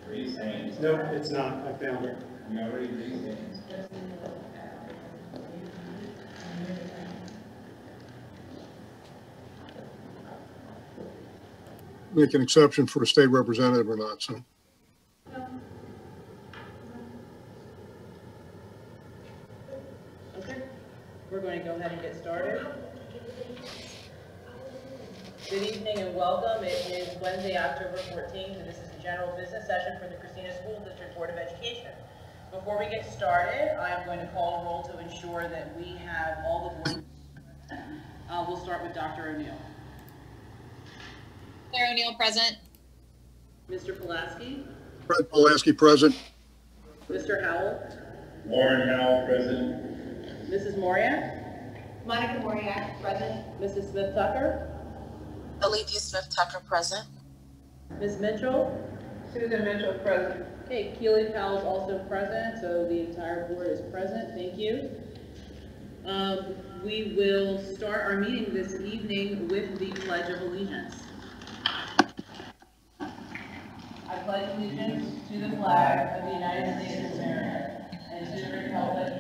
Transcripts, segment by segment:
Raise hands. Nope, it's not. I found it. You already raised hands. Make an exception for a state representative or not, so. Okay, we're going to go ahead and get started. Good evening and welcome. It is Wednesday, October 14th, and this is the general business session for the Christina School District Board of Education. Before we get started, I am going to call a roll to ensure that we have all the board. We'll start with Dr. O'Neill. Claire O'Neill, present. Mr. Pulaski. Fred Pulaski, present. Mr. Howell. Warren Howell, present. Mrs. Moriak. Monica Moriak, present. Mrs. Smith Tucker. Alethea Smith Tucker, present. Ms. Mitchell. Susan Mitchell, present. Okay, Keely Powell is also present, so the entire board is present. Thank you. We will start our meeting this evening with the Pledge of Allegiance. I pledge allegiance to the flag of the United States of America and to the republic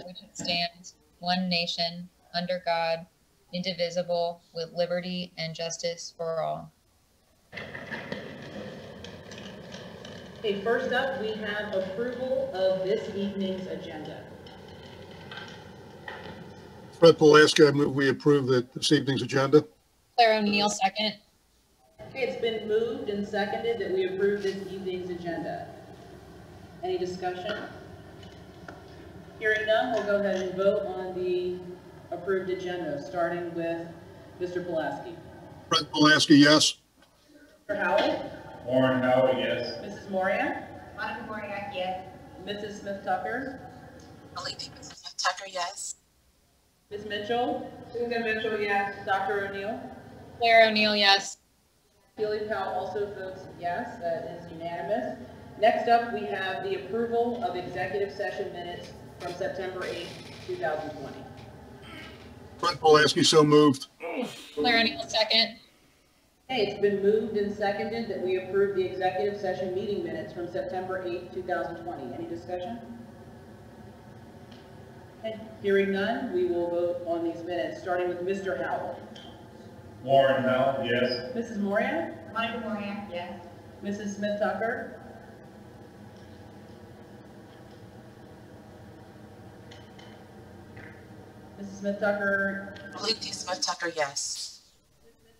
For which it stands, one nation, under God, indivisible, with liberty and justice for all. Okay, first up, we have approval of this evening's agenda. Fred Pulaski, I move we approve this evening's agenda. Claire O'Neill, second. Okay, it's been moved and seconded that we approve this evening's agenda. Any discussion? Hearing none, we'll go ahead and vote on the approved agenda, starting with Mr. Pulaski. Fred Pulaski, yes. Mr. Howell? Warren Howell, yes. Mrs. Moriak? Monica Moriak, yes. Mrs. Smith Tucker? Alethea Smith Tucker, yes. Ms. Mitchell? Susan Mitchell, yes. Dr. O'Neill? Claire O'Neill, yes. Keely Powell also votes yes, that is unanimous. Next up, we have the approval of executive session minutes from September 8th, 2020. Fred Pulaski, so moved. Claire O'Neill, second. Okay, it's been moved and seconded that we approve the executive session meeting minutes from September 8th, 2020. Any discussion? Okay, hearing none, we will vote on these minutes, starting with Mr. Howell. Warren Howell, yes. Mrs. Moriak? Monica Moriak, yes. Mrs. Smith Tucker? Mrs. Smith Tucker? Alethea Smith Tucker, yes.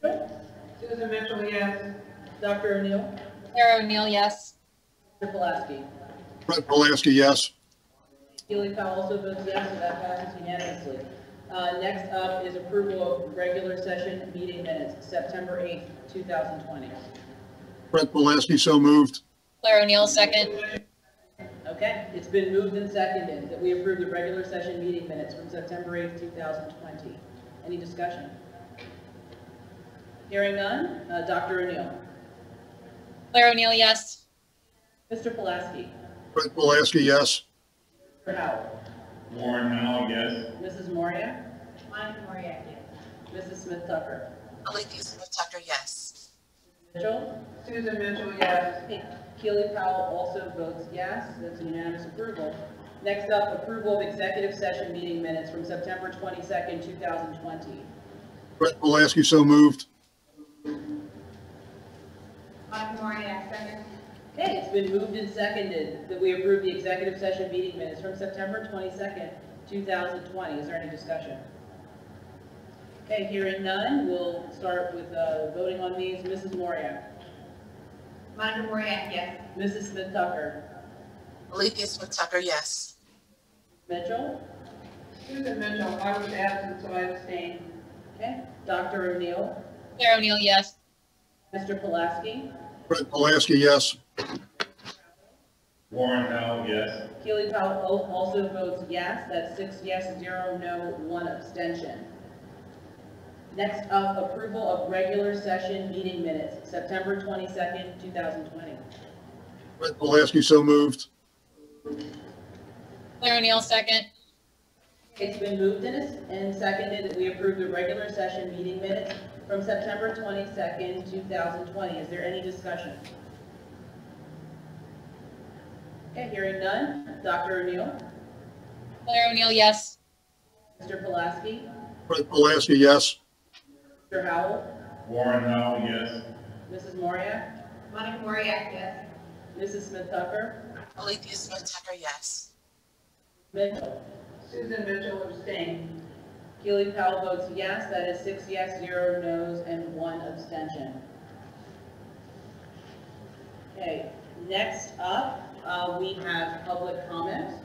Susan Mitchell, yes. Dr. O'Neill? Claire O'Neill, yes. Mr. Pulaski? Fred Pulaski, yes. Keely Powell also votes yes, so that passes unanimously. Next up is approval of regular session meeting minutes, September 8th, 2020. Fred Pulaski, so moved. Claire O'Neill, second. Okay, it's been moved and seconded that we approve the regular session meeting minutes from September 8th, 2020. Any discussion? Hearing none, Dr. O'Neill. Claire O'Neill, yes. Mr. Pulaski. Fred Pulaski, yes. Mr. Howell. Warren Howell, yes. Mrs. Moriak. Monica Moriak, yes. Mrs. Smith Tucker. Alethea Smith Tucker, yes. Mitchell. Susan Mitchell, yes. Okay, Keely Powell also votes yes. That's unanimous approval. Next up, approval of executive session meeting minutes from September 22nd, 2020. Fred Pulaski, so moved. Monica Moriak, second. Okay, it's been moved and seconded that we approve the executive session meeting minutes from September 22nd, 2020. Is there any discussion? Okay, hearing none, we'll start with voting on these. Mrs. Moriak. Monica Moriak, yes. Mrs. Smith Tucker. Alethea Smith Tucker, yes. Mitchell. Susan Mitchell, I was absent, so I abstained. Okay, Dr. O'Neill. Claire O'Neill, yes. Mr. Pulaski. Fred Pulaski, yes. Warren Howell, yes. Keely Powell also votes yes. That's 6 yes, 0 no, 1 abstention. Next up, approval of regular session meeting minutes, September 22nd, 2020. Fred Pulaski, so moved. Claire O'Neill, second. It's been moved and seconded that we approve the regular session meeting minutes from September 22nd, 2020. Is there any discussion? Okay, hearing none. Dr. O'Neill? Claire O'Neill, yes. Mr. Pulaski? Fred Pulaski, yes. Mr. Howell? Warren Howell, yes. Mrs. Moriak? Monica Moriak, yes. Mrs. Smith Tucker? Alethea Smith Tucker, yes. Mitchell? Susan Mitchell abstained. Keely Powell votes yes. That is 6 yes, 0 no's, and 1 abstention. Okay, next up, we have public comment.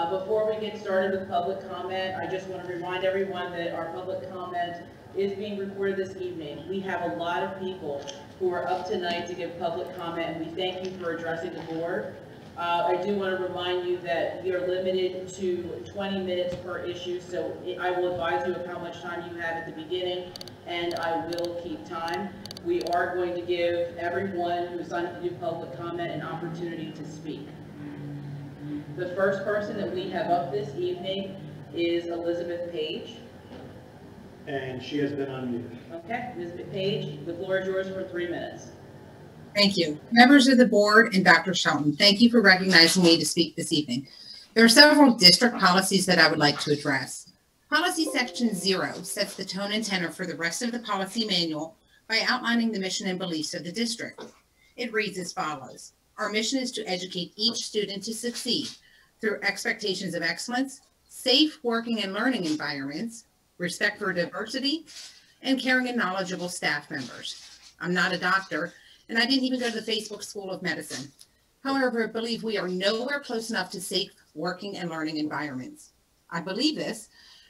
Before we get started with public comment, I just want to remind everyone that our public comment is being recorded this evening. We have a lot of people who are up tonight to give public comment, and we thank you for addressing the board. I do want to remind you that we are limited to 20 minutes per issue, so I will advise you of how much time you have at the beginning, and I will keep time. We are going to give everyone who signed up to do public comment an opportunity to speak. The first person that we have up this evening is Elizabeth Page. And she has been unmuted. Okay, Ms. Page, the floor is yours for 3 minutes. Thank you. Members of the board and Dr. Shelton, thank you for recognizing me to speak this evening. There are several district policies that I would like to address. Policy Section 0 sets the tone and tenor for the rest of the policy manual by outlining the mission and beliefs of the district. It reads as follows. Our mission is to educate each student to succeed through expectations of excellence, safe working and learning environments, respect for diversity, and caring and knowledgeable staff members. I'm not a doctor, and I didn't even go to the Facebook School of Medicine. However, I believe we are nowhere close enough to safe working and learning environments. I believe this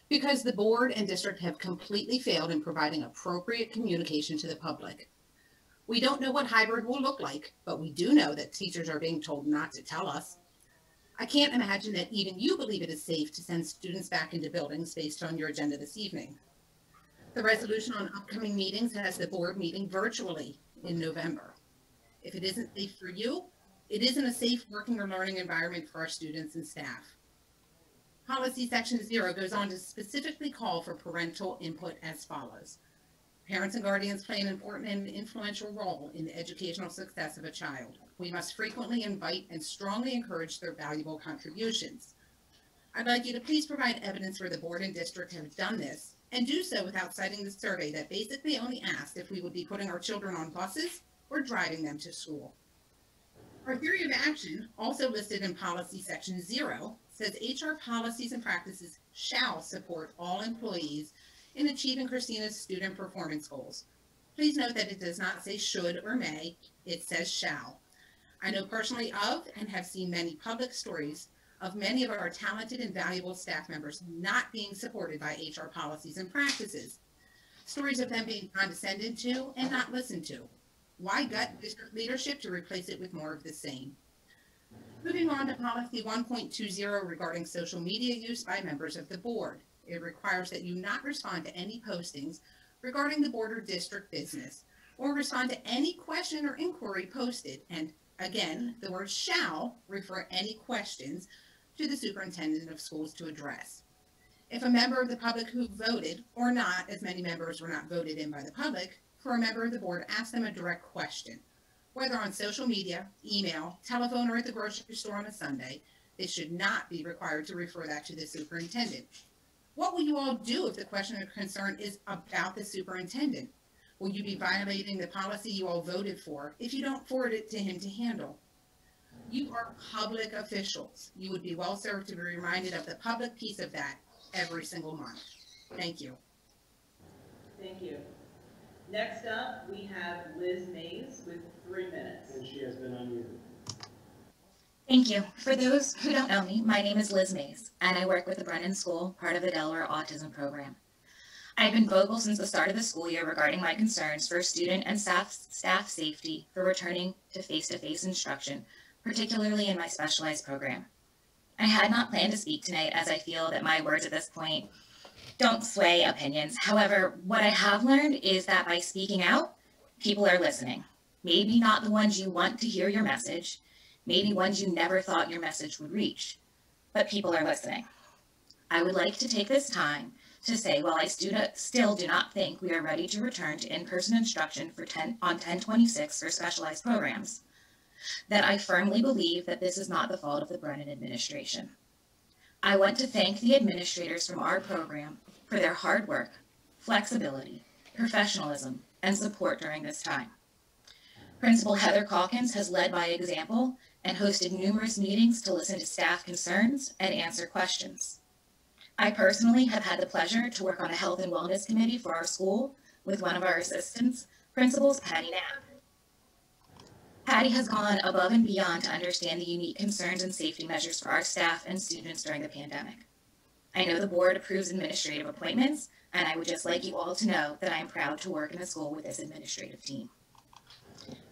because the board and district have completely failed in providing appropriate communication to the public. We don't know what hybrid will look like, but we do know that teachers are being told not to tell us. I can't imagine that even you believe it is safe to send students back into buildings based on your agenda this evening. The resolution on upcoming meetings has the board meeting virtually in November. If it isn't safe for you, it isn't a safe working or learning environment for our students and staff. Policy Section 0 goes on to specifically call for parental input as follows. Parents and guardians play an important and influential role in the educational success of a child. We must frequently invite and strongly encourage their valuable contributions. I'd like you to please provide evidence where the board and district have done this, and do so without citing the survey that basically only asked if we would be putting our children on buses or driving them to school. Our theory of action, also listed in Policy Section 0, says HR policies and practices shall support all employees in achieving Christina's student performance goals. Please note that it does not say should or may, it says shall. I know personally of and have seen many public stories of many of our talented and valuable staff members not being supported by HR policies and practices. Stories of them being condescended to and not listened to. Why gut district leadership to replace it with more of the same? Moving on to Policy 1.20 regarding social media use by members of the board. It requires that you not respond to any postings regarding the board or district business, or respond to any question or inquiry posted, and again, the word shall refer any questions to the superintendent of schools to address. If a member of the public who voted, or not, as many members were not voted in by the public, for a member of the board, ask them a direct question, whether on social media, email, telephone, or at the grocery store on a Sunday, they should not be required to refer that to the superintendent. What will you all do if the question or concern is about the superintendent? Will you be violating the policy you all voted for if you don't forward it to him to handle? You are public officials. You would be well served to be reminded of the public piece of that every single month. Thank you. Thank you. Next up, we have Liz Mays with 3 minutes. And she has been unmuted. Thank you. For those who don't know me, my name is Liz Mays, and I work with the Brennan School, part of the Delaware Autism Program. I've been vocal since the start of the school year regarding my concerns for student and staff safety for returning to face-to-face instruction, particularly in my specialized program. I had not planned to speak tonight as I feel that my words at this point don't sway opinions. However, what I have learned is that by speaking out, people are listening. Maybe not the ones you want to hear your message, maybe ones you never thought your message would reach, but people are listening. I would like to take this time to say while I still do not think we are ready to return to in-person instruction on 1026 for specialized programs, that I firmly believe that this is not the fault of the Brennan administration. I want to thank the administrators from our program for their hard work, flexibility, professionalism, and support during this time. Principal Heather Calkins has led by example and hosted numerous meetings to listen to staff concerns and answer questions. I personally have had the pleasure to work on a health and wellness committee for our school with one of our assistants, Principals Patty Knapp. Patty has gone above and beyond to understand the unique concerns and safety measures for our staff and students during the pandemic. I know the board approves administrative appointments, and I would just like you all to know that I am proud to work in a school with this administrative team.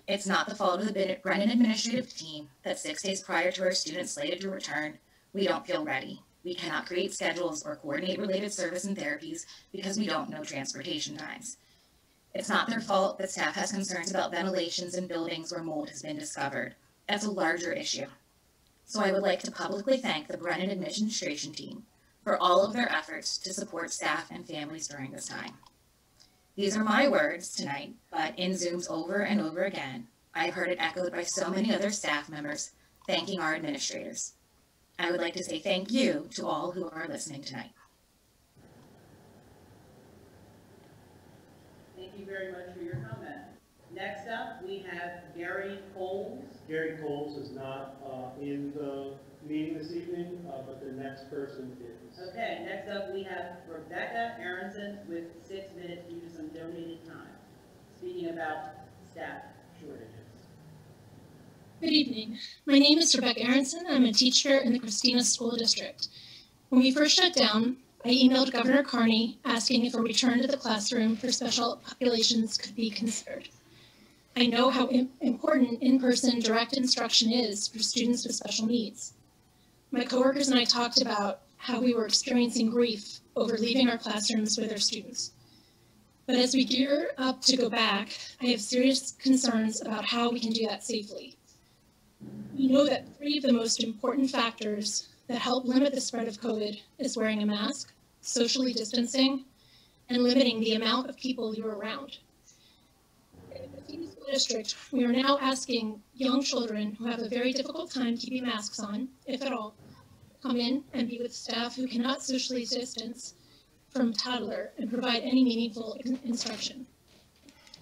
It's not the fault of the Brennan administrative team that 6 days prior to our students slated to return, we don't feel ready. We cannot create schedules or coordinate related service and therapies because we don't know transportation times. It's not their fault that staff has concerns about ventilations in buildings where mold has been discovered. That's a larger issue. So I would like to publicly thank the Brennan administration team for all of their efforts to support staff and families during this time. These are my words tonight, but in Zooms over and over again, I've heard it echoed by so many other staff members thanking our administrators. I would like to say thank you to all who are listening tonight. Thank you very much for your comment. Next up, we have Gary Coles. Gary Coles is not in the meeting this evening, but the next person is. Okay, next up we have Rebecca Aronson with 6 minutes due to some donated time, speaking about staff shortages. Good evening. My name is Rebecca Aronson. I'm a teacher in the Christina School District. When we first shut down, I emailed Governor Carney asking if a return to the classroom for special populations could be considered. I know how important in-person direct instruction is for students with special needs. My coworkers and I talked about how we were experiencing grief over leaving our classrooms with our students. But as we gear up to go back, I have serious concerns about how we can do that safely. We know that 3 of the most important factors that help limit the spread of COVID is wearing a mask, socially distancing, and limiting the amount of people you're around. In the Christina School District, we are now asking young children who have a very difficult time keeping masks on, if at all, to come in and be with staff who cannot socially distance from toddler and provide any meaningful instruction.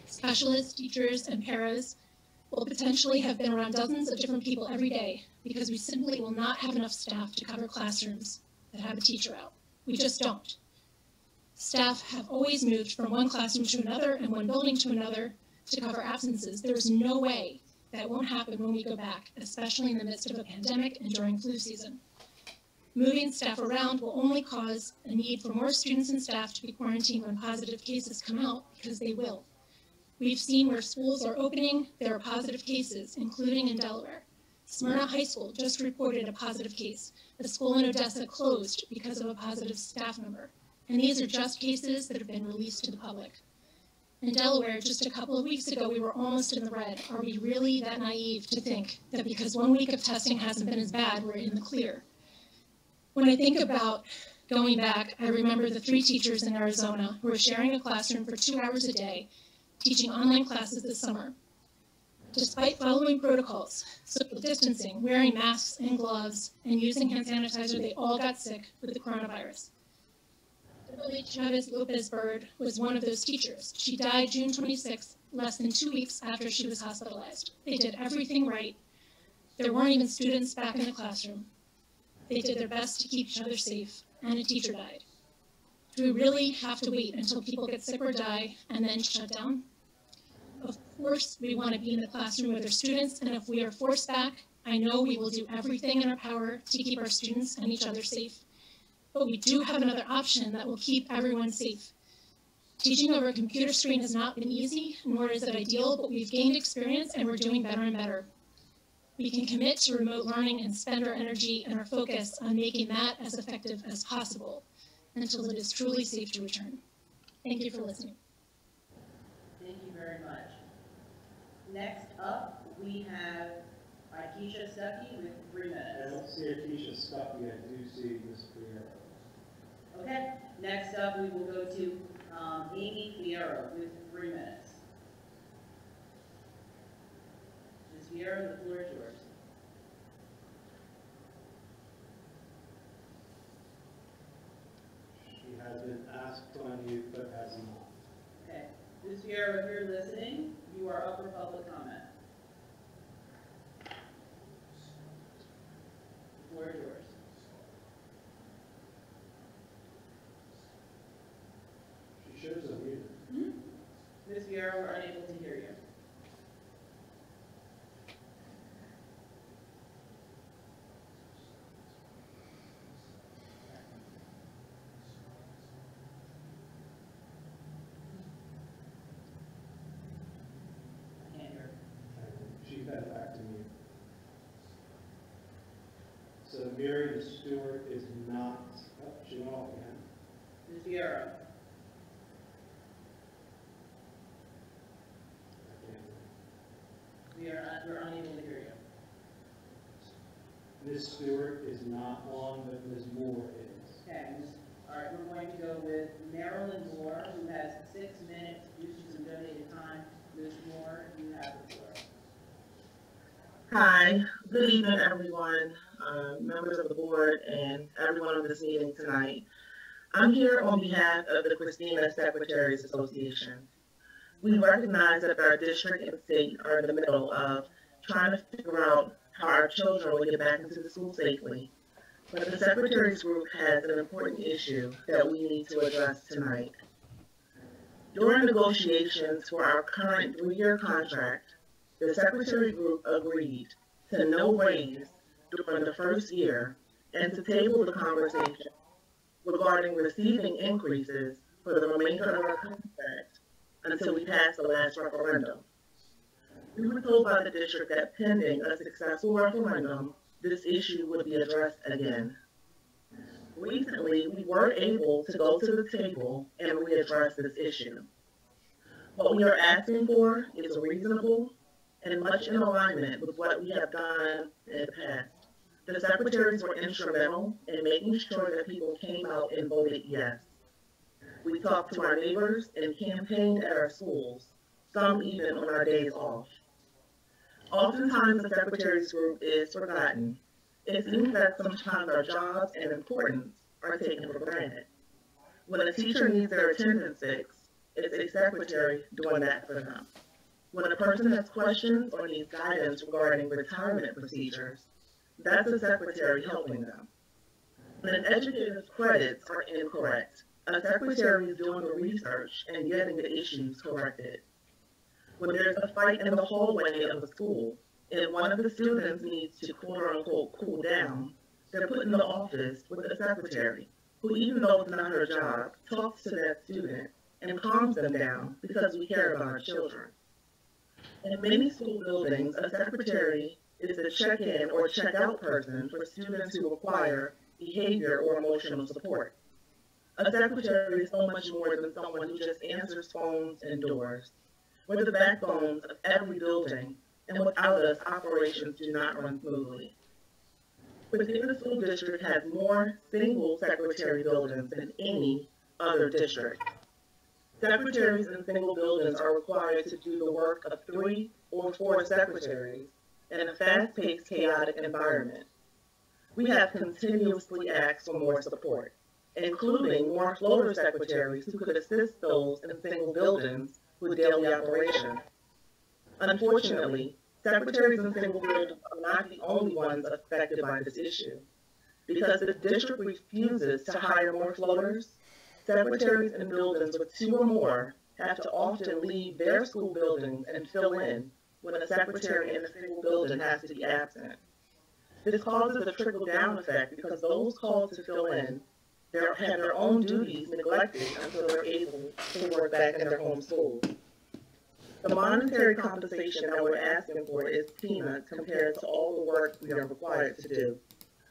Specialists, teachers, and paras will potentially have been around dozens of different people every day because we simply will not have enough staff to cover classrooms that have a teacher out. We just don't. Staff have always moved from one classroom to another and one building to another to cover absences. There's no way that won't happen when we go back, especially in the midst of a pandemic and during flu season. Moving staff around will only cause a need for more students and staff to be quarantined when positive cases come out, because they will. We've seen where schools are opening, there are positive cases, including in Delaware. Smyrna High School just reported a positive case. The school in Odessa closed because of a positive staff member. And these are just cases that have been released to the public. In Delaware, just a couple of weeks ago, we were almost in the red. Are we really that naive to think that because 1 week of testing hasn't been as bad, we're in the clear? When I think about going back, I remember the 3 teachers in Arizona who were sharing a classroom for 2 hours a day, teaching online classes this summer. Despite following protocols, social distancing, wearing masks and gloves, and using hand sanitizer, they all got sick with the coronavirus. Kimberly Chavez Lopez Bird was one of those teachers. She died June 26th, less than 2 weeks after she was hospitalized. They did everything right. There weren't even students back in the classroom. They did their best to keep each other safe, and a teacher died. Do we really have to wait until people get sick or die and then shut down? Of course, we want to be in the classroom with our students, and if we are forced back, I know we will do everything in our power to keep our students and each other safe. But we do have another option that will keep everyone safe. Teaching over a computer screen has not been easy, nor is it ideal, but we've gained experience and we're doing better and better. We can commit to remote learning and spend our energy and our focus on making that as effective as possible until it is truly safe to return. Thank you for listening. Thank you very much. Next up, we have Akeisha Stuckey with 3 minutes. I don't see Akeisha Stuckey, I do see Ms. Briere. Okay, next up, we will go to Amy Fierro with 3 minutes. Ms. Fierro, the floor is yours. She has been asked to unmute but has not. Okay, Ms. Fierro, if you're listening, you are up for public comment. The floor is yours. She shows unmuted. Ms. Fierro, we're unable to hear you. I can't hear her. And she fed back to me. So Mary Stewart is not, oh, she went off again. Ms. Fierro. I can't. We're unable to hear you. Ms. Stewart is not on, but Ms. Moore is. Okay, all right, we're going to go with Marilyn Moore, who has 6 minutes due to some donated time. Ms. Moore, you have the floor. Hi, good evening, everyone, members of the board and everyone on this meeting tonight. I'm here on behalf of the Christina Secretaries Association. We recognize that our district and state are in the middle of trying to figure out how our children will get back into the school safely. But the Secretaries Group has an important issue that we need to address tonight. During negotiations for our current 3-year contract, the Secretary Group agreed to no raise during the first year and to table the conversation regarding receiving increases for the remainder of our contract until we pass the last referendum. We were told by the district that pending a successful referendum, this issue would be addressed again. Recently, we were able to go to the table and readdress this issue. What we are asking for is reasonable and much in alignment with what we have done in the past. The secretaries were instrumental in making sure that people came out and voted yes. We talked to our neighbors and campaigned at our schools, some even on our days off. Oftentimes, the Secretaries Group is forgotten. It seems that sometimes our jobs and importance are taken for granted. When a teacher needs their attendance fixed, it's a secretary doing that for them. When a person has questions or needs guidance regarding retirement procedures, that's a secretary helping them. When an educator's credits are incorrect, a secretary is doing the research and getting the issues corrected. When there's a fight in the hallway of the school and one of the students needs to quote-unquote cool down, they're put in the office with a secretary who, even though it's not her job, talks to that student and calms them down because we care about our children. In many school buildings, a secretary is the check-in or check-out person for students who require behavior or emotional support. A secretary is so much more than someone who just answers phones and doors. We're the backbones of every building, and without us, operations do not run smoothly. Christina School District has more single secretary buildings than any other district. Secretaries in single buildings are required to do the work of 3 or 4 secretaries in a fast-paced, chaotic environment. We have continuously asked for more support, including more floater secretaries who could assist those in single buildings with daily operations. Unfortunately, secretaries in single buildings are not the only ones affected by this issue. Because the district refuses to hire more floaters, secretaries in buildings with 2 or more have to often leave their school buildings and fill in when a secretary in a single building has to be absent. This causes a trickle-down effect because those called to fill in have their own duties neglected until they're able to work back in their home schools. The monetary compensation that we're asking for is peanuts compared to all the work we are required to do.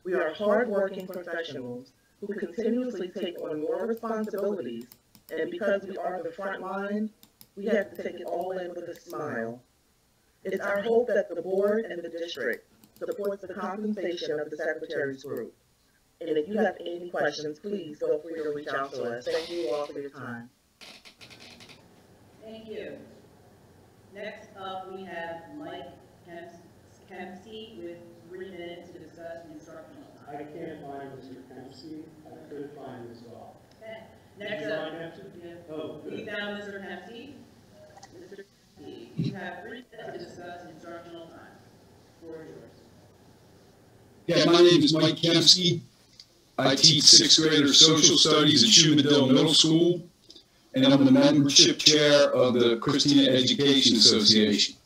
We are hardworking professionals who continuously take on more responsibilities, and because we are the front line, we have to take it all in with a smile. It's our hope that the board and the district supports the compensation of the Secretaries Group. And if you have any questions, please feel free to reach out to us. Thank you all for your time. Thank you. Next up, we have Mike Kempsey with 3 minutes to discuss the instructional I time. can't find Mr. Kempsey. I couldn't find him as well. Okay. Next You up, find Kempsey? yeah. Oh, We good. found Mr. Kempsey. Mr. Kempsey, you have 3 minutes to discuss instructional time. Floor is yours. Yeah, my name is Mike Kempsey. I teach 6th grader social studies at Shumadale Middle School, and I'm the membership chair of the Christina Education Association.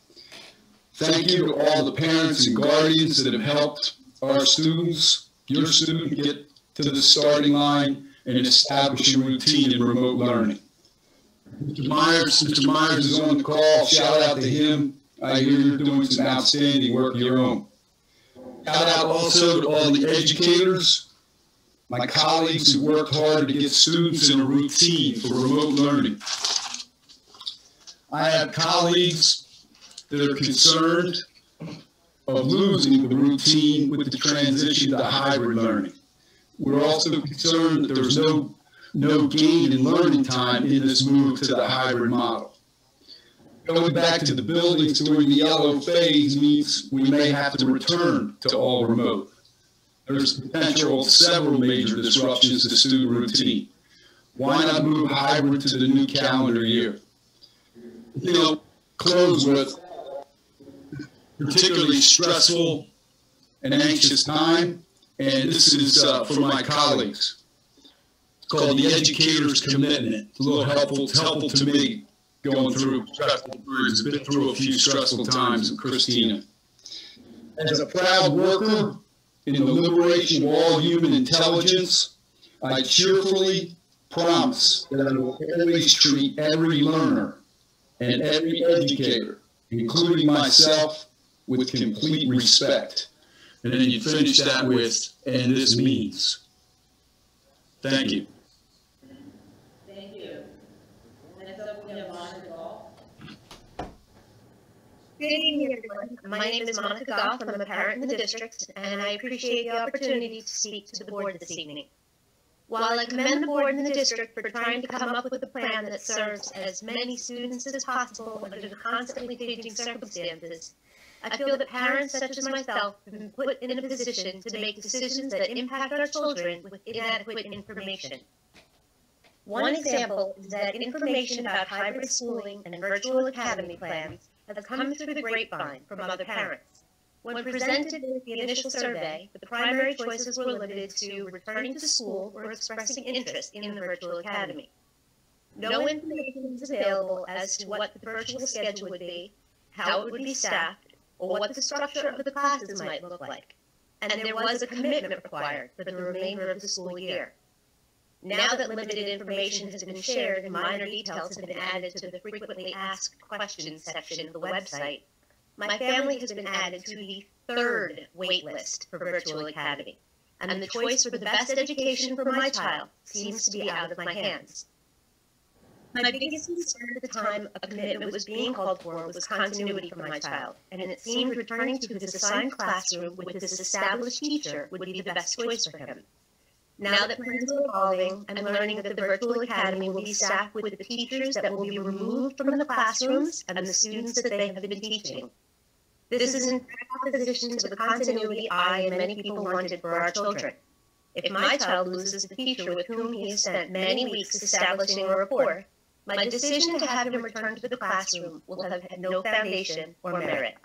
Thank you to all the parents and guardians that have helped our students, your student, get to the starting line and establish a routine in remote learning. Mr. Myers is on the call. Shout out to him. I hear you're doing some outstanding work of your own. Shout out also to all the educators, my colleagues who worked hard to get students in a routine for remote learning. I have colleagues that are concerned of losing the routine with the transition to hybrid learning. We're also concerned that there's no gain in learning time in this move to the hybrid model. Going back to the buildings during the yellow phase means we may have to return to all remote. There's potential of several major disruptions to student routine. Why not move hybrid to the new calendar year? Close with particularly stressful and anxious time, and this is for my colleagues. It's called the Educator's Commitment. It's a little helpful. It's helpful to me going through stressful periods. I've been through a few stressful times in Christina. As a proud worker in the liberation of all human intelligence, I cheerfully promise that I will always treat every learner and every educator, including myself, with complete respect. And then you finish that with, and this means. Thank you. Thank you. Next up, we have Monica Goff. Good evening, everyone. My name is Monica Goff. I'm a parent in the district, and I appreciate the opportunity to speak to the board this evening. While I commend the board and the district for trying to come up with a plan that serves as many students as possible under the constantly changing circumstances, I feel that parents such as myself have been put in a position to make decisions that impact our children with inadequate information. One example is that information about hybrid schooling and virtual academy plans has come through the grapevine from other parents. When presented with the initial survey, the primary choices were limited to returning to school or expressing interest in the virtual academy. No information was available as to what the virtual schedule would be, how it would be staffed, or what the structure of the classes might look like. And there was a commitment required for the remainder of the school year. Now that limited information has been shared and minor details have been added to the frequently asked questions section of the website, my family has been added to the 3rd wait list for Virtual Academy, and the choice for the best education for my child seems to be out of my hands. My biggest concern at the time a commitment was being called for was continuity for my child, and it seemed returning to his assigned classroom with this established teacher would be the best choice for him. Now that plans are evolving, I'm learning that the virtual academy will be staffed with the teachers that will be removed from the classrooms and the students that they have been teaching. This is in opposition to the continuity I and many people wanted for our children. If my child loses the teacher with whom he has spent many weeks establishing a rapport, my decision to have him return to the classroom will have had no foundation or merit.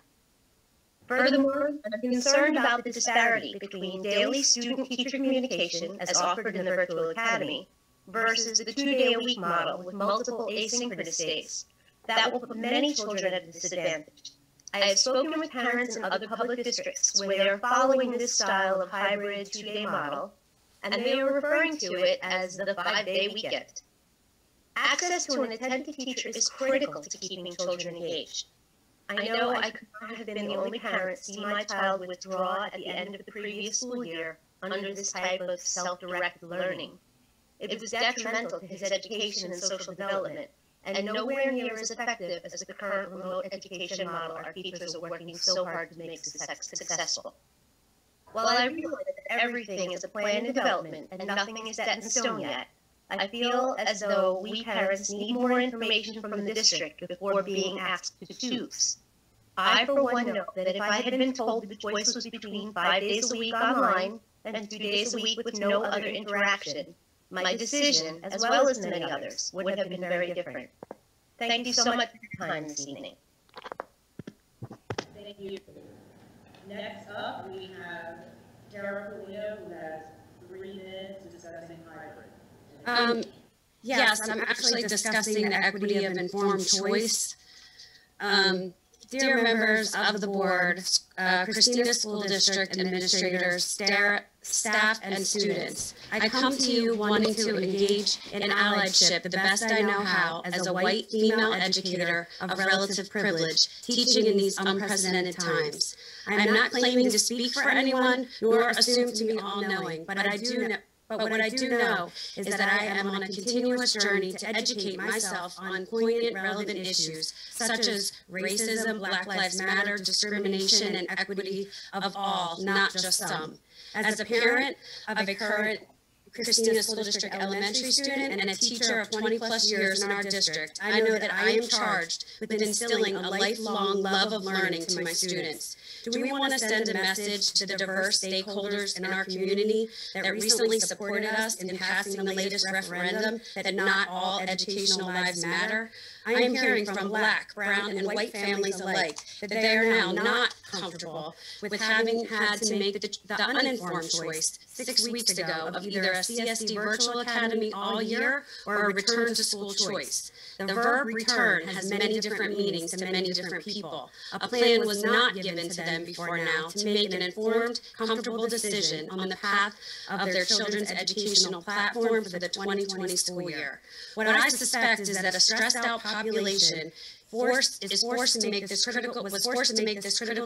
Furthermore, I'm concerned about the disparity between daily student-teacher communication as offered in the virtual academy versus the 2-day-a-week model with multiple asynchronous days. That will put many children at a disadvantage. I have spoken with parents in other public districts where they are following this style of hybrid 2-day model, and they are referring to it as the 5-day weekend. Access to an attentive teacher is critical to keeping children engaged. I know I could not have been the only parent to see my child withdraw at the end of the previous school year under this type of self-directed learning. It was detrimental to his education and social development, and nowhere near as effective as the current remote education model our teachers are working so hard to make successful. While I realize that everything is a plan in development and nothing is set in stone yet, I feel as though we parents need more information from the district before being asked to choose. I, for one, know that if I had been told the choice was between 5 days a week online and 2 days a week with no other interaction, my decision, as well as many others, would have been very different. Thank you so much for your time this evening. Thank you. Next up, we have Tara Polino, who has 3 minutes discussing hybrid. Yes, I'm actually discussing the equity of informed choice. Dear members of the board, Christina School District administrators, staff, and students, I come to you wanting to engage in allyship the best I know how as a white female educator of relative privilege, teaching in these unprecedented times. I am not claiming to speak for anyone nor assume to be all-knowing, but what I do know is that I am on a continuous journey to educate myself on poignant, relevant issues such as racism, Black Lives Matter, discrimination, and equity of all, not just some. As a parent of a current Christina School District elementary student and a teacher of 20+ years in our district, I know that I am charged with instilling a lifelong love of learning to my students. Do we want to send a message to the diverse stakeholders in our community that recently supported us in passing the latest referendum that not all educational lives matter? I am hearing from Black, brown, and white families alike that they are now not comfortable with having had to make the uninformed choice 6 weeks ago of either a CSD virtual academy all year or a return to school choice. The verb return has many different meanings to many different people. A plan was not given to them before now to make an informed, comfortable decision on the path of their children's educational platform for the 2020 school year. What I suspect is that a stressed out population was forced to make this critical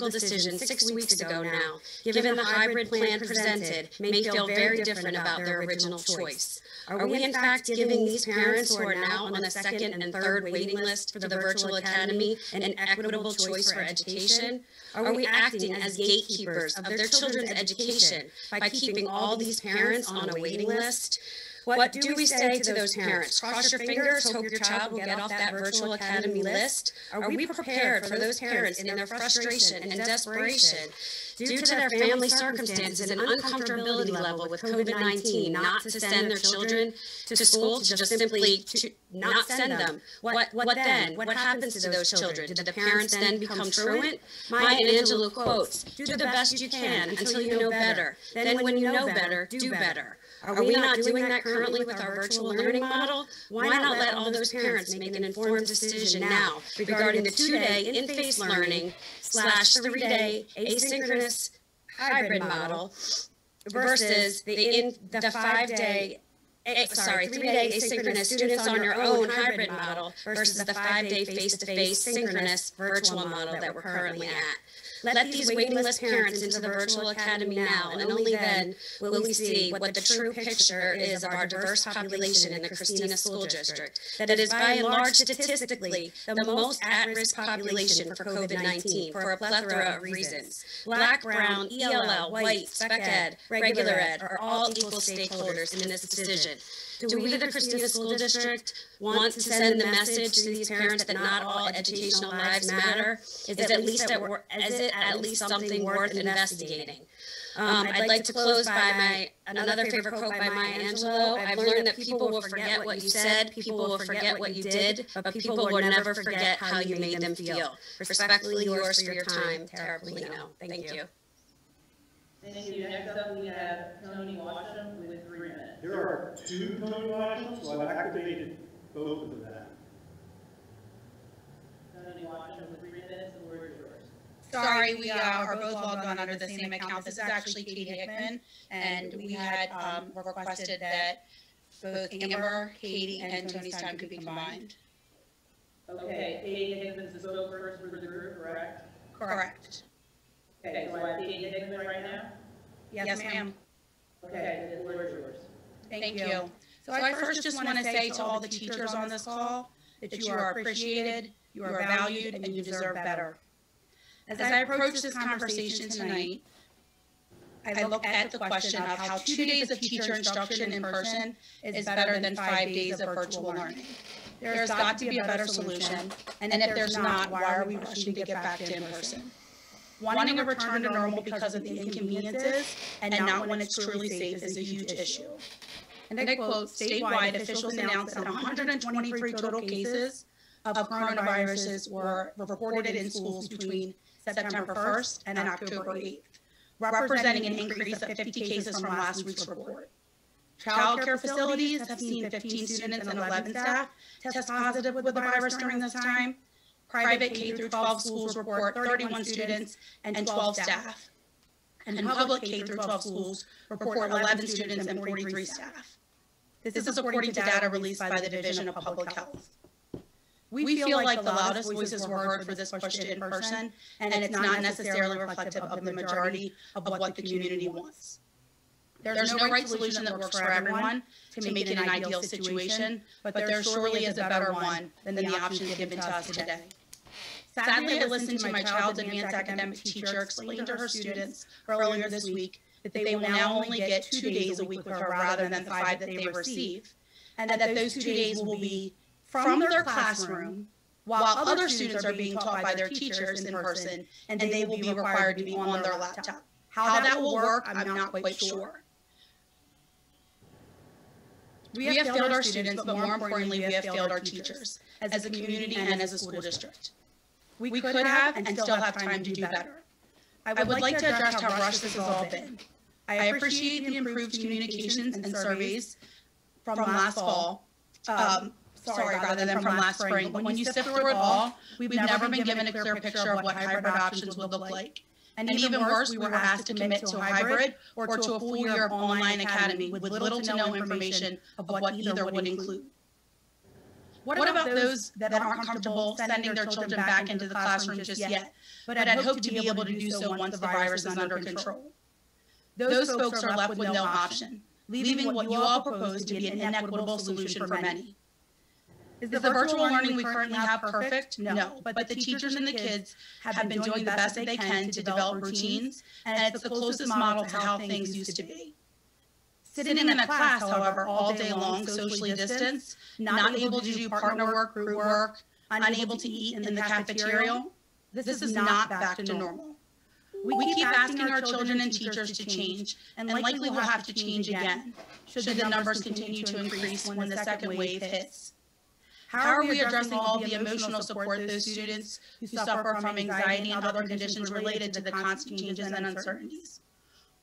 decision 6 weeks ago now, given the hybrid plan presented, may feel very different about their original choice. Are we in fact giving these parents who are now on the second and third waiting list for the virtual academy an equitable choice for education? Are we acting as gatekeepers of their children's education by keeping all these parents on a waiting list? What do we say to those parents? Cross your fingers, hope your child will get off that virtual academy list? Are we prepared for those parents in their frustration and desperation due to their family circumstances and uncomfortability level with COVID-19 not to send their children to school, to just simply not send them? What then? What happens to those children? Do the parents then become truant? Maya Angelou quotes, "Do the best you can until you know better. Then when you know better, do better." Are we not doing that currently with our virtual learning model? Why not let all those parents make an informed decision now regarding the 2-day in-face learning / 3-day asynchronous hybrid model versus the 3-day asynchronous students on your own hybrid model versus the 5-day face-to-face synchronous virtual model that we're currently at? Let these waiting list parents into the virtual academy now, and only then will we see what the true picture is of our diverse population in the Christina School District, that is by and large statistically the most at-risk population for COVID-19 for a plethora of reasons. Black, brown, ELL, white, spec ed, regular ed are all equal stakeholders in this decision. Do we, the Christina School District, want to send the message to these parents that not all educational lives matter? Is it at least something worth investigating? I'd like to close by another favorite quote by Maya Angelou. I've learned that people will forget what you said, people will forget what you did, but people will never forget how you made them feel. Respectfully yours for your time, Tara Polino. Thank you. Thank you. Next up, we have Tony Washam with 3 minutes. There are 2 Tony Washams, so I've activated both of them. Tony Washam with 3 minutes, the word is yours. Sorry, we are both logged on under the same account. This is actually Katie Hickman, and we had requested that both Amber, Katie, and Tony's time could be combined. Okay, Katie Hickman's the spokesperson for the group, correct? Correct. Okay, so I have Katie Hickman right now? Yes, ma'am. Okay, the word is yours. Thank you. So I first just want to say to all the teachers on this call that you are appreciated, you are valued, and you deserve better. As I approach this conversation tonight, I look at the question of how 2 days of teacher instruction in person is better than 5 days of virtual learning. There's got to be a better solution, and if there's not, why are we rushing to get back to in person? Wanting a return to normal because of the inconveniences and not when it's truly safe is a huge issue. And I quote, statewide officials announced that 123 total cases of coronaviruses were reported in schools between September 1st and October 8th, representing an increase of 50 cases from last week's report. Child care facilities have seen 15 students and 11 staff test positive with the virus during this time. Private K-12 schools report 31 students and 12 staff. And public K-12 schools report 11 students and 43 staff. This is according to data released by the Division of Public Health. We feel like the loudest voices were heard for this push to in person, and it's not necessarily reflective of the majority of what the community wants. There's no right solution that works for everyone to make it an ideal situation, but there surely is a better one than the options given to us today. Sadly, I listened to my child's advanced academic teacher explain to her students earlier this week that they will now only get 2 days a week with her rather than the 5 that they receive, and that those 2 days will be from their classroom while other students are being taught by their teachers in person, and they will be required to be on their laptop. How that will work, I'm not quite sure. We have failed our students, but more importantly, we have failed our teachers as a community and as a school district. We could have and still have time to do better. I would like to address how rushed this has all been. I appreciate the improved communications and surveys from last fall, rather than from last spring. But when you sift through it all, we've never been given a clear picture of what hybrid options would look like. And even worse, we were asked to commit to a hybrid or to a full year of online academy with little to no information of what either would include. What about those that aren't comfortable sending their children back into the classroom just yet, but had hoped to be able to do so once the virus is under control? Those folks are left with no option, leaving what you all propose to be an inequitable solution for many. Is the virtual learning we currently have perfect? No, but the teachers and the kids have been doing the best that they can to develop routines, and it's the closest model to how things used to be. Sitting in a class, however, all day long, socially distanced, not able to do partner work, group work, unable to eat in the cafeteria, this is not back to normal. We keep asking our children and teachers to change, and likely will have to change again, should the numbers continue to increase when the second wave hits. How are we addressing all the emotional support those students who suffer from anxiety and other conditions related to the constant changes and uncertainties?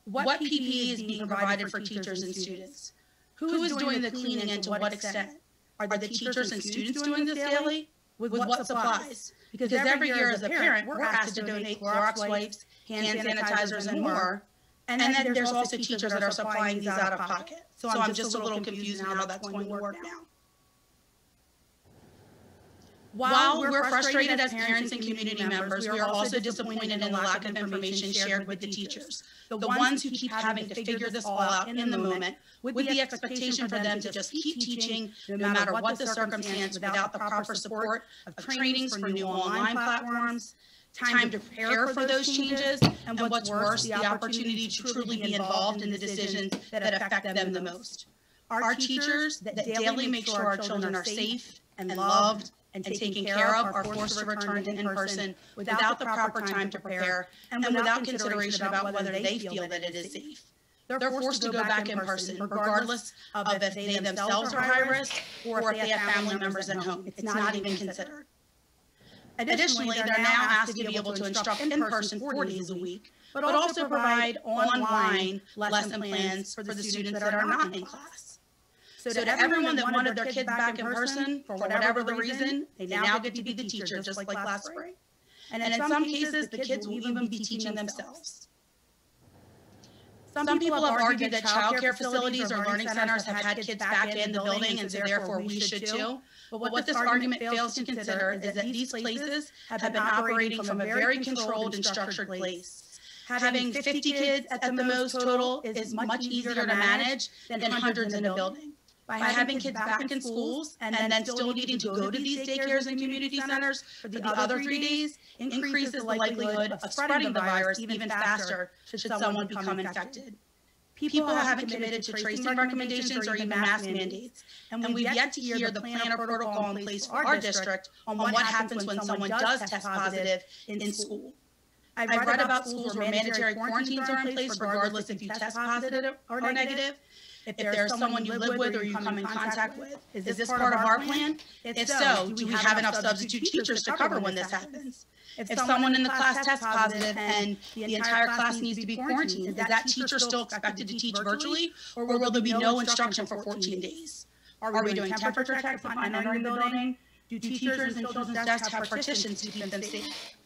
What PPE is being provided for teachers and students? Who is doing the cleaning and to what extent? Are the teachers and students doing this daily? With what supplies? Because every year as a parent, we're asked to donate Clorox wipes, hand sanitizers, and more. And then there's also teachers that are supplying these out of pocket. So I'm just a little confused on how that's going to work now. While we're frustrated as parents and community members, we are also disappointed in the lack of information shared with the teachers, the ones who keep having to figure this all out in the moment, with the expectation for them to just keep teaching no matter what the circumstance without the proper support of trainings for new online platforms, time to prepare for those changes, and what's worse, the opportunity to truly be involved in the decisions that affect them the most. Our teachers that daily make sure our children are safe and loved and taken care of are forced to return to in-person without the proper time to prepare and without consideration about whether they feel that it is safe. They're forced to go back in person, regardless of if they themselves are high risk or if they have family members at home. It's not even considered. Additionally, they're now asked to be able to instruct in person 4 days a week, but also provide online lesson plans for the students that are not in class. So to everyone that wanted their kids back in person, for whatever the reason, they now get to be the teacher, just like last spring. And in some cases, the kids will even be teaching themselves. Some people have argued that child care facilities or learning centers have had kids back in the building, and so therefore we should too. But what this argument fails to consider is that these places have been operating from a very controlled and structured place. Having 50 kids at the most total is much easier to manage than hundreds in a building. By having kids back in schools and then still needing to go to these daycares and community centers for the other 3 days increases the likelihood of spreading the virus even faster should someone become infected. People haven't committed to tracing recommendations or even mask mandates, and we've yet to hear the plan or protocol in place for our district on what happens when someone does test positive in school. I've read about schools where mandatory quarantines are in place regardless if you test positive or negative. If there's someone you live with or you come in contact with, is this part of our plan? If so, do we have enough substitute teachers to cover when this happens? If someone in the class tests positive and the entire class needs to be quarantined, is that teacher still expected to teach virtually, or will there be no instruction for 14 days? Are we doing temperature checks upon entering the building? Do teachers and children's desks have partitions to keep them safe?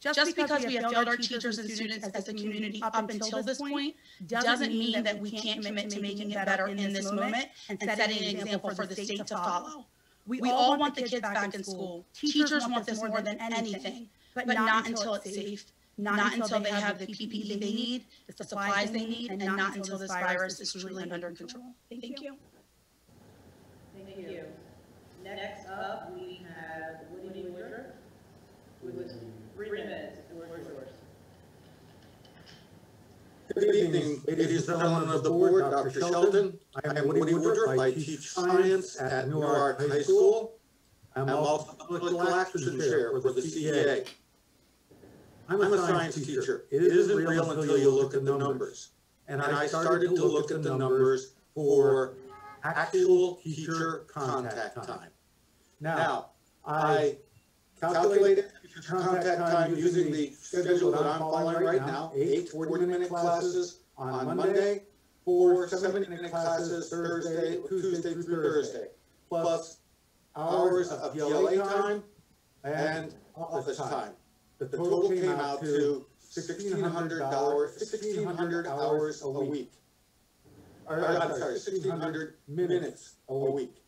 Just because we have failed our teachers and students as a community up until this point doesn't mean that we can't commit to making it better in this moment and setting an example for the state to follow. We all want the kids back in school. Teachers want this more than anything, but not until it's safe, not until they have the PPE they need, the supplies they need, and not until this virus is truly under control. Thank you. Thank you. Next up, we have Woody Woodruff with 3 minutes. The word is yours. Good evening, ladies and gentlemen of the board, Dr. Shelton. I am Woody Woodruff. I teach science at Newark High School. I'm also the political action chair for the CEA. I'm a science teacher. It isn't real until you look at the numbers. And I started to look at the numbers for actual teacher contact time. Now, I calculated teacher contact time using the schedule that I'm following right now, 8 40-minute classes on Monday, 4 7-minute classes Tuesday through Thursday, plus hours of PLA time and office time. The total came out to $1,600 hours a week. Or, I'm sorry, 1,600 minutes a week.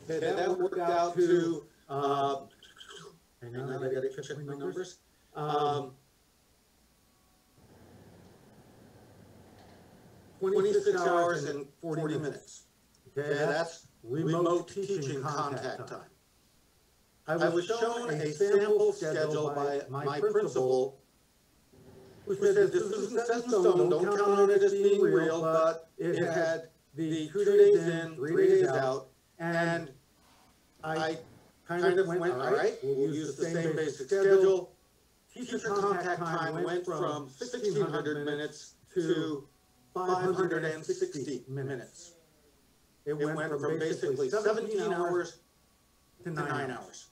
Okay, that worked out to, hang on, I gotta check my numbers. 26 hours and 40 minutes. Okay, that's remote teaching contact time. I was shown a sample schedule by my principal, who said this isn't set in stone, don't count on it as being real, but it had the 2 days in, 3 days out, and I kind of went, all right, we'll use the same basic schedule. Teacher contact time went from 1,600 minutes to 560 minutes. It went from basically 17 hours to 9 hours.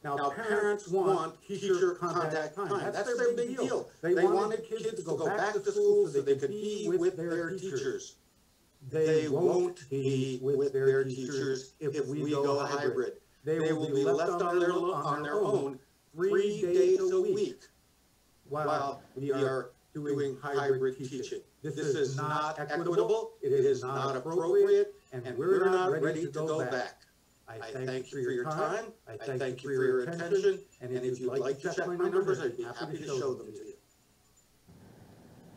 Now, parents want teacher contact time. That's their big deal. They wanted kids to go back to school so they could be with their teachers. They won't be with their teachers if we go hybrid. They will be left on their own 3 days a week while we are doing hybrid teaching. This is not equitable, it is not appropriate, and we're not ready to go back. I thank you for your time, I thank you for your attention, and if you'd like to check my numbers, I'd be happy to show them to you.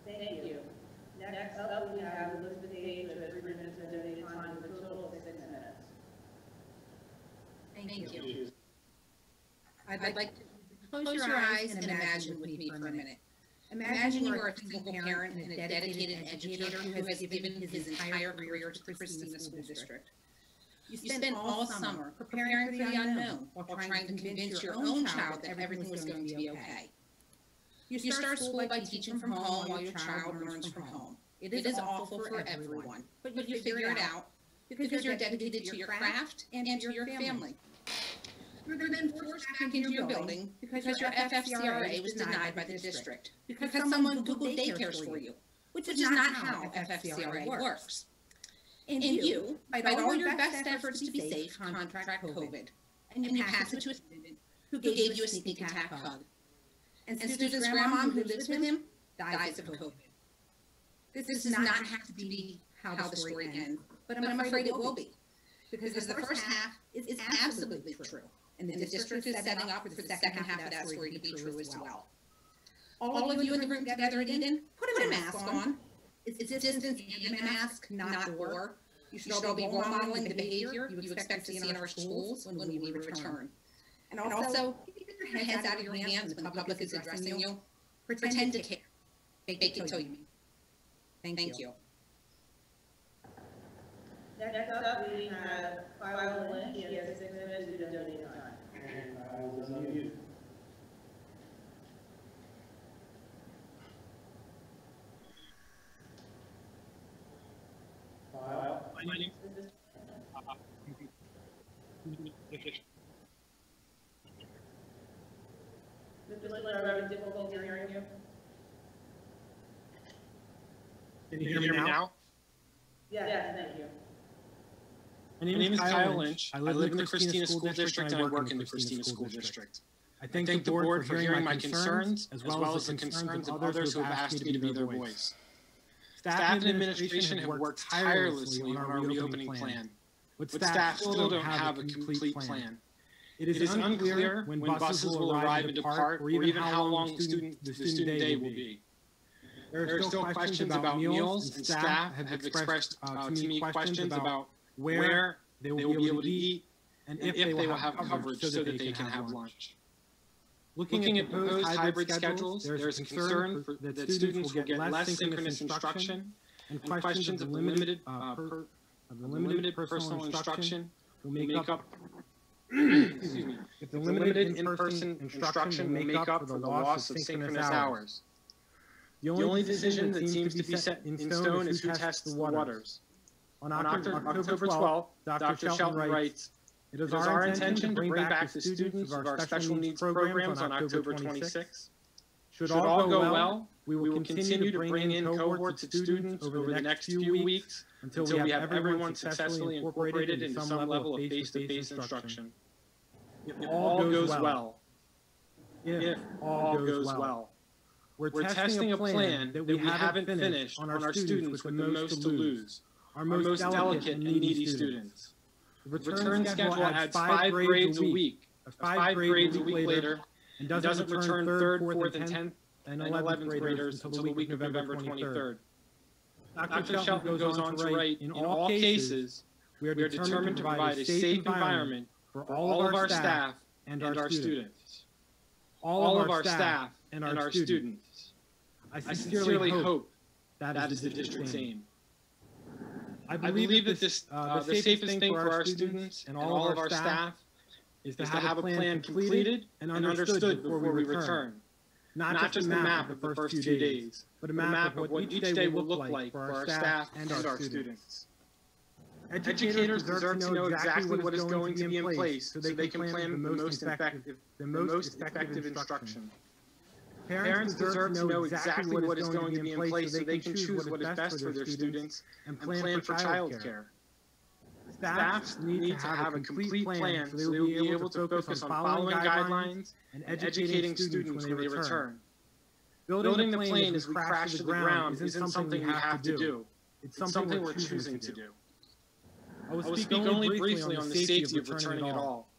Thank you. Next up, we have Elizabeth Page with 3 minutes of donated time with a total of 6 minutes. Thank you. I'd like to close your eyes and imagine with me for a minute. Imagine you are a single parent and a dedicated educator who has given his entire career to the Christina School District. You spent all summer preparing for the unknown while trying to convince your own child that everything was going to be okay. You start school by teaching from home while your child learns from home. It is awful for everyone, but you figure it out because you're dedicated to your craft and to your family. You're then forced back into your building because your FFCRA was denied by the district, because someone Googled daycares for you, which is not how FFCRA works. And you, by all your best efforts to be safe, contract COVID, and you pass it to a student who gave you a sneak attack hug. And student's grandma who lives with him dies of COVID. This does not have to be how the story ends, but I'm afraid it will be, because the first half is absolutely true. And the district is setting up for the second half of that story to be true as well. All of you in the room together at Eden, put a mask on. It's distance and a mask, not or. You should all be role modeling the behavior you expect to see in our schools when we return. And also, keep your heads out of your hands when the public is addressing you. Pretend to care. Fake it till you mean. Thank you. Next up, we have Kyle Lynch. He has 6 minutes to donate time. And I will unmute. Kyle? Mr. Lynch, are having difficulty hearing you? Can you hear me now? Yes, thank you. My name is Kyle Lynch. I live in the Christina School District and I work in the Christina School District. I thank the board for hearing my concerns as well as the concerns of others who have asked me to be their voice. Staff and administration have worked tirelessly on our reopening plan, but staff still don't have a complete plan. It is unclear when buses will arrive and depart or even how long the student day will be. There are still questions about meals, and staff have expressed to me questions about where they will be able to eat and if they will have coverage so that they can have lunch. Looking at proposed hybrid schedules, there is a concern that students will get less synchronous instruction, and questions of the limited personal instruction will make up excuse me, if the limited in-person instruction will make up for the loss of synchronous hours. The only decision that seems to be set in stone is who tests the waters. On October 12th, Dr. Shelton writes, "It is our intention to bring back the students of our special needs programs on October 26th. Should all go well, we will continue to bring in cohorts of students over the next few weeks until we have everyone successfully incorporated into some level of face-to-face instruction. If all goes well, if all goes well, we're testing a plan that we haven't finished on our students with the most to lose, our most delicate and needy students. The return schedule adds 5 grades a week, 5 grades a week later, and doesn't return 3rd, 4th, and 10th and 11th graders until the week of November 23rd. Dr. Shelton goes on to write, in all cases, we are determined to provide a safe environment for all of our staff and our students. All of our staff and our students. I sincerely hope that is the district's aim. I believe that the safest thing for our students and all of our staff is to have a plan completed and understood before we return. Not just a map of the first 2 days, but a map of what each day will look like for our staff and our students. Educators deserve to know exactly what is going to be in place so they can plan the most effective instruction. Parents deserve to know exactly what is going to be in place so they can choose what is best for their students and plan for childcare. Staff need to have a complete plan so they will be able to focus on following guidelines and educating students when they return. Building the plane as we crash to the ground isn't something we have to do. It's something we're choosing to do. I will speak only briefly on the safety of returning at all.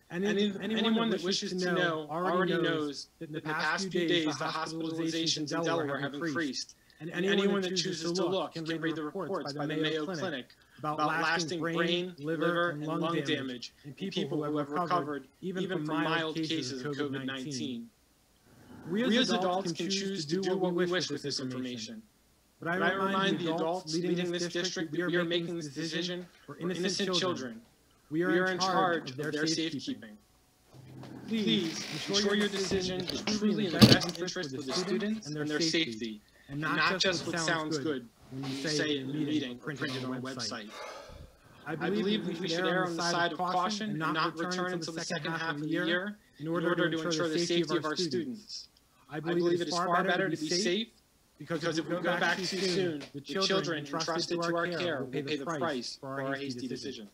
And anyone that wishes to know already knows that in the past few days the hospitalizations in Delaware have increased. And anyone that chooses to look can read the reports by the Mayo Clinic about lasting brain, liver, and lung damage in people who have recovered even from mild cases of COVID-19. We as adults can choose to do what we wish with this information. But I remind the adults leading this district that we are making this decision for innocent children. We are in charge of their safekeeping. Please ensure your decision is truly in the best interest of the students and their safety, and not just what sounds good when you say it in a meeting or printed on a website. I believe we should err on the side of caution and not return until the second half of the year in order to ensure the safety of our students. I believe it is far better to be safe because if we go back too soon, the children entrusted to our care will pay the price for our hasty decisions.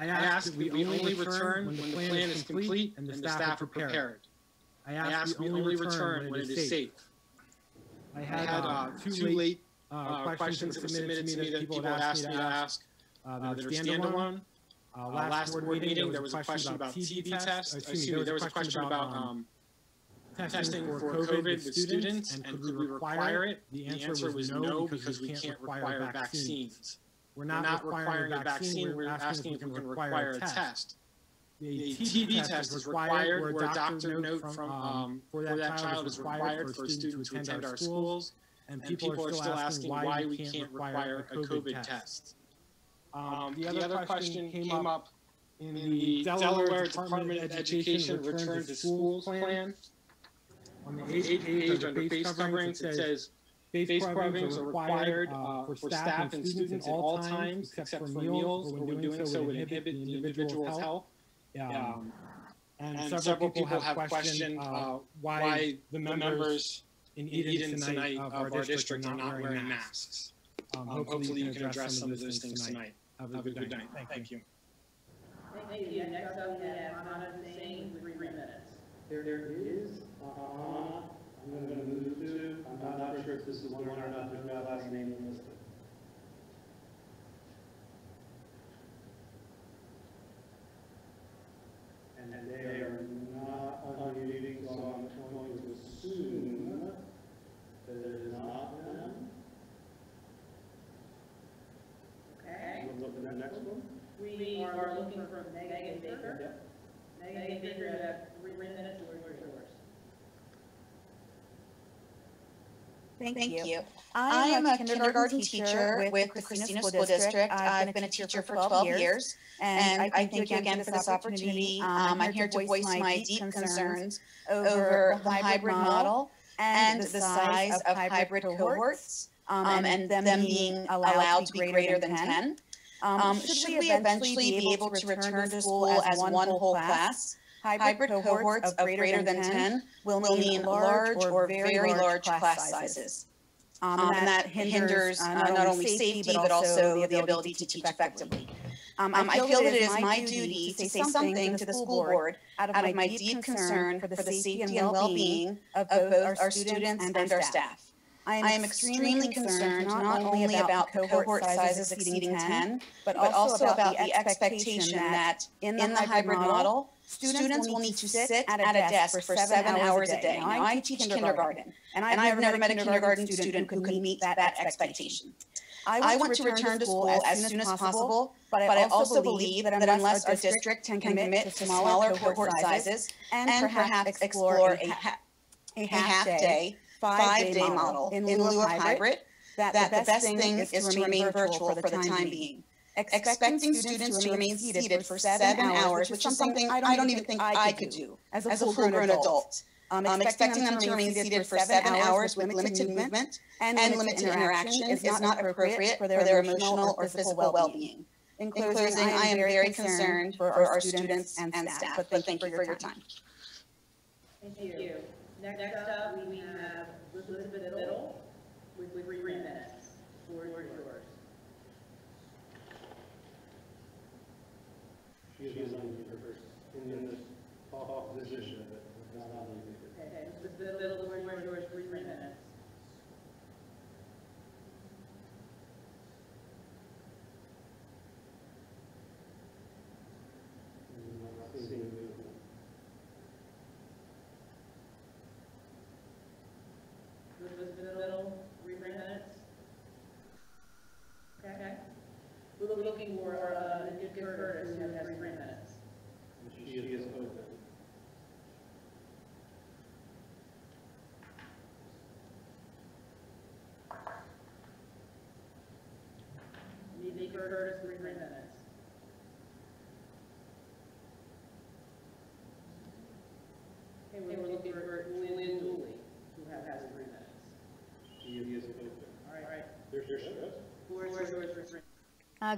I ask that we only return when the plan is complete and the staff are prepared. I ask we only return when it is safe. I had 2 late questions that were submitted to me that people had asked me to ask that are standalone. Last board meeting, there was a question about TB tests. Excuse me, there was a question about testing for COVID with students and could we require it? The answer was no because we can't require vaccines. We're not requiring a vaccine, we're asking if we can require a test. The TB test is required where a doctor note from, for that child is required for a student to attend our schools. And people are still asking why we can't require a COVID test. The other question came up in the Delaware Department of Education Return to Schools plan. On the 8th page under face coverings, it says face coverings are required for staff and students at all times except for meals, or when doing so would inhibit the individual's health. And several people have questioned why the members in Eden tonight of our district are not wearing masks. Hopefully you can address some of those things tonight. Have a good night. Thank you. Thank you. Next up, we have Hannah Hussein with 3 minutes. There is, I'm going to move to, I'm not sure if this is one or not, there's no last name listed. And they are not unmuting, so I'm going to assume that it is not them. Okay. We'll look at the next one. We are looking for Megan Baker. Megan Baker, you have 3 minutes, or yours. Thank you. I am a kindergarten teacher with the Christina School District. I've been a teacher for 12 years, and I thank you again for this opportunity. I'm here to voice my deep concerns over the hybrid model and the size of hybrid cohorts, and them being allowed to be greater than 10. Should we eventually be able to return to school as one whole class? Hybrid cohorts of greater than 10 will mean large or very large class sizes. And that hinders not only safety, but also the ability to teach effectively. I feel that it is my duty to say something to the school board out of my deep concern for the safety and well-being of both our students and our staff. I am extremely concerned not only about the cohort sizes exceeding 10, but also about the expectation that in the hybrid model, students will need to sit at a desk for 7 hours a day. Now, I teach kindergarten, and I've never met a kindergarten student who could meet that expectation. I want to return to school as soon as possible, but I also believe that unless our district can commit to smaller cohort sizes and perhaps explore a half-day, 5-day model in lieu of hybrid, that the best thing is to remain virtual for the time being. Expecting students to remain seated for 7 hours, which is something I don't even think I could do as a full-grown adult. Expecting them to remain seated for 7 hours with limited movement and limited interaction is not appropriate for their emotional or physical well-being. In closing, I am very concerned for our students and staff, but thank you for your time. Thank you. Next up, we have Elizabeth Biddle with 3 minutes. Floor is yours. She is in this position, but not on the Okay, Elizabeth Biddle, floor is yours, 3 minutes. Elizabeth Biddle, 3 minutes. Okay. We're looking for Nick Curtis, who has 3 minutes. She is open. Nick Curtis, 3 minutes. Okay, we're looking for Lynn Dooley, who has 3 minutes. She is open. All right. There's your show. Floor is yours for 3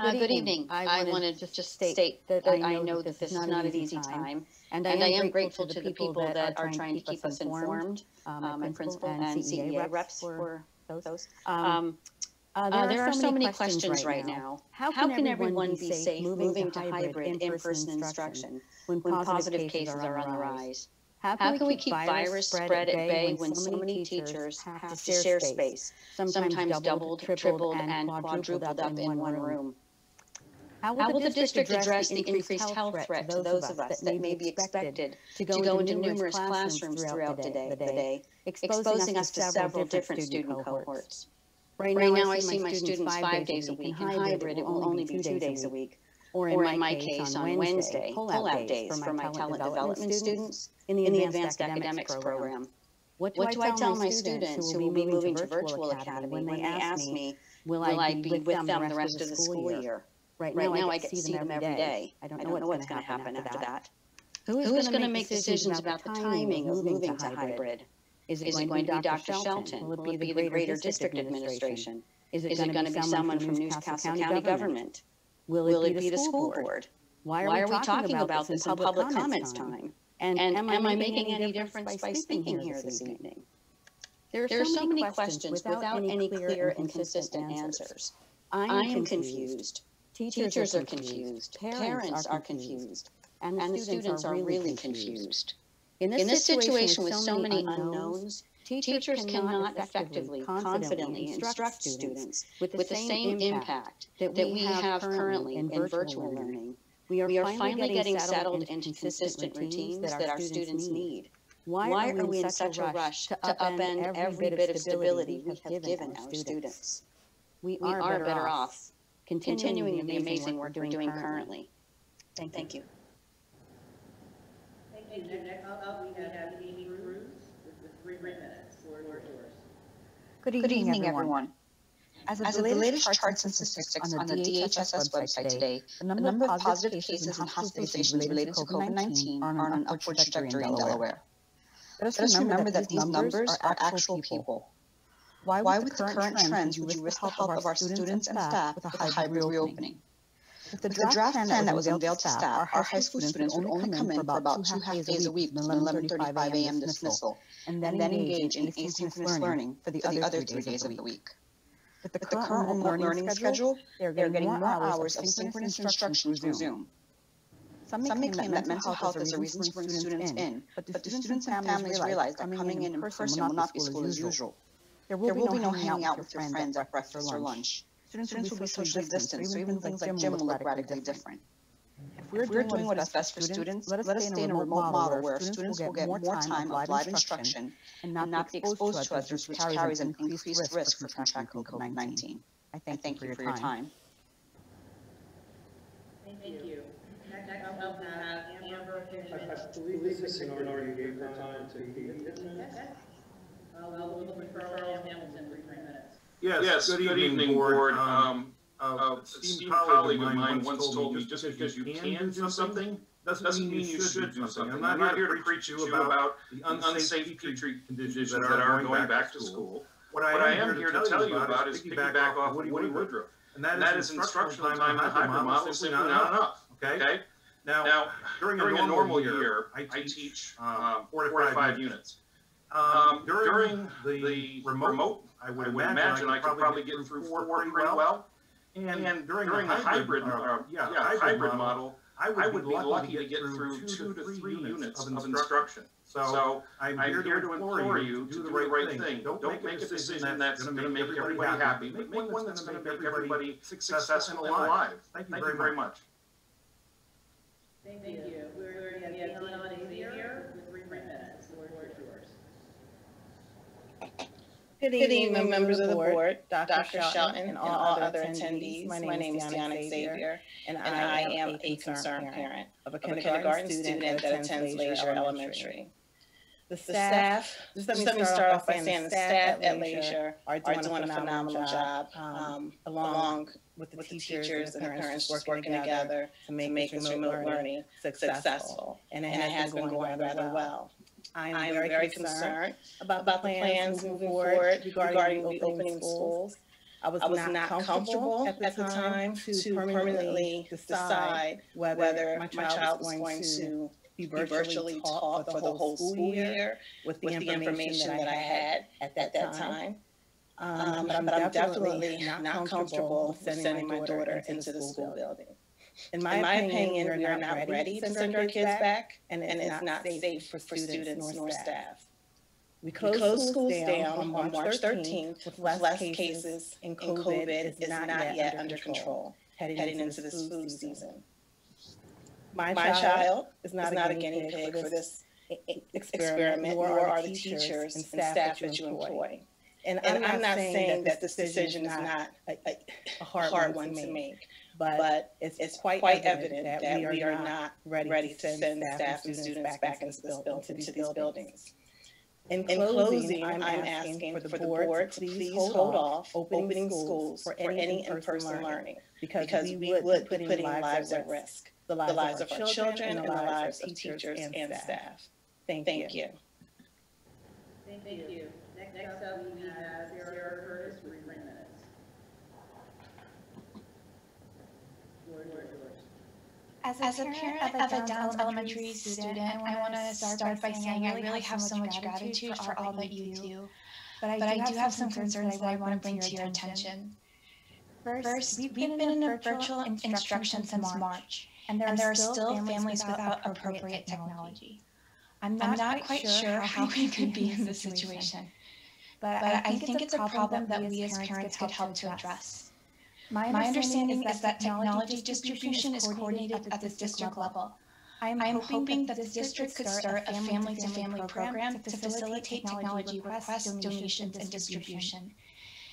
Good evening. I wanted to just state that I know that this is not an easy time, and I am grateful to the people that are trying to keep us informed, my principal and CEA reps for those. There are so many questions right now. How can everyone be safe moving to hybrid in-person instruction when positive cases are on the rise? How can we keep virus spread at bay when so many teachers have to share space, sometimes doubled, tripled, and quadrupled up in one room? How will the district address the increased health threat to those of us that may be expected to go into numerous classrooms throughout the day, exposing us to several different student cohorts? Right now, I see my students 5 days a week. In hybrid, it will only be 2 days a week. Or in my case, on Wednesday, pull-out days for my talent development students in the advanced academics program. What do I tell my students who will be moving to virtual academy when they ask me, will I be with them the rest of the school year? Right now, I get to see them every day. I don't know what's going to happen after that. Who is going to make decisions about the timing of moving to hybrid? Is it going to be Dr. Shelton? Will it be the greater district administration? Is it going to be someone from Newcastle County government? Will it be the school board? Why are we talking about this in public comments time? And am I making any difference by speaking here this evening? There are so many questions without any clear and consistent answers. I am confused. Teachers are confused. Parents are confused. And the students are really confused. In this situation with so many unknowns, teachers cannot effectively, confidently instruct students with the same impact that we have currently in virtual learning. We are finally getting settled into consistent routines that our students need. Why are we in such a rush to upend every bit of stability we have given our students? We are better off continuing the amazing work we're doing currently. Thank you. Thank you. Next up, we have Amy Cruz with 3 minutes. Floor is yours. Good evening, everyone. As of the latest charts and statistics on the DHSS website today, the number of positive cases and hospitalizations related to COVID-19 are on an upward trajectory in Delaware. Let us remember that these numbers are actual people. Why with the current trends would you risk the health of our students and staff with a hybrid reopening? With the draft plan that was unveiled to staff, our high school students would only come in for about 2 half-days a week with an 11:35 a.m. dismissal, and then engage in asynchronous learning for the other 3 days of the week. With the current remote learning schedule, they are getting more hours of synchronous instruction through Zoom. Some may claim that mental health is a reason to bring students in, but the students and families realize that coming in person will not be school as usual. There will be no hanging out with your friends at breakfast or lunch. Students will be socially distanced, so even things like gym will look radically different. If we're doing what is best for students, let us stay in a remote model where students will get more time of live instruction and not be exposed to others, which carries an increased risk for contracting COVID-19. I thank you for your time. Thank you. Next up, we have Amber I believe Lisa Signor already gave her time to be at 10 minutes. We'll look for Earl Hamilton for 3 minutes. Yes, good evening, board. A esteemed colleague of mine once told me just because you can do something doesn't mean you should do something. I'm not here to preach to you about the unsafe Petri conditions that are going back to school. What I am here to tell you about is piggyback off of Woody Woodruff. And that is instructional time in a hybrid model is simply not enough. Okay? Now, during a normal year, I teach 4 to 5 units. During the remote, I would imagine I could probably get through 4 pretty well. And during the hybrid model, I would be lucky to get through 2 to 3 units of instruction. So I'm here to implore you to do the right thing. Don't make a decision that's going to make everybody happy. Make one that's going to make everybody successful and alive. Thank you very much. Thank you. We're going to have Leon Xavier with 3 minutes. The floor is yours. Good evening, members of the board, Dr. Shelton, and all other attendees. My name is Deanna Xavier, and I am a concerned parent of a kindergarten student that attends Leisure Elementary. The staff, just let me start off by saying the staff at Leisure are doing a phenomenal job, along with the teachers and the parents working together to make this remote learning successful, and it has been going rather well. I am very concerned about the plans moving forward regarding reopening schools. I was not comfortable at the time to permanently decide whether my child was going to be virtually taught for the whole school year with the information that I had at that time. But I'm definitely not comfortable sending my daughter into the school building. In my opinion, we are not ready to send our kids back, and it's not safe for students nor staff. We closed schools down on March 13th with less cases, and COVID is not yet under control heading into this flu season. My child is not a guinea pig for this experiment, nor are the teachers and staff that you employ. And I'm not saying that this decision is not a hard one to make, but it's quite evident that we are not ready to send staff and students back into these buildings. In closing, I'm asking for the board to please hold off opening schools for any in-person learning because we would be putting lives at risk, the lives of our children and the lives of teachers and staff. Thank you. Thank you. Next up, we have Sarah Curtis for 3 minutes. As a parent of a Downs Elementary student, I want to start by saying I really have so much gratitude for all that you do. But I do have some concerns that I want to bring to your attention. First, we've been in a virtual instruction since March, and there are still families without appropriate technology. I'm not quite sure how we could be in this situation, but I think it's a problem that we as parents could help to address. My understanding is that technology distribution is coordinated at the district level. I am hoping that the district could start a family-to-family program to facilitate technology requests, donations, and distribution.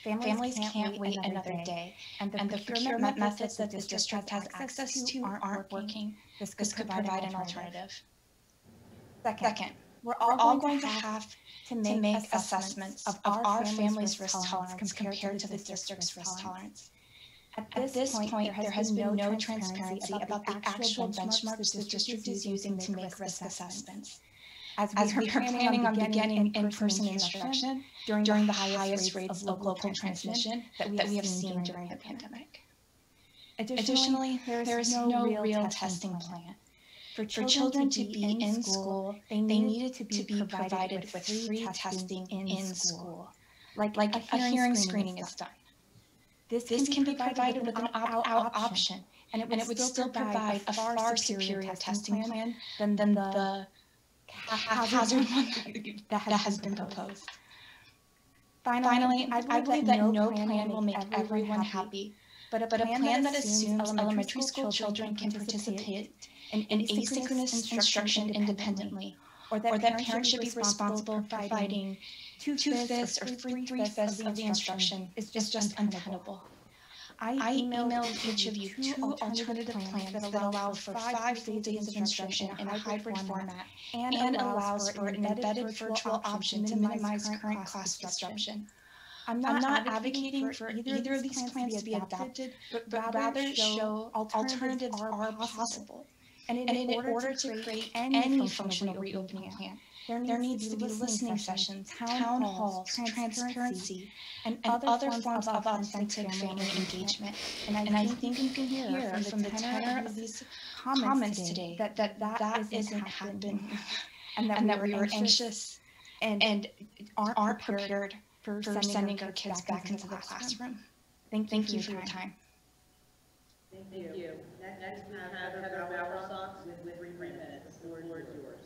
Families can't wait another day, and the procurement methods that this district has access to aren't working. This could provide an alternative. Second, we're all going to have to make assessments of our family's risk tolerance compared to the district's risk tolerance. At this point, there has been no transparency about the actual benchmarks the district is using to make risk assessments. As we are planning on beginning in-person instruction during the highest rates of local transmission that we have seen during the pandemic. Additionally, there is no real testing plan. For children to be in school, they needed to be provided with free testing in school, like a hearing screening is done. This can be provided with an opt-out option, and it would still provide a far superior testing plan than the haphazard one that has been proposed. Finally, I believe that no plan will make everyone happy, but a plan that assumes elementary school children can participate in asynchronous instruction independently, or that parents should be responsible for providing 2/5 or 3/5 of the instruction is just untenable. I emailed each of you 2 alternative plans that allow for 5 full days of instruction in a hybrid format and allows for an embedded virtual option to minimize current class disruption. I'm not advocating for either of these plans to be adopted, but rather show alternatives are possible. And in order to create any functional reopening plan, there needs to be listening sessions, town halls, transparency, and other forms of authentic family engagement. And I think you can hear from the tenor of these comments today that isn't happening, and that we were anxious and aren't prepared for sending our kids back into the classroom. Thank you for your time. Thank you. Next, we have Heather Bowersox with 3 minutes. The floor is yours.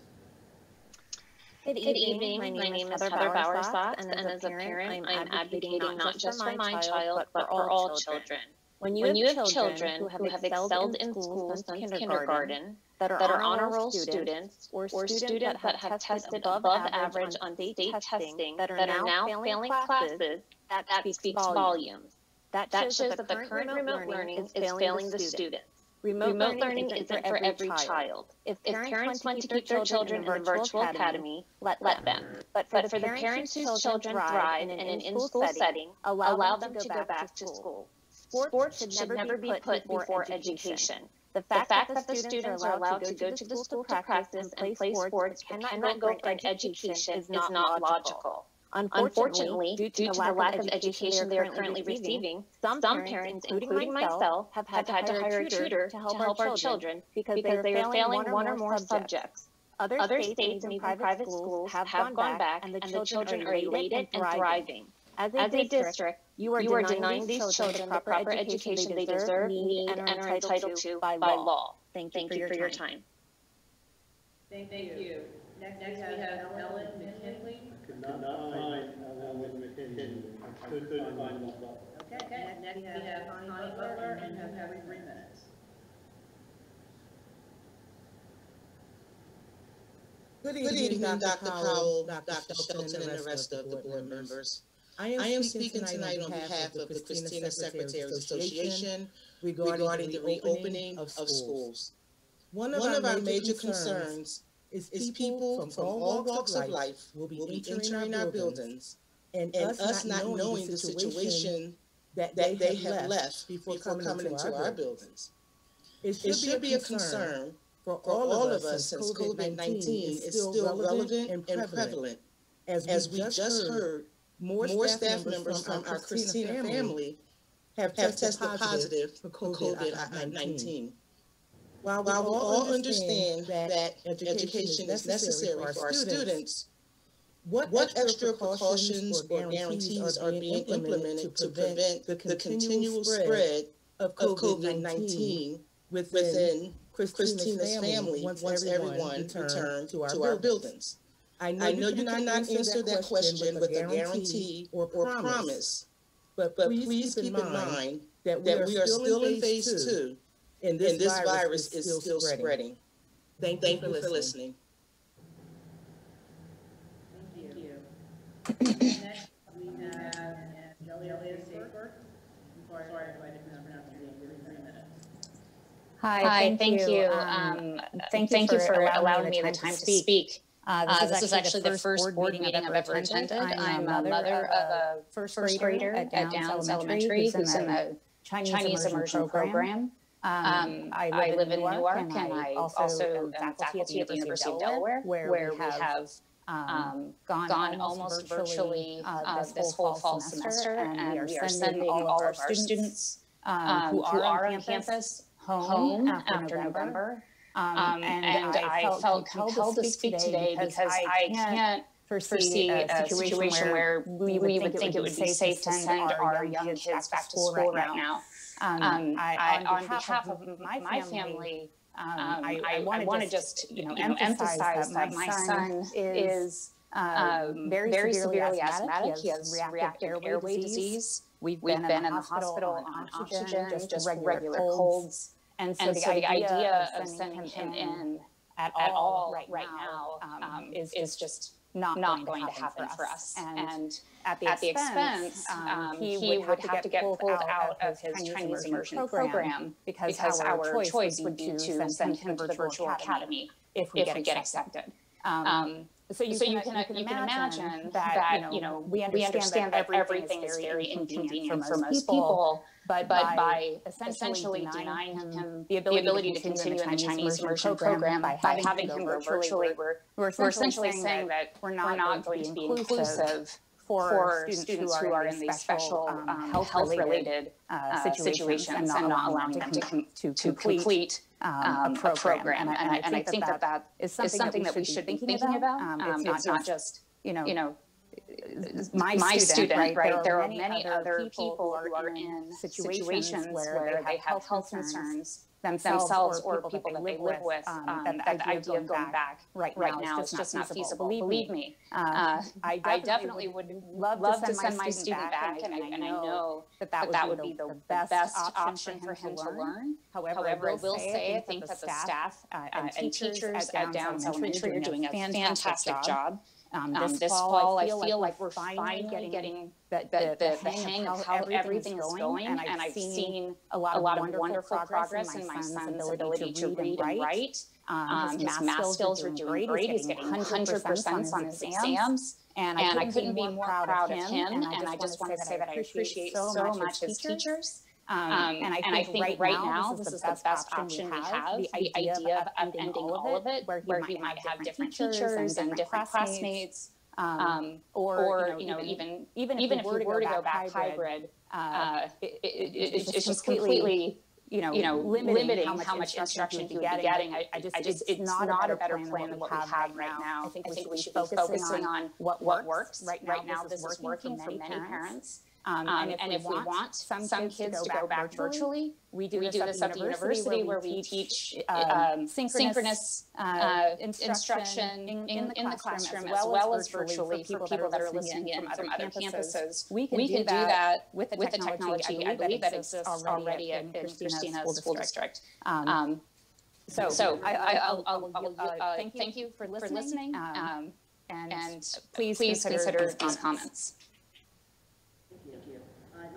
Good evening. My name is Heather Bowersox, and as a parent, I'm advocating not just for my child, but for all children. When you have children who have excelled in school since kindergarten, that are honor roll students, or students that have tested above average on state testing, that are now failing classes, that speaks volumes. That shows that the current remote learning is failing the students. Remote learning isn't for every child. If parents want to keep their children in the virtual academy, let them. But for the parents whose children thrive in an in-school setting, allow them to go back to school. Sports should never be put before education. The fact that the students are allowed to go to the school to practice and play sports but cannot go for an education is not logical. Unfortunately, due to the lack of education they are currently receiving, some parents, including myself, have had to hire a tutor to help our children because they are failing one or more subjects. Other states and even private schools have gone back, and the children are elated and thriving. As a district, you are denying these children the proper education they deserve, need, and are entitled to by law. Thank you for your time. Thank you. Next, we have Ellen McKinley. Could not find Ellen McKinley. I couldn't find that. Okay, next we have Connie Butler and have 3 minutes. Good evening, Dr. Powell, Dr. Shelton, and the rest of the board members. I am speaking tonight on behalf of the Christina Secretaries Association regarding the reopening of schools. One of our major concerns is people from all walks of life will be entering our buildings, and us not knowing the situation that they have left before coming into our buildings. It should be a concern for all of us since COVID-19 is still relevant and prevalent. As we just heard, more staff members from our Christina family have tested positive for COVID-19. While we all understand that education is necessary for our students, what extra precautions or guarantees are being implemented to prevent the continual spread of COVID-19 within Christina's family once everyone returns to our buildings? I know you cannot answer that question with a guarantee or promise, but please keep in mind that we are still in phase 2, and this virus is still spreading. Thank you for listening. Thank you. Next, we have Elliot Safer. Sorry if I didn't pronounce your name. 3 minutes. Hi, thank you. Thank you for allowing me the time to speak. This is actually the first board meeting I've ever attended. I'm a mother of a first grader at Downs Elementary who's in the Chinese immersion program. I live in Newark, and I also am faculty at the University of Delaware, where we have gone almost virtually this whole fall semester, and we are sending all of our students who are on campus home after November. And I felt compelled to speak today because I can't foresee a situation where we would think it would be safe to send our young kids back to school right now. On behalf of my family, I want to just emphasize that my son is very severely asthmatic. He has reactive airway disease. We've been in the hospital on oxygen, just regular colds. And so the idea of sending him in at all right now is just not going to happen for us. And at the expense, he would have to get pulled out of his Chinese immersion program because our choice would be to send him to the virtual academy if we get accepted. So you can imagine that we understand that everything is very inconvenient for most people, but by essentially denying him the ability to continue in the Chinese immersion program by having him go virtually, we're essentially saying that we're not going to be inclusive for students who are in these special health-related situations and not allowing them to complete a program. And I think that is something that we should be thinking about. It's not just, my student, right? There are many other people who are in situations where they have health concerns themselves or people that they live with, that the idea of going back right now is just not feasible. Believe me. I definitely would love to send my student back, and I know that would be the best option for him to learn. However, I will say I think that the staff and teachers at Downs Elementary are doing a fantastic job. This fall, I feel like we're finally getting the hang of how everything is going, and I've seen a lot of wonderful progress in my son's ability to read and write. His math skills are doing great. He's getting 100% on his exams, and I couldn't be more proud of him. And I just want to say that I appreciate so much his teachers. And I think right now this is the best option we have. The idea of ending all of it, where he might have different teachers and different classmates, or even if we were to go back hybrid, it's just completely limiting how much instruction he would be getting. It's not a better plan than what we have right now. I think we should be focusing on what works. Right now, this is working for many parents. And if we want some kids to go back virtually, we do this at the university where we teach synchronous instruction in the classroom as well as virtually for people that are listening in from other campuses. We can do that with the technology I believe that exists already in Christina School District. So I'll thank you for listening, and please consider these comments.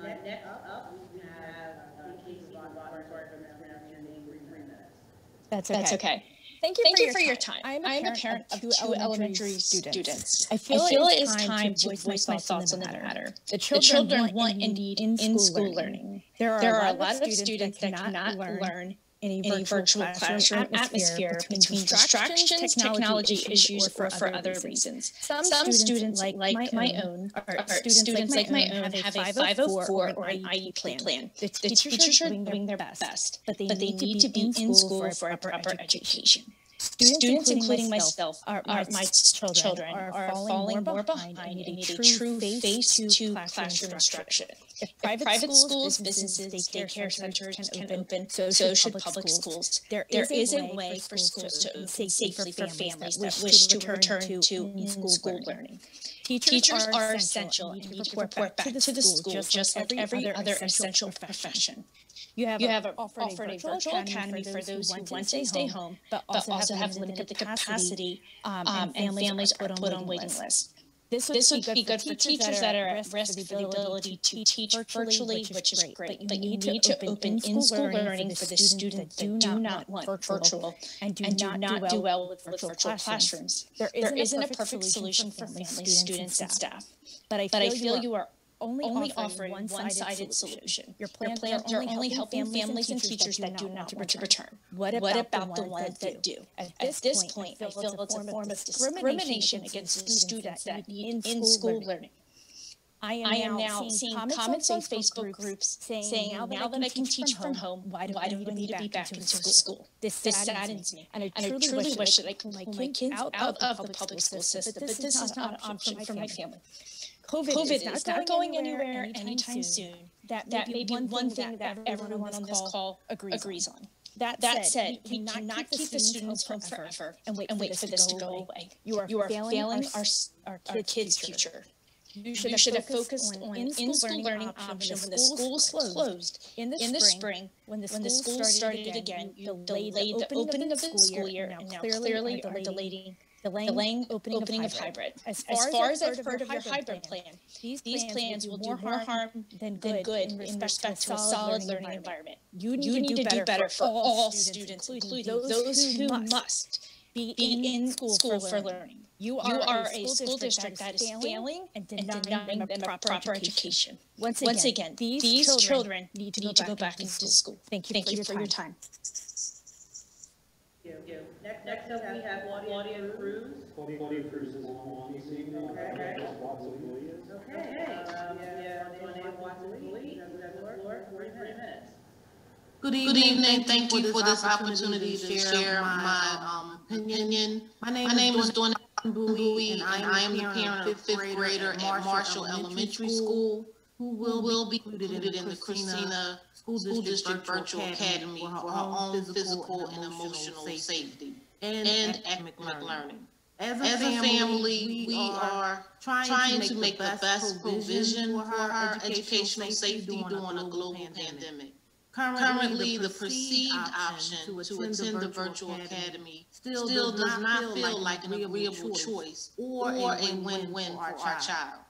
Next up, we have Casey Von sorry if I'm mispronouncing your name, 3 minutes. That's okay. Thank you for your time. I am a parent of 2 elementary students. I feel it is time to voice my thoughts on the matter. The children want and need in-school learning. There are a lot of students that cannot learn in a virtual classroom atmosphere between distractions, technology issues, or for other reasons. Some students, like my own, have a 504 or an IEP plan. The teachers are doing their best, but they need to be in school for a proper education. Students, including myself, my children, are falling more behind and need a true phase-2 classroom instruction. If private schools, businesses, daycare centers can open, so should public schools. There is a way for schools to open safely for families that wish to return to in-school learning. Teachers are essential and need to report back to the school just like every other essential profession. You have offered a virtual academy for those who want to stay home, but also have limited the capacity, and families are put on waiting lists. This would be good for teachers that are at risk for the ability to teach virtually, which is great, but you need to open in-school learning for the students that do not want virtual and do not do well with virtual classrooms. There isn't a perfect solution for families, students, and staff, but I feel you are only offering a one-sided solution. Your plans are only helping families and teachers that do not want to return. What about the ones that do? At this point, I feel it's a form of discrimination against the students that need in-school learning. I am now seeing comments on Facebook groups saying, now that I can teach from home, why do I need to be back into school? This saddens me, and I truly wish that I could pull my kids out of the public school system, but this is not an option for my family. COVID is not going anywhere anytime soon. That may be one thing that everyone on this call agrees on. That said, we cannot keep the students home forever and wait for this to go away. You are failing our kids' future. You should have focused on in-school learning option when the schools closed in the spring. When the schools started again, you delayed the opening of the school year and now clearly are delaying opening of hybrid. As far as I've heard of your hybrid plan, these plans will do more harm than good in respect to a solid learning environment. You need to do better for all students, including those who must be in school for learning. You are a school district that is failing and denying them a proper education. Once again, these children need to go back into school. Thank you for your time. Next up, we have Claudia Cruz. Claudia Cruz is on this evening. Okay. Watson Williams. Okay. Claudia Watson Williams. You have the floor for 3 minutes. Good evening. Thank you for this opportunity to share my opinion. My name is Dawn Bowie, and I am the parent of a 5th grader at Marshall Elementary School who will be included in the Christina School District Virtual Academy for her own physical and emotional safety and academic learning. As a family, we are trying to make the best provision for her educational safety during a global pandemic. Currently, the perceived option to attend the virtual academy still does not feel like an agreeable choice or a win-win for our child.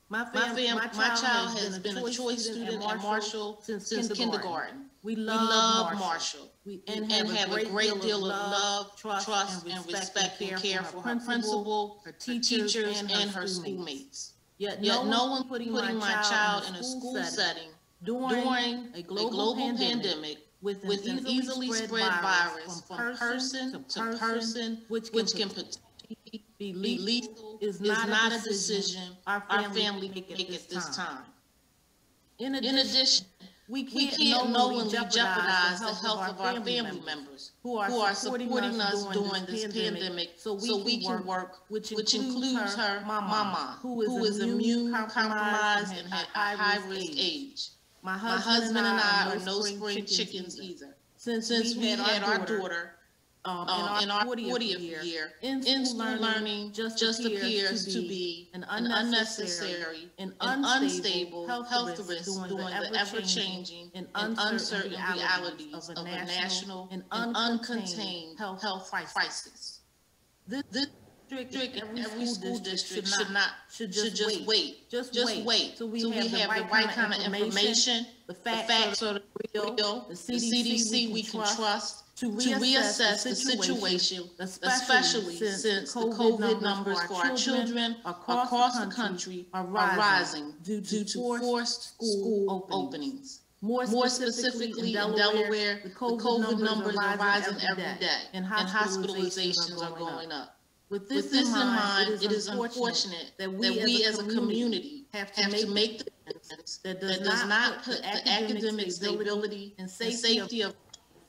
My child has been a choice student at Marshall since kindergarten. We love Marshall and have a great deal of love, trust, and respect and care for her principal, her teachers, and her schoolmates. Yet no one putting my child in a school setting during a global pandemic with an easily spread virus from person to person, which can potentially be lethal, is not a decision our family make at this time. In addition, we can't knowingly jeopardize the health of our family members who are supporting us during this pandemic so we can work, which includes her mama, who is immune compromised and at a high-risk age. My husband and I are no spring chickens either. Since we had our daughter in our 40th year, in-school learning just appears to be an unnecessary and unstable health risk during the ever-changing and uncertain realities of a national and uncontained health crisis. This district and every school district should just wait. Just wait. So we have the right kind of information, the facts are real, the CDC we can trust to reassess the situation, especially since the COVID numbers for our children across the country are rising due to forced school openings. More specifically, in Delaware, the COVID numbers are rising every day, and hospitalizations are going up. With this in mind, it is unfortunate that we as a community have to make the difference that does not put the academic stability and safety of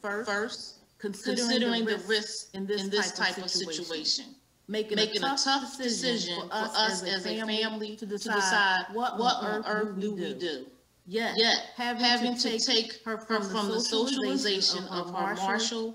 first, considering the risks in this type of situation. Making a tough decision for us as a family to decide what on earth do we do. Yet having to take her from the socialization of her Marshall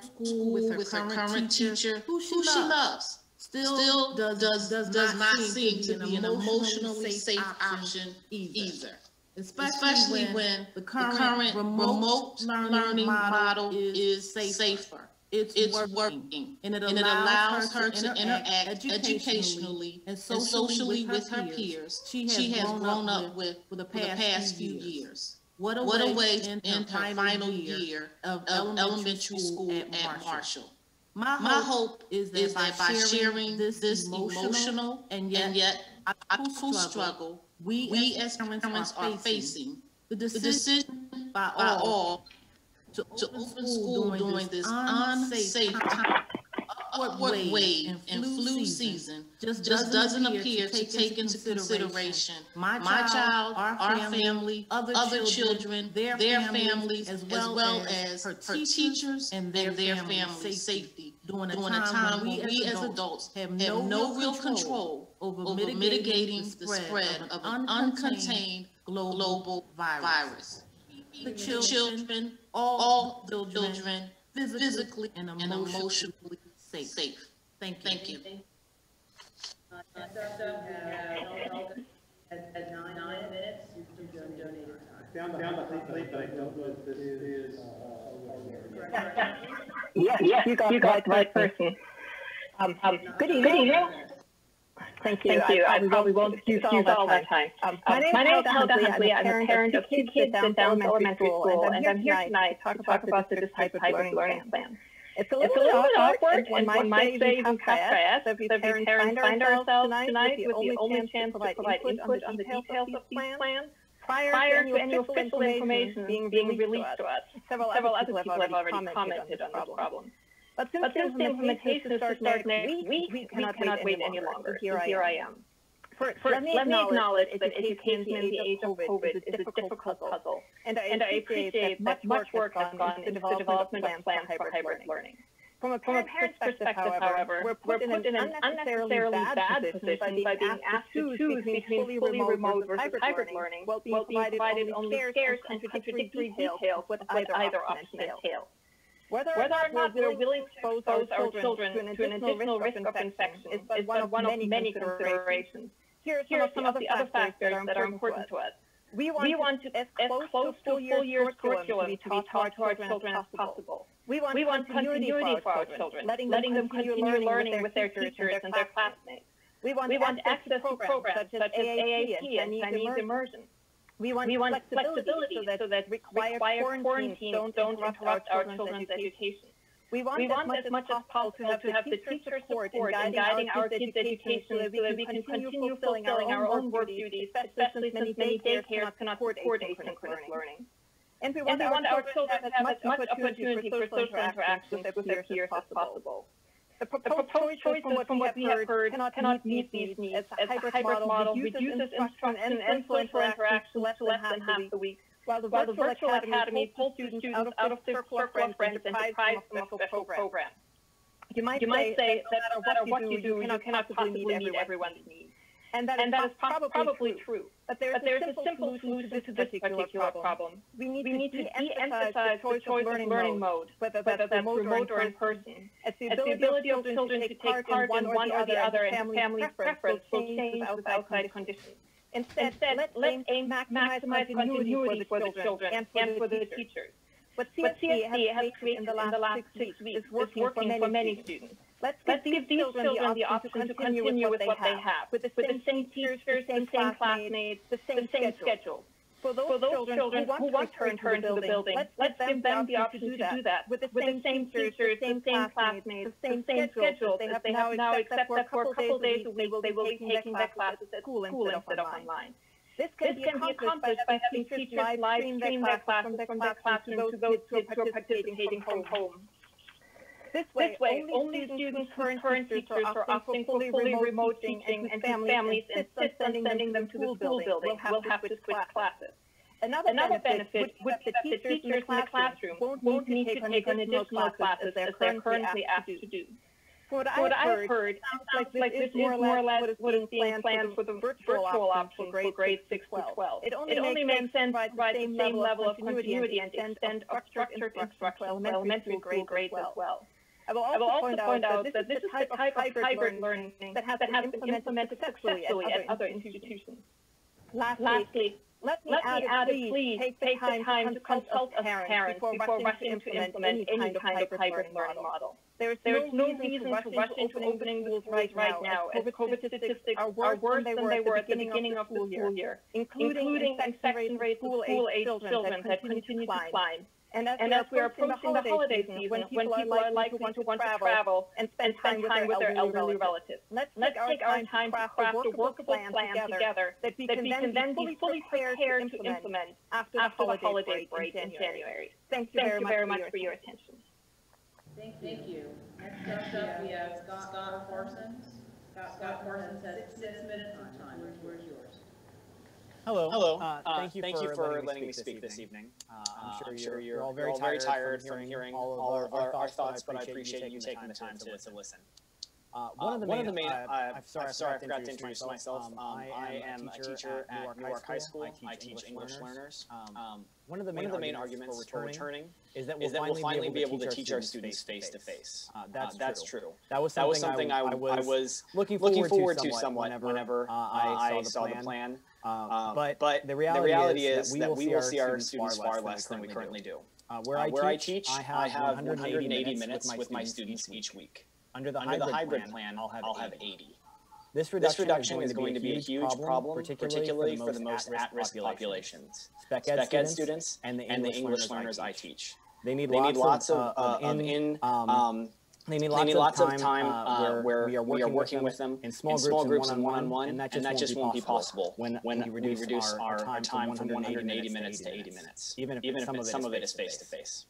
school with her current teacher, who she loves, still does not seem to be an emotionally safe option either. Especially when the current remote learning model is safer. It's working, and it allows her to interact educationally and socially with her peers she has grown up with for the past few years. What a way to end her final year of elementary school at Marshall. My hope is that by sharing this emotional and yet practical struggle we as parents are facing, the decision by all to open school during this unsafe time, upward wave and flu season just doesn't appear to take into consideration my child, our family, other children, their families, as well as her teachers and their family safety during a time when we as adults have no real control over mitigating the spread of an uncontained global virus. The children, all children, physically and emotionally safe. Thank you. At 9 minutes, you can donate your time. Down to 3, but I don't know if this is. Yes, you got the right person. Good evening. Thank you. I probably won't use all that time. My name is Helga Huntley. I'm a parent of 2 kids at Downs Elementary School, and I'm here tonight to talk about this type of learning plan. It's a little bit awkward, and one might say even half-assed, so if we parents find ourselves tonight with the only chance to provide input on the details of these plans prior to any official information being released to us. Several other people have already commented on this problem. But since the implementation starts next week, we cannot wait any longer. Here I am. First, let me acknowledge that education in the age of COVID is a difficult puzzle, and I appreciate that much work has gone into the development of plans for hybrid learning. From a parent's perspective, however, we're put in an unnecessarily bad position by being asked to choose between fully remote versus hybrid learning, while being provided only scarce and contradictory details what either option entails. Whether or not we're willing to expose our children to an additional risk of infection is but one of many considerations. Here are some of the other factors that are important to us. We want to as close to full-year curriculum to be taught to our children as possible. We want continuity for our children, letting them continue learning with their teachers and their classmates. We want access to programs such as AAP and Chinese immersion. We want flexibility so that required quarantines don't interrupt our children's education. We want as much as possible to have the teacher support in guiding our kids' education so that we can continue fulfilling our own work duties, especially since many daycares cannot support asynchronous learning. And we want our children to have as much opportunity for social interactions with their peers as possible. The proposed choices from what we have heard cannot meet these needs, as the hybrid model reduces instruction and social interaction to less than half the week, while the virtual academy pulls students out of their circle of friends and deprives them of special programs. You might say that no matter what you do, you cannot possibly meet everyone's needs. And that is probably true. But there is a simple solution to this particular problem. We need to de-emphasize the choice of learning mode, whether that's remote or in person, as the ability of children to take part in one or the other and family preference will change with outside conditions. Instead, let's aim to maximize continuity for the children and for the teachers. What CSD has created in the last 6 weeks is working for many students. Let's give these children the option to continue with what they have, with the same teachers, the same classmates, the same schedule. For those children who want to return to the building, let's give them the option to do that, with the same teachers, the same classmates, the same schedule that they have now, except that for a couple days a week, they will be taking their classes at school instead of online. This can be accomplished by having teachers live stream their classes from their classroom to those kids who are participating from home. This way, only students whose current teachers are opting for fully remote teaching and whose families insist on sending them to the school building will have to switch classes. Another benefit would be that the teachers in the classroom won't need to take on additional classes as they're currently asked to do. From what I've heard, it sounds like this is more or less what is being planned for the virtual option for grades 6 to 12. It only makes sense to provide the same level of continuity and extent of structured instruction for elementary school grades as well. I will also point out that this is the type of hybrid learning that has been implemented successfully at other institutions. Lastly, let me add, please take the time to consult us parents before rushing to implement any kind of hybrid learning model. There is no reason to rush into opening the schools right now, as COVID statistics are worse than they were at the beginning of the school year, including infection rates of school-aged children that continue to climb. And as we are approaching the holiday season, when people are likely to want to travel and spend time with their elderly relatives, let's take our time to craft a workable plan together that we can then be fully prepared to implement after the holiday break in January. Thank you very much for your attention. Thank you. Next up, we have Scott Parsons. Scott Parsons has 6 minutes of time. Where's yours? Hello. Thank you for letting me speak this evening. I'm sure you're all very tired from hearing all of our thoughts, but I appreciate you taking the time to listen. One of the main, I'm sorry, I forgot to introduce myself. I am a teacher at Newark High School. I teach English learners. One of the main arguments for returning is that we'll finally be able to teach our students face to face. That's true. That was something I was looking forward to somewhat whenever I saw the plan. But the reality is that we will see our students far less than we currently do. Where I teach, I have 180 minutes with my students each week. Under the hybrid plan, I'll have 80. This reduction is going to be a huge problem, particularly for the most at-risk populations, Spec Ed students and the English learners I teach. They need lots of time where we are working with them in small groups and one-on-one, and that just won't be possible when we reduce our time from 180 minutes to 80 minutes, even if some of it is face-to-face.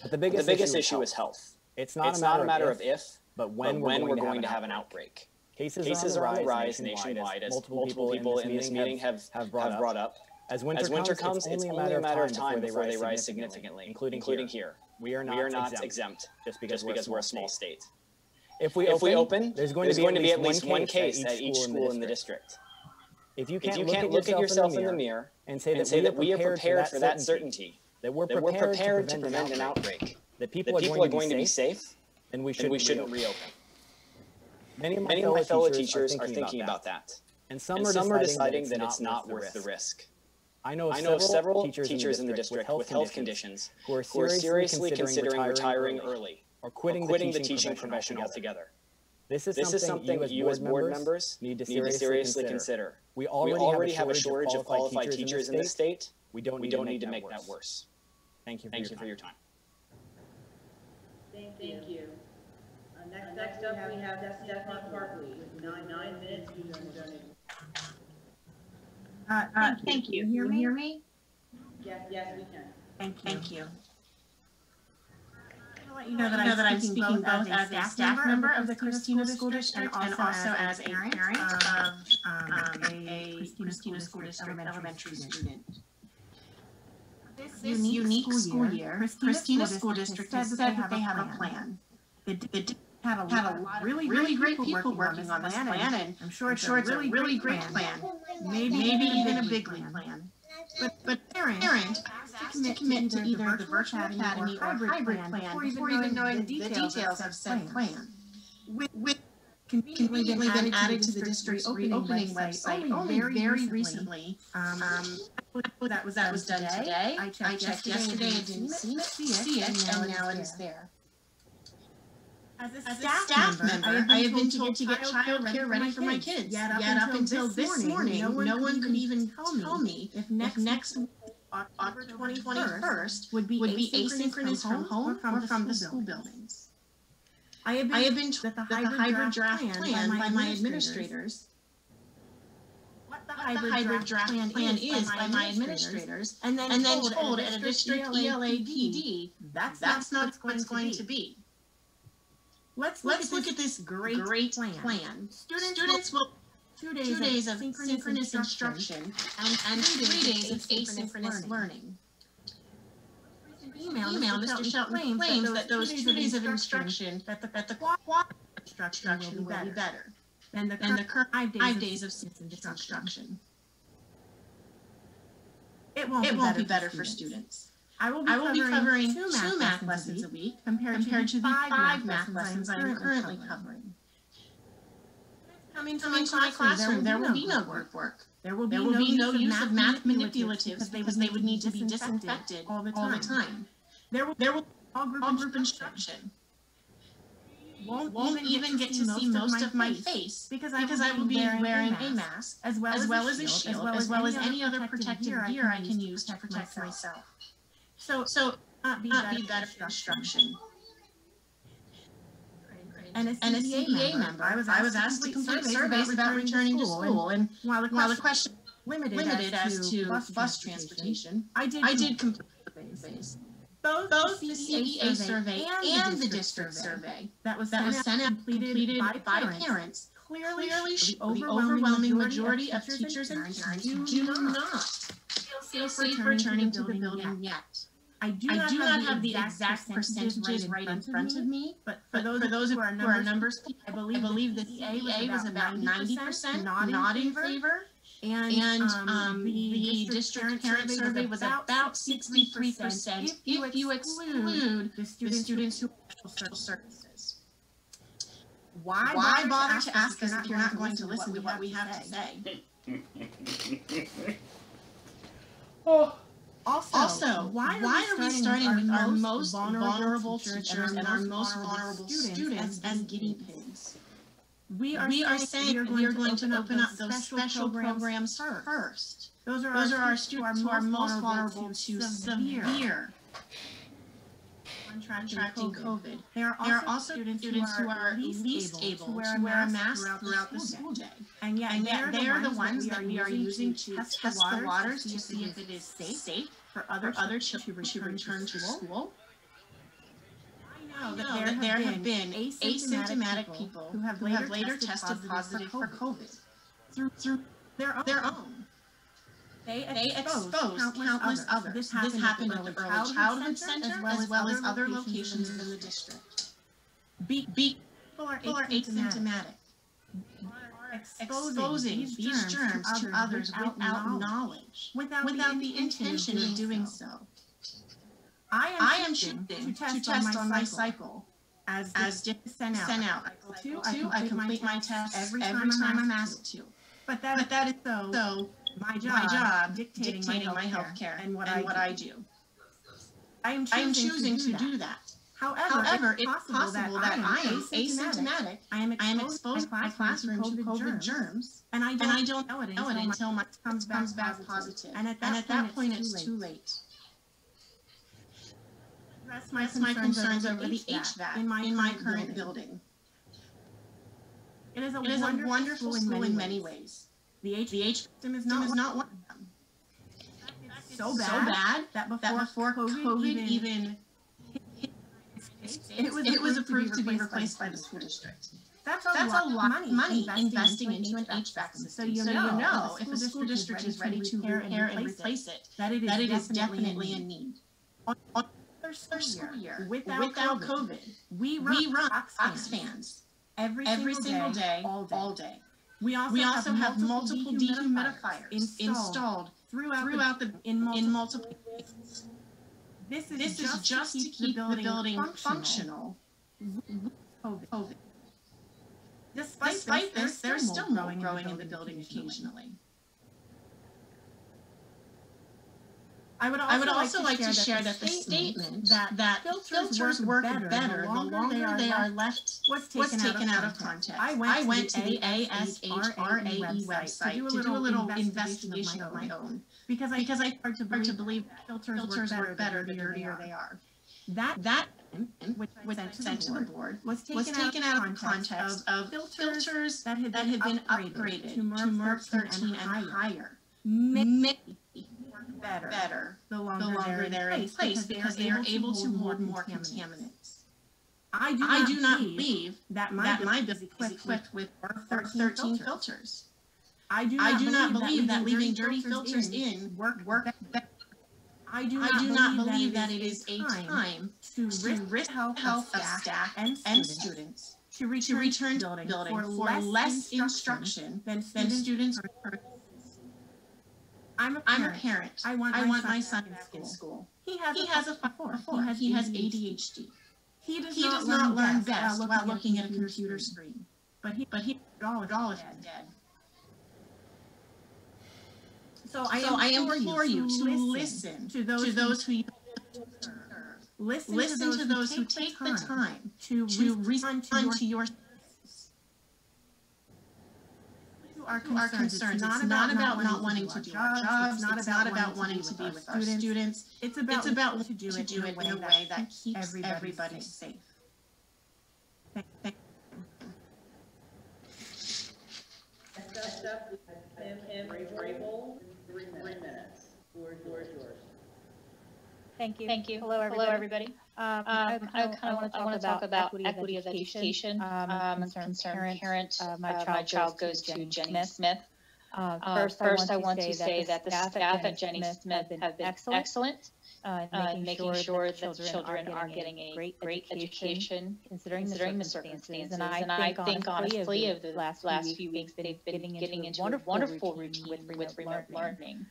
But the biggest issue is health. It's not a matter of if, but when we're going to have an outbreak. Cases are on the rise nationwide, as multiple people in this meeting have brought up. As winter comes, it's only a matter of time before they rise significantly, including here. We are not exempt just because we're a small state. If we open, there's going to be at least one case at each school in the district. If you can't look at yourself in the mirror and say that we are prepared for that certainty, that we're prepared to prevent an outbreak, that people are going to be safe, then we shouldn't reopen. Many of my fellow teachers are thinking about that, and some are deciding that it's not worth the risk. I know several teachers in the district with health conditions who are seriously considering retiring early or quitting the teaching profession altogether. This is something you as board members need to seriously consider. We already have a shortage of qualified teachers in this state. We don't need to make that worse. Thank you for your time. Thank you. Next up, we have Stephanie Parkley with 9 minutes. Thank you. Can you hear me? Yes, we can. Thank you. I want you to know that I'm speaking both as a staff member of the Christina School District and also as a parent of a Christina School District elementary student. This unique school year, Christina School District has said that they have a plan. They had a lot of really great people working on this plan, and I'm sure it's a really great plan. Maybe even a big plan. But parents have to commit to either the virtual academy or hybrid plan before even knowing the details of said plan. With conveniently been added to the district's reopening website only very recently. That was done today. I checked yesterday and didn't see it, and now it is there. As a staff member, I have been told to get childcare ready for my kids. Yet up until this morning, no one could even tell me if next October 21st would be asynchronous from home or from the school buildings. I have been told that the hybrid draft plan by my administrators, what the hybrid draft plan is by my administrators, and then told at a district ELAPD, that's not what's going to be. Let's look at this great plan. Students will 2 days of synchronous instruction and 3 days of asynchronous learning. Email Mr. Shelton claims that those 2 days of instruction, that the quality instruction will be better than the current 5 days of synchronous instruction. It won't be better for students. I will be covering 2 math lessons a week compared to the 5 math lessons I am currently covering. Coming to my classroom, there will be no group work. There will be no use of math manipulatives because they would need to be disinfected all the time. There will be all group instruction. Won't even get to see most of my face because I will be wearing a mask as well as a shield as well as any other protective gear I can use to protect myself. So not be better instruction. And a CDA member, I was asked to complete surveys about returning to school, and while the question limited as to bus transportation, I did complete surveys. Both the CDA survey and the district survey that was sent out completed by parents clearly show the overwhelming majority of teachers and parents do not feel safe returning to the building yet. I do not have the exact percentages right in front of me, but for those who are numbers, I believe the CA was about 90% not in favor, and the district parent survey was about 63% if you exclude the students who are special services. Why bother to ask us if you're not going to listen to what we have to say? Also, why are we starting with our most vulnerable teachers and our most vulnerable students as guinea pigs? We are saying we are going to open up those special programs first. Those are our students who are most vulnerable to severe contracting COVID. There are also students who are least able to wear a mask throughout the school day. And yet they are the ones that we are using to test the waters to see if it is safe for other children to return to school. I know that there have been asymptomatic people who have later tested positive for COVID through their own. They exposed countless others. This happened at the Early Childhood Center as well as other locations in the district. People are asymptomatic. Exposing these germs to others without knowledge, without the intention of doing so. I am choosing to test on my cycle as sent out. I complete my test every time I'm asked to. But that is so my job dictating my healthcare and what I do. I am choosing to do that. However, it's possible that I am asymptomatic. I am exposed in my classroom to COVID germs, and I don't know it until my test comes back positive. And at that point, it's too late. That's my concerns over the HVAC in my current building. It is a wonderful school in many ways. The HVAC system is not one of them. It's so bad that before COVID even it was approved to be replaced by the school district. That's a lot of money investing into an HVAC system. So you know if a school district is ready to repair and replace it, that it is definitely in need. On our school year, without COVID, we run box fans every single day, all day. We also have multiple dehumidifiers installed throughout in multiple places. This is just to keep the building functional with COVID. Despite this, there's still mold growing in the building occasionally. I would also like to share that the statement that filters work better the longer they are left was taken out of context. I went to the ASHRAE website to do a little investigation of my own because I hard to believe filters work better the dirtier they are. That which was sent to the board was taken out of context of filters that had been upgraded to MERV 13 and higher. Better the longer they're in place because they are able to hold more contaminants. I do not believe that my building is equipped with MERV 13 filters. I do not believe that leaving dirty filters in work better. I do not believe that it is a time to risk health of staff and students to return to the building for less instruction than students are. I'm a parent. I want my son in school. He has a 4. He has ADHD. He does not learn best while looking at a computer screen. But he all is dead. So I implore you to listen to those who listen to those who take the time to respond to your our concerns. It's not about not wanting to do our jobs. It's not about wanting to be with our students. It's about wanting to do it in a way that keeps everybody safe. Thank you. Next up, we have Kim Vrabel, 3 minutes. Floor is yours. Thank you. Thank you. Hello, everybody. I want to talk about equity of education. Concerned parent. My child goes to Jenny Smith. First, I want to say that the staff at Jenny Smith have been excellent making sure that children are getting a great education considering the circumstances. And I think honestly, of the last few weeks, they've been getting into a wonderful routine with remote learning.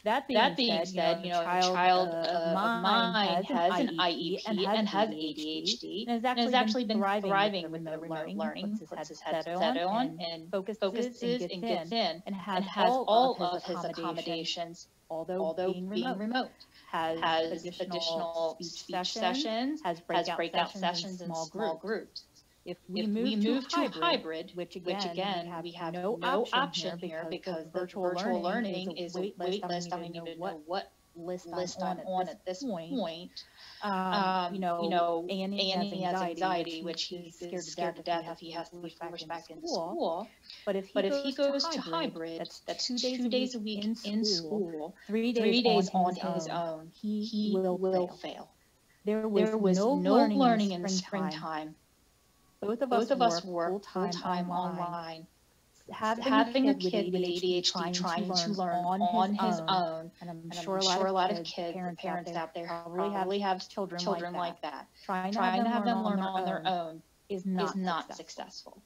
That being said, you know, a child of mine has an IEP and has ADHD and has actually been thriving with the remote learning, puts his headset on and focuses and gets in and has all of his accommodations, although being remote. Has additional speech sessions, has breakout sessions in small groups. If we move to hybrid, which again we have no option here because the virtual learning is a wait list. I don't even know what list I'm on at this point. Annie has anxiety, which he's scared to death if he has to be forced back into school. But if he goes to hybrid, that's 2 days a week in school, 3 days on his own, he will fail. There was no learning in the springtime. Both of us work full-time online. Having a kid with ADHD trying to learn on his own, and I'm sure a lot of parents out there probably have children like that. Trying to have them learn on their own is not successful.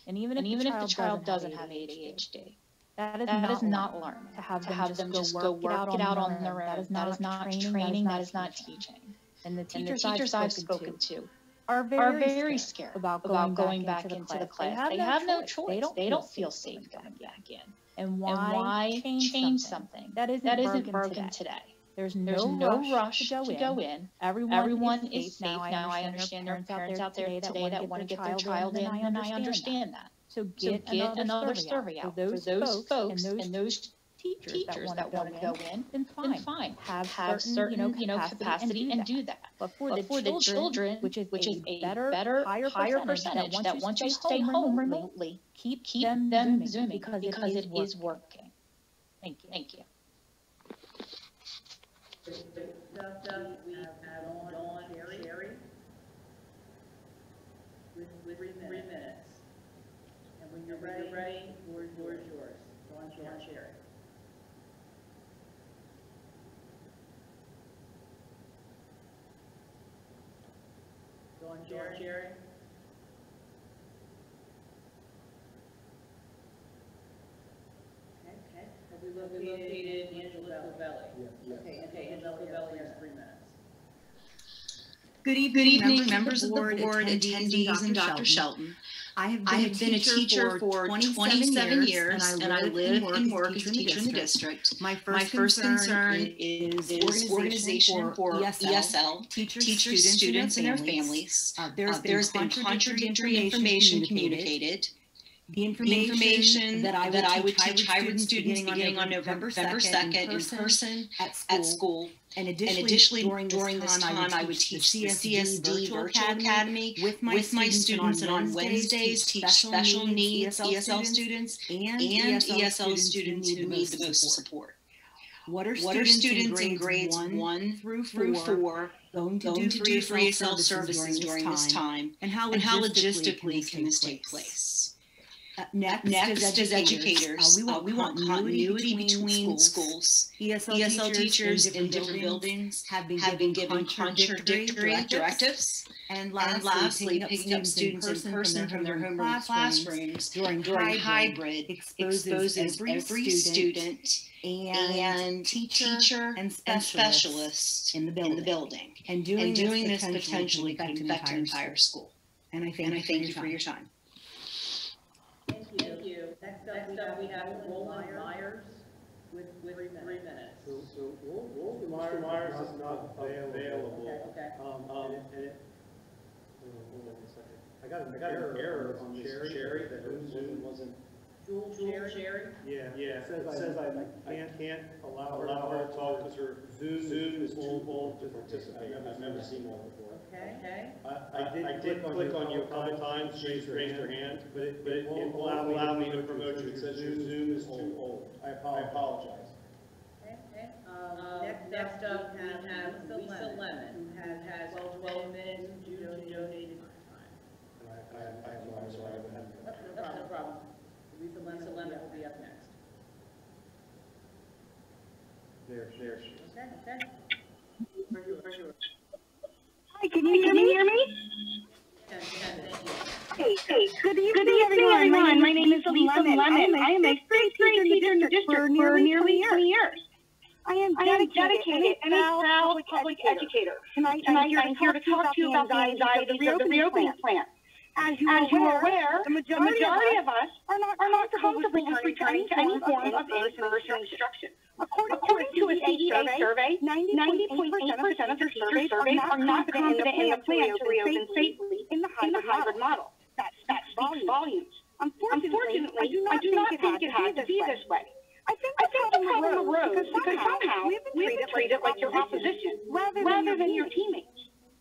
And even if the child doesn't have ADHD, that is not learning. To have them just go work it out on their own, that is not training, that is not teaching. And the teachers I've spoken to are very scared about going back into the class. They have no choice. They don't feel safe going back in. And why change something that isn't broken today? There's no rush to go in. Everyone is safe now. I understand there are parents out there today that want to get their child in, and I understand that. So get another survey out for those folks and those teachers that want to go in, then fine. Have certain capacity and do that. But for the children, which is a better, higher percentage that want you to stay home remotely, keep them Zooming because it is working. Thank you. We have Dawn Sherry with 3 minutes. And when you're ready, floor is yours. Dawn Sherry. Dawn Sherry. Okay. Have we located Angela Covelli? Yes. Okay, Angela Covelli has 3 minutes. Good evening, members of the board, attendees, and Dr. Shelton. I have been a teacher for 27 years, and I live and work as a teacher in the district. My first concern is organization for ESL, teachers, students, and their families. There's been contradictory information communicated. The information that I would teach hybrid students beginning on November 2nd in person at school. And additionally, during this time, I would teach the CSD Virtual Academy with my students, and on Wednesdays teach special needs ESL students and ESL students who need the most support. What are students in grades 1 through 4 going to do for ESL services during this time, and how logistically can this take place? Next, as educators, we want continuity between schools. ESL teachers in different buildings have been given contradictory directives. And lastly, picking up students in person from their homeroom classrooms during hybrid exposes every student and teacher and specialist in the building. And doing this potentially could affect your entire school. And I thank you for your time. Thank you. Next up, we have Roland Myers with 3 minutes. So Roland Myers is not available. Okay. Hold on a second. I got an error on Sherry that her Zoom wasn't. Sherry? Yeah. It says I can't allow her to talk because her Zoom is too old to participate. I've never seen one before. Okay. I did click on you a couple times, raise your hand, but it won't allow me to promote you. It says your Zoom is too old. I apologize. Okay. Next up, we have Lisa Lemon, who has 12 minutes donated time. I have no idea why I would have. No problem. Lisa Lemon will be up next. There. Okay. For sure. Hi, can you hear me? Hey, good evening, everyone. My name is Lisa Lemon. I am a fifth grade teacher in the district for nearly 20 years. I am dedicated and a proud public educator. Tonight, I'm here to talk to you about the anxieties of the reopening plan. As you are aware, the majority of us are not comfortable with returning to any form of in-person instruction. According to a CDA survey, 90.8% of the teachers surveyed are not confident in the plan to reopen safely in the hybrid model. That speaks volumes. Unfortunately, I do not think it had to be this way. I think the problem arose because somehow we've been treated like your opposition rather than your teammates.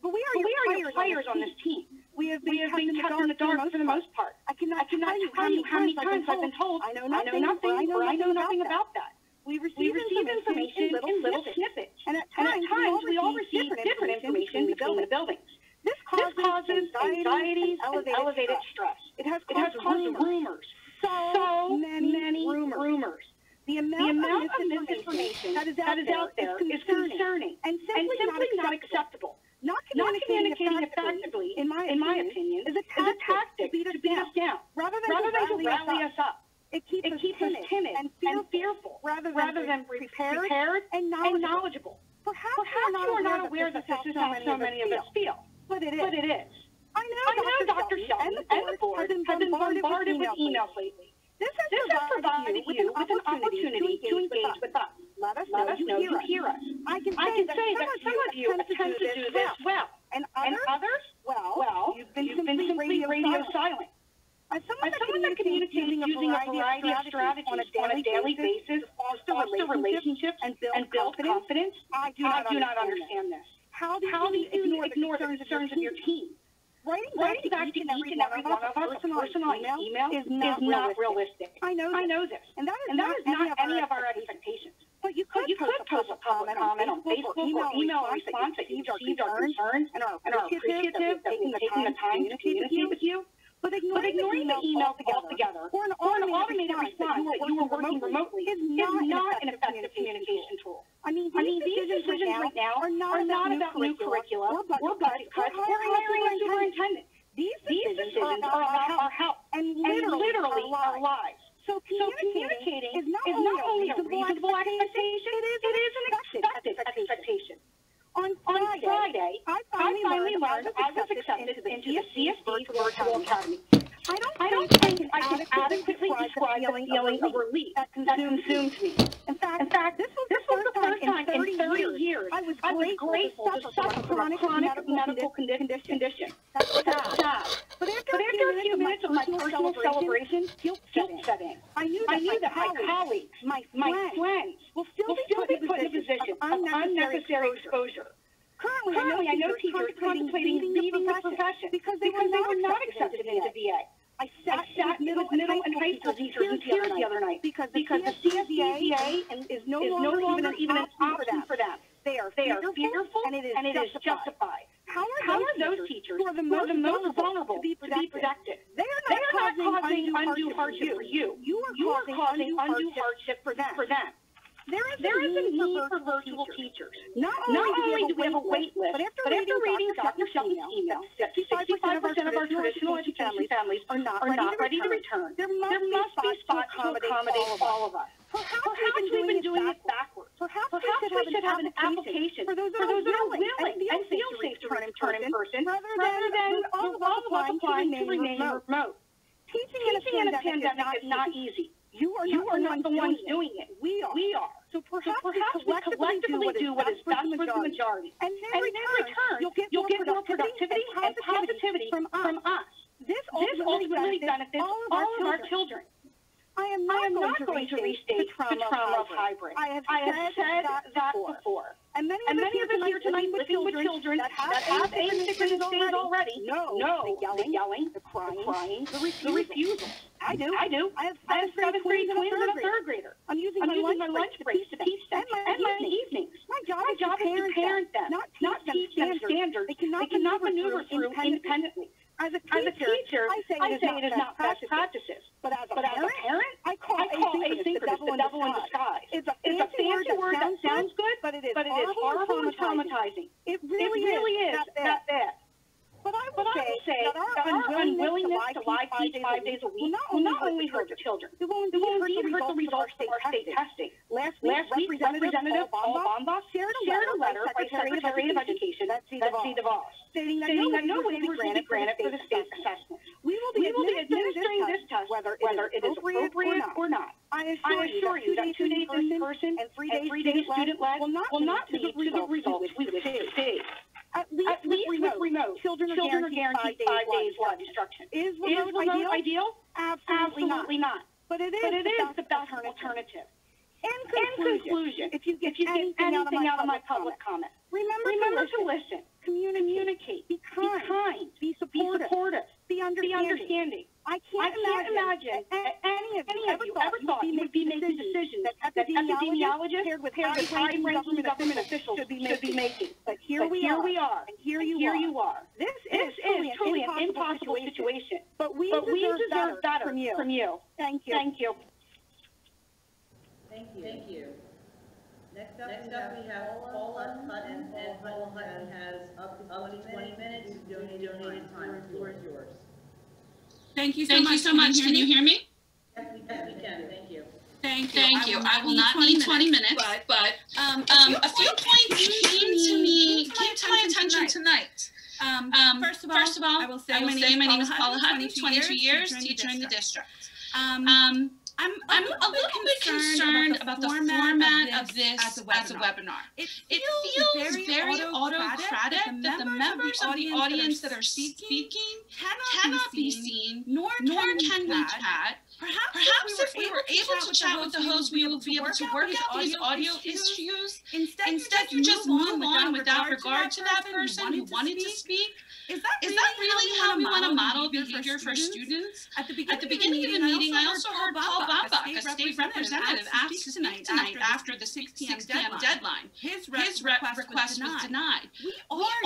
But we are your players on this team. We have been kept in the dark for the most part. I cannot tell you how many times I've been told, I know nothing or I know nothing about that. We receive information in little snippets. And at times we all receive different information between the buildings. This causes anxieties and elevated stress. It has caused rumors. So many rumors. The amount of misinformation that is out there is concerning and simply not acceptable. Not communicating effectively, in my opinion, is a tactic to beat us down, rather than to rally us up. It keeps us timid and fearful, rather than prepared and knowledgeable. Perhaps you are not aware that this is how so many of us feel, but it is. I know Dr. Shelton and the board have been bombarded with emails lately. This has provided you with an opportunity to engage with us. Let us know you hear us. I can say that some of you attempt to do this well. And others, well, you've been simply radio silent. As someone that communicates using a variety of strategies on a daily basis to foster relationships and build confidence, I do not understand this. How do you ignore the concerns of your team? Writing back to each and every one of us personal email is not realistic. I know this. And that is not any of our expectations. But you could post a public comment on Facebook or email response that you received our concerns and are appreciative of taking the time to communicate with you. But ignoring the email altogether or an automated response that you were working remotely is not an effective communication tool. I mean, these decisions right now are not about new curricula or budget cuts or hiring a superintendent. These decisions are about our health and literally our lives. So communicating is not only a reasonable expectation, it is an expected expectation. On Friday, I finally learned I was accepted into the CSD Virtual Academy. I don't can adequately describe the feeling of relief that consumes me. In fact, this was the first time in 30 years I was grateful to suffer from a chronic medical condition. That's sad. But after a few minutes of my personal celebration, guilt set in. I knew that my colleagues, my friends, will still be put in a position of unnecessary exposure. Currently, I know teachers contemplating leaving the profession because they were not accepted into VA. I sat with middle and high school teachers in tears the other night because the CSVA is no longer even an option for them. They are fearful, and it is justified. How are those teachers who are the most vulnerable to be protected? They are not causing undue hardship for you. You are causing undue hardship for them. There is a need for virtual teachers. Not only do we have a wait list, but after reading Dr. Shelton's email, 65% of our traditional education families are not ready to return. There must be spots to accommodate all of us. Perhaps we've been doing it backwards. Perhaps we should have an application for those that are willing and feel safe to return in person, rather than all of us applying to remain remote. Teaching in a pandemic is not easy. You are not the ones doing it. We are. So perhaps we collectively do what is best for the majority. And in return, you'll get more productivity and positivity from us. This ultimately benefits all of our children. I am not going to restate the trauma of hybrid. I have said that before. And many of us here tonight living with children that have asynchronous days already know the yelling, the crying, the refusal. I do. I have 7th grade twins and a 3rd grader. I'm using my lunch breaks to teach them and my evenings. My job is to parent them, not teach them standards they cannot maneuver through independently. As a teacher, I say it is not best practices. But as a parent, I call asynchronous the devil in disguise. It's a fancy word that sounds good, but it is horrible and traumatizing. It really is that bad. But I would say that our unwillingness to live teach 5 days a week will not only hurt the children, it will indeed hurt the results of our state testing. Last week, Representative Paul Bombach shared a letter by Secretary of Education, Csd Board, stating that no waivers will be granted for the state assessment. We will be administering this test whether it is appropriate or not. I assure you that 2 days in person and 3 days student-led will not lead to the results we wish to see. At least with remote, children are guaranteed 5 days live instruction. Is remote ideal? Absolutely not. But it is the best alternative. In conclusion, if you get anything out of my public comment, remember to listen, communicate, be kind, be supportive, be understanding. I can't imagine that any of you ever thought you would be making decisions that epidemiologists paired with high-ranking government officials should be making. But here we are, and here you are. This is truly an impossible situation, but we deserve better from you. Thank you. Thank you. Next up, we have Paula Hutton, and Paula Hutton has up to 20 minutes donated time. The floor is yours. Thank you so much. Can you hear me? Yes, we can. Thank you. Thank you. I will not need 20 minutes, but a few points came to my attention tonight. First of all, I will say my name is Paula Hutton, 22 years, teacher in the district. I'm a little bit concerned about the format of this as a webinar. It feels very autocratic that the members of the audience that are speaking cannot be seen, nor can we chat. Perhaps if we were able to chat with the host, we would be able to work out these audio issues. Instead, you just move on without regard to that person who wanted to speak. Is that really how we want to model behavior for students? At the beginning of the meeting, I also heard Paul Bombach, a state representative, ask to speak tonight after the 6 p.m. deadline. His request was denied. We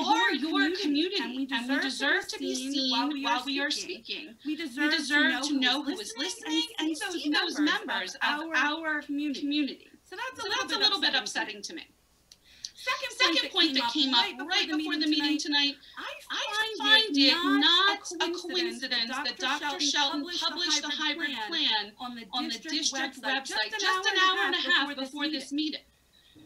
are your community, and we deserve to be seen while we are speaking. We deserve to know who is listening and see those members of our community. So that's a little bit upsetting to me. Second point that came up right before the meeting tonight, I find it not a coincidence that Dr. Shelton published the hybrid plan on the district website just an hour and a half before this meeting.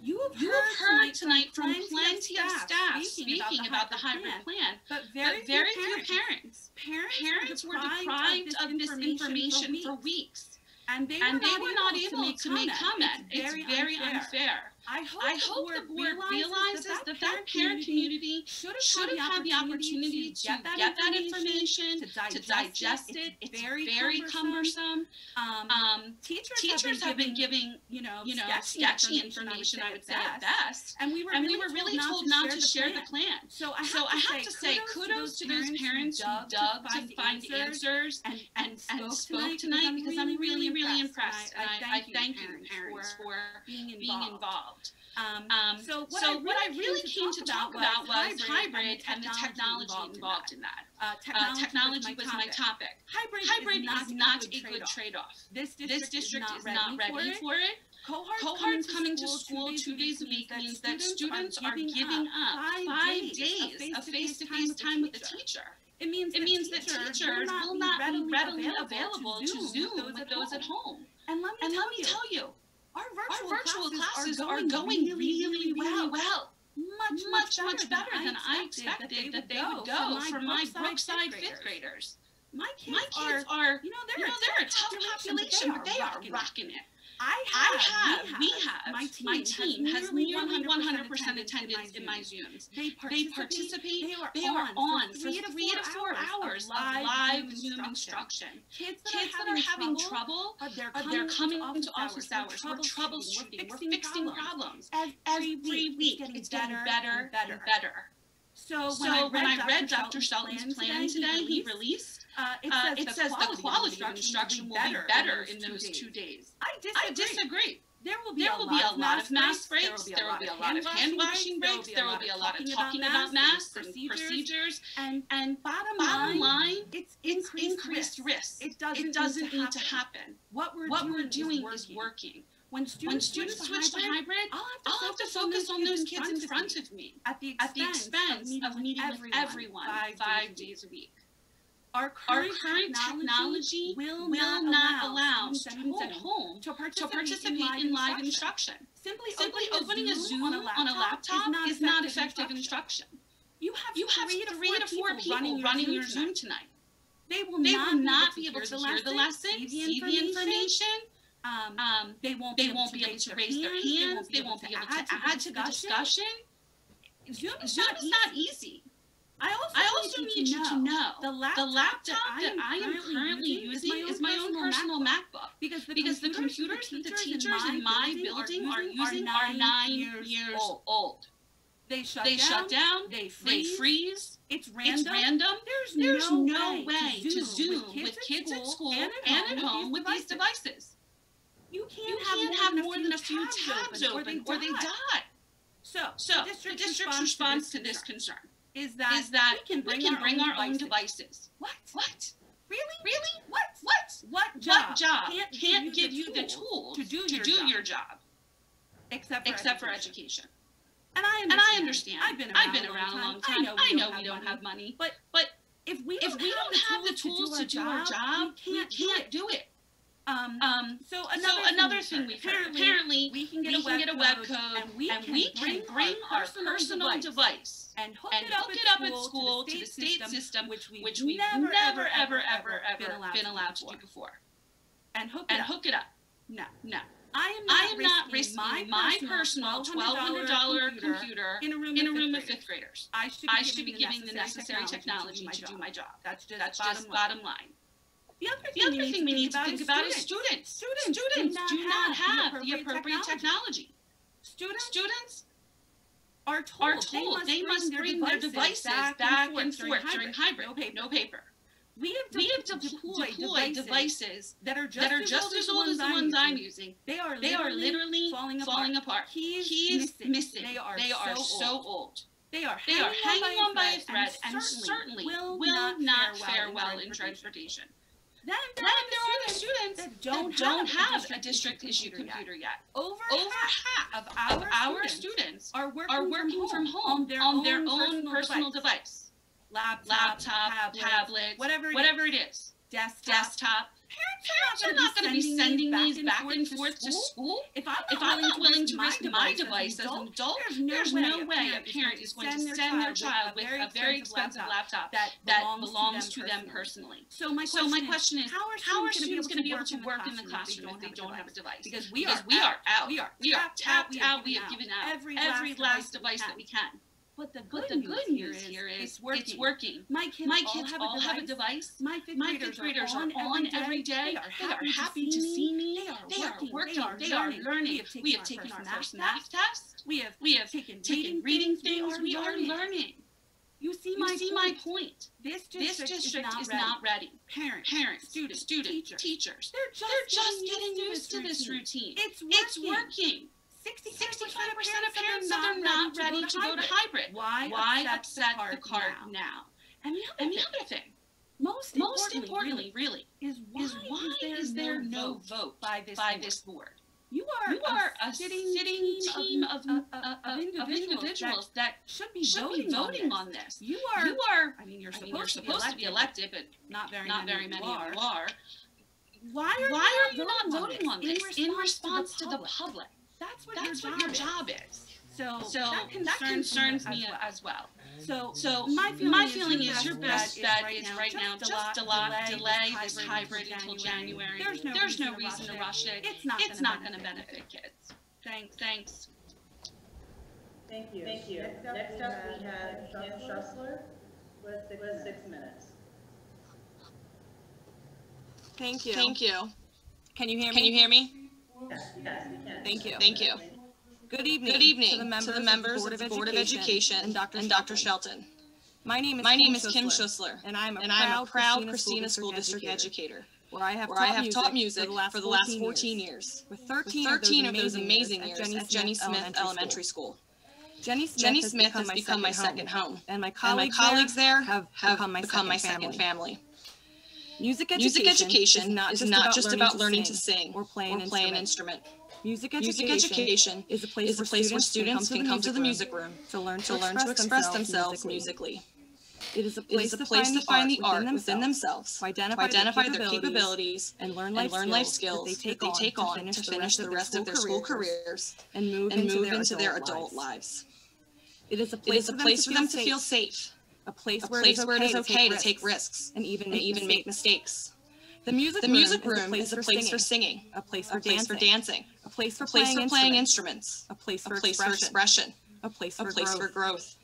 You have heard tonight from plenty of staff speaking about the hybrid plan, but very few parents. Parents were deprived of this information for weeks, and they were not able to make comment. It's very unfair. I hope the board realizes that parent community should have had the opportunity to get that information, to digest it. It's very cumbersome. Teachers have been giving, sketchy information, I would say at best, and we were really told not to share the plan. So I have to say kudos to those parents who dug to find answers and spoke tonight, because I'm really impressed, and I thank you, parents, for being involved. So what I really came to talk about was hybrid and the technology involved in that. Technology was my topic. Hybrid is not a good trade-off. This district is not ready for it. Cohorts coming to school 2 days a week means that students are giving up 5 days of face-to-face time with the teacher. It means that teachers will not be readily available to Zoom with those at home. And let me tell you, our virtual classes are going really well. Much better than I expected that they would go for my Brookside fifth graders. My kids are, they're a tough population, but they are rocking it. We have, my team has nearly 100% attendance in my Zooms. They participate, they are on for 3 to 4 hours of live Zoom instruction. Kids that are having trouble, they're coming to office hours, we're troubleshooting, we're fixing problems. Every week, it's getting better and better. So when I read Dr. Shelton's plan today, he released, it says the quality of instruction will be better in those 2 days. I disagree. There will be a lot of mask breaks, there will be a lot of hand washing breaks, there will be a lot of talking about masks and procedures, and bottom line, it's increased risk. It doesn't need to happen. What we're doing is working. When students switch to hybrid, I'll have to focus on those kids in front of me at the expense of meeting with everyone 5 days a week. Our current technology will not allow students at home to participate in live instruction. Simply opening a Zoom on a laptop is not effective instruction. You have 3 to 4 people running your Zoom tonight. They will not be able to hear the lesson, see the information. They won't be able to raise their hands. They won't be able to add to the discussion. Zoom is not easy. I also need you to know the laptop that I am currently using is my own personal MacBook, because the computers that the teachers in my building are using are 9 years old. They shut down, they freeze, it's random. There's no way to Zoom with kids at school and at home with these devices. You can't have more than a few tabs open or they die. So the district's response to this concern is that we can bring our own devices. What? Really? What job can't give you the tools to do your job? Except for education. And I understand. I've been around a long time. I know we don't have money. But if we don't have the tools to do our job, we can't do it. So another thing we've heard, apparently we can get a web code and we can bring our personal device and hook it up at school to the state system, which we've never ever been allowed to do before. And hook it up. No. I am not risking my personal $1,200 computer in a room of fifth graders. I should be giving the necessary technology to do my job. That's just bottom line. The other thing we need to think about is students. Students do not have the appropriate technology. Students are told they must bring their devices back and forth during hybrid. No paper. We have deployed devices that are just as old as the ones I'm using. They are literally falling apart. Keys missing. They are so old. They are hanging on by a thread and certainly will not fare well in transportation. Then there are the students that don't have a district-issued computer yet. Over half of our students are working from home on their own personal device. Laptop, tablet, whatever it is. Desktop, Parents are not going to be sending these back and forth to school. If I'm not willing to risk my device as an adult, there's no way a parent is going to send their child with a very expensive laptop that belongs to them personally. So my question is, how are students going to be able to work in the classroom if they don't have a device? Because we are out. We are tapped out. We have given out every last device that we can. But the good news here is it's working. My kids all have a device. My fifth graders are on every day. They are happy to see me. They are working. They are learning. We have taken our first math test. We have taken reading things. We are learning. You see my point. This district is not ready. Parents, students, teachers. They're just getting used to this routine. It's working. 65% of parents said they're not ready to go to hybrid. Why upset the cart now? And the other thing, most importantly, really, is why is there no vote by this board? You are a sitting team of individuals that should be voting on this. You're supposed to be elected, but not very many of you are. Why are you not voting on this in response to the public? That's what your job is. So that concerns me as well. So my feeling is your best bet is right now just delay this hybrid until January. There's no reason to rush it. It's not going to benefit kids. Thanks. Thank you. Next up we have Kim Schussler with 6 minutes. Thank you. Can you hear me? Yes, we can. Thank you. Good evening to the members of the Board of Education and Dr. Shelton. My name is Kim Schussler, and I'm a proud Christina School District educator, where I have taught music for the last 14 years, with 13 of those amazing years at Jenny Smith Elementary School. Jenny Smith has become my second home, and my colleagues there have become my second family. Music education is not just about learning to sing or play an instrument. Music education is a place where students can come to the music room to learn to express themselves musically. It is a place to find the art within themselves, to identify their capabilities, and learn life skills that they take on to finish the rest of their school careers and move into their adult lives. It is a place for them to feel safe, a place where it is okay to take risks and even make mistakes. The music room is a place for singing, a place for dancing, a place for playing instruments, a place for expression, a place for growth.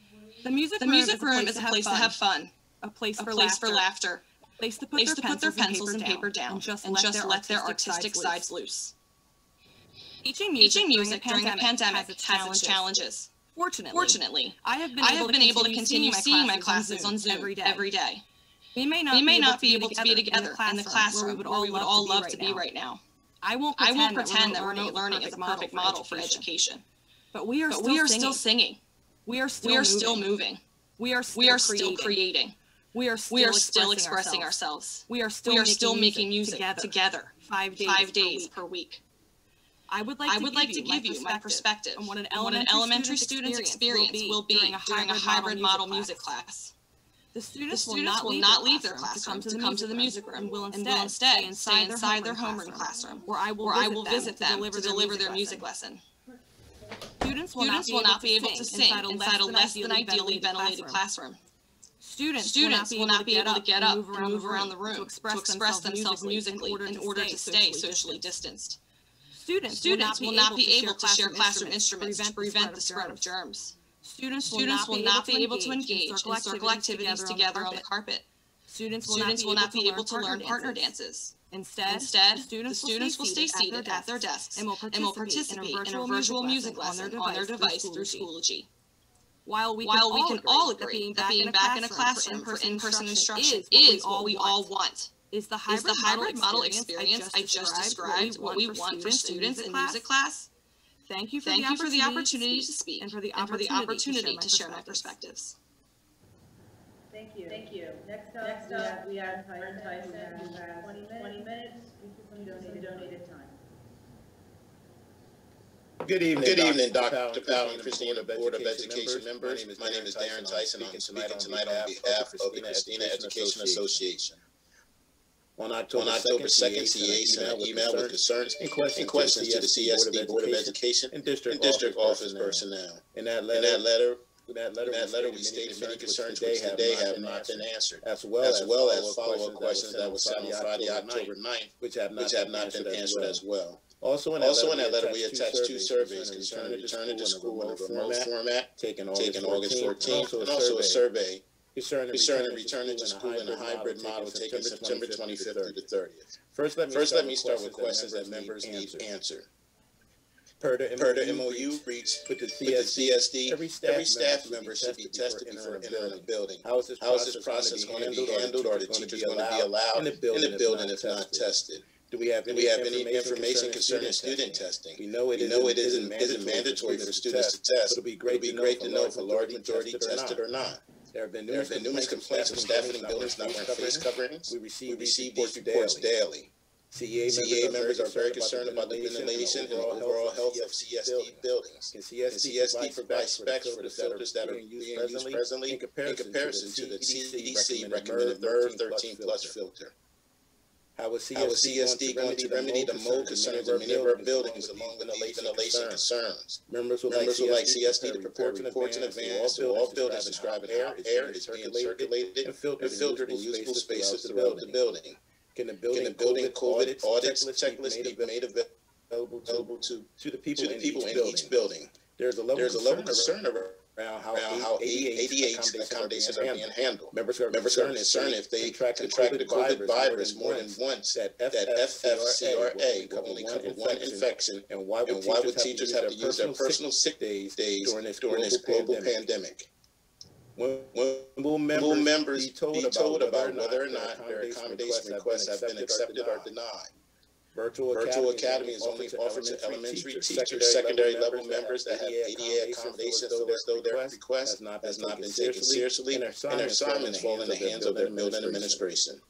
The music room is a place to have fun, a place for laughter, a place to put their pencils and paper down and just let their artistic sides loose. Teaching music during a pandemic has its challenges. Fortunately, I have been able to continue seeing my classes on Zoom every day. We may not be able to be together in the classroom where we would all love to be right now. I won't pretend that remote learning is a perfect model for education. But we are still singing. We are still moving. We are still creating. We are still expressing ourselves. We are still making music together 5 days per week. I would like to give you my perspective on what an elementary student's experience will be during a hybrid model music class. The students will not leave their classroom to come to the music room and will instead stay inside their homeroom classroom, where I will visit them to deliver their music lesson. Students will not be able to sing inside a less than ideally ventilated classroom. Students will not be able to get up and move around the room to express themselves musically in order to stay socially distanced. Students will not be able to share classroom instruments to prevent the spread of germs. Students will not be able to engage in circle activities together on the carpet. Students will not be able to learn partner dances. Instead, the students will stay seated at their desks and will participate in a virtual music lesson on their device through Schoology. While we can all agree that being back in a classroom for in-person instruction is what we all want, is the hybrid model experience I just described what we want for students in music class? Thank you for the opportunity to speak and for the opportunity to share my perspectives. Thank you. Next up, we have Tyson, who has 20 minutes, some donated time. Good evening, Dr. Powell and Christina, Board of Education members. My name is Darren Tyson. I'm speaking tonight on behalf of the Christina Education Association. On October 2nd, CA sent an email with concerns and questions to the CSD Board of Education and District Office personnel. In that letter, we stated many concerns which today have not been answered, as well as follow-up questions that were sent on Friday, October 9th, which have not been answered as well. Also in that letter, we attached 2 surveys concerning returning to school in a remote format, taken August 14th, and also a survey concerning returning to school in a hybrid model taken September 25th through the 30th. First, let me start with questions that members need answered. Per the MOU reached with the CSD, every staff member should be tested before entering the building. How is this process going to be handled, or are the teachers going to be allowed in the building if not tested? Do we have any information concerning student testing? We know it isn't mandatory for students to test, but it would be great to know if a large majority tested or not. There have been numerous complaints of staff in buildings not wearing face coverings. We receive these reports daily. CEA members are very concerned about the ventilation and overall health of CSD buildings. Can CSD provide specs for the filters that are being used presently in comparison to the CDC recommended MERV 13+ filter? How is CSD going to remedy the mold concerns in many of our buildings along with ventilation concerns? Members would like CSD to prepare reports in advance to all buildings describing how air is being circulated and filtered in usable spaces throughout the building. Can the building COVID audits checklist be made available to the people in each building? There's a level of concern around how ADH accommodations are being handled. Members are concerned if they contract the COVID virus more than once, that FFCRA will only cover one infection, and why would teachers have to use their personal sick days during this global pandemic? When will members be told about whether or not their accommodation requests have been accepted or denied? Virtual Academy is only offered to elementary teachers, secondary level members that have ADA accommodations, though their request has not been taken seriously, and their assignments fall in the hands of their building administration.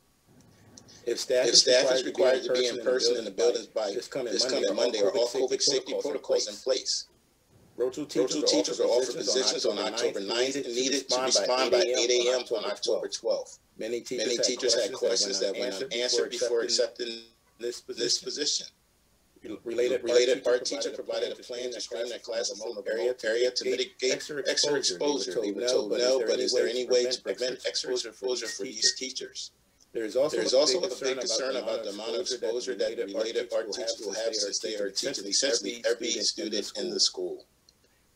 If staff is required to be in person in the buildings by this coming Monday, are all COVID safety protocols in place? Virtual teachers are offered positions on October 9th and needed to respond by 8 a.m. on October 12th. Many teachers had questions that went unanswered before accepting this position. Related art teacher provided a plan to screen their classes from area to mitigate extra exposure. We were told no, but is there any way to prevent extra exposure for these teachers? There is also a big concern about the amount of exposure that related art teachers will have since they are teaching essentially every student in the school.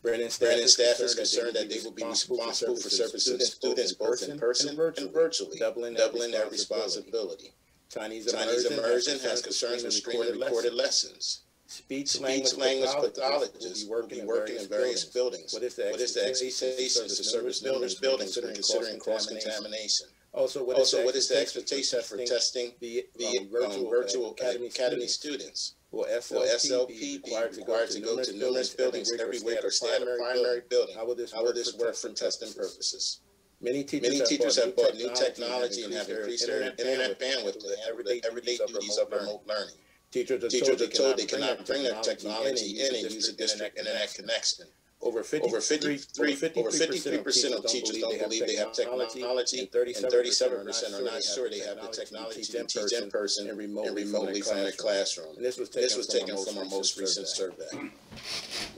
Brandon staff is concerned that they will be responsible for servicing students both in person and virtually, doubling their responsibility. Chinese immersion has concerns with recorded lessons. Speech language pathologists will be working in various buildings. What is the expectation to service numerous buildings considering cross-contamination? Also, what is the expectation for testing via virtual academy students? Will SLP be required to go to numerous buildings every week or stay at a primary building? How will this work for testing purposes? Many teachers have bought new technology and have increased their internet bandwidth to handle the everyday duties of remote learning. Teachers are told they cannot bring their technology in and use a district internet connection. Over 53% of teachers don't believe they have technology, and 37% are not sure they have the technology to teach in person and remotely from their classroom. And this was taken from our most recent survey.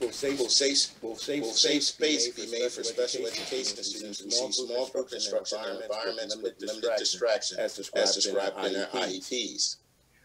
Will safe space be made for special education students who receive small group instruction in environments with limited distraction, as described in their IEPs?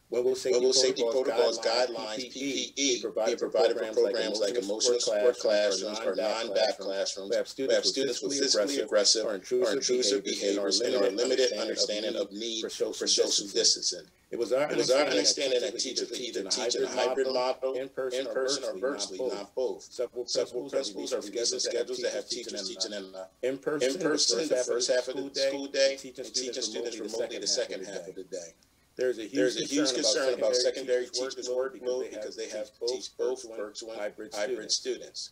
When will safety protocols, guidelines, PPE be provided for programs like emotional support classrooms or non-BAP classrooms who have students with physically aggressive or intrusive behaviors and or limited understanding of need for social distancing? It was our understanding that teachers would either teach in a hybrid model, in person or virtually, not both. Several principals are given schedules that have teachers teaching in person the first half of the school day and teaching students remotely the second half of the day. There's a huge concern about secondary teachers' workload because they have to teach both virtual and hybrid students.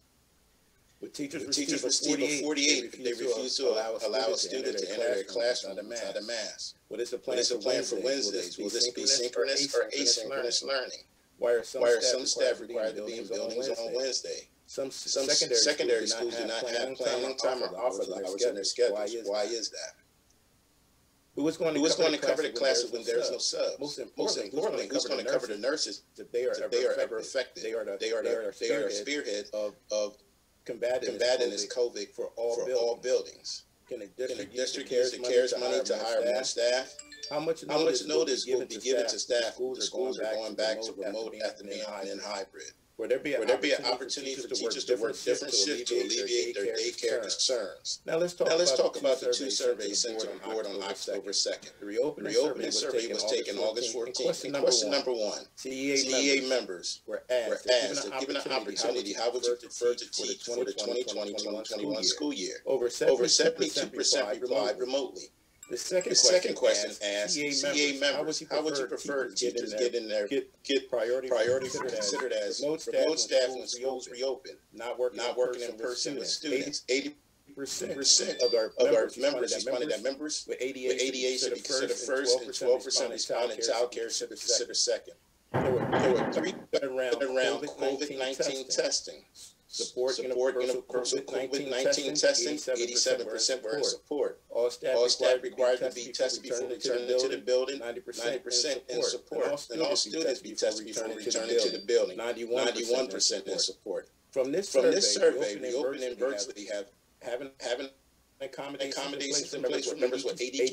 With teachers receive a 48 if they refuse to allow a student to enter their classroom without a mask. What is the plan for Wednesdays? Will this be synchronous or asynchronous learning? Why are some staff required to be in buildings on Wednesday? Some secondary schools do not have planning time or office hours in their schedules. Why is that? Who is going to cover the classes when there's no subs? Most importantly, who's going to cover the nurses if they are ever affected? They are the spearhead of combating this COVID for all buildings. Can the district use the CARES money to hire more staff? How much notice will be given to staff who the schools are going back to remote after being in hybrid? Will there be an opportunity for teachers to work different shifts to alleviate their daycare concerns? Now let's talk about the two surveys sent to the board on October 2nd. The reopening survey was taken August 14th. And question number one, CEA members were asked, if given an opportunity, how would you prefer to teach for the 2020-2021 school year? Over 72% replied remotely. The second question asked CEA members, how would you prefer teachers get priority considered as remote staff when schools reopen, not working in person with students? 80% of our members responded that members with ADA should be considered first, and 12% responded child care should be considered second. There were three around COVID-19 testing. Support universal COVID-19 testing, 87% were in support. All staff required to be tested before returning to the building, 90% in support. And all students be tested before returning to the building, 91% in support. From this survey, reopening virtually having accommodations in place for members with ADA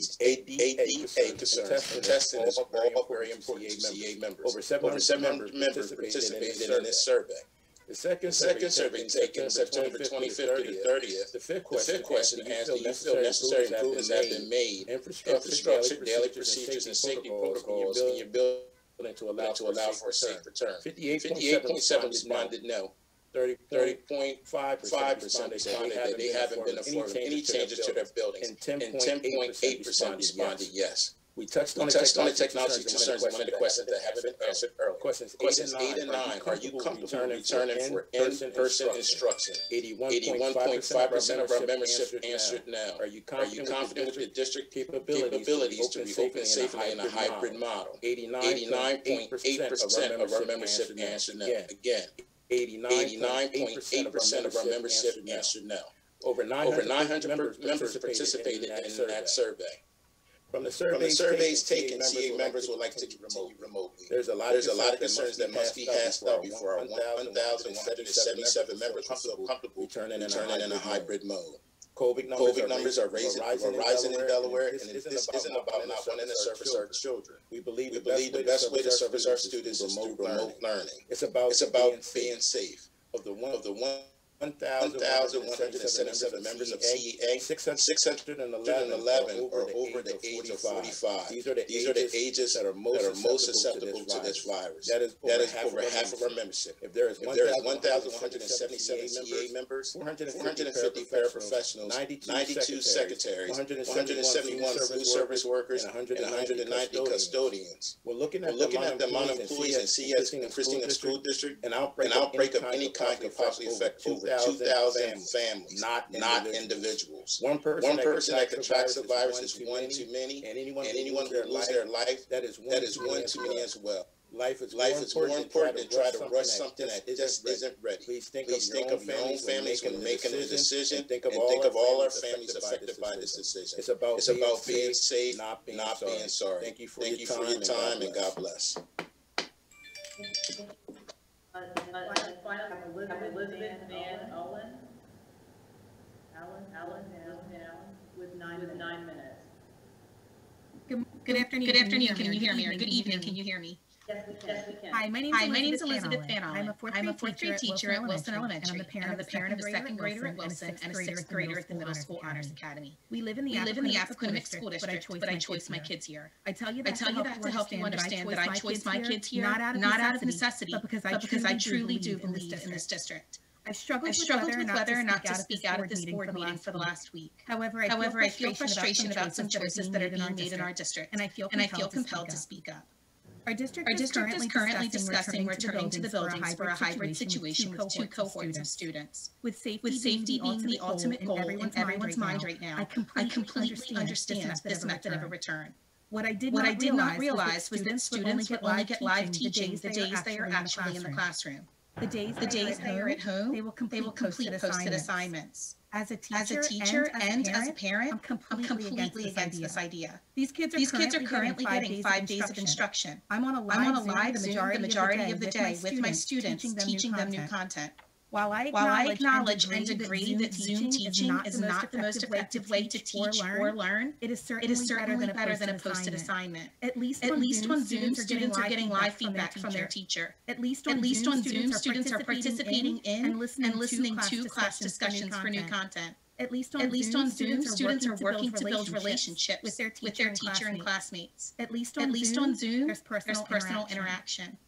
concerns. And testing is all very important to CEA members. Over 700 members participated in this survey. The second survey taken September 25th to the 30th. The fifth question asked, do you feel necessary improvements have been made, infrastructure, daily procedures, and safety protocols in your building to allow for a safe return? 58.7% responded no. 30.5% responded that they haven't been informed of any changes to their buildings, and 10.8% responded yes. We touched on the technology concerns, one of the questions that haven't been answered earlier. Questions 8 and 9, are you comfortable returning for in-person instruction? 81.5% of our membership answered no. Are you confident with the district capabilities to reopen safely in a hybrid model? 89.8% of our membership answered no. Again, 89.8% of our membership answered no. Over 900 members participated in that survey. From the surveys taken, CEA members would like to continue remotely. There's a lot of concerns that must be hashed out before our 1,177 members feel comfortable returning in a hybrid mode. COVID numbers are rising in Delaware, and this isn't about not wanting to service our children. We believe the best way to service our students is through remote learning. It's about being safe. Of the 1,177 members of CEA, 611 are over the age of 45. These are the ages that are most susceptible to this virus. That is over half of our membership. If there is 1,177 CEA members, 450 paraprofessionals, 92 secretaries, 171 food service workers, and 190 custodians. We're looking at the amount of employees in CES and Christina School District. An outbreak of any kind could possibly affect over 2,000 families, not individuals. One person that contracts the virus is one too many, and anyone who loses their life, that is one too many as well. Life is more important than try to rush something that just isn't ready. Please think of your own families when making a decision, and think of all our families affected by this decision. It's about being safe, not being sorry. Thank you for your time, and God bless. Finally, Elizabeth Van Allen with 9 minutes. Good afternoon. Can you hear me? Or good evening. Can you hear me? Yes, we can. Hi, my name is Elizabeth Van Allen. I'm a fourth grade teacher at Wilson Elementary, and I'm the parent of a second grader at Wilson and a sixth grader at the Middle School Honors Academy. We live in the Appoquinimink School District, but I chose my kids here. I tell you that to help you understand that I chose my kids here not out of necessity, but because I truly do believe in this district. I've struggled with whether or not to speak out at this board meeting for the last week. However, I feel frustration about some choices that are being made in our district, and I feel compelled to speak up. Our district is currently discussing returning to the buildings for a hybrid situation with two cohorts of students. With safety being the ultimate goal in everyone's mind right now, I completely understand this method of a return. What I did not realize was that students would only get live teaching the days they are actually in the classroom. The days they are at home, they will complete posted assignments. As a teacher and as a parent, I'm completely against this idea. These kids are currently getting 5 days of instruction. I'm on a live Zoom the majority of the day with my students, teaching them new content. While I acknowledge and agree that Zoom teaching is not the most effective way to teach or learn, it is certainly better than a posted assignment. At least on Zoom, students are getting live feedback from their teacher. At least on Zoom, students are participating in and listening to class discussions for new content. At least on Zoom, students are working to build relationships with their teacher and classmates. At least on Zoom, there's personal interaction.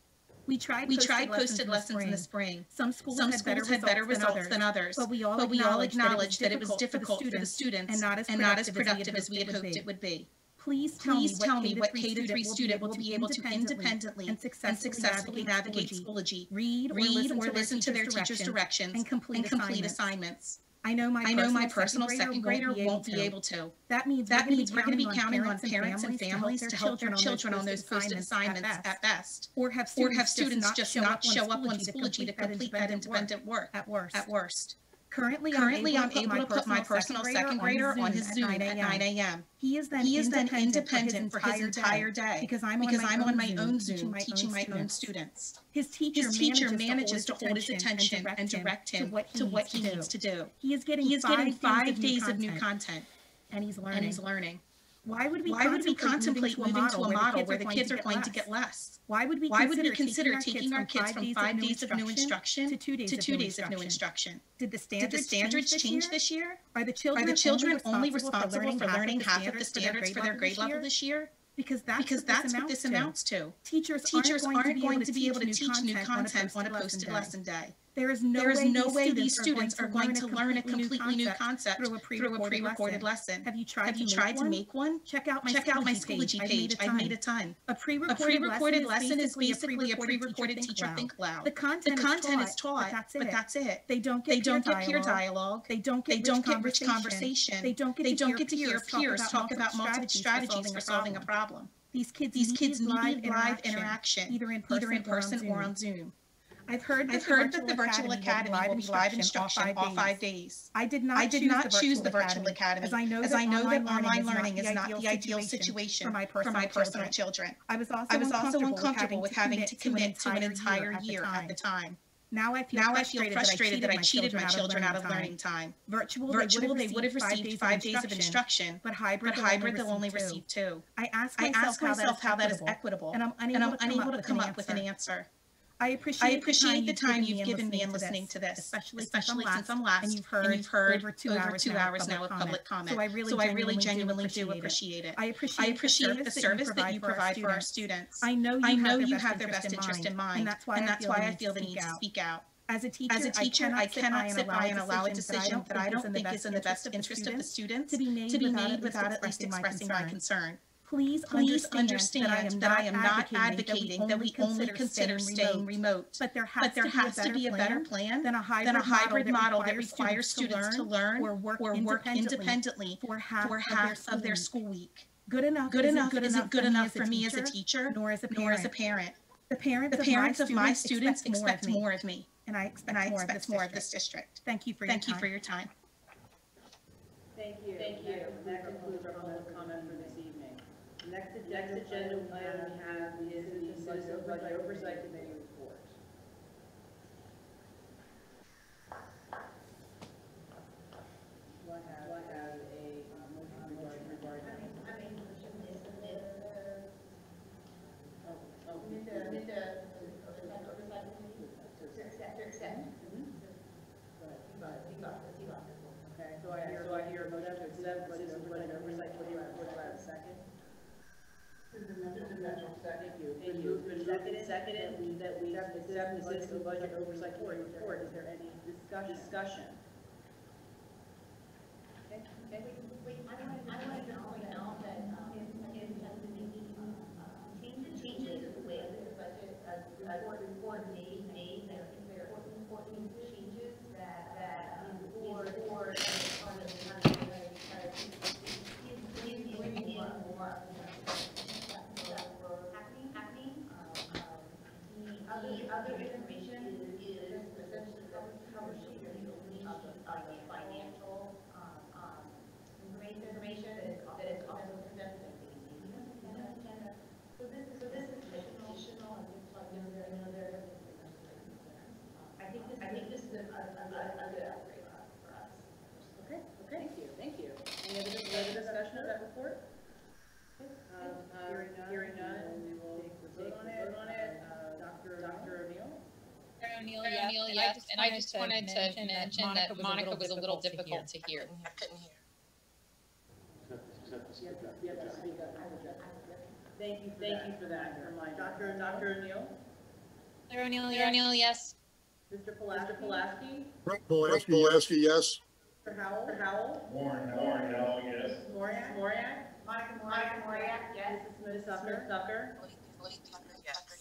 We tried posted lessons in the spring. Some schools had better results than others, but we all acknowledged that it was difficult for the students and not as productive as we had hoped it would be. Please tell me what K-3 student will be able to independently and successfully navigate Schoology, read or listen to their teacher's directions, and complete assignments. I know my personal second grader won't be able to. That means we're going to be counting on parents and families to help their children on those posted assignments at best. Or have students just not show up on Schoology to complete that independent work at worst. Currently, I'm able to put my personal second grader on his Zoom at 9 a.m. He is then independent for his entire day because I'm on my own Zoom teaching my own students. His teacher manages to hold his attention and direct him to what he needs to do. He is getting 5 days of new content, and he's learning. Why would we contemplate moving to a model where the kids are going to get less? Why would we consider taking our kids from 5 days of new instruction to 2 days of new instruction? Did the standards change this year? Are the children only responsible for learning half of the standards for their grade level this year? Because that's what this amounts to. Teachers aren't going to be able to teach new content on a posted lesson day. There is no way these students are going to learn a completely new concept through a pre-recorded lesson. Have you tried to make one? Check out my Schoology page. I've made a ton. A pre-recorded lesson is basically a pre-recorded teacher think loud. The content is taught, but that's it. They don't get peer dialogue. They don't get rich conversation. They don't get to hear peers talk about multiple strategies for solving a problem. These kids need live interaction, either in person or on Zoom. I've heard that the virtual academy will be live instruction all 5 days. I did not choose the virtual academy as I know that online learning is not the ideal situation for my personal children. I was also uncomfortable with having to commit to an entire year at the time. Now I feel frustrated that I cheated my children out of learning time. Virtual, they would have received 5 days of instruction, but hybrid they'll only receive 2. I ask myself how that is equitable, and I'm unable to come up with an answer. I appreciate the time you've given me in listening to this, especially since I'm last, and you've heard over 2 hours now of public comment. So I really genuinely do appreciate it. I appreciate the service that you provide for our students. I know you have their best interest in mind, and that's why I feel the need to speak out. As a teacher, I cannot sit by and allow a decision that I don't think is in the best interest of the students to be made without at least expressing my concern. Please understand that I am not advocating that we only consider staying remote, but there has to be a better plan than a hybrid model that requires students to learn or work independently for half of their school week. Good enough isn't good enough for me as a teacher, nor as a parent. The parents of my students expect more of me, and I expect more of this district. Thank you for your time. Thank you. That concludes our public comment for this evening. Next agenda item we have is the Citizen Budget Oversight Committee report. Do I have a motion regarding? Okay, so I hear a motion to accept the Citizen Budget Oversight Committee report. Do I have a second? Thank you. It's been seconded that we accept the Citizen Budget Oversight Committee report. Is there any discussion? Okay. I want to point out that if changes the way the budget report made there are important changes that the board as part of the more happening. The other information is essentially cover sheet of the financial information that is also presented at the agenda. So this is additional. I think this is a good upgrade for us. Okay, thank you. Any other discussion of that report? Hearing none, we will take the vote on it. Dr. O'Neill? O'Neill, yes. And I just wanted to mention that Monica was a little difficult to hear. I couldn't hear. You have to speak up. Thank you for that. Dr. O'Neill? Dr. O'Neill, yes. Mr. Pulaski? Pulaski, yes. Mr. Howell? Warren Howell, yes. Moriak? Monica Moriak, yes. Ms. Tucker?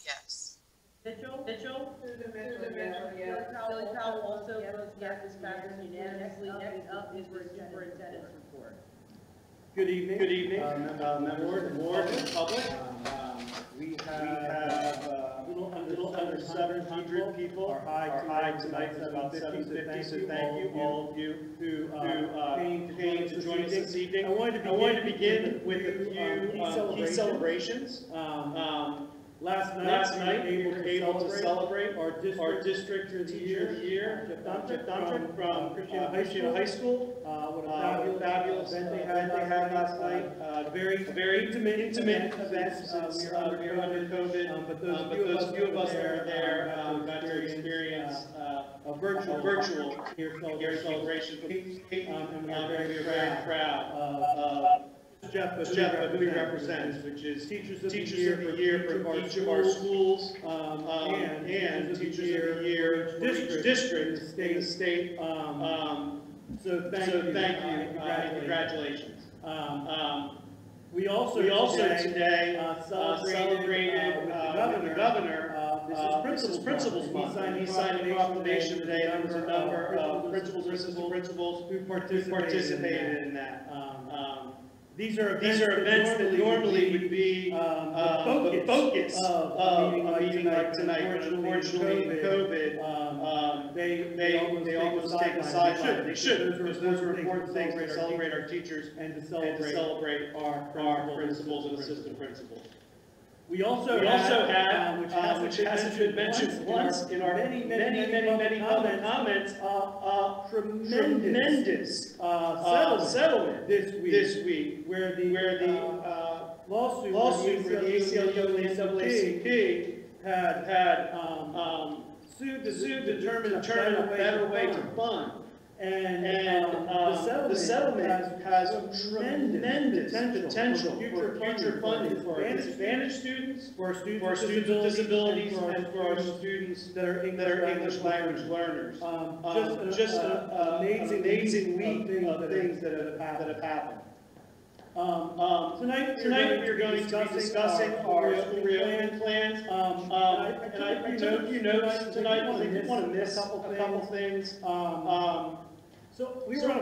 Yes. Mitchell? Billy Powell also votes yes, this passes unanimously. Next up is the superintendent's report. Good evening, members of the board and public. We have a little under 700 people. Our high tonight is about 750, so thank you, all of you, who came to join us this evening. I wanted to begin with a few key celebrations. Last night, we were able to celebrate our district teacher of the year, Jeff Domtrick from Christiana High School. What a fabulous event they had last night. Very intimate event since we are under COVID. But those few of us that were there got to experience a virtual year celebration. And we are very proud of Jeff, who he represents, which is Teachers of the Year for each of our schools, and Teachers of the Year for each district in the state. So thank you, and congratulations. We also today celebrated with the governor. This is Principals Month, and he signed a proclamation today. There was a number of principals, assistant principals who participated in that. These are events that normally would be the focus of a meeting like tonight, but unfortunately in COVID, they almost take a sideline. They should, because those are important things to celebrate our teachers and to celebrate our principals and assistant principals. We also had, which hasn't been mentioned once in our many public comments, tremendous settlement this week, where the lawsuit for the ACLU and NAACP had sued to determine a better way to fund. And the settlement has tremendous potential for future funding for our disadvantaged students, for our students with disabilities, and for our students that are English language learners. Just an amazing week of things that have happened. Tonight we are going to be discussing our school reopening plans. And I took a few notes tonight because I didn't want to miss a couple things. So we were on a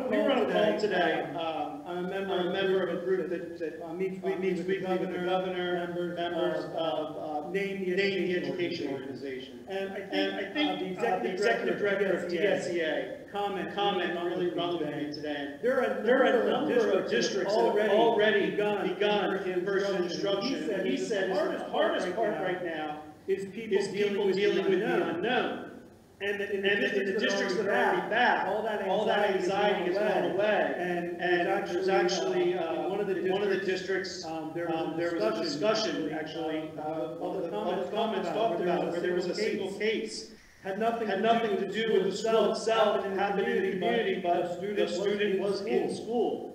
call today. I'm a member of a group that meets weekly with the governor, members of Name the Education Organization. And I think the executive director of TSEA comment really relevant today. There are a number of districts that have already begun in-person instruction. And he said the hardest part right now is people dealing with the unknown. And in the districts that are already back, all that anxiety is gone away. And there's actually one of the districts, there was a discussion actually, all the comments talked about, where there was a single case. Had nothing to do with the school itself, it happened in the community, but the student was in school.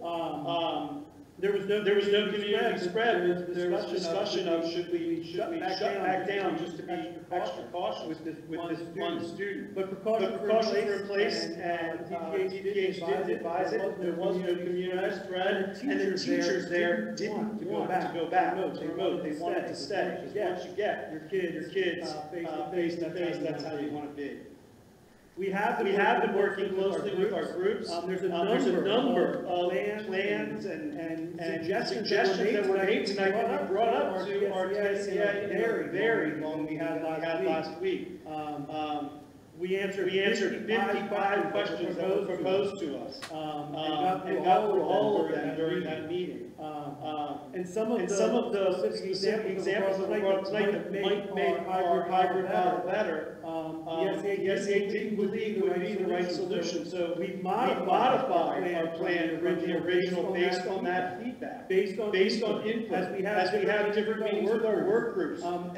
There was no community spread. There was discussion of should we shut back down just to be extra cautious with this one student. But precautions were in place, and DPH did advise it. There was no community spread, and the teachers there didn't want to go back to remote. They wanted to stay. Because once you get your kids face to face, that's how you want to be. We have been working closely with our groups. There's a number of plans and suggestions that were made tonight that we brought up to our TSCA very long we had last week. We answered 55 questions that were proposed to us, and got through all of them during that meeting. And some of the specific examples that we brought up tonight that might make our hybrid model better, the SCA didn't believe would be the right solution. So we modified our plan from the original based on that feedback, based on input, as we have different meetings with our work groups, and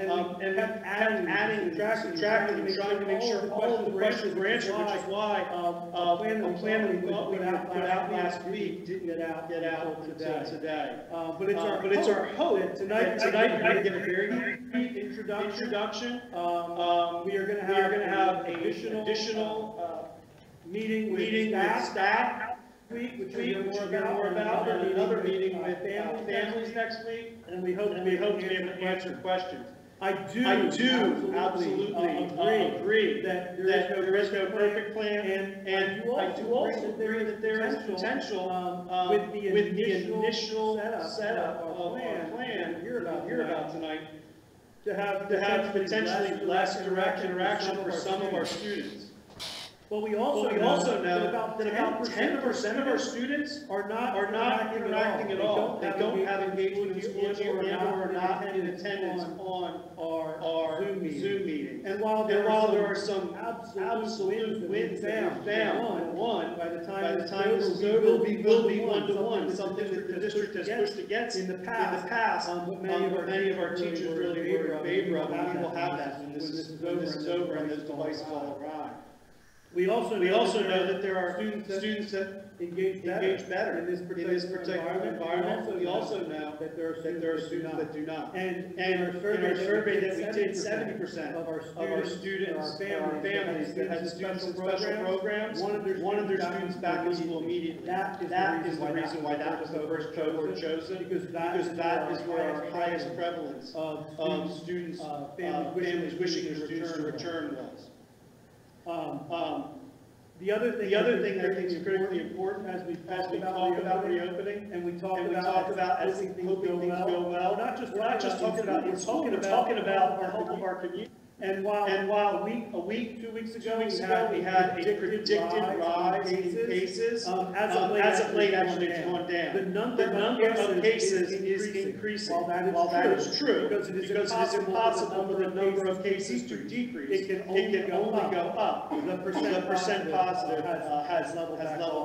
kept adding, subtracting, and trying to make sure all of the questions were answered, which is why a plan that we thought we had put out last week didn't get out until today. But it's our hope that tonight we're going to get a very brief introduction. We are going to have an additional meeting with staff week, which we'll hear more about, and another meeting with families next week, and we hope to be able to answer questions. I do absolutely agree that there is no perfect plan, and I do also agree that there is potential with the initial setup of our plan we'll hear about tonight to have potentially less direct interaction for some of our students. But we also know that about 10% of our students are not interacting at all. They don't have engagement in school and are not in attendance on our Zoom meeting. And while there are some absolute wins that we found, by the time this is over, we will be one-to-one, something that the district has pushed against in the past, but many of our teachers really were in favor of, and we will have that when this is over and those devices all arrive. We also know that there are students that engage better in this particular environment. We also know that there are students that do not. And in our survey that we did, 70% of our students are families that had students in special programs wanted their students back in school immediately. That is the reason why that was the first cohort chosen, because that is where our highest prevalence of students, families wishing their students to return was. The other thing that I think is critically important as we talk about reopening, and we talk about as hoping things go well, we're not just talking about the health of our community. And while a week, 2 weeks ago, we had a predicted rise in cases, as of late, actually, it's gone down. The number of cases is increasing. While that is true, because it is impossible for the number of cases to decrease, it can only go up. The percent positive has leveled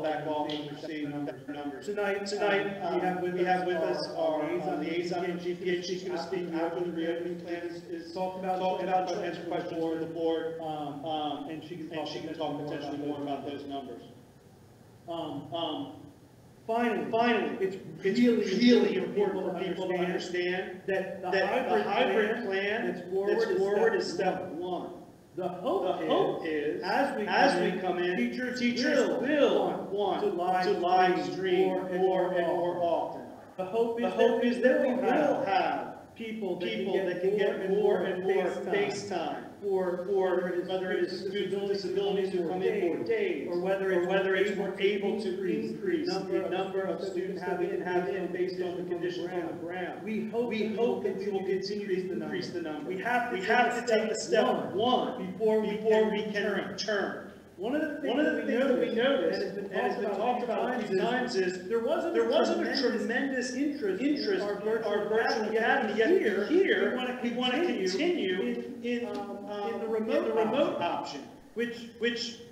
back off, and we're seeing better numbers. Tonight we have with us our liaison from GPH. She's going to speak after the reopening plan is talked about. Answer questions for the board, and she can talk potentially more about those numbers. Finally, it's really important for people to understand that the hybrid plan that's forward is step one. The hope is as we come in, teachers will want to live stream more and more often. The hope is that we will have people that can get more and more face time for whether it is students with disabilities who come in for days, or whether it's we're able to increase the number of students that we can have in based on the conditions on the ground. We hope that we will continue to increase the number. We have to take a step one before we can return. One of the things that we noticed, and has been talked about a few times, is there wasn't a tremendous interest in our virtual academy, yet here we want to continue in the remote option, which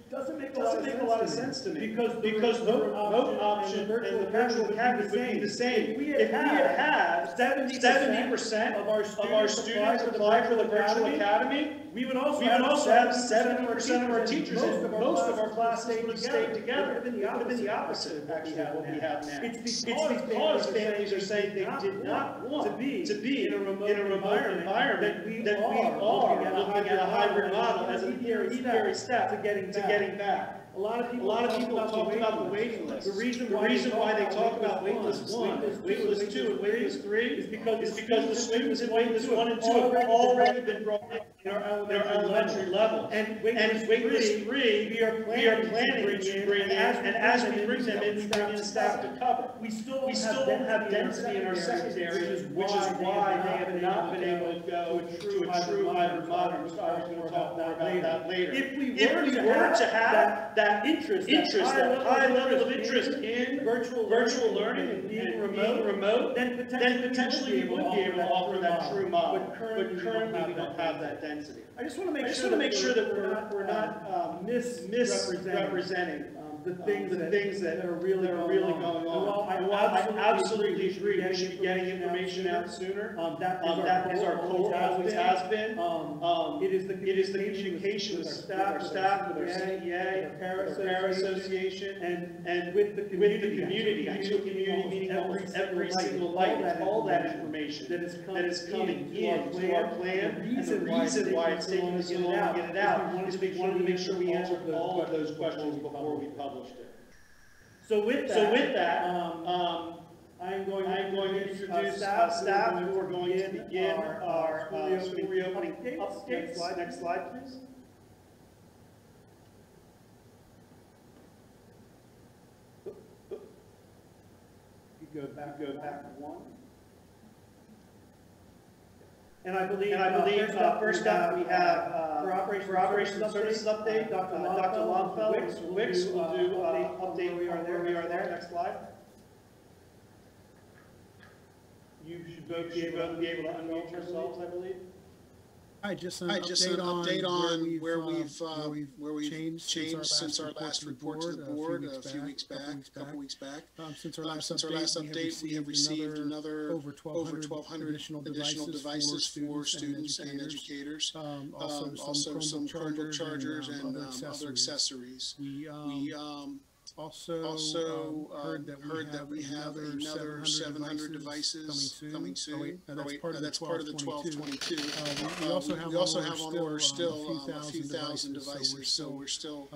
doesn't make a lot of sense to me, because the remote option and the virtual academy would be the same. If we had had 70% of our students apply for the virtual academy, we would also have 70% of our teachers, and most of our classes would have stayed together. It would have been the opposite, actually, of what we have now. It's because families are saying they did not want to be in a remote environment that we are looking at a hybrid model as a necessary step to getting back. A lot of people talked about the waiting list. The reason why they talk about wait list 1, wait list 2, and wait list 3 is because the students in wait list 1 and 2 have already been brought in our elementary level. And wait list 3, we are planning to bring in, and as we bring them in, we bring in staff to cover. We still don't have density in our secondary, which is why they have not been able to go to a true hybrid model. I was going to talk more about that later. If we were to have that interest, that high level of interest in virtual learning and being remote, then potentially we would be able to offer that true model. But currently we don't have that density. I just want to make sure that we're not misrepresenting the things that are really going on. While I absolutely agree we should be getting information out sooner, that is our goal, always has been. It is the communication with our staff, with our CEA, with our Para Association, and with the community. I do a community meeting almost every single night. It's all that information that is coming into our plan, and the reason why it's taking us so long to get it out is we wanted to make sure we answered all of those questions before we published it. So with that, I'm going to introduce staff who are going to begin our school reopening updates. Next slide, please. You go back one. And I believe first up we have for operations services update, Dr. Longfellow, Mr. Wicks will do update where we are there. Next slide. You should both be able to unmute yourselves, I believe. Just an update on where we've changed since our last report to the board a couple weeks back. Since our last update, we have received another over 1,200 additional devices for students and educators. Also some Chromebook chargers and other accessories. We also heard that we have another 700 devices coming soon. That's part of the 1222. We also have on order still a few thousand devices, so we're still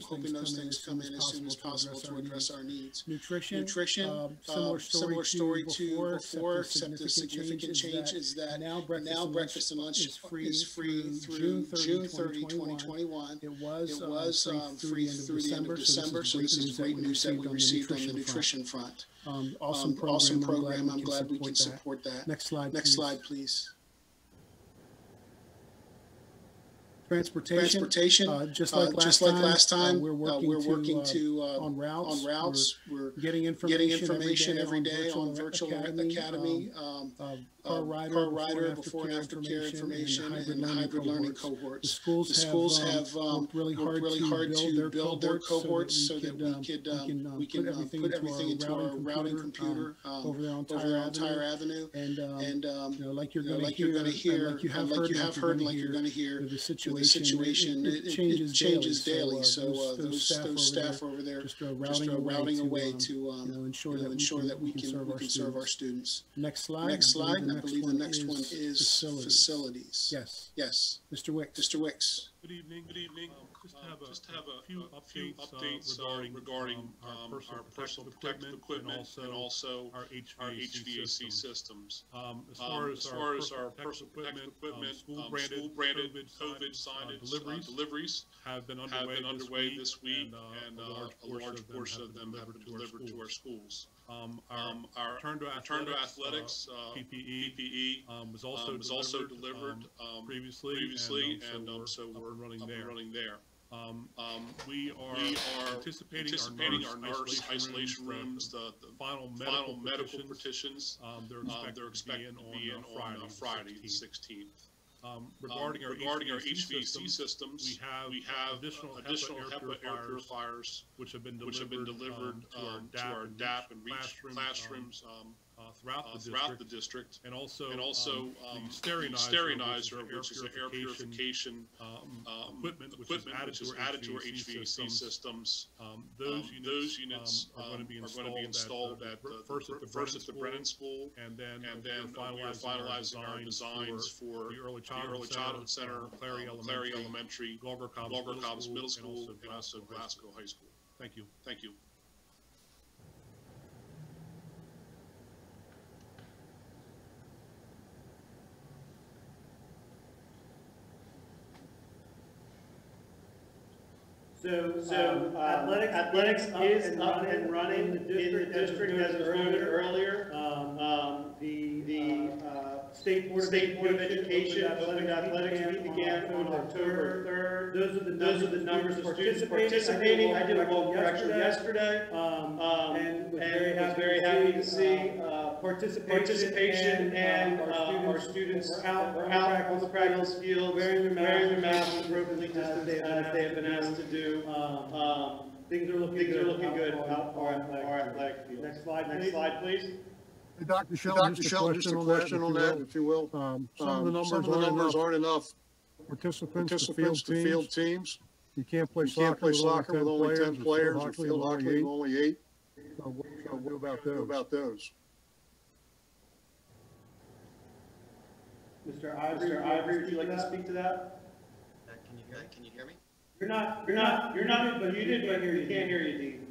hoping those things come in as soon as possible to address our needs. Nutrition, similar story to before, except the significant change is that now breakfast and lunch is free through June 30, 2021. It was free through the end of December, so this is great news that we received on the nutrition front. Awesome program. I'm glad we can support that. Next slide, please. Transportation. Just like last time, we're working on routes. We're getting information every day on Virtual Academy. Car rider, before and after care information, and the hybrid learning cohorts. The schools have worked really hard to build their cohorts so that we can put everything into our routing computer over there on Tyre Avenue. And like you're going to hear, like you have heard, like you're going to hear, the situation it changes daily. So those staff over there just routing away to ensure that we can serve our students. Next slide. I believe the next one is facilities. Yes. Mr. Wicks. Good evening. Just have a few updates regarding our personal protective equipment and also our HVAC systems. As far as our personal protective equipment, school-branded COVID signage deliveries have been underway this week, and a large portion of them have been delivered to our schools. Our return to athletics PPE was also delivered previously, and so we're running there. We are anticipating our nurse isolation rooms, the final medical petitions. They're expected to be in on Friday, the 16th. Regarding our HVAC systems, we have additional HEPA air purifiers which have been delivered to our DAP and REACH classrooms. throughout the district, and also the sterilizer, which is an air purification equipment which is added to our HVAC systems. Those units are going to be installed first at the Brennan School, and then we're finalizing our designs for the Early Childhood Center, Clary Elementary, Gulliver Cobbs Middle School, and also Glasgow High School. Thank you. Thank you. So athletics is up and running in the district as was noted earlier. The State Board of Education opened athletics began on October 3rd. Those are the numbers of students participating. I did a little correction yesterday, and was very happy to see participation, and our students were out on the practice field wearing their masks appropriately as they have been asked to do. Things are looking good out our athletic field. Next slide, please. Hey, Dr. Shelton, just a question on that, if you will. Some of the numbers aren't enough participants to field teams. You can't play soccer with only 10 players, or field hockey with only 8. So what shall we do about those? Mr. Ivory, would you like to speak to that? Can you hear me? You're not, but you did, but we can't hear you, Dean.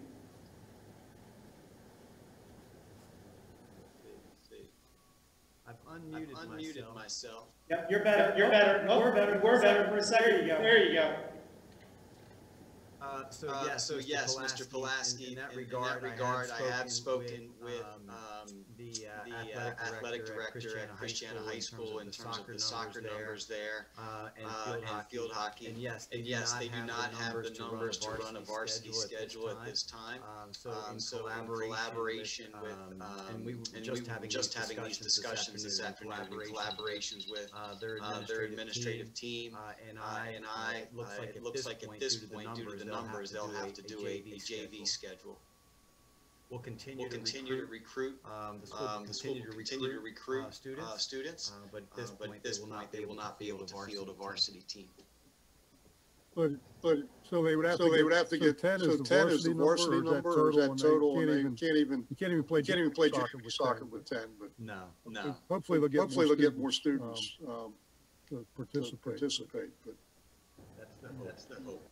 I've unmuted myself. Yep, you're better. We're better for a second. There you go. So yes, Mr. Pulaski, in that regard, I have spoken with the athletic director at Christiana High School in terms of the soccer numbers there, and field hockey. And yes, they do not have the numbers to run a varsity schedule at this time. So in collaboration with, and we were just having these discussions this afternoon in collaborations with their administrative team, and I, it looks like at this point, due to the numbers, they'll have to do a JV schedule. We'll continue to recruit. The school will continue to recruit students, but at this point, they will not be able to field a varsity team. But so they would have to get 10 is the varsity number, or is that total? And you can't even play soccer with 10. But no. Hopefully they'll get more students to participate. But that's the hope.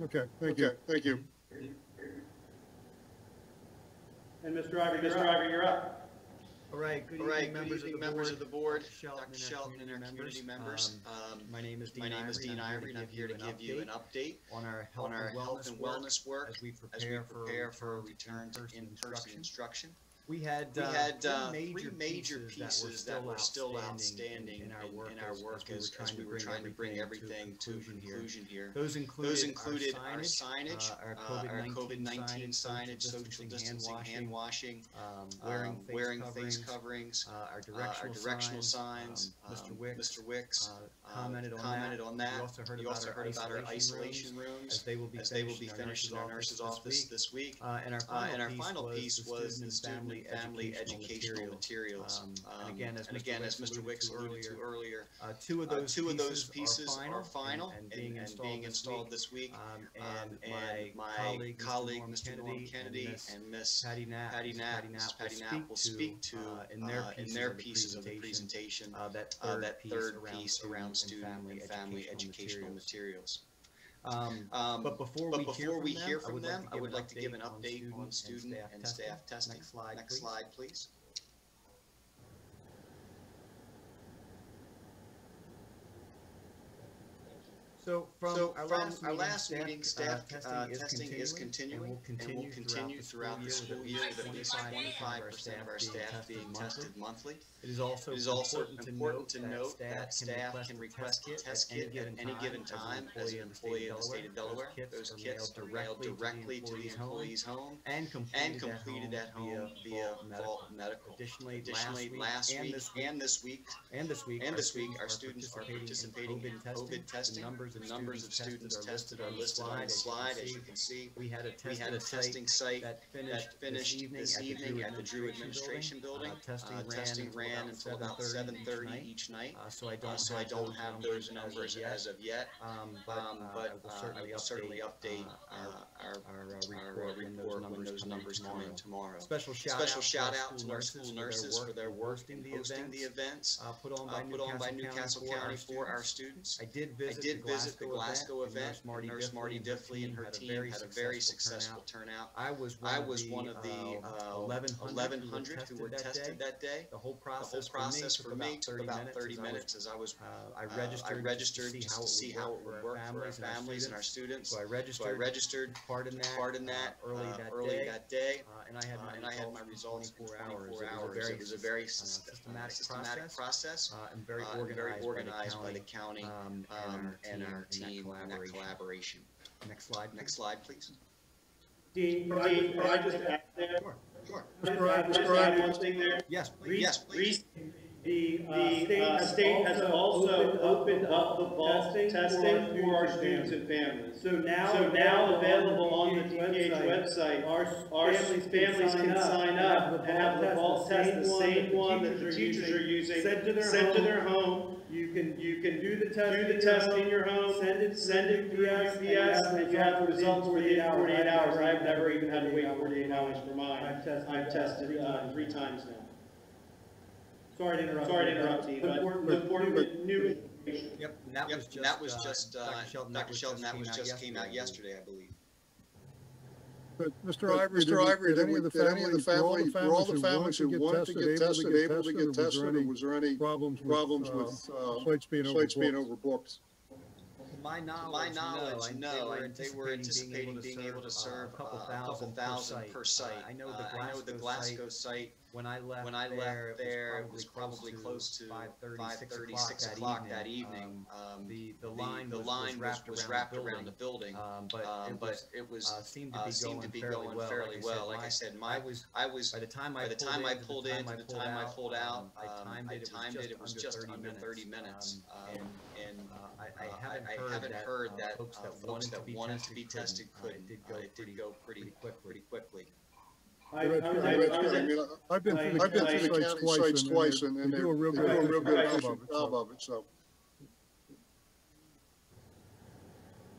Okay, thank you. And Mr. Ivory, you're up. All right, good evening, members of the board, Dr. Shelton and our community members. My name is Dean Ivory, and I'm here to give you an update on our health and wellness work as we prepare for a return to in-person instruction. We had three major pieces that were still outstanding in our work as we were trying to bring everything to conclusion here. Those included our signage, our COVID-19 signage, social distancing, hand washing, wearing face coverings, our directional signs. Mr. Wicks commented on that. You also heard about our isolation rooms as they will be finished in our nurse's office this week. And our final piece was the student family educational materials. And again, as Mr. Wicks alluded to earlier, two of those pieces are final and being installed this week. And my colleague, Mr. Norm Kennedy, and Miss Patty Knapp will speak to in their pieces of the presentation that third piece around student and family educational materials. But before we hear from them, I would like to give an update on student and staff testing. Next slide, please. So from our last meeting, staff testing is continuing and will continue throughout the school year with at least 25% of our staff being tested monthly. It is also important to note that staff can request a test kit at any given time as an employee of the state of Delaware. Those kits are mailed directly to the employee's home and completed at home via Vault Medical. Additionally, last week and this week, our students are participating in COVID testing. The numbers of students tested are listed on the slide. As you can see, we had a testing site that finished this evening at the Drew Administration Building. Testing ran until about 7:30 each night. So I don't have those numbers as of yet, but I will certainly update our report when those numbers come in tomorrow. Special shout out to our school nurses for their work in hosting the events put on by Newcastle County for our students. I did visit the Glasgow event. Nurse Marty Diffley and her team had a very successful turnout. I was one of the 1,100 who were tested that day. The whole process for me took about 30 minutes as I registered just to see how it would work for our families and our students. So I registered part in that early that day, and I had my results in 24 hours. It was a very systematic process and very organized by the county and our team in that collaboration. Next slide, please. Dean, can I just add there? Sure. Mr. Add one thing there? Yes, please. The state has also opened up the bulk testing for our students and families. So now available on the DPH website, our families can sign up and have the bulk test, the same one that the teachers are using, sent to their home. You can do the test in your home, send it through UPS, and you have the results within 48 hours. I've never even had to wait 48 hours for mine. I've tested 3 times now. Sorry to interrupt you, but important new information. Yep, and that was just Dr. Shelton, that was just came out yesterday, I believe. But Mr. Ivory, did any of the families who wanted to get tested able to get tested, or was there any problems with sites being overbooked? To my knowledge, no. They were anticipating being able to serve a couple thousand per site. I know the Glasgow site. When I left there, it was probably close to 5:30, 6 o'clock that evening. The line was wrapped around the building, but it was seemed to be going fairly well. Like I said, I was by the time I pulled in to the time I pulled out, I timed it. It was just under 30 minutes. I haven't heard that folks that wanted to be tested couldn't. It did go pretty quickly. I've been through the sites twice, and they do a real good job of it. So,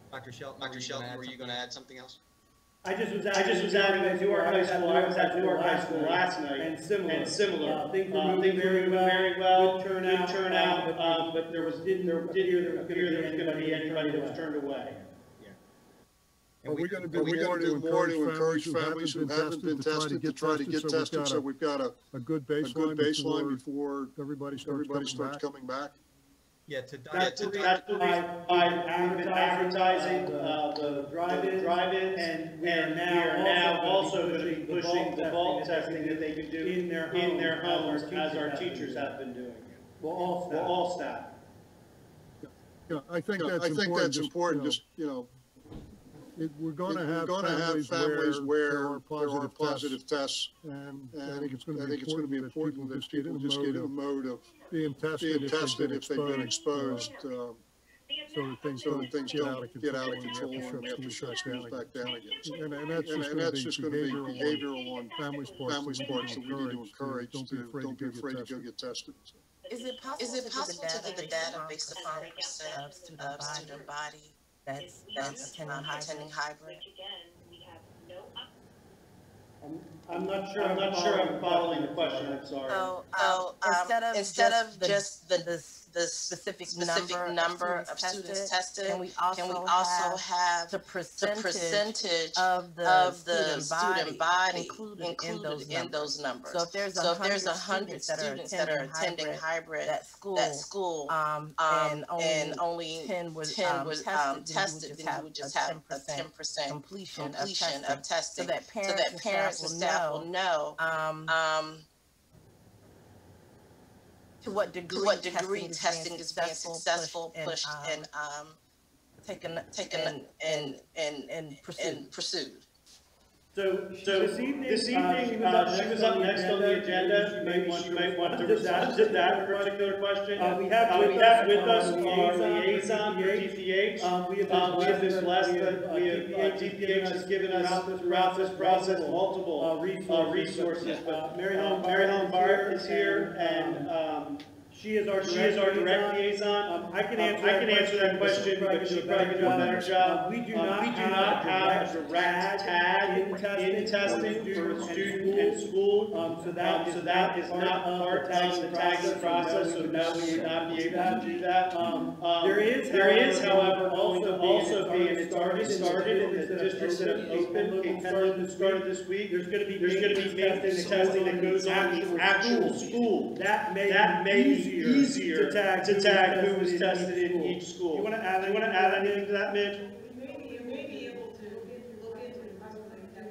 Dr. Shelton, were you going to add something else? I just was adding at Newark High School. I was at Newark High School last night, and similar. Things were moving very well. Good turnout, but there didn't appear there was going to be anybody that was turned away. Are we going to do more to encourage families who haven't been tested to try to get tested? So we've got a good baseline before everybody starts coming back. Yeah, that's why I've been advertising the drive-in, and we are now also going to be pushing the bulk testing that they can do in their homes, as our teachers have been doing. Well, all staff. Yeah, I think that's important. Just we're going to have families where there are positive tests, and I think it's going to be important that people just get in a mode of being tested if they've been exposed, so that things don't get out of control and we have to shut schools back down again. And that's just going to be behavioral on families' parts that we need to encourage. Don't be afraid to go get tested. Is it possible to get the data based upon percent of student body that's attending hybrid? I'm not sure I'm following the question. I'm sorry. So instead of just the specific number of students tested, can we also have the percentage of the student body included in those numbers? So if there's 100 students that are attending hybrid at school, and only 10 was tested, then you would just have a 10% completion of testing, so that parents and staff will know to what degree testing is being successful, pushed, and taken and pursued. So this evening, she was up next on the agenda. Maybe she might want to respond to that particular question. We have with us our liaison for DPH. We have been blessed that DPH has given us throughout this process multiple resources. But Mary Helen Bart is here, and she is our direct liaison. I can answer that question, but she probably could do a better job. We do not have a direct tag in testing for student and school. So that is not part of the tagging process, so no, we would not be able to do that. There is, however, going to also be, and it's already started in the districts that have opened, started this week, there's going to be maintenance testing that goes on in the actual school. That may be easier to tag who was tested in each school. You want to add anything to that, Mitch? You may be able to look into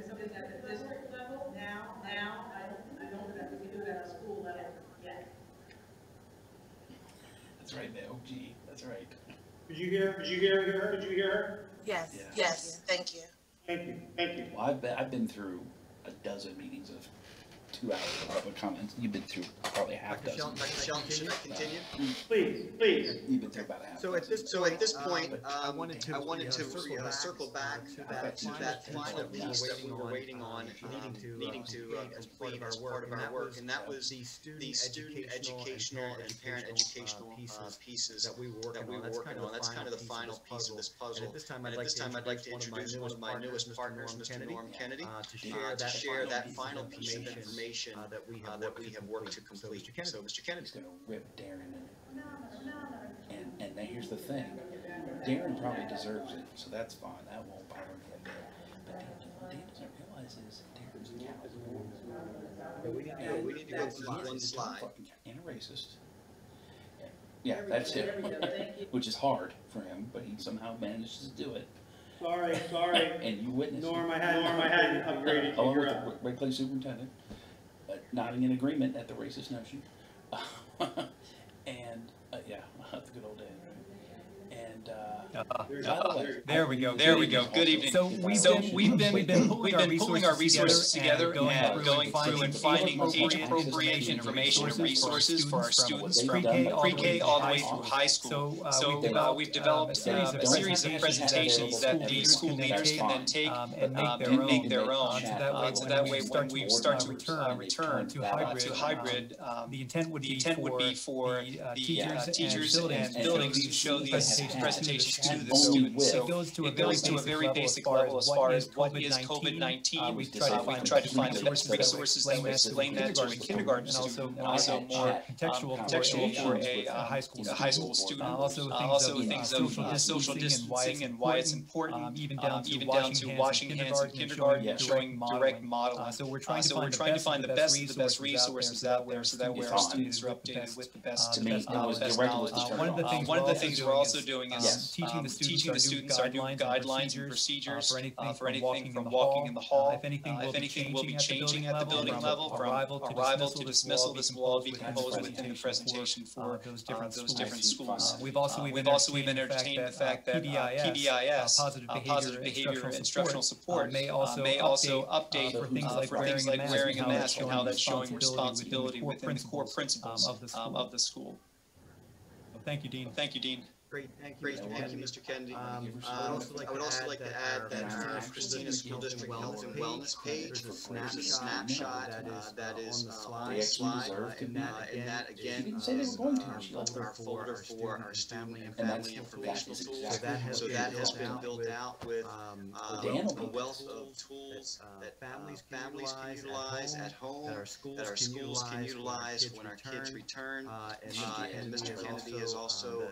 something at the district level now. I don't know that we can do that at a school level yet. That's right, the OG. That's right. Did you hear her? Yes. Yes. Thank you. Thank you. Well, I've been through a dozen meetings of 2 hours of public comments. You've been through probably half a dozen. Dr. Shelton, should I continue? Please. You've been through about a half. So at this point, I wanted to circle back to that final piece that we were waiting on, needing to complete as part of our work, and that was the student educational and parent educational pieces that we were working on. That's kind of the final piece of this puzzle. And at this time, I'd like to introduce one of my newest partners, Mr. Norm Kennedy, to share that final piece of information that we have worked to complete. So, Mr. Kennedy's going to rip Darren in it. And now here's the thing. Darren probably deserves it, so that's fine. That won't bother me a bit. But what Dan doesn't realize is Darren's a coward. We need to go through one slide. And a racist. Yeah, that's it. Which is hard for him, but he somehow manages to do it. Sorry. And you witnessed Norm, I hadn't upgraded you. Along with the workplace superintendent, nodding in agreement at the racist notion. And yeah, that's a good old day, right? And there we go. Good evening. So we've been pulling our resources together and going through and finding age-appropriate information and resources for our students from pre-K all the way through high school. So we've developed a series of presentations that the school leaders can then take and make their own. So that way, when we start to return to hybrid, the intent would be for the teachers and buildings to show these presentations to the students. So it goes to a very basic level as far as what is COVID-19. We've tried to find the best resources that would explain that to a kindergarten student, and also more contextual for a high school student. Also things of social distancing and why it's important, even down to washing hands in kindergarten and showing direct modeling. So we're trying to find the best resources out there so that way our students are updated with the best knowledge. One of the things we're also doing is teaching the students our new guidelines and procedures for anything from walking in the hall. If anything will be changing at the building level, from arrival to dismissal, this will all be composed within the presentation for those different schools. We've also entertained the fact that PBIS, positive behavior instructional support, may also update for things like wearing a mask and how that's showing responsibility within the core principles of the school. Thank you, Dean. Great, thank you, Mr. Kennedy. I would also like to add that our Christina School District Health and Wellness page, there's a snapshot that is on the slide, and that again is our folder for our student and family informational tools. So that has been built out with a wealth of tools that families can utilize at home, that our schools can utilize when our kids return, and Mr. Kennedy is also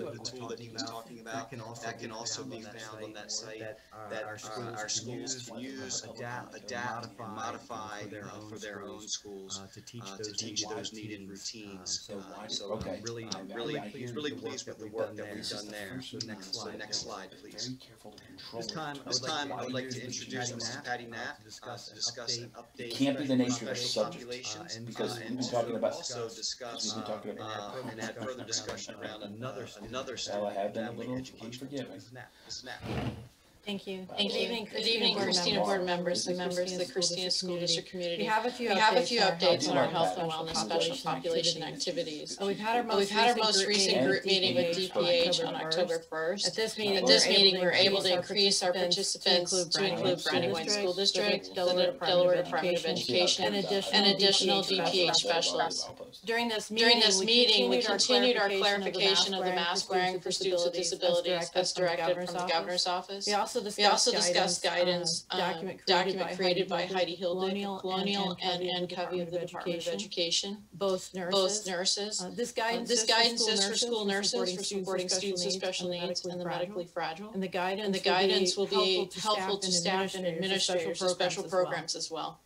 the tool that he was talking about that can also be found on that site that our schools can use, adapt, and modify for their own schools to teach those needed routines. So I'm really pleased with the work that we've done there. So next slide, please. This time I would like to introduce Mrs. Patty Knapp to discuss an update. It can't be the nature of special subject populations, because we've been talking about also discuss and add further discussion around another I have been a little unforgiving. Thank you. Thank you. Good evening, Christina Board members and members of the Christina School District community. We have a few updates on our health and wellness special population activities. We've had our most recent group meeting with DPH on October 1st. At this meeting, we were able to increase our participants to include Brandywine School District, the Delaware Department of Education, and additional DPH specialists. During this meeting, we continued our clarification of the mask wearing for students with disabilities as directed from the Governor's Office. We also discussed guidance, document created by Heidi Hildick, Colonial and Covey of the Department of Education. Both nurses. This guidance is for school nurses for supporting students with special needs and the medically fragile. And the guidance will be helpful to staff and administrators for special programs as well.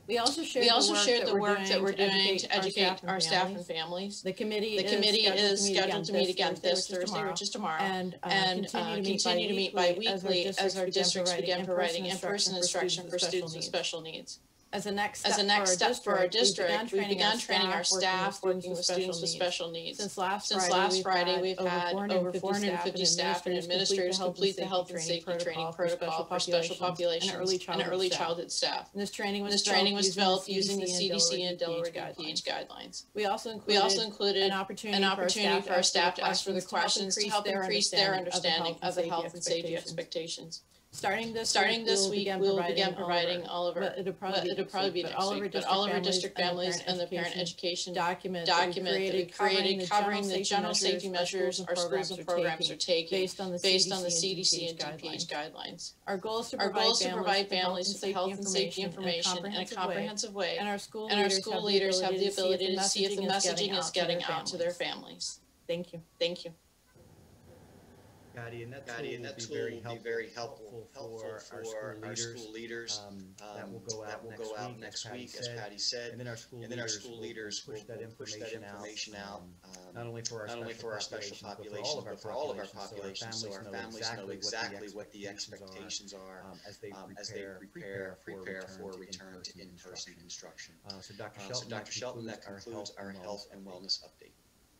We also shared the work that we're doing to educate our staff and families. The committee is scheduled to meet again this Thursday, which is tomorrow, and continue to meet bi-weekly as our districts begin providing in-person instruction for students with special needs. As a next step for our district, we've begun training our staff working with students with special needs. Since last Friday, we've had over 450 staff and administrators complete the health and safety training protocol for special populations and early childhood staff. And this training was developed using the CDC and Delaware DPH guidelines. We also included an opportunity for our staff to ask further questions to help increase their understanding of the health and safety expectations. Starting this week, we will begin providing all of our, it'll probably be next week, but all of our district families and the parent education document that we created covering the general safety measures our schools and programs are taking based on the CDC and DPH guidelines. Our goal is to provide families with health and safety information in a comprehensive way, and our school leaders have the ability to see if the messaging is getting out to their families. Thank you. Thank you. Patty, and that tool will be very helpful for our school leaders. That will go out next week, as Patty said, and then our school leaders will push that information out, not only for our special population, but for all of our populations, so our families know exactly what the expectations are as they prepare for a return to in-person instruction. So Dr. Shelton, that concludes our health and wellness update.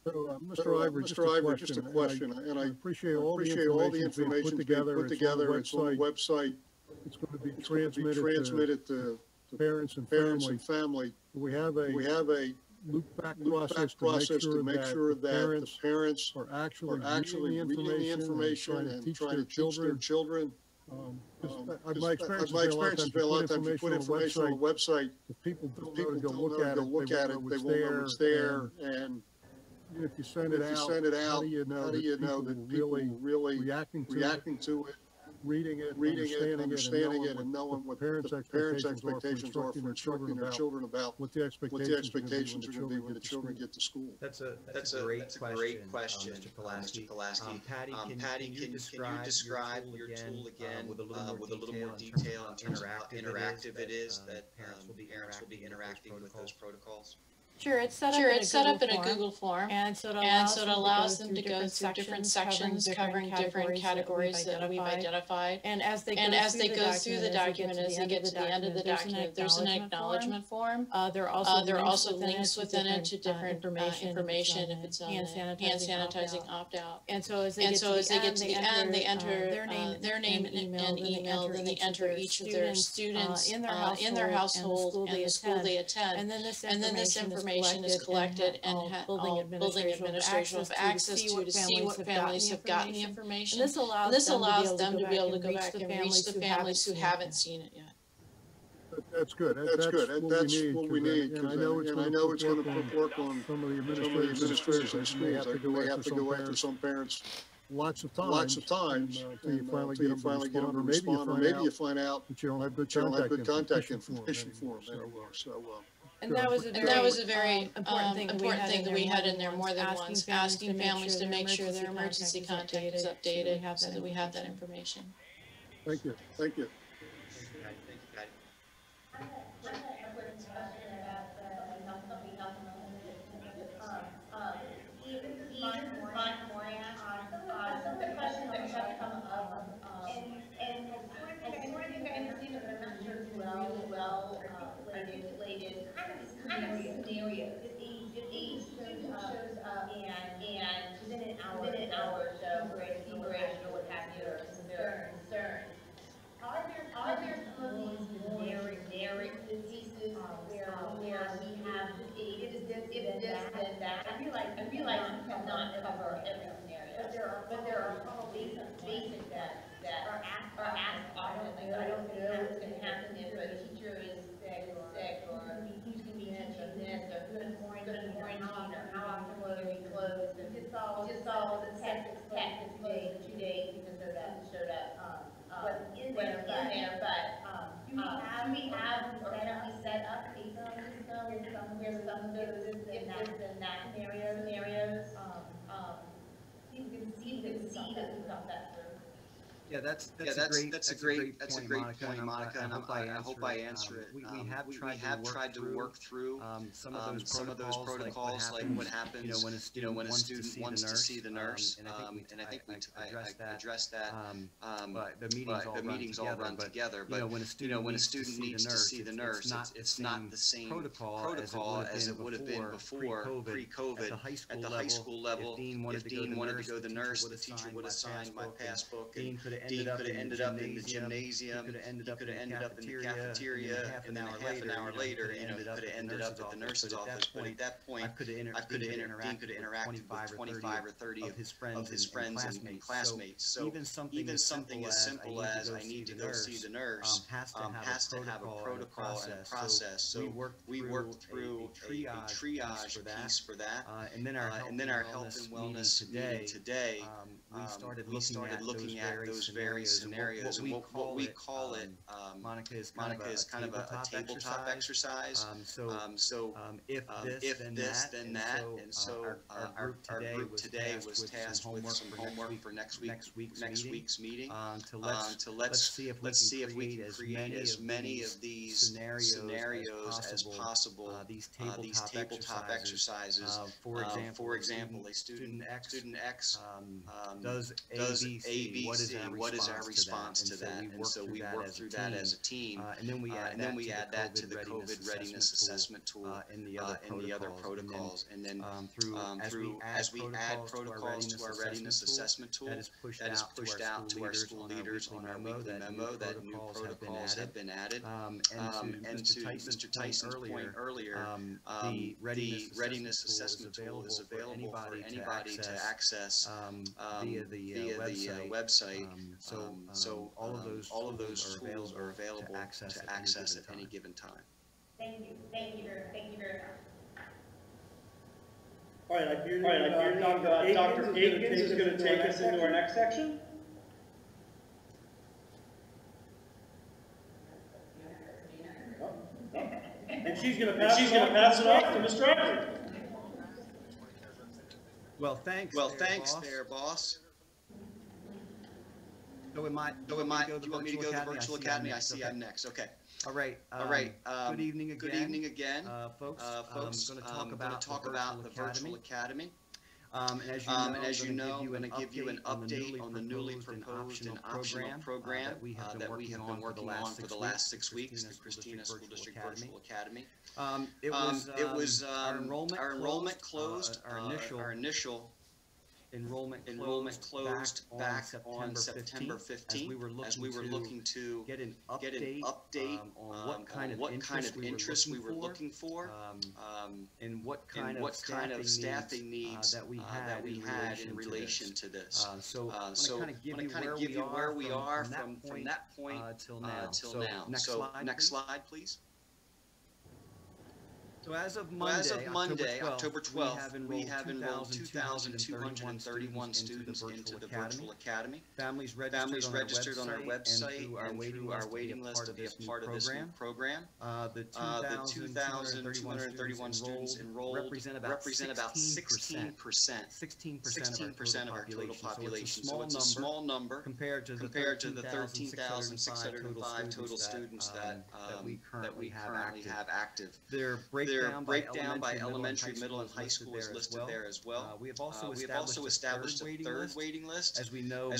So, Mr. Ivory, just a question, and I appreciate all the information put together. It's on the website. It's going to be transmitted to parents and family. We have a loop-back process to make sure that the parents are actually reading the information and trying to teach their children. My experience has been a lot of times you put information on the website, if people don't know to go look at it, they won't know it's there, and if you send it out, how do you know that people really reacting to it, reading it, understanding it, and knowing what the parents' expectations are for instructing their children about what the expectations are going to be when the children get to school? That's a great question, Mr. Pulaski. Patty, can you describe your tool again with a little more detail in terms of how interactive it is that parents will be interacting with those protocols? Sure, it's set up in a Google form, and so it allows them to go through different sections covering different categories that we've identified. And as they go through the document, as they get to the end of the document, there's an acknowledgement form. There are also links within it to different information if it's on hand sanitizing opt-out. And so as they get to the end, they enter their name and email, then they enter each of their students in their household and the school they attend. And then this information is collected and building administrators have access to see what families have gotten the information. And this allows them to be able to go back and reach the families who haven't seen it yet. That's good. That's what we need. And I know it's going to put work on some of the administrators in schools. They have to go after some parents lots of times until you finally get them to respond, or maybe you find out that you don't have good contact information for them anymore. So. And that was a very important thing that we had in there more than once, asking families to make sure their emergency contact is updated so that we have that information. Thank you. Thank you. Scenario. If the student shows up and within an hour or so, we're able to know what have you, or concerns, not cover every scenario, but there are probably some basic that are asked often, like, I don't know what's gonna happen if a teacher is sick, or who's gonna be teaching this, or who's gonna quarantine, or how often will they be closed, and just all the tech is closed for 2 days because of that showed up, what's in there, but, do we have or can we set up a system where some of those if this and that scenarios, people can see that we thought that through. Yeah, that's a great point, Monica, and I hope I answer it. We have tried to work through some of those protocols, like what happens, when a student wants to see the nurse, and I think I addressed that. But the meetings all run together. But when a student needs to see the nurse, it's not the same protocol as it would have been before, pre-COVID, at the high school level. If Dean wanted to go to the nurse, the teacher would have signed my passbook. Dean could have ended up in the gymnasium, he could have ended up in the cafeteria, and then half an hour later, he could have ended up at the nurse's office. But at that point, Dean could have interacted with 25 or 30 of his friends and classmates. So even something as simple as I need to go see the nurse has to have a protocol and a process. So we worked through a triage piece for that, and then our health and wellness meeting today, we started looking at those various scenarios, and what we call it, Monica, is kind of a tabletop exercise. If this, then that, and so our group today was tasked with some homework for next week's meeting, to let's see if we can create as many of these scenarios as possible. These tabletop exercises. For example, a student X does A, B, C. What is our response to that? And so we work through that as a team, and then we add that to the COVID readiness assessment tool and the other protocols. And then as we add protocols to our readiness assessment tool, that is pushed out to our school leaders on our weekly memo that new protocols have been added. And to Mr. Tyson's point earlier, the readiness assessment tool is available for anybody to access via the website. So all of those tools are available to access at any given time. Thank you very much. All right, I hear Dr. Akins is going to take us into our next section. And she's going to pass it off to Mr. Eckert. Well, thanks there, boss. Do you want me to go to the virtual academy? I see I'm next. Okay. All right. Good evening again, folks. I'm going to talk about the virtual academy. And as you know, I'm going to give you an update on the newly proposed and optional program that we have been working on for the last 6 weeks, the Christina School District Virtual Academy. Our enrollment closed. Our initial enrollment closed back on September 15th, as we were looking to get an update on what kind of interest we were looking for, and what kind of staffing needs that we had in relation to this. So I want to kind of give you where we are from that point till now. So next slide, please. So as of Monday, October 12th, we have enrolled 2,231 students into the virtual academy. Families registered on our website and through our waiting list to be a part of this new program. The 2,231 students enrolled represent about 16% of our total population. So it's a small number compared to the 13,605 total students that we currently have active. Their breakdown by elementary, middle, and high school is listed there as well. We have also established a third waiting list. As we know,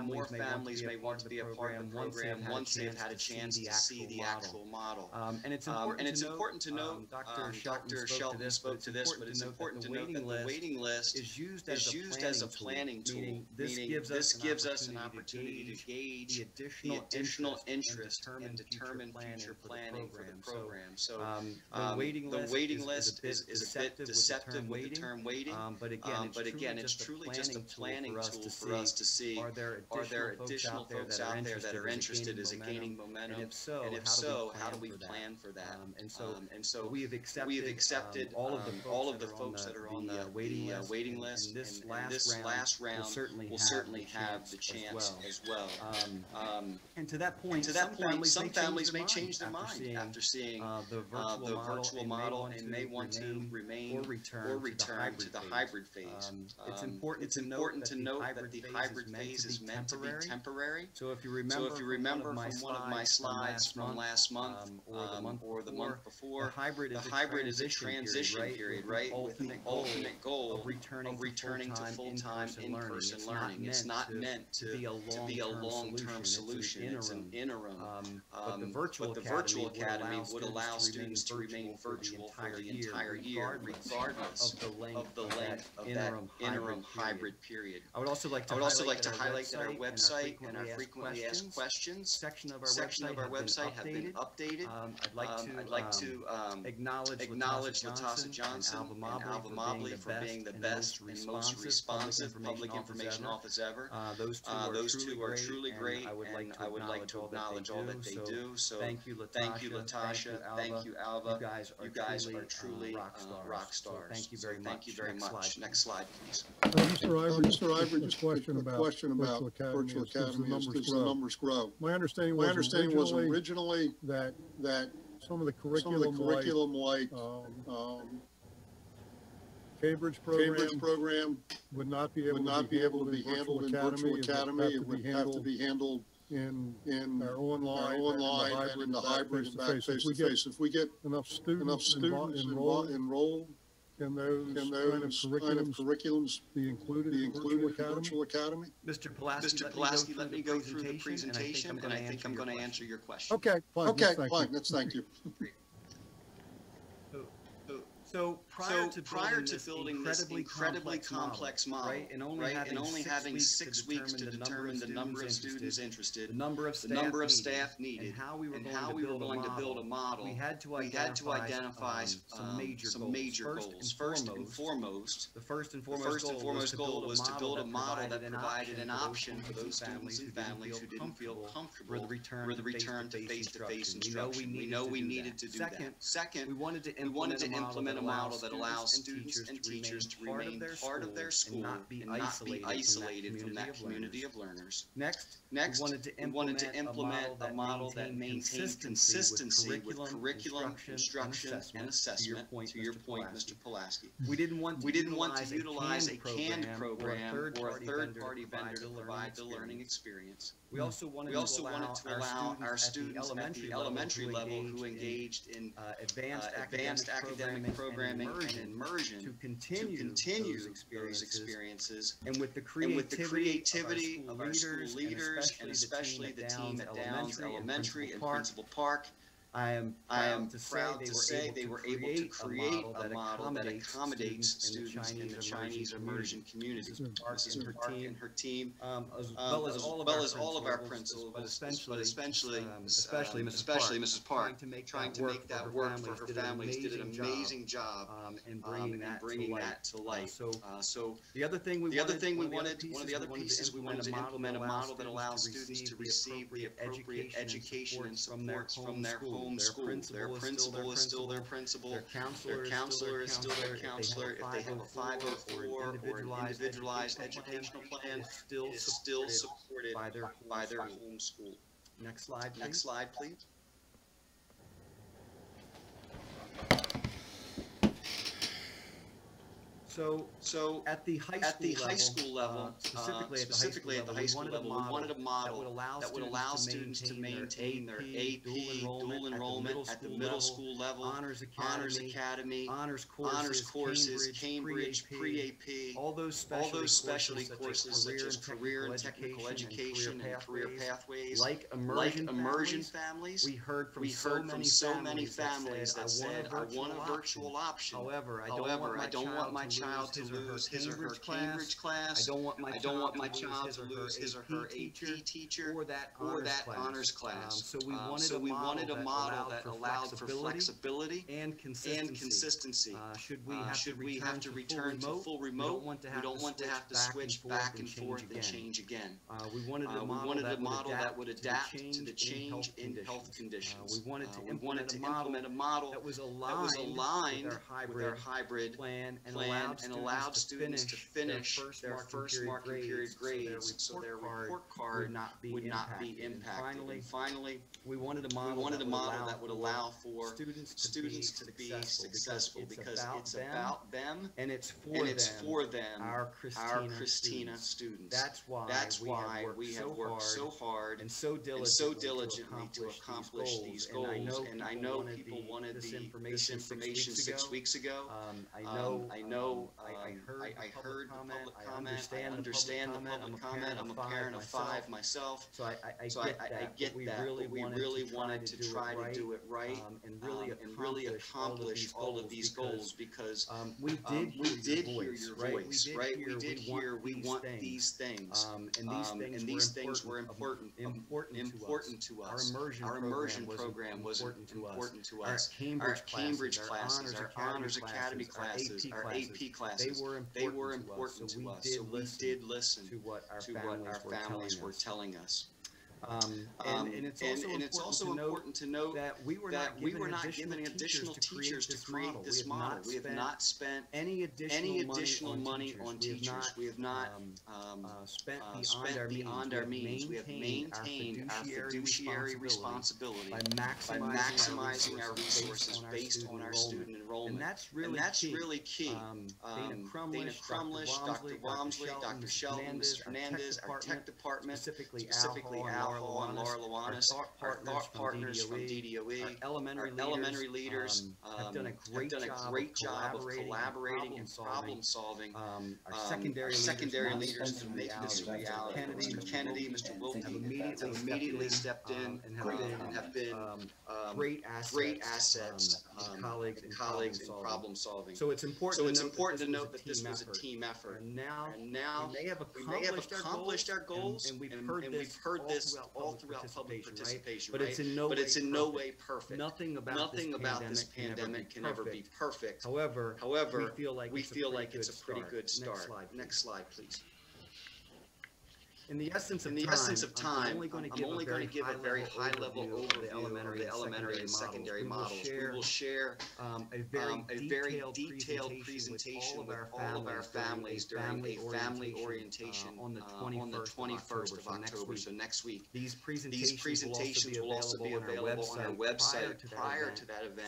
more families may want to be a part of the program once they've had a chance to see the actual model. And it's important to note, Dr. Shelton spoke to this, but it's important to note that the waiting list is used as a planning tool, meaning this gives us an opportunity to gauge the additional interest and determine future planning for the program. So the waiting waiting list is a bit deceptive with the term waiting. But again, it's truly just a planning tool for us to see, are there additional folks out there that are interested? Is it gaining momentum? And if so, how do we plan for that? And so we have accepted all of the folks that are on the waiting list. And this last round will certainly have the chance as well. And to that point, some families may change their mind after seeing the virtual model and may want to remain or return to the hybrid phase. It's important to note that the hybrid phase is meant to be temporary. So if you remember from one of my slides from last month or the month before, the hybrid is a transition period, right? With the ultimate goal of returning to full-time in-person learning. It's not meant to be a long-term solution. It's an interim. But the virtual academy would allow students to remain virtual for the entire year, regardless of the length of that interim hybrid period. I would also like to highlight that our website and our frequently asked questions section of our website have been updated. I'd like to acknowledge Latasha Johnson and Alva Mobley for being the best and most responsive public information office ever. Those two are truly great, and I would like to acknowledge all that they do. So thank you, Latasha. Thank you, Alva. You guys are truly rock stars. Thank you very much. Next slide, please. Mr. Ivory, just a question about virtual academy as the numbers grow. My understanding was originally that some of the curriculum like Cambridge program would not be able to be handled in virtual academy. It would have to be handled in our online and in the hybrid and back face-to-face. If we get enough students enrolled, can those kind of curriculums be included in virtual academy? Mr. Pulaski, let me go through the presentation, and I think I'm going to answer your question. Okay, fine. Thank you. So prior to building this incredibly complex model, right, and only having 6 weeks to determine the number of students interested, the number of staff needed, and how we were going to build a model, we had to identify some major goals. First and foremost, the first and foremost goal was to build a model that provided an option for those students and families who didn't feel comfortable with the return to face-to-face instruction. We know we needed to do that. Second, we wanted to implement a model that allows students and teachers to remain part of their school and not be isolated from that community of learners. Next, we wanted to implement a model that maintained consistency with curriculum, instruction, and assessment. To your point, Mr. Pulaski. We didn't want to utilize a canned program or a third-party vendor to provide the learning experience. We also wanted to allow our students at the elementary level who engaged in advanced academic programming and immersion to continue those experiences. And with the creativity of our school leaders, and especially the team at Downs Elementary and Principal Park, I am proud to say they were able to create a model that accommodates students in the Chinese immersion community. Mrs. Park and her team, as well as all of our principals, but especially Mrs. Park, trying to make that work for her families, did an amazing job in bringing that to life. So the other thing we wanted, one of the other pieces, we wanted to implement a model that allows students to receive the appropriate education and support from their home school. Their principal is still their principal. Their counselor is still their counselor. If they have a 504 or an individualized educational plan, it is still supported by their home school. Next slide, please. So at the high school level, specifically at the high school level, we wanted a model that would allow students to maintain their AP, dual enrollment at the middle school level, Honors Academy, honors courses, Cambridge, pre-AP, all those specialty courses such as career and technical education and career pathways, like immersion families. We heard from so many families that said, I want a virtual option. However, I don't want my child to lose his or her Cambridge class. I don't want my child to lose his or her AP teacher or that honors class. So we wanted a model that allowed for flexibility and consistency. Should we have to return to full remote, we don't want to have to switch back and forth and change again. We wanted a model that would adapt to the change in health conditions. We wanted to implement a model that was aligned with our hybrid plan and allowed students to finish their first marking period grades so their report card would not be impacted. And finally, we wanted a model that would allow for students to be successful because it's about them and it's for them, our Christina students. That's why we have worked so hard and so diligently to accomplish these goals. And I know people wanted this information 6 weeks ago. I heard the public comment. I understand the public comment. I'm a parent of 5 myself. So I get that. We really wanted to try to do it right and really accomplish all of these goals because we did hear your voice, right? We did hear we want these things, and these things were important to us. Our immersion program was important to us. Our Cambridge classes, our Honors Academy classes, our AP classes, they were important to us. So we did listen to what our families were telling us. And it's also important to note that we were not given additional teachers to create this model. We have not spent any additional money on teachers. We have not spent beyond our means. We have maintained our fiduciary responsibility by maximizing our resources based on our student enrollment. And that's really key. Dana Crumlish, Dr. Walmsley, Dr. Shelton, Mr. Hernandez, our tech department, specifically Al Hall and Laura Lowanis, our thought partners from DDOE, our elementary leaders have done a great job of collaborating and problem solving. Our secondary leaders have made this a reality. Mr. Kennedy, Mr. Wilkie have immediately stepped in and have been great assets and colleagues in problem solving. So it's important to note that this was a team effort. And now we may have accomplished our goals, and we've heard this all throughout public participation, but it's in no way perfect. Nothing about this pandemic can ever be perfect. However, we feel like it's a pretty good start. Next slide, please. In the essence of time, I'm only going to give a very high-level overview of the elementary and secondary models. We will share a very detailed presentation with all of our families during a family orientation on the 21st of October, so next week. These presentations will also be available on our website prior to that event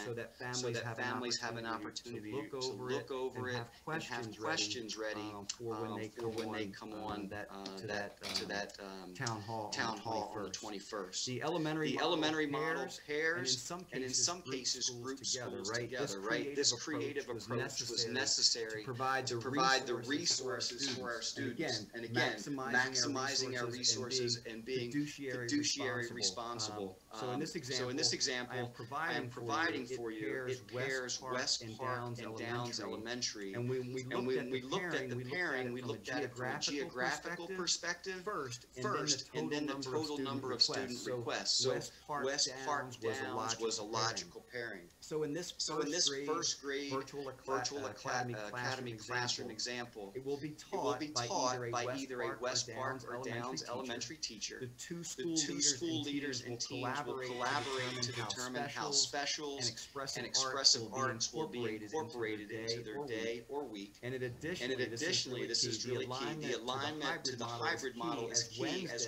so that families have an opportunity to look over it and have questions ready for when they come on to that town hall on the 21st. The elementary model pairs and in some cases groups schools together, right? This creative approach was necessary to provide the resources for our students. And again, maximizing our resources and being fiduciary responsible. So in this example, I am providing for you, it pairs West Park and Downs Elementary. And when we looked at the pairing, we looked at it from a geographical perspective first, and then the total number of student requests. So West Park Downs was a logical pairing. So in this first grade virtual academy classroom example, it will be taught by either a West Park or Downs elementary teacher. The two school leaders and teams will collaborate to determine how special and expressive arts will be incorporated into their day or week. And additionally, this is really key. The alignment to the hybrid model is key, as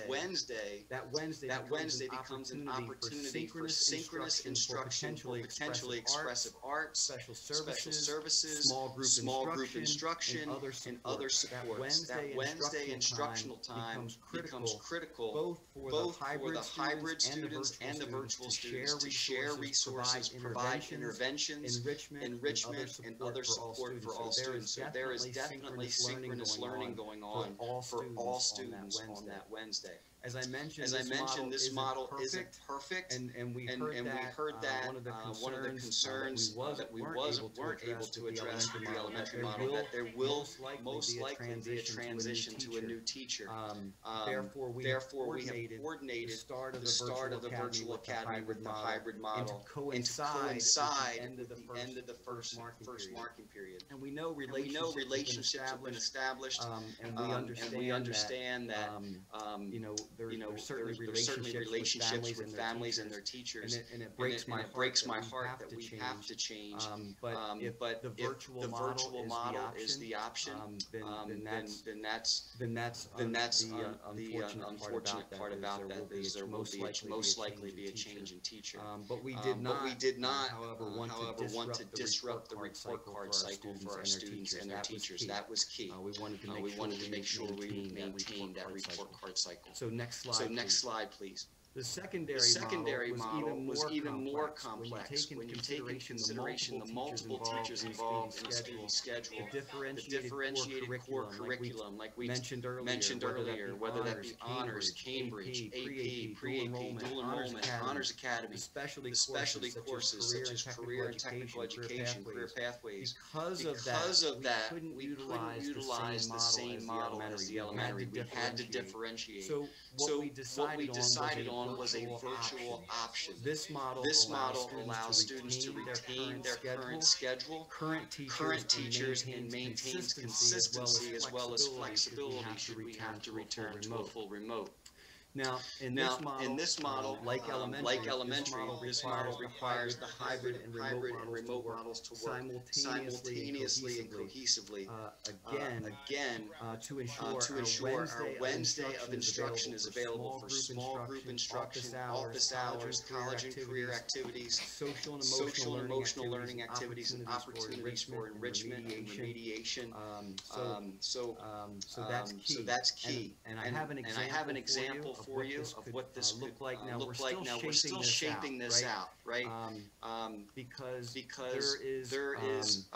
that Wednesday becomes an opportunity for synchronous instruction for potentially expressive arts, special services, small group instruction, and other supports. That Wednesday instructional time becomes critical both for the hybrid students and the virtual students to share resources, provide interventions, enrichment, and other support for all students. So there is definitely synchronous learning going on for all students on that Wednesday. As I mentioned, this model isn't perfect, and we heard that one of the concerns that we weren't able to address with the elementary model, that there will most likely be a transition to a new teacher. Therefore, we have coordinated the start of the virtual academy with the hybrid model and to coincide with the end of the first marking period. And we know relationships have been established, and we understand that there's certainly relationships with families and their teachers, and it breaks my heart that we have to change. But if the virtual model is the option, then that's the unfortunate part about that is there will most likely be a change in teacher. But we did not, however, want to disrupt the report card cycle for our students and their teachers. That was key. We wanted to make sure we maintained that report card cycle. So next slide, please. The secondary model was even more complex when you take into consideration the multiple teachers involved in a school schedule, the differentiated core curriculum, like we mentioned earlier, whether that be honors, Cambridge, AP, pre-AP, dual enrollment, honors academy, especially courses such as career and technical education, career pathways. Because of that, we couldn't utilize the same model as the elementary. We had to differentiate. So what we decided on was a virtual option. This model allows students to retain their current schedule, current teachers, and maintains consistency as well as flexibility should we have to return to a full remote. Now, in this model, like elementary, this model requires the hybrid and remote models to work simultaneously and cohesively. Again, to ensure our Wednesday of instruction is available for small group instruction, office hours, college and career activities, social and emotional learning activities, and opportunities for enrichment and remediation. So that's key. And I have an example for you of what this look like. Now we're still shaping this out, right? Because there is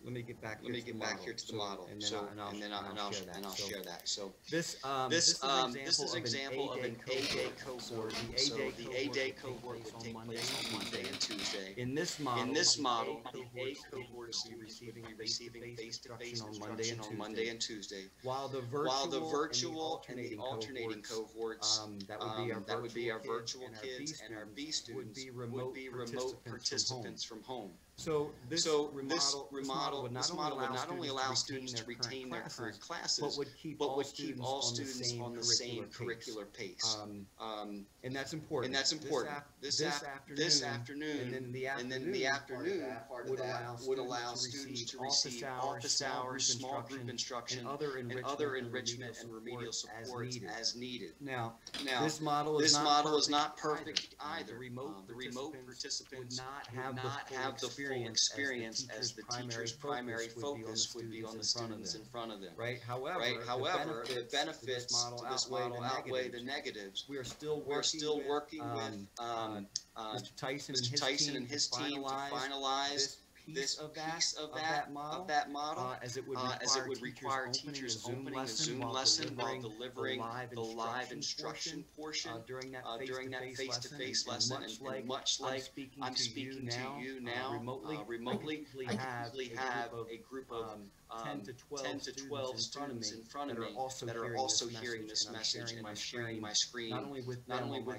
let me get back here to the model, and then I'll share that. So this is an example of an A-Day cohort. So the A-Day cohort would take place on Monday and Tuesday. In this model, the A cohort is receiving face-to-face instruction on Monday and Tuesday, while the virtual and the alternating cohorts, that would be our virtual kids, and our B students would be remote participants from home. So this model would not only allow students to retain their current classes, but would keep all students on the same curricular pace. And that's important. This afternoon, and then the afternoon part of that would allow students to receive office hours, small group instruction, and other enrichment and remedial supports as needed. Now this model is not perfect either. The remote participants would not have the full experience as the teacher's primary focus would be on the students in front of them. Right? However, the benefits to this model outweigh the negatives. We're still working with Mr. Tyson and his team to finalize this piece of that model, as it would require teachers opening a Zoom lesson while delivering the live instruction portion during that face-to-face lesson. And much like I'm speaking to you now remotely, I typically have a group of 10 to 12 students in front of me that are also hearing this message, and I'm sharing my screen not only with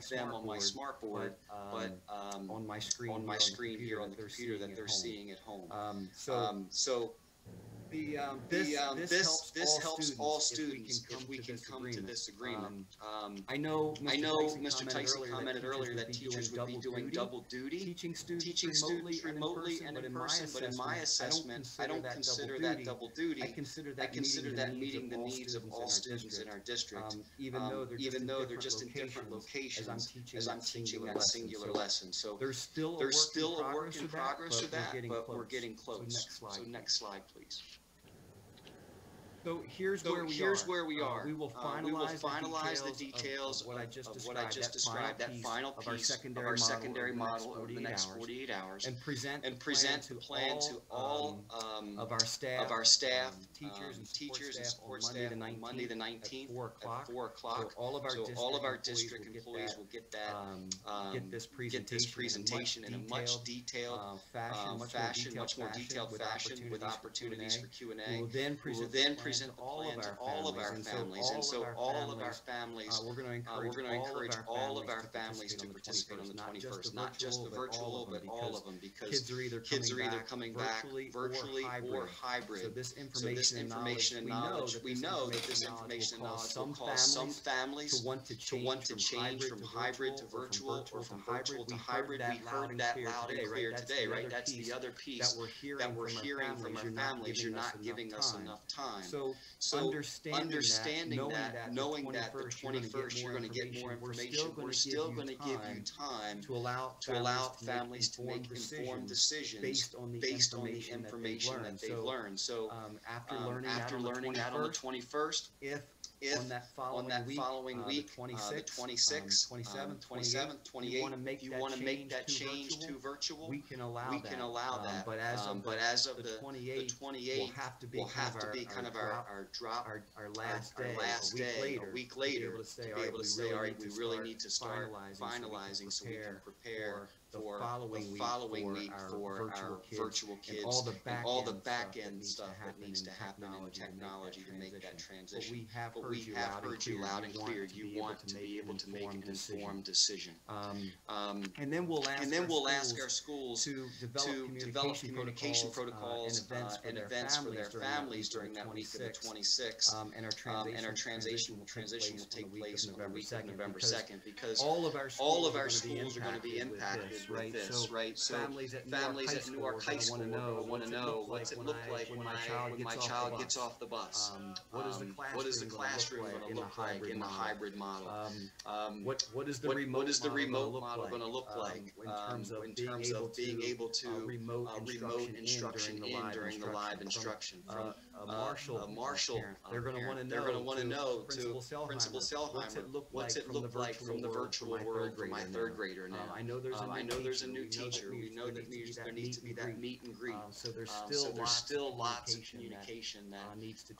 them on my smart board, but on my screen here on the computer that they're seeing at home. This helps all students if we can come to this agreement. I know Mr. Tyson commented earlier that teachers would be doing double duty, teaching students remotely and in person, but in my assessment, I don't consider that double duty. I consider that meeting the needs of all students in our district, even though they're just in different locations as I'm teaching that singular lesson. So there's still a work in progress with that, but we're getting close. So next slide, please. So here's where we are. We will finalize the details of what I just described, that final piece of our secondary model over the next 48 hours, and present the plan to all of our staff, teachers and support staff on Monday the 19th at 4 o'clock. So all of our district employees will get this presentation in a much detailed fashion, much more detailed fashion, with opportunities for Q&A. We will then present the plan to all of our families, and so all of our families, we're going to encourage all of our families to participate on the 21st, not just the virtual, but all of them, because kids are either coming back virtually or hybrid. So this information and knowledge, we know that this information and knowledge will cause some families to want to change from hybrid to virtual, or from virtual to hybrid. We heard that loud and clear today, right? That's the other piece that we're hearing from our families. You're not giving us enough time. So understanding that, knowing that the 21st you're going to get more information, we're still going to give you time to allow families to make informed decisions based on the information that they've learned. So after learning that on the 21st, if on that following week, the 26th, 27th, 28th, you want to make that change to virtual, we can allow that. But as of the 28th, will have to be kind of our last day, a week later, to be able to say, all right, we really need to start finalizing so we can prepare for the following week for our virtual kids, and all the back end stuff that needs to happen in technology to make that transition. But we have heard you loud and clear. You want to be able to make an informed decision. And then we'll ask our schools to develop communication protocols and events for their families during that week of the 26th. And our transition will take place on the week of November 2nd, because all of our schools are going to be impacted with this, right? So families at Newark High School want to know what's it look like when my child gets off the bus. What is the classroom going to look like in the hybrid model? What is the remote model going to look like in terms of being able to remote instruction in during the live instruction? From Marshall, they're going to want to know to Principal Selheimer, what's it look like from the virtual world for my third grader now? I know there's a new teacher. We know that there needs to be that meet and greet. So there's still lots of communication that needs to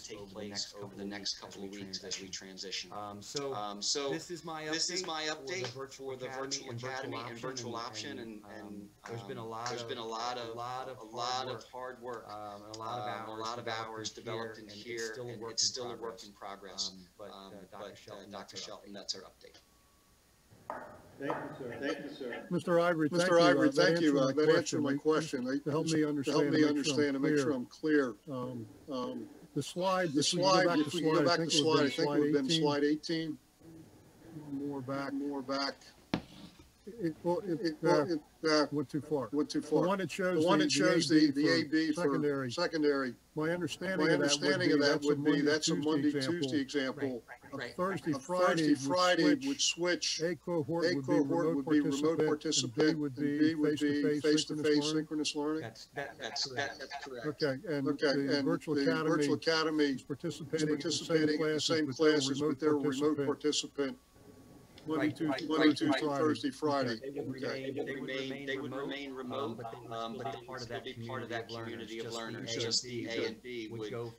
take place over the next couple of weeks as we transition. So this is my update for the virtual academy and virtual option, and there's been a lot of hard work, a lot of hours developed in here, and it's still a work in progress. But Dr. Shelton, that's our update. Thank you, sir. Mr. Ivory, thank you. That answered my question. To help me understand and make sure I'm clear. The slide, if we go back to slide, I think it would have been slide 18. More back. It went too far. The one that shows the AB for secondary. My understanding of that would be that's a Monday, Tuesday example. Thursday, Friday would switch. A cohort would be remote participant, and B would be face-to-face synchronous learning. That's correct. Okay, and the virtual academy is participating in the same classes, but they're a remote participant. Monday, Tuesday, Thursday, Friday. They would remain remote, but they'll be part of that community of learners. Just the A and B would go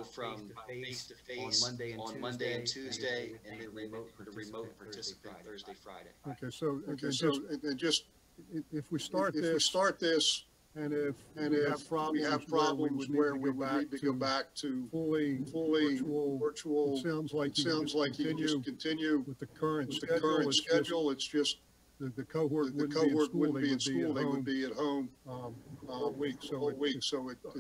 from face-to-face on Monday and Tuesday, and the remote participant Thursday, Friday. Okay, so if we start this, and if we have problems where we need to go back to fully virtual, it sounds like you can just continue with the current schedule. It's just the cohort wouldn't be in school. They would be at home all week. So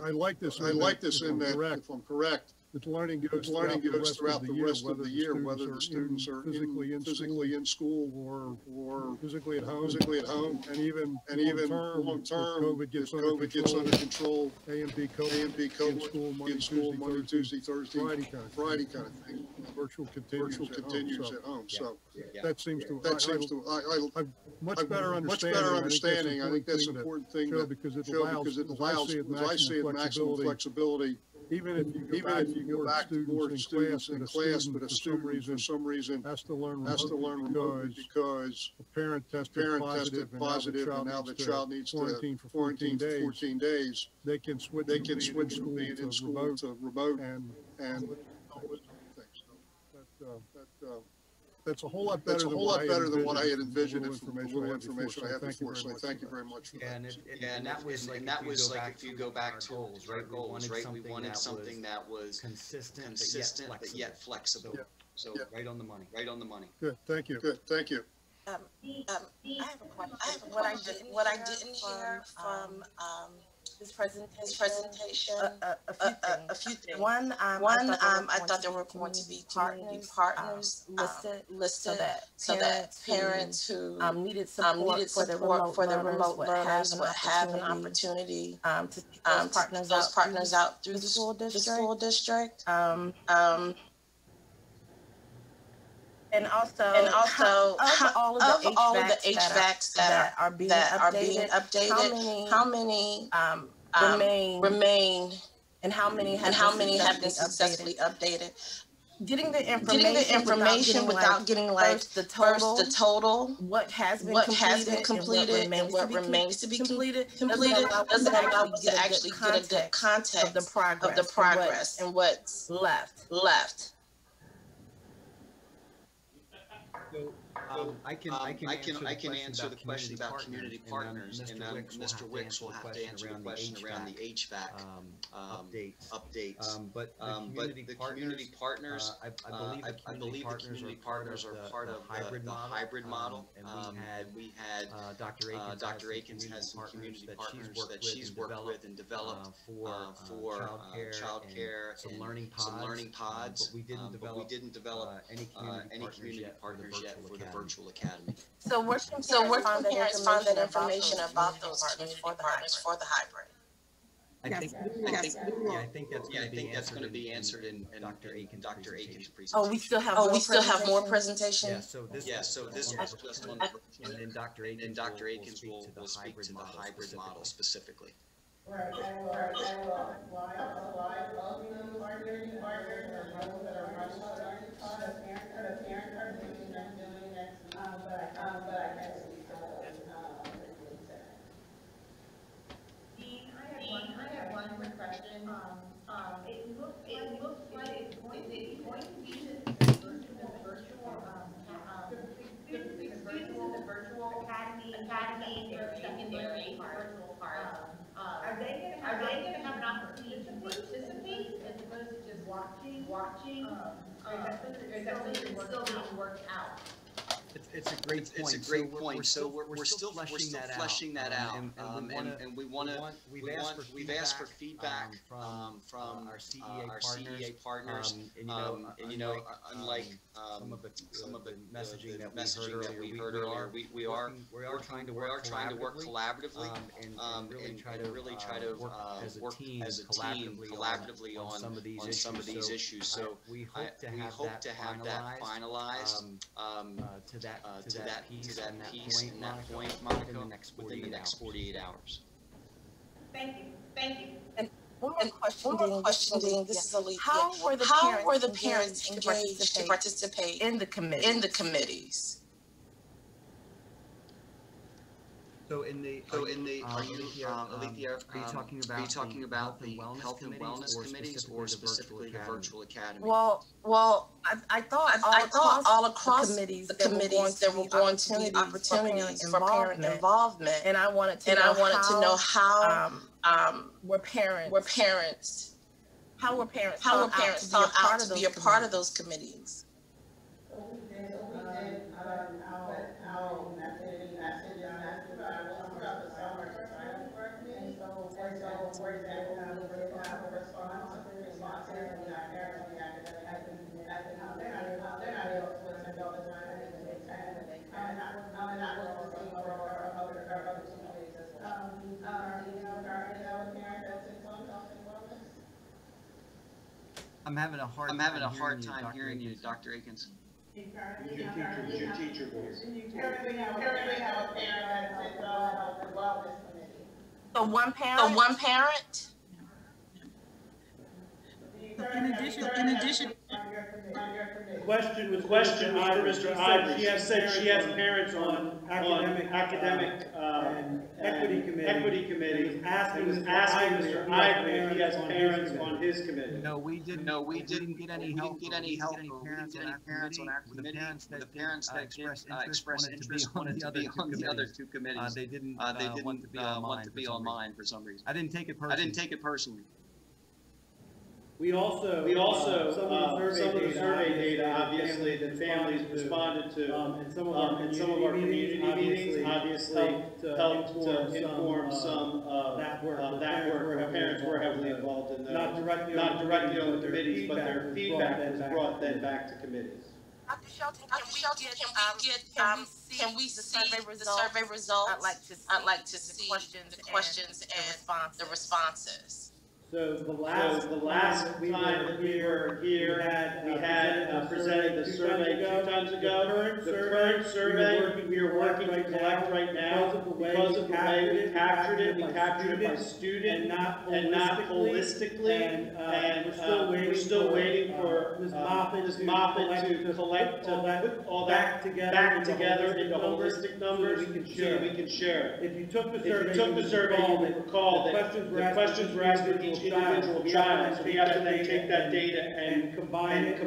I like this in that, if I'm correct, the learning goes throughout the rest of the year, whether the students are physically in school or physically at home, and even long term, if COVID gets under control, A and B cohort in school Monday, Tuesday, Thursday, Friday kind of thing. Virtual continues at home. So that seems to I much better understanding. I think that's an important thing because it allows, as I see it, maximum flexibility Even if you go back to board students in class, but a student for some reason has to learn remotely because a parent tested positive and now the child needs to quarantine for 14 days, they can switch from being in school to remote and that's a whole lot better than what I had envisioned and from the little information I had before. So thank you very much for that. And that was like if you go back to our goals, right? We wanted something that was consistent but yet flexible. So right on the money. Good, thank you. I have a question. What I didn't hear from his presentation, a few things. One, I thought there were going to be community partners listed so that parents who needed support for the remote learners would have an opportunity to take those partners out through the school district. And also of all of the HVACs that are being updated, how many remain, and how many have been successfully updated? Getting the information without getting first the total, what has been completed and what remains to be completed doesn't allow us to actually get a good context of the progress and what's left. I can answer the question about community partners, and then Mr. Wicks will have to answer the question around the HVAC updates. But the community partners, I believe the community partners are part of the hybrid model. And we had Dr. Akins has some community partners that she's worked with and developed for childcare, some learning pods. But we didn't develop any community partners yet for the virtual academy. So where can parents find that information about those community partners for the hybrid? I think that's going to be answered in Dr. Akins' presentation. Oh, we still have more presentations. Yeah, so this was just on the, and then Dr. Akins will speak to the hybrid model specifically. Right, and we'll apply all community partners and those that are running the parents are doing next, but I can't speak to those. Dean, I have one quick question. It looks like it's going to be the virtual academy, their secondary virtual part. Are they going to have an opportunity to participate as opposed to just watching? Or is that something that's still being worked out? It's a great point. So we're still fleshing that out, and we've asked for feedback from our CEA partners, and unlike some of the messaging that we heard earlier, we are trying to work collaboratively, and really try to work as a team collaboratively on some of these issues. So we hope to have that finalized to that piece and that point, Monica, within the next 48 hours. Thank you. And one more question, Dean. This is Alethea. How were the parents engaged to participate in the committees? So Alethea, are you talking about the health and wellness committees or specifically the virtual academy? Well, I thought all across the committees there were going to be opportunities for parent involvement, and I wanted to know how were parents sought out to be a part of those committees. For example, we didn't have a response and our parents on the academic has been they're not able to attend all the time, and that was also for other communities as well. Do you know a parent that sits on health and wellness? I'm having a hard time hearing you, Dr. Akins. Your teacher voice. Currently have a parent that sits on the health and wellness committee. So one parent? In addition, The question was for Mr. Ivory. She has parents on academic and equity committee, and was asking Mr. Ivory if he has parents on his committee. No, we didn't. We didn't get any help. We didn't get any parents on our committee. The parents that expressed interest wanted to be on the other two committees. They didn't want to be on mine for some reason. I didn't take it personally. We also some of the survey data, obviously, that families responded to, and some of our community meetings, obviously, helped to inform some of that work. Parents were heavily involved in those. Not directly on the committees, but their feedback was brought then back to committees. Dr. Shelton, can we see the survey results? I'd like to see the questions and the responses. So the last time that we were here, we had presented the survey 2 times ago. The current survey we are working to collect right now, because of the way we captured it by student and not holistically. And we're still waiting for Ms. Moffett to put all that back together into holistic numbers so that we can share it. If you took the survey, you would recall that the questions were asked for each individual child, so we have to then take that data and combine it,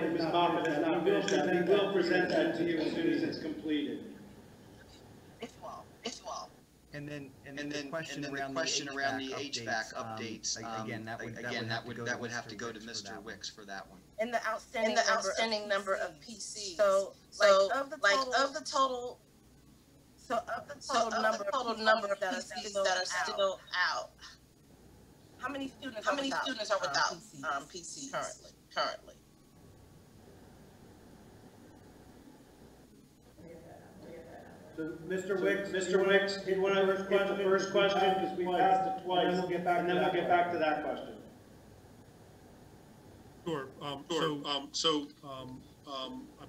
and Ms. Moffett has not finished that. We will present that to you as soon as it's completed. And then the question around the HVAC updates, again, that would have to go to Mr. Wicks for that one. And the outstanding number of PCs. So of the total number of PCs that are still out. How many students are without PCs currently? So, Mr. Wicks, do you want to get the first question, because we passed it twice, and then we'll get back to that question. Sure. I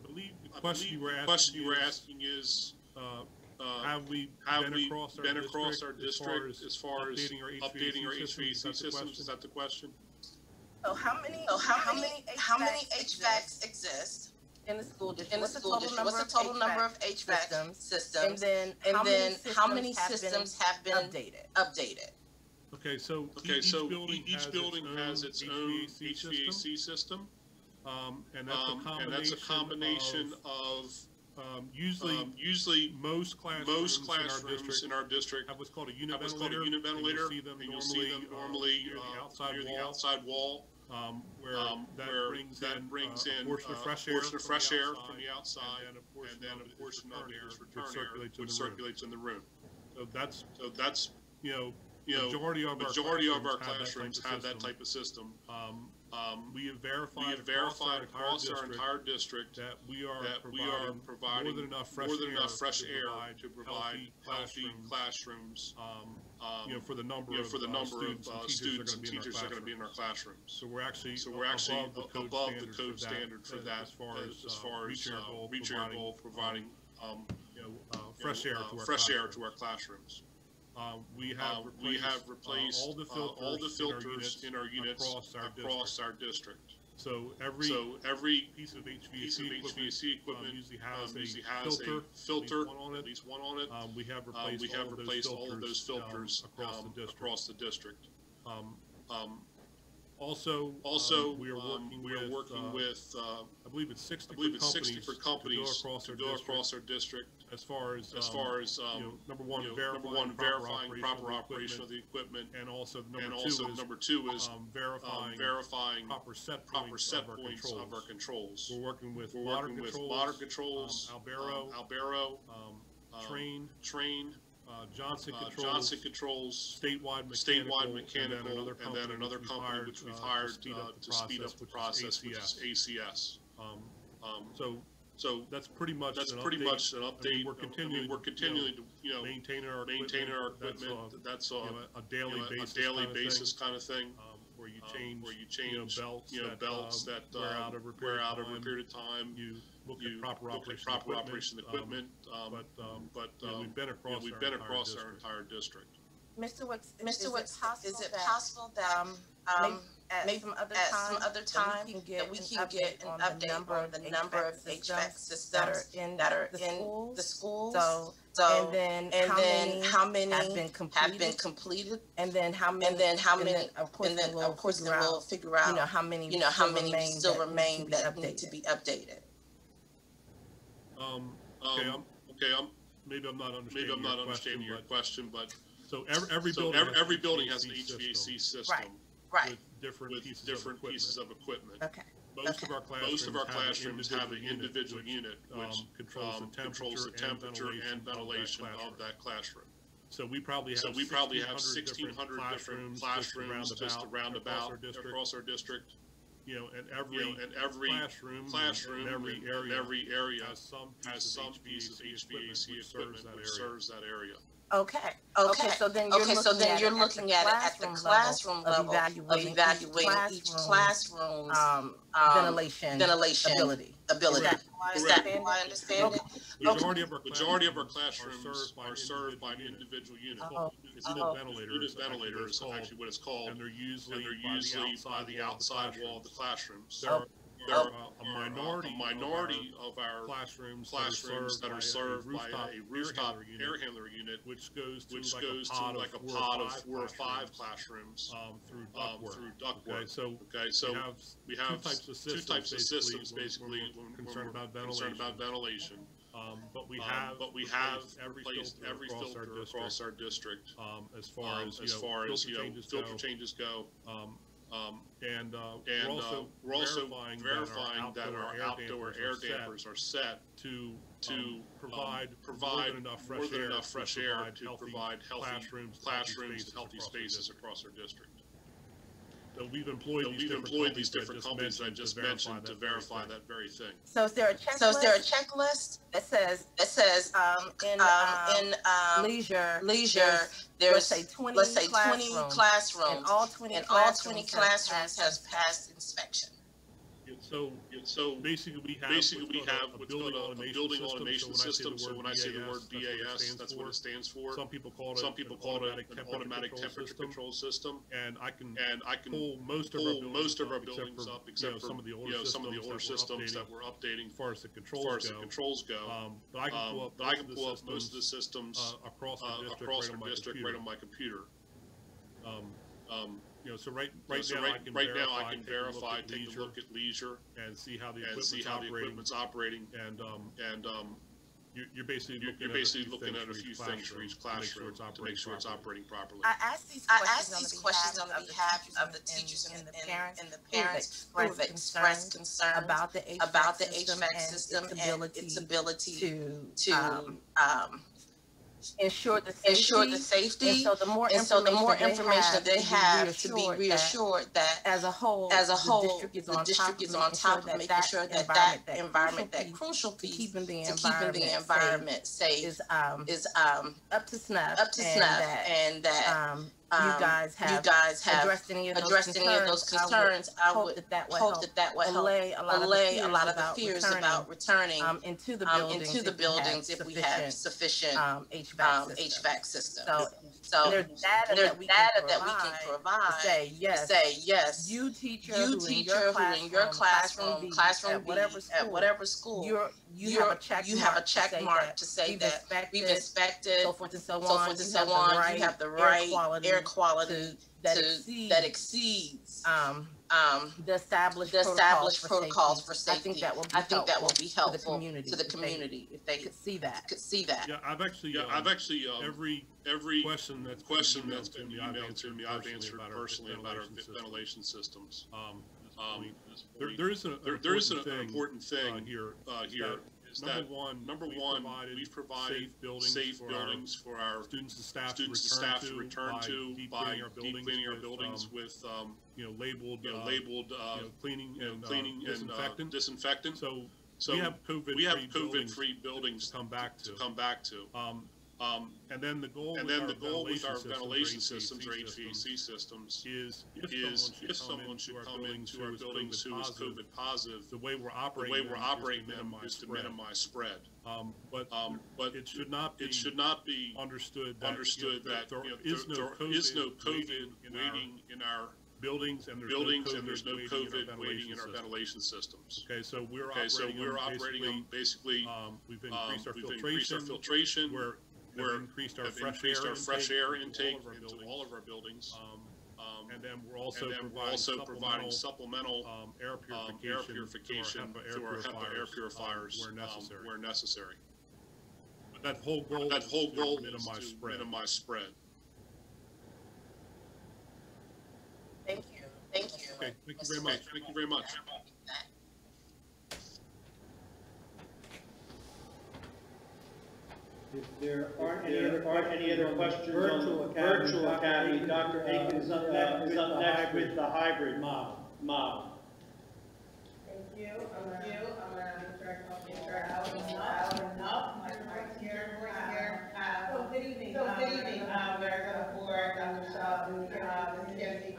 believe the question you were asking is, have we been across our district as far as updating our HVAC systems? Is that the question? So how many HVACs exist in the school district? What's the total number of HVAC systems? And then how many systems have been updated? Okay, so each building has its own HVAC system, and that's a combination of usually most classrooms in our district have what's called a unit ventilator, and you'll see them normally near the outside wall, where that brings in a portion of fresh air from the outside, and then a portion of air which circulates in the room. So that's majority of our classrooms have that type of system. We have verified across our entire district that we are providing more than enough fresh air to provide healthy classrooms. For the number of students and teachers that are going to be in our classrooms. So we're actually above the code standard for that, as far as reaching our goal, providing fresh air to our classrooms. We have replaced all the filters in our units across our district. So every piece of HVAC equipment usually has a filter, at least one on it. We have replaced all of those filters across the district. Also, we are working with I believe it's 60 different companies to go across our district as far as number one, verifying proper operation of the equipment, and also number two is verifying proper set points of our controls. We're working with water controls, Albero, Train. Johnson Controls, statewide mechanical, and then another company which we've hired to speed up the process, which is ACS. So that's pretty much an update. We're continuing to maintain our equipment. That's a daily basis kind of thing. Where you change belts that wear out over a period of time. You look at proper operation of the equipment. But we've been across our entire district. Mr. Wicks, is it possible that maybe some other time that we can get an update on the number of HVAC systems that are in the schools? So and then how many have been completed, and then how many, and then of course we'll figure out how many still remain that need to be updated. Maybe I'm not understanding your question, but so every building has an HVAC system, right, with different pieces of equipment. Okay. Most of our classrooms have an individual unit which controls the temperature and ventilation of that classroom. So we probably have 1,600 different classrooms just around about across our district. You know, and every classroom in every area has some piece of HVAC equipment which serves that area. Okay. So then you're looking at it at the classroom level of evaluating each classroom's ventilation ability. Is that how I understand it? Majority of our classrooms are served by an individual unit. It's ventilators, actually what it's called. And they're usually by the outside wall of the classrooms. There are a minority of our classrooms that are served by a rooftop air handler unit, which goes to like a pod of 4 or 5 classrooms through ductwork. So we have two types of systems basically when we're concerned about ventilation. But we have replaced every filter across our district as far as filter changes go. We're also verifying that our outdoor air dampers are set to provide more than enough fresh air to provide healthy classrooms and healthy spaces across our district. So we've employed these different companies that I just mentioned to verify that very thing. So is there a checklist that says in leisure there's let's say 20 classrooms and all 20 classrooms has passed inspection? So basically we have what's called a building automation system. So when I say the word BAS, that's what it stands for. Some people call it an automatic temperature control system. And I can pull most of our buildings up except for some of the older systems that we're updating as far as the controls go. But I can pull up most of the systems across our district right on my computer. So right now I can verify, take a look at leisure and see how the equipment's operating, and you're basically looking at a few things for each classroom to make sure it's operating properly. I asked these questions on behalf of the teachers and the parents who've expressed concern about the HVAC system and its ability to ensure the safety. And so the more information they have to be reassured that as a whole the district is on top of making sure that environment, that crucial piece to keeping the environment safe is up to snuff, and that you guys have addressed any of those concerns. I would hope that would allay a lot of the fears about returning into the buildings if we have sufficient HVAC system. So there's data that we can provide to say yes, you teacher who in your classroom at whatever school, you have a check mark to say that we've inspected, so forth and so on. You have the right air quality that exceeds the established protocols for safety. I think that will be helpful to the community if they could see that. Yeah, I've actually every question that's been emailed to me, I've answered personally about our ventilation systems. There is an important thing here. Is that number one, we provide safe buildings for our students and staff to return to by deep cleaning our buildings with labeled cleaning and disinfectant. So we have COVID-free buildings to come back to. And then the goal with our ventilation systems or HVAC systems is if someone should come into our buildings who is COVID positive, the way we're operating them is to minimize spread. But it should not be understood that there is no COVID waiting in our buildings, and there's no COVID waiting in our ventilation systems. Okay, so we're operating them basically. We've increased our filtration. We've increased our fresh air intake into all of our buildings. And then we're also providing supplemental air purification through our HEPA air purifiers where necessary. But that whole goal is to minimize spread. Thank you. Okay, thank you very much. Thank you very much. If there aren't any other questions on Virtual Academy, Dr. Aiken is up next with the hybrid model. Thank you. I'm gonna make sure I was enough. My voice here. So good evening. We're going for Dr. Shelton, the Csd community.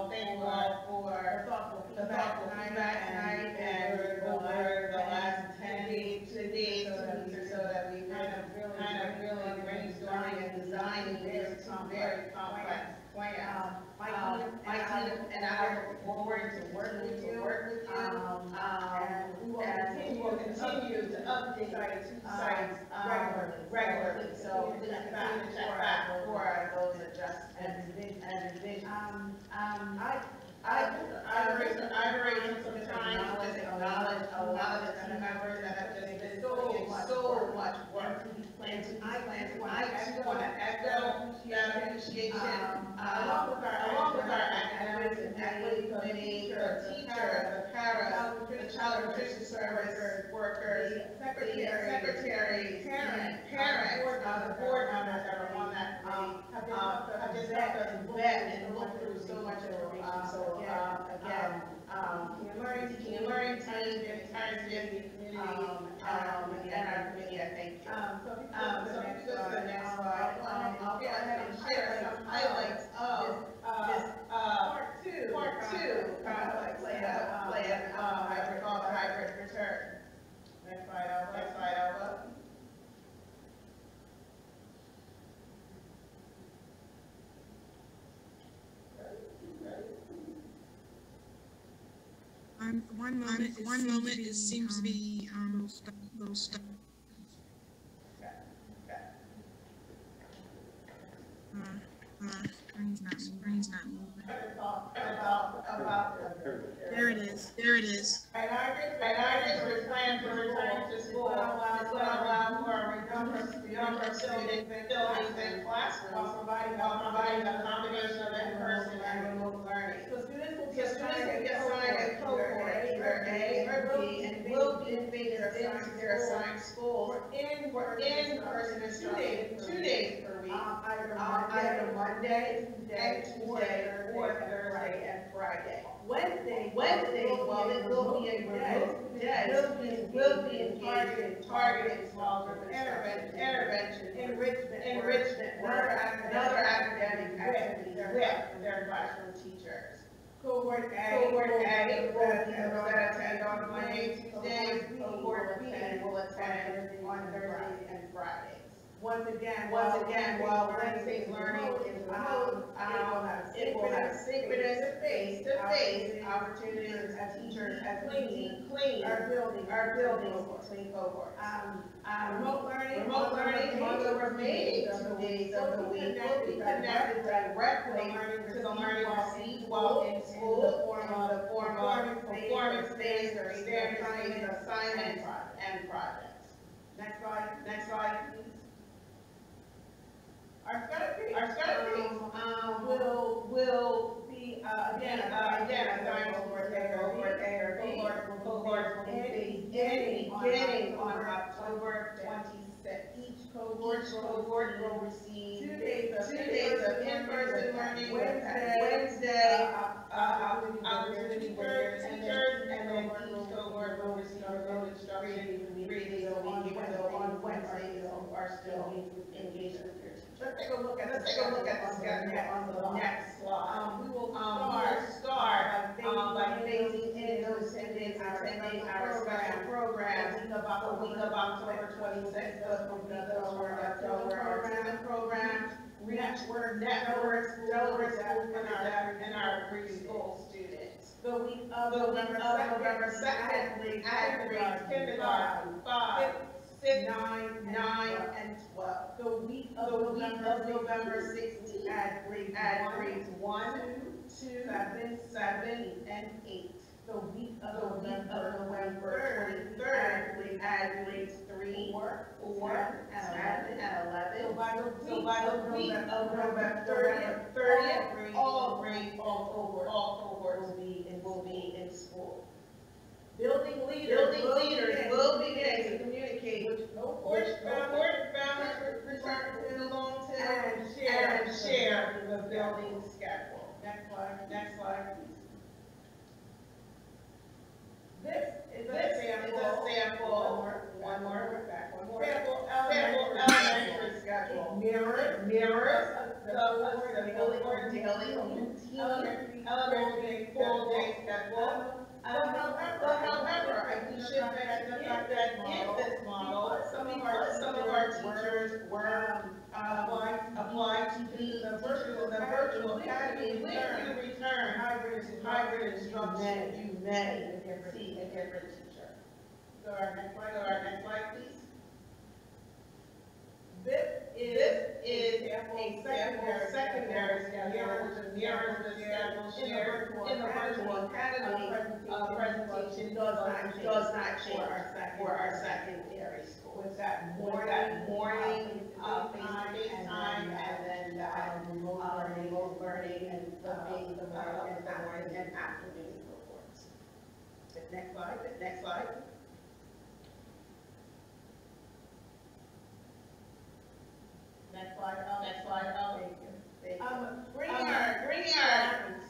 Thank you all for the thoughtful feedback tonight and over the last 10 days, 2 weeks or so that we've kind of really brainstorming and designing these two very complex plans. My team and I look forward to working with you. And we will continue to update sites regularly. So please continue to check back for those adjustments and revisions. I've raised some time to just acknowledge a lot of the team members that have just been doing so much work into these plans. I just want to echo that appreciation along with our academics and equity committee, the teachers, the paras, the child nutrition service workers, the secretaries, parents, the board members that are on that committee have just helped us vet and look through so much information. So again, teaching and learning team, the entire Csd community, and our committee, I thank you. So if you go to the next slide, I'll go ahead and share some highlights of this part two complex plan, hybrid return. Next slide, Alva. One moment, it seems to be a little stuck. Brain's not moving. There it is. And I was planned for returning to school. It's going to allow for a number of student buildings and classrooms while providing a combination of in-person and remote learning. So students will get assigned a cohort, either A or B, and will be phased into their assigned schools for in-person instruction 2 days per week, either Monday, Tuesday, or Thursday and Friday. Wednesday, while it will be a remote day, will be engaged in targeted small group intervention, enrichment, another academic activities with their classroom teachers. Cohort A will attend on Monday, Tuesdays. Cohort B will attend on Thursdays and Fridays. Once again, while Wednesday's learning is remote, it will have synchronous face-to-face opportunities as teachers as we clean our buildings between cohorts. Remote learning on the remaining 2 days of the week will be connected directly to the learning received while in school in the form of performance-based or standardized assignments and projects. Next slide, please. Our study will be again assigned cohort A or B. Cohorts will be beginning on October 26th. Each cohort will receive 2 days of in-person learning Wednesday opportunity with their teachers, and then each cohort will receive remote instruction 3 days a week. So on Wednesdays are still engage with your teacher. Let's take a look at the schedule on the next slide. We will start by phasing in those students attending our special programs the week of October 26th. Those will be those who are our program, networks, Delaware School and our preschool students. The week of November 2nd, add grades kindergarten 5, 6, 9, and 12. The week of November 16th, add grades 1, 2, 7, and 8. The week of November 23rd, add grades 3, 4, 10, and 11. So by the week of November 30th, all grades, all cohorts will be in school. Building leaders will begin to communicate which families belong to and share the building schedule. Next slide, please. This is a sample. One more. Sample elementary schedule. Mirrors the board daily routine elementary full-day schedule. But however, we should mention the fact that in this model, some of our teachers were applied to be the teachers in the virtual academy. When you return hybrid instruction, you may see a different teacher. So our next slide, please. This is a secondary schedule, which mirrors the schedule shared in the virtual academy presentation, does not change for our secondary school. With that morning face-to-face time, and then remote learning and the morning and afternoon reports. Next slide. Next slide up. Bringing our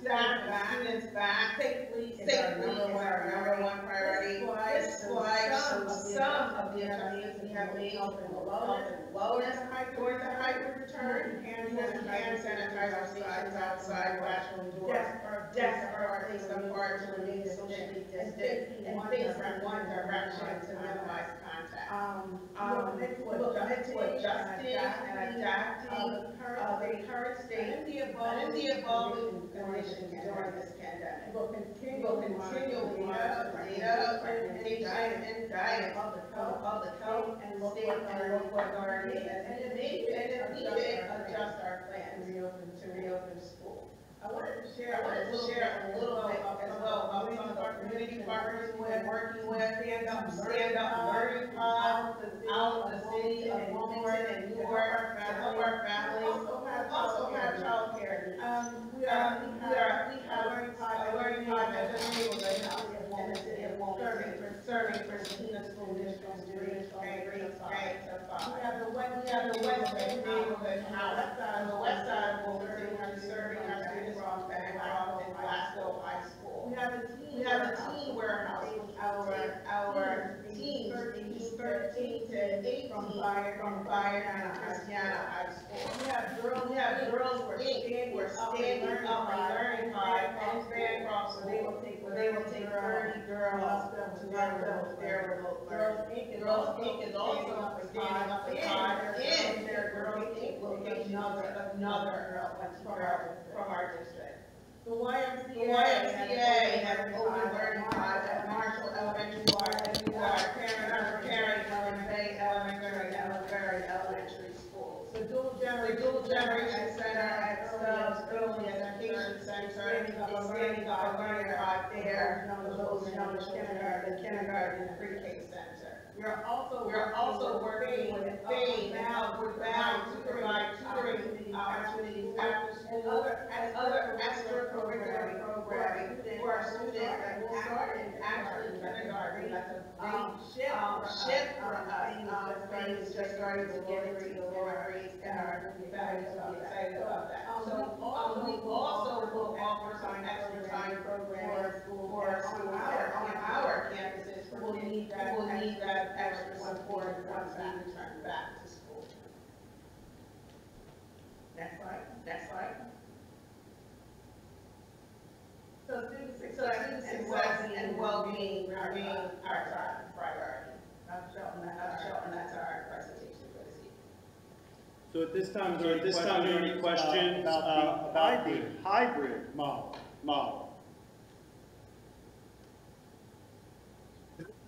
staff and students back safely is our number one priority. This slide shows some of the adjustments we have made health and wellness towards a hybrid return. Hand sanitizer stations outside classroom doors. Desks are placed apart to remain socially distant and face in one direction to minimize contact. We'll commit to adjusting and adapting the current state and the evolving conditions during this pandemic. We'll continually monitor data, recommendation, and guidance from public health and state and local authorities, and if needed, adjust our plans to reopen school. I wanted to share a little bit as well about some of the community partners we've been working with. Stand Up Learning Pod out of the city of Wilmington and Newark to help our families. Also have child care needs. We have a learning pod that just neighborhood house in the city of Wilmington, serving Christina School Districts grades K to 5. We have the West End neighborhood house on the west side of Wilmington, serving our students from Bancroft and Glasgow High School. We have a teen warehouse with our teens ages 13 to 18 from Fire and Christiana High School. We have Girls who are standing up and learning pod and Bancroft School, where they will take 30 girls to their remote learning. Girls Inc. is also standing up a pod in their Girls Inc. location of another girl from our district. The YMCA has open learning pods at Marshall Elementary School, preparing Ellen Bay Elementary School. The Dual Generation Center at Stubbs Early Education Center is standing up a learning pod there for those young children, the kindergarten and pre-K center. We are also working with FAME and Outward Bound to provide tutoring opportunities after school and other extracurricular programming for our students that will start in actually kindergarten. That's a big shift for us. FAME is just starting to get into the lower grades, and our families will be excited about that. So we also will offer some extra time programs for our schools that are on our campuses who will need that extra support once we return back to school. our priority. That's our presentation for this evening. So at this time, are there any questions about the hybrid model?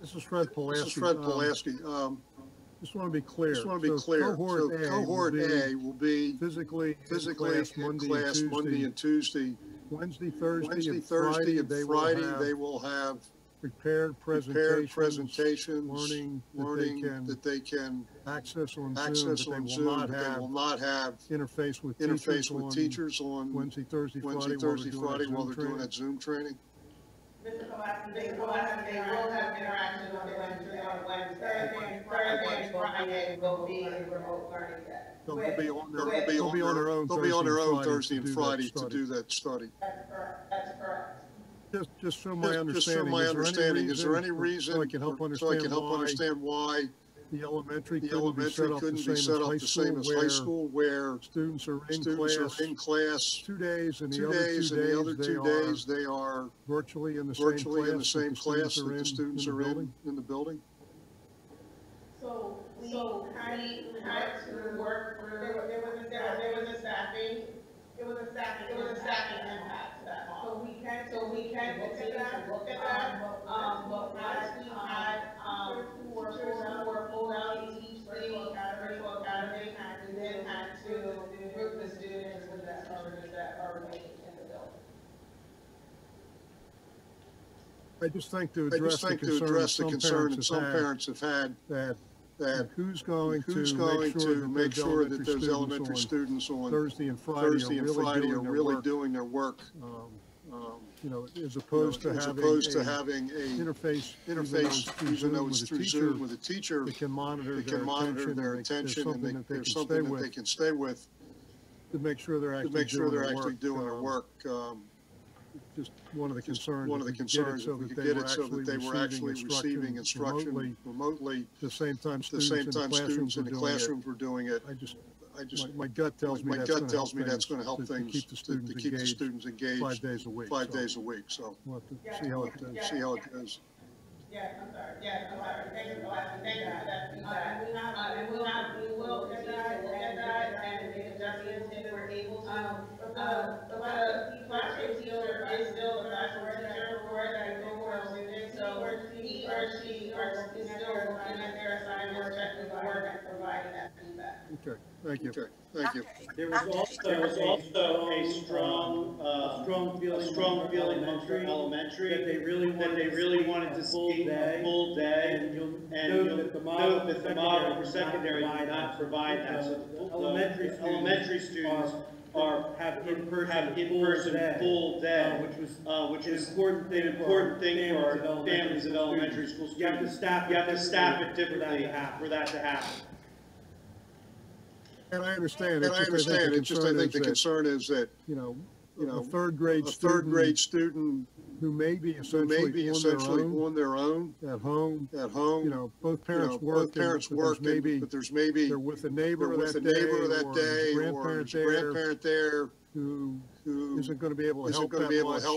This is Fred Pulaski. Just want to be clear. Cohort A will be physically in class Monday and Tuesday. Wednesday, Thursday, and Friday they will have prepared presentations, learning that they can access on Zoom, but they will not have interface with teachers on Wednesday, Thursday, Friday while they're doing that Zoom training. Mr. Pulaski, they will have interaction on Wednesday, Thursday, and Friday will be a remote learning day. They'll be on their own Thursday and Friday to do that study. That's correct. Just from my understanding, is there any reason so I can help understand why the elementary couldn't be set up the same as high school, where students are in class 2 days, and the other 2 days they are virtually in the same class that the students are in the building? So we had to work through. There was a staffing impact to that model. So we can continue to look at that. But once we had teachers who were pulled out to teach the virtual academy, we then had to group the students with the teachers that are remaining in the building. I just think to address the concern that some parents have had that who's going to make sure that those elementary students on Thursday and Friday are really doing their work. You know, as opposed to having a interface, even though it's through Zoom with a teacher, that can monitor their attention, and there's something that they can stay with to make sure they're actually doing their work. Just one of the concerns if we could get it so that they were actually receiving instruction remotely the same time students in the classrooms were doing it. My gut tells me that's going to help things to keep the students engaged 5 days a week. So we'll have to see how it goes. Yes, I'm sorry. Thank you for that feedback. We will continue to look at that and make adjustments if we're able to. But the classroom teacher is still the classroom teacher for that cohort of students. So he or she is still looking at their assignments, checking the work, and providing that feedback. Okay, thank you. There was also a strong feeling amongst our elementary that they really wanted to see a full day, and you'll note that the model for secondary did not provide that. So the elementary students have in-person full day, which is an important thing for our families of elementary school students. You have to staff it differently for that to happen. And I understand. It's just I think the concern is that a third grade student who may be essentially on their own at home. Both parents work, but there's maybe they're with a neighbor that day, or grandparent there who isn't going to be able to help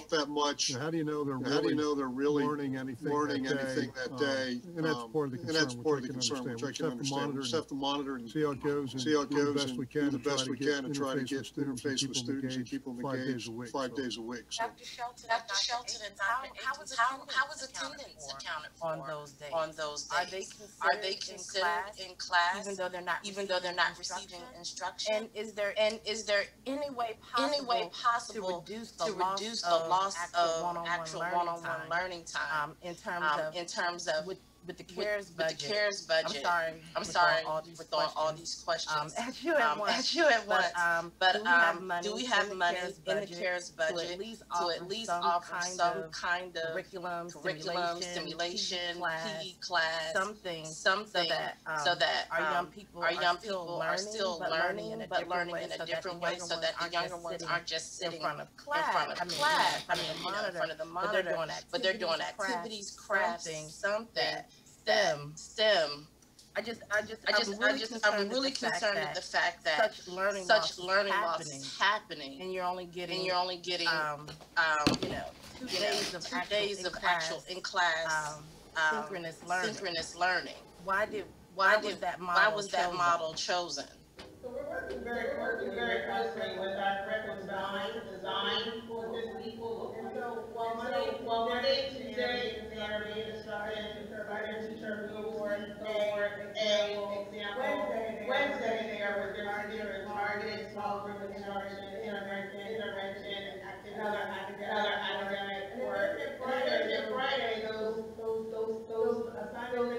that much. How do you know they're really learning anything that day? And that's part of the concern, which I can understand. We just have to monitor and see how it goes, and do the best we can to try to get interface with students and keep them engaged 5 days a week. So. Dr. Shelton and how was attendance accounted for on those days? Are they considered in class even though they're not receiving instruction? And is there any way possible to reduce the loss of actual one-on-one learning time in terms of with the CARES budget. I'm sorry with all these questions at you at once. But do we have money in the CARES budget to at least offer some kind of curriculum, stimulation, PE class, something so that our young people are still learning, but learning in a different way, so that the younger ones aren't just sitting in front of class, in front of the monitor, but they're doing activities, crafts, something. STEM. I'm really concerned with the fact that such learning loss is happening, and you're only getting 2 days of actual in class synchronous learning. Why was that model chosen? So we're working very closely with our curriculum design for this people. And so while Monday, Tuesday, they are being instructed to provide a teacher cohort A example. Wednesday, they are with their targeted small group instruction, intervention, and other academic work. And Thursday, Friday, those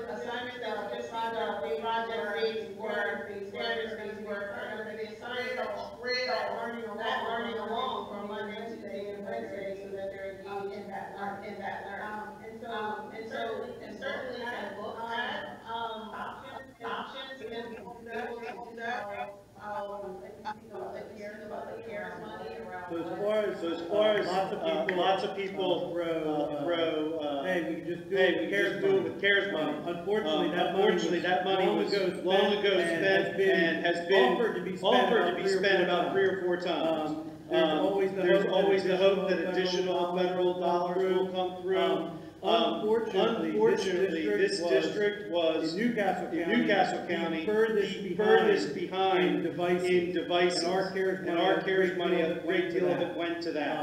assignments that we just talked about, project-based work, standards-based work, are going to be assigned that learning along from Monday, Tuesday, and Wednesday, so that they're engaged in that learning. And certainly can look at options and be able to do that. About the CARES money around. So as far as lots of people throw, hey, we can just do it with CARES money. Unfortunately, that money was long ago spent and has been offered to be spent about 3 or 4 times. There's always the hope that additional federal dollars will come through. Unfortunately, this district was in Newcastle County the furthest behind in devices, and our CARES money, a great deal of it went to that.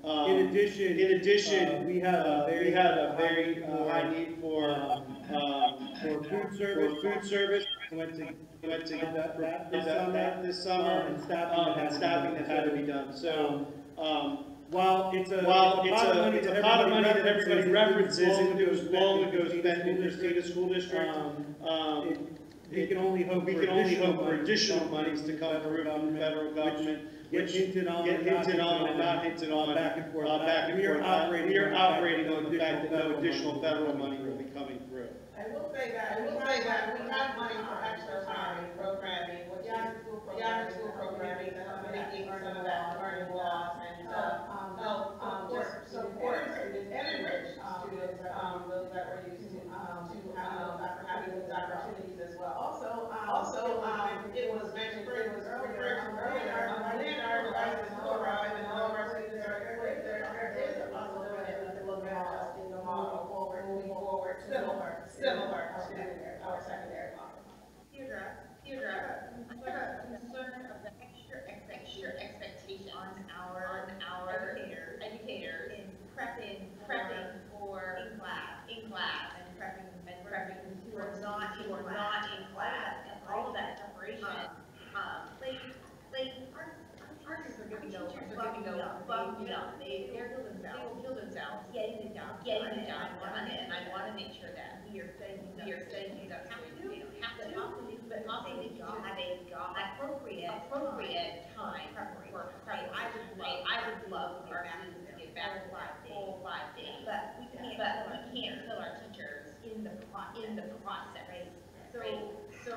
In addition, we had a very high need for food service. Went to that this summer, and staffing that had to be done. So. While it's a pot of money that everybody references, it was long ago spent in the Christina School District. We can only hope for additional monies to come through from the federal government, which get hinted on and not hinted on back and forth. We are operating on the fact that no additional federal money will be coming through. I will say that we have money for extra-time programming, which is beyond school programming, to help mitigate some of that learning loss and help support students and enrich students, those that were used to having those opportunities as well. Also, it was mentioned earlier, when our devices will arrive and all of our students are equipped, there is a possibility that we can look at adjusting the model moving forward similar to our secondary model. Deirdre, concern of the extra expectation on our educators in prepping for in class and prepping who are not in class, and all of that preparation. Our teachers are going to go above and beyond. They will kill themselves getting the job done, and I want to make sure that we are setting things up so we don't have to, but also they have a appropriate time for preparation. I would love our students to get back to full 5 days, but we can't kill our teachers in the process. Right? So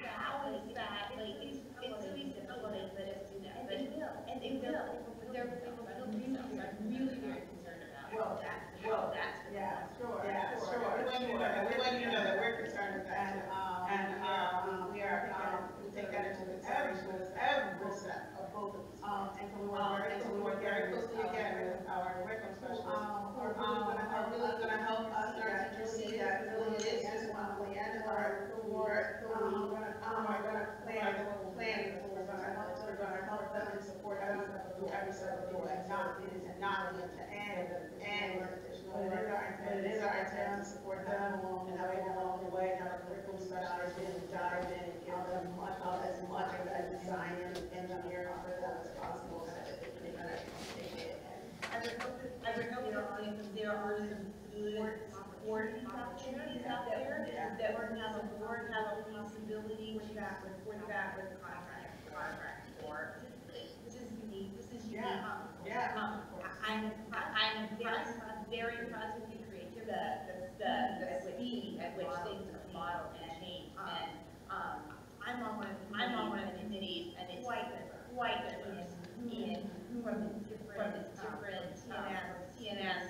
how is that? Like it's so easy to let us do that, and they will. They'll do themselves. I'm really very concerned about. Well, that's sure. We want you to know that we're concerned with that, and we take that into consideration with every step of both of these. And so we work very closely again with our curriculum specialists. Are really going to help us and our teachers see that really it is just one way and our work. We're going to plan the whole plan. We're going to help them and support every step of the way. It is not to end. But it is our intent to support them along the way, and have a curriculum specialist dive in and give them as much of that design and engineering for them as possible, so that they can take it. I would hope there are some good supporting opportunities out there that we're going to have a board have a flexibility with contract for. This is unique. I'm very impressed with the creativity, the speed at which things are modeled and changed. And I'm on one of the committees, and it's quite diverse from the different TNS,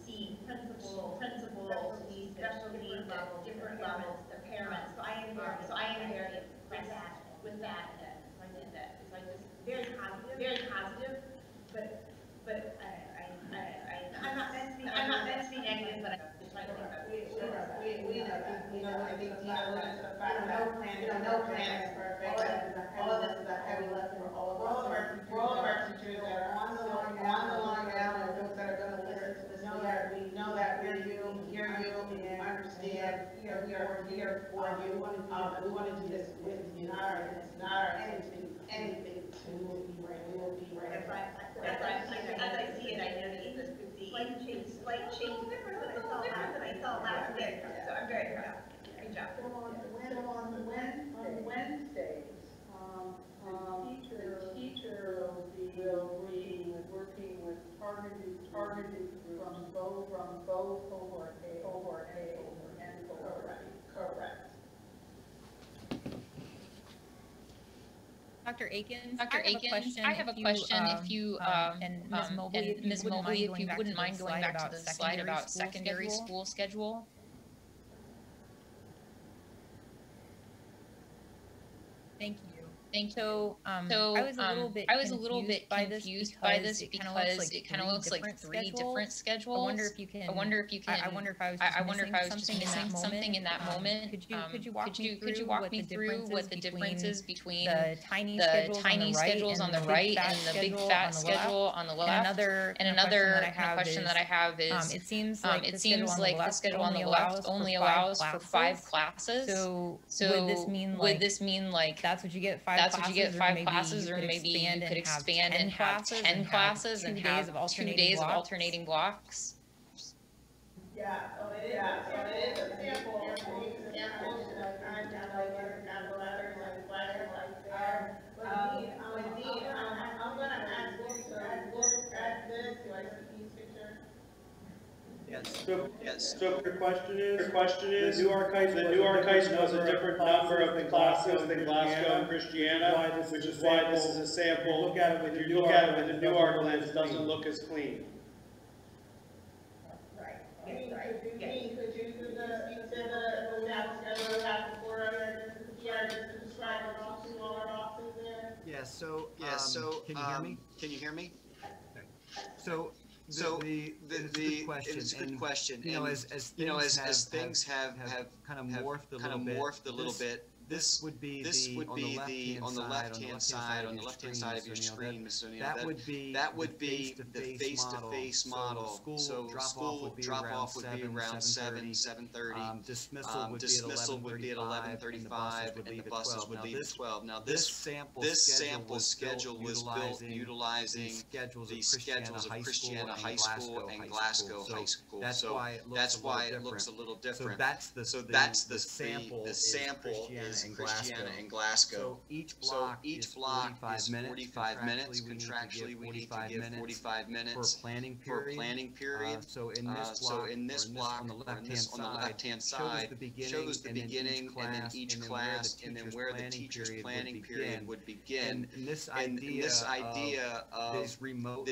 C, principals, special needs at different levels, the parents. So I am very impressed with that. So I did that. So I just very positive, but I'm not meant to be negative, but No plan is perfect. All of this is a heavy lift for all of our teachers that are on the line now, and those that are going to listen to this later. We know that we hear you, and understand that we are here for you. We want to do this with you. It's not our anything to right. We will be right. As I see it, I know the English could see slight change. It's a little different than I saw last week. So I'm very proud. Good job. On Wednesdays, the teacher will be working with targeted from both cohort A and cohort B. Correct. Dr. Akins, I have a question. If you and Ms. Mobley, if you wouldn't mind going back to the slide about secondary school schedule. Thank you. So, I was a little bit confused by this because it kind of looks like three different schedules. I wonder if you can. I wonder if I was just missing something in that moment. Could you walk me through what the difference is between the tiny schedules on the right and the big fat schedule on the left? And another question that I have is it seems like the schedule on the left only allows for 5 classes. So would this mean like that's what you get 5 classes, or maybe you could expand and have 10 classes and have 2 days of alternating blocks? Yeah, so it is a sample letters and flyers like there. But Dean, I'm going to ask you to look at this. Do I see Dean's picture? Yes. So your question is, the new archives was a different number of classes than Glasgow and Christiana, which is why this is a sample. Look at it with the new art lens, it doesn't look as clean. Right. Could you speak to the staff for us just to describe all our boxes there? Yes. So can you hear me? Okay. So it's a good question. As things have kind of morphed a little bit. This would be on the left-hand side of your screen, Ms. O'Neill. That would be the face-to-face model. So school drop-off would be around 7:30. Dismissal would be at 11:35, and the buses would leave at 12. Now this sample schedule was built utilizing the schedules of Christiana High School and Glasgow High School. That's why it looks a little different. So that's the sample is Christiana and Glasgow. So each block is 45 minutes. Contractually, we need to give 45 minutes for planning period. So in this block, on the left-hand side, shows the beginning and then each class, and then where the teacher's planning period would begin. And this idea of these remote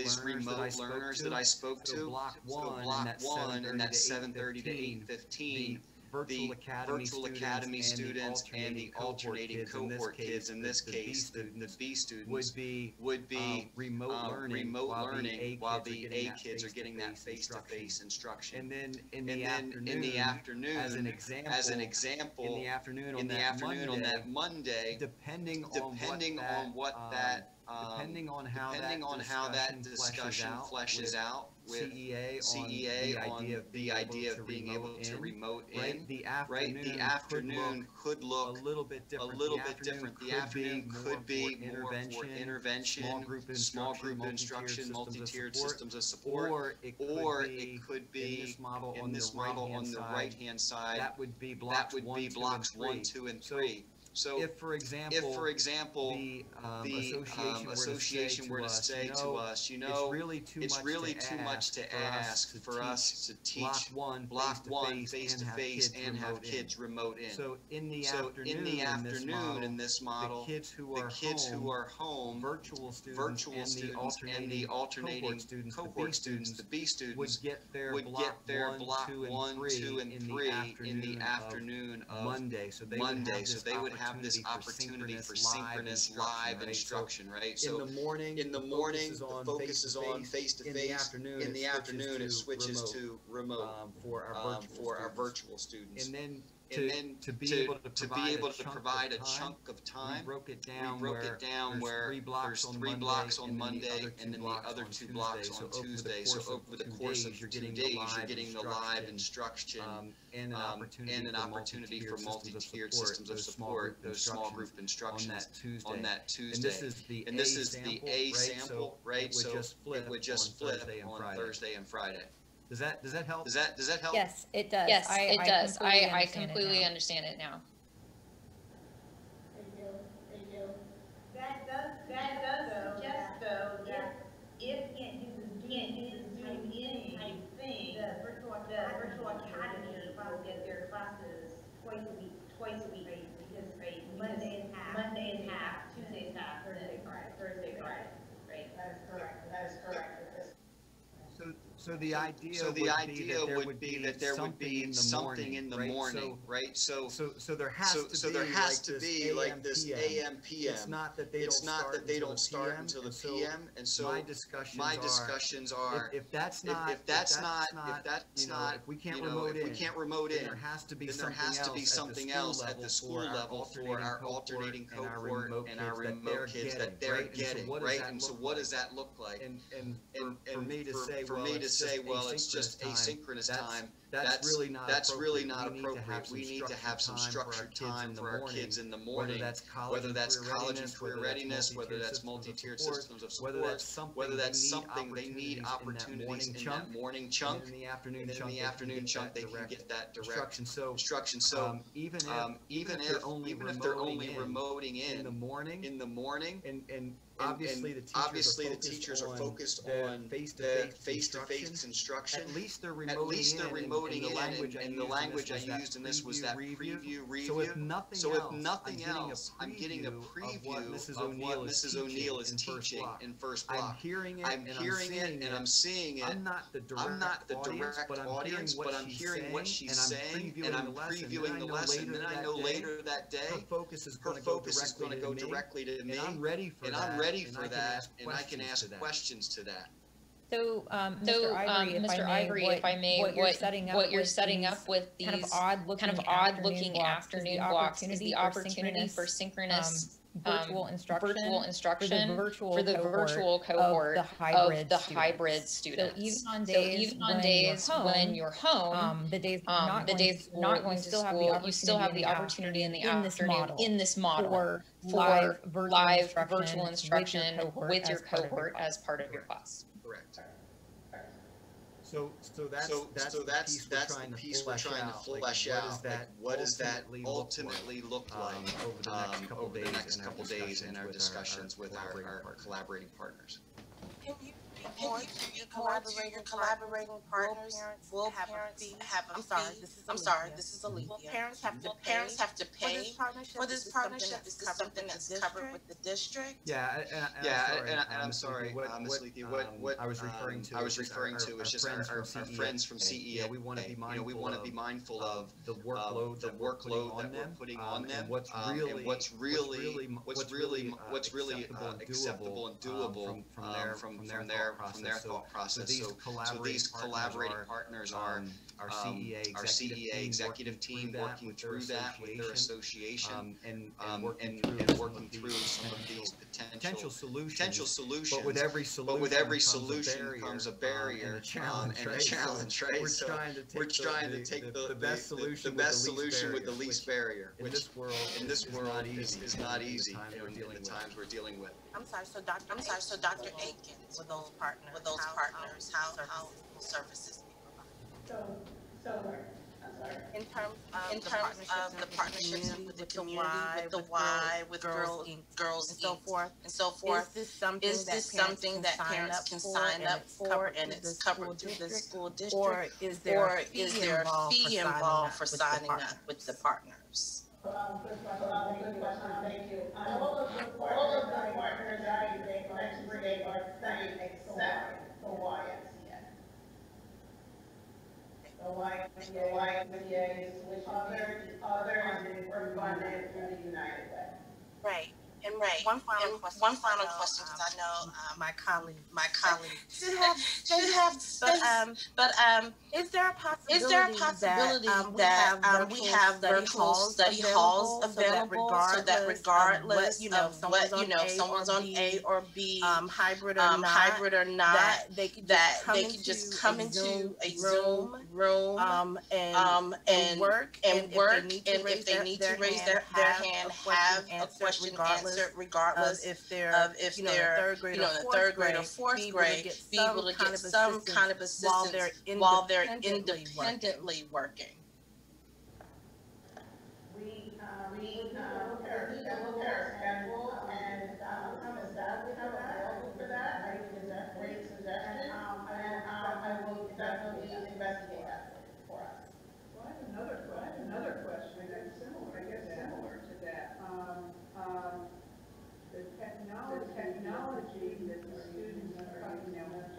learners that I spoke to, so block 1 and that's 7:30 to 8:15. The virtual academy students and the alternating cohort kids, in this case, the B students, would be remote learning while the A kids are getting that face-to-face instruction. And then in the afternoon, as an example, in the afternoon on that Monday, depending on how that discussion fleshes out with CEA on the idea of being able to remote in, the afternoon could look a little bit different. The afternoon could be more for intervention, small group instruction, multi-tiered systems of support, or it could be in this model on the right-hand side, that would be blocks 1, 2, and 3. So if, for example, the association were to say to us, it's really too much to ask for us to teach block 1 face-to-face and have kids remote in. So in the afternoon in this model, the kids who are home, virtual students and the alternating cohort students, the B students, would get their block 1, 2, and 3 in the afternoon of Monday. So they would have opportunity for synchronous live instruction, right? So in the morning, the focus is on face-to-face. In the afternoon, it switches to remote for our virtual students. And then to be able to provide a chunk of time, we broke it down where there's 3 blocks on Monday and then the other 2 blocks on Tuesday. So over the course of 2 days, you're getting the live instruction and an opportunity for multi-tiered systems of support, those small group instructions on that Tuesday. And this is the A sample, right? So it would just flip on Thursday and Friday. Does that help? Does that help? Yes, it does. Yes, it does. I completely understand it now. Thank you. That does suggest though that if can't use the Zoom in type thing, the virtual academy will get their classes twice a week, because Monday is half, Tuesday is half, Thursday, Friday, right? That is correct. So the idea would be that there would be something in the morning, right? So there has to be like this AM PM. It's not that they don't start until the PM, and so my discussions are if that's not if we can't remote in, there has to be something else at the school level for our alternating cohort and our remote kids that they're getting, right? And so what does that look like? And for me to say, well, it's just asynchronous time, that's really not appropriate. We need to have some structured time for our kids in the morning, whether that's college and career readiness, whether that's multi-tiered systems of support, whether that's something they need opportunities in that morning chunk, and in the afternoon chunk they can get that direct instruction. So even if they're only remoting in the morning, and obviously the teachers are focused on the face-to-face instruction. At least they're remoting in, and the language I used in this was that preview review. So if nothing else, I'm getting a preview of what Mrs. O'Neill is teaching in first block. I'm hearing it and I'm seeing it. I'm not the direct audience, but I'm hearing what she's saying, and I'm previewing the lesson. Then I know later that day her focus is going to go directly to me, and I'm ready for that, and I can ask questions to that. So, Mr. Ivory, if I may, what you're setting up with these kind of odd looking afternoon blocks is the opportunity for synchronous virtual instruction for the virtual cohort of the hybrid students. So even on days when you're home, the days not going to school, you still have the opportunity in the afternoon in this model for live virtual instruction with your cohort as part of your class. Correct. So that's the piece we're trying to flesh out. Like, what does that ultimately look like over the next couple days in our discussions with our collaborating partners? More to your collaborating partners will parents have a fee. This is Alethea. Will parents have to pay for this partnership? Is this something that's covered with the district? And I'm sorry, Ms. Alethea, what I was referring to is just our friends from CEA. We want to be mindful of the workload that we're putting on them, and what's really acceptable and doable from their thought process. So these collaborating partners are our CEA executive team working through that with their association and working through some of these potential solutions. But with every solution comes a barrier and a challenge, right? We're trying to take the best solution with the least barrier, which in this world is not easy in the times we're dealing with. I'm sorry, so Dr. Aikens, with those partners, how services be provided? In terms of the partnerships with the community, with the Y, with girls, and so forth, is this something that parents can sign up for and it's covered through the school district? Or is there a fee involved for signing up with the partners? Good question, thank you. All of the partners are studying except for YMCA. YMCA, which others were funded through the United Way. Right. And one final question, because I know my colleague should have, but is there a possibility that we have virtual study halls available so that regardless of what someone's on A or B, hybrid or not, that they could just come into a Zoom room and work, and if they need to raise their hand, have a question answered regardless of if they're in the third grade or fourth grade, be able to get some kind of assistance while they're independently working. We look at our schedule and have a staff available for that. I think it's a great suggestion, and I will definitely investigate that for us. Well, I have another question that's similar to that. The technology that the students are talking now about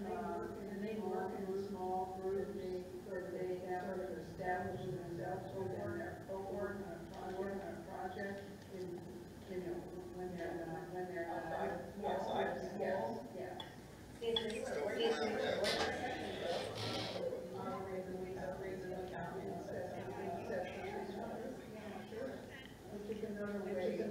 older, can they work in a small group so they sort of establish themselves within their cohort on a project when they're outside of school? Yeah. Which is another way to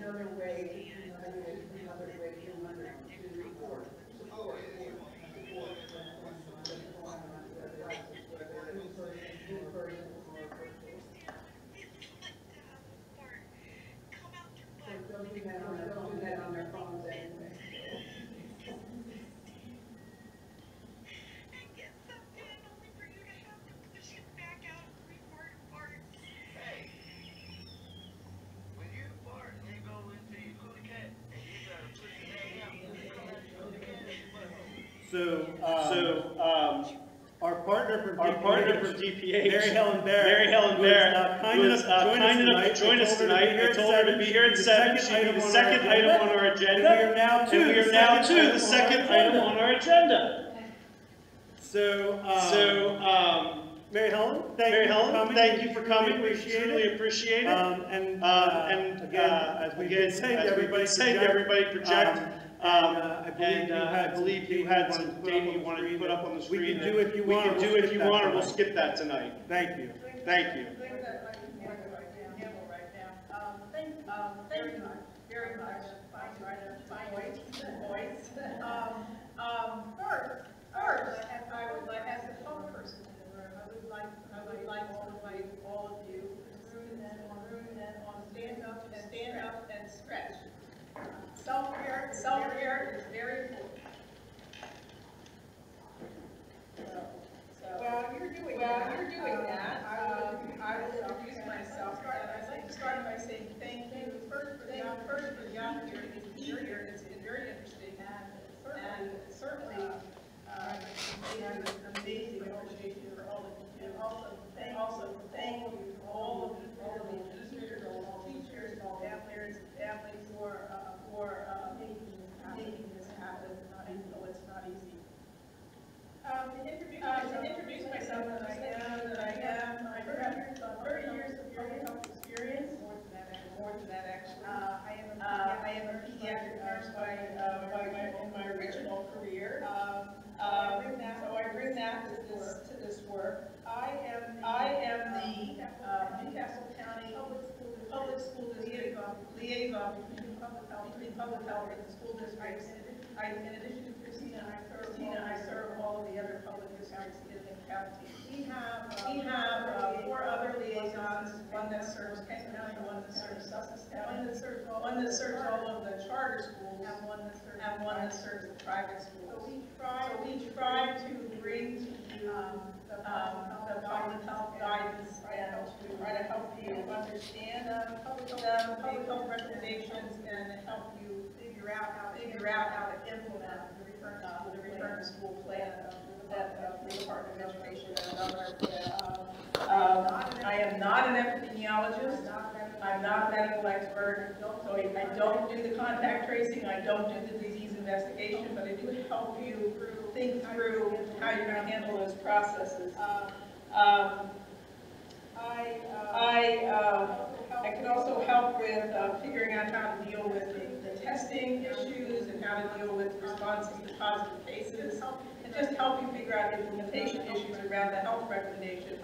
don't do that on their phones anyway. So our partner from DPH, Mary Helen Bear, kind enough to join us tonight. I told her to be here at 7. She'd be the second item on our agenda. And we are now to the second item on our agenda. So, Mary Helen, thank you for coming. We truly appreciate it. And as we did say to everybody, project. I believe you had some data you wanted to put up on the screen. We can do if you want, or we'll skip that tonight. Thank you. Thank you. Very much. Fine voice. First, I would like, as a phone person in the room, I would like to invite all of you to stand up and stretch. Self-care is very important. While you're doing that, I will introduce myself. I'd like to start by saying thank you first for the opportunity to be here. It's been very interesting, and certainly an amazing appreciation for all that you do. Also thank you to all of the administrators, all teachers, all families for making this happen. I know it's not easy. To introduce myself, that I have 30 years of health experience, more than that actually. I am a pediatric nurse in my original career. So I bring that to this work. I am the Newcastle County Public School District liaison between public health and the school districts. In addition to Christina, I serve all of the other public districts in the county. We have 4 other liaisons, one that serves Kent County, one that serves Sussex County, one that serves all of the charter schools, and one that serves the private schools. So we try to bring to you the public health guidance and to try to help you understand the public health recommendations and help you figure out how to implement the return to school plan that the Department of Education and another. I am not an epidemiologist. I'm not a medical expert, so I don't do the contact tracing, I don't do the disease investigation, but I do help you think through how you're going to handle those processes. I can also help with figuring out how to deal with the testing issues and how to deal with responses to positive cases, and just help you figure out implementation issues around the health recommendations.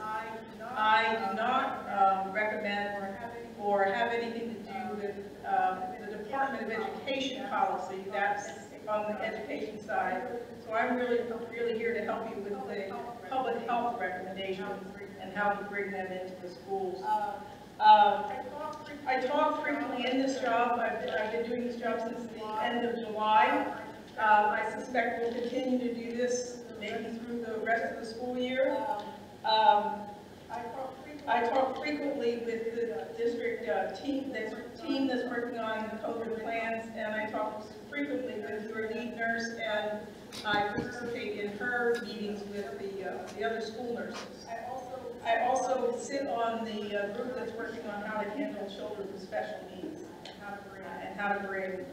I do not recommend or have anything to do with the Department of Education policy. That's on the education side. So I'm really here to help you with the public health recommendations and how to bring them into the schools. I talk frequently in this job. I've been doing this job since the end of July. I suspect we'll continue to do this maybe through the rest of the school year. I talk frequently with the district team that's working on the COVID plans, and I talk frequently with your lead nurse, and I participate in her meetings with the other school nurses. I also sit on the group that's working on how to handle children with special needs and how to bring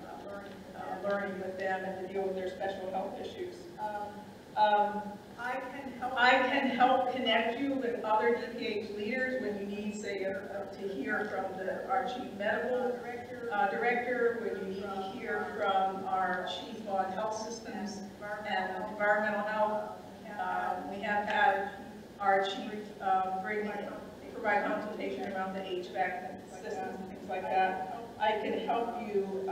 learning with them and to deal with their special health issues. I can help connect you with other DPH leaders when you need, say, to hear from our chief medical director, when you need to hear from our chief on health systems and environmental health. We have had our chief provide consultation around the HVAC systems and things like that. I can help you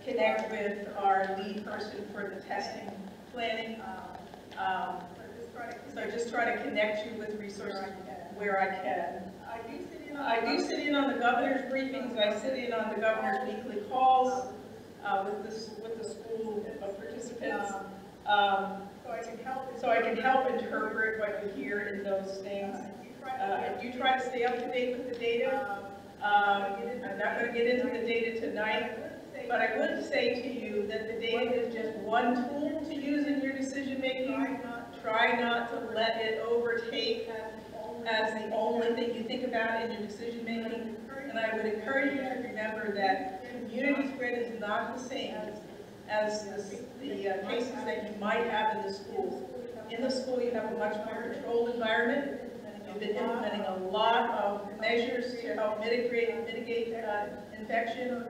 connect with our lead person for the testing planning. So I just try to connect you with resources where I can. I do sit in on the governor's briefings. I sit in on the governor's weekly calls with the school participants. So I can help interpret what you hear in those things. I do try to stay up to date with the data. I'm not going to get into the data tonight, but I would say to you that the data is just one tool to use in your decision making. Try not to let it overtake as the only thing you think about in your decision making. And I would encourage you to remember that community spread is not the same as the cases that you might have in the school. In the school, you have a much more controlled environment. You've been implementing a lot of measures to help mitigate infection.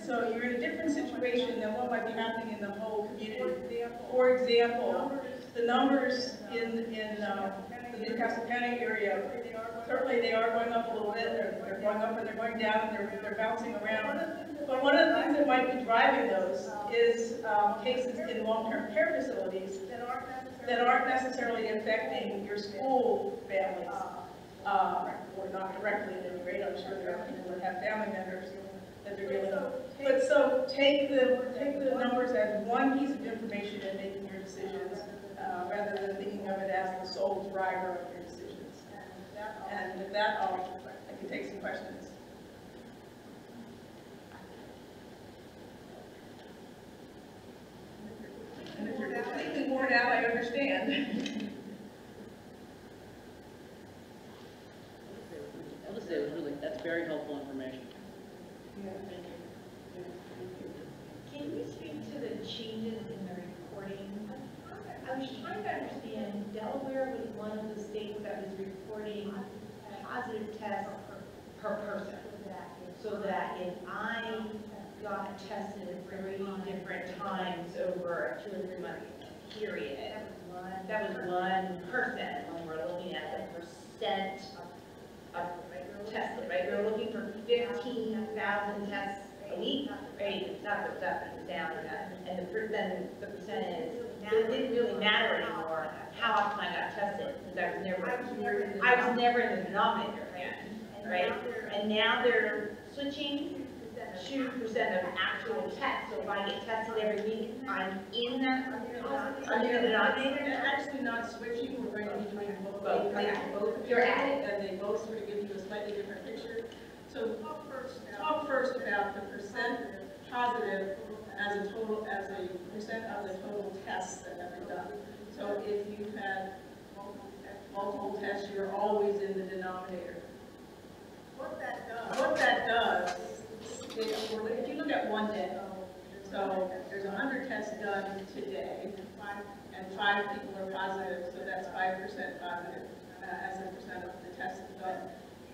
So you're in a different situation than what might be happening in the whole community. For example, the numbers in the Newcastle County area, certainly they are going up a little bit. They're going up and they're going down and they're bouncing around. But one of the things that might be driving those is cases in long-term care facilities that aren't necessarily affecting your school families, or not directly at any rate. I'm sure there are people that have family members that they're dealing with. But so take the numbers as one piece of information in making your decisions, rather than thinking of it as the sole driver of your decisions. And with that, I can take some questions. And if you're completely worn out, I understand. I would say it was really, that's very helpful information. Yeah. Can you speak to the changes in the reporting? I was trying to understand, Delaware was one of the states that was reporting positive tests per person. So that if I got tested at 3 different times over a 2 or 3 month period, that was one person when we're looking at the percent of tested, right? We're looking for 15,000 tests a week, right? It's not the stuff, it's down to that. And the percentage, it didn't really matter anymore how often I got tested, because I was never in the denominator, right? And now they're switching 2% of actual tests. So if I get tested every week, I'm in that under the denominator. They're actually not switching. We're going to be doing both. Both. You're at it. And they both sort of give you a slightly different picture. So talk first about the percent positive as a percent of the total tests that have been done. So if you've had multiple tests, you're always in the denominator. What that one day. So there's 100 tests done today, and 5 people are positive, so that's 5% positive as a percent of the tests done.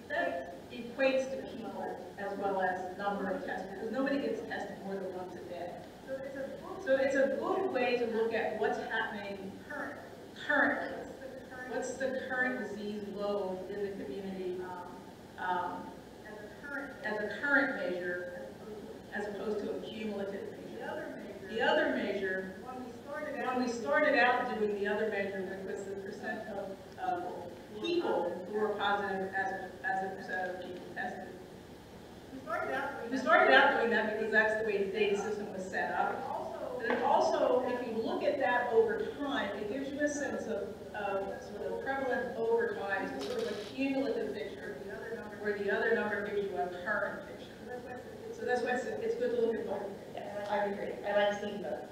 That equates to people as well as number of tests, because nobody gets tested more than once a day. So it's a good way to look at what's happening currently. What's the current disease load in the community as a current measure, as opposed to a cumulative measure. The other measure, when we started out doing the other measure, which was the percent of people who were positive as a percent of people tested. We started out doing that because that's the way the data system was set up. But it also, if you look at that over time, it gives you a sense of sort of prevalence over time, so sort of a cumulative picture, where the other number gives you a current picture. So that's why it's good to look at both. Yes, I agree. I like seeing both.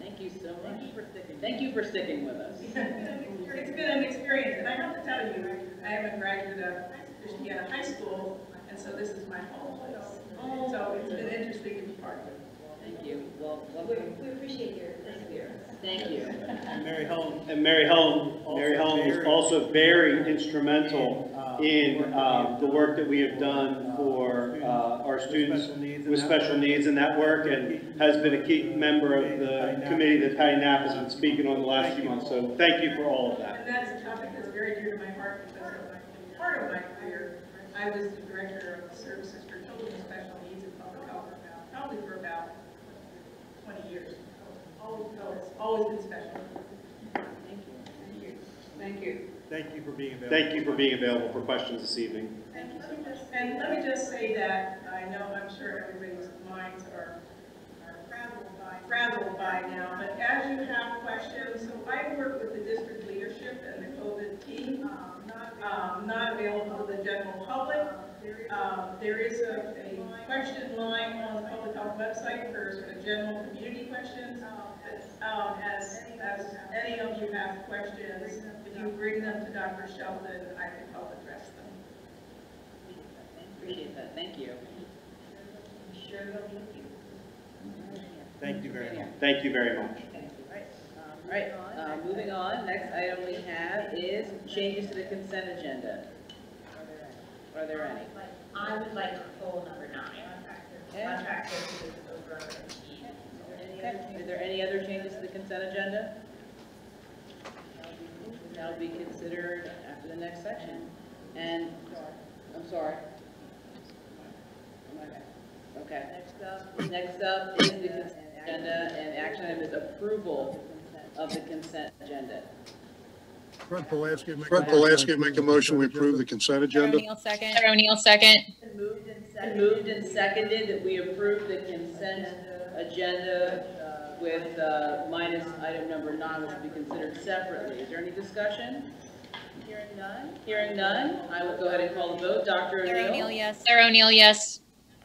Thank you so much for sticking. Thank you for sticking with us. It's been an experience, and I have to tell you, I am a graduate of Christiana High School, and so this is my home place. So it's been interesting to be part of it. Thank you. Well, We appreciate your perseverance. thank you. And Mary Helen was also very instrumental in the work that we have done for our students with special needs in that work, and has been a key member of the committee that Patty Knapp has been speaking on the last few months. So thank you for all of that. And that's a topic that's very dear to my heart, because part of my career, I was the director of services for children with special needs in public health, probably for about 20 years. So it's always been special. Thank you. Thank you. Thank you for being available. Thank you for being available for questions this evening. And let me just say that I know, I'm sure everybody's minds are frazzled by now, but as you have questions, so I work with the district leadership and the COVID team, not available to the general public. There is a question line on the public health website for sort of general community questions. As any of you have questions, if you bring them to Dr. Shelton, I can help address them. Appreciate that. Thank you. I'm sure they'll be with you. Thank you very much. Thank you very much. All right, moving on. Next item we have is changes to the consent agenda. Are there any? I would like to pull number 9. Contract services over. Okay. Is there any other changes to the consent agenda? That'll be considered after the next section. And, I'm sorry. Okay. Next up is the consent agenda, and action item is approval of the consent agenda. Fred Pulaski make a motion, we approve the consent agenda. O'Neill second. Moved and seconded that we approve the consent agenda with minus item number 9, which will be considered separately. Is there any discussion? Hearing none. Hearing none, I will go ahead and call the vote. Dr. O'Neill? Sarah O'Neill, yes.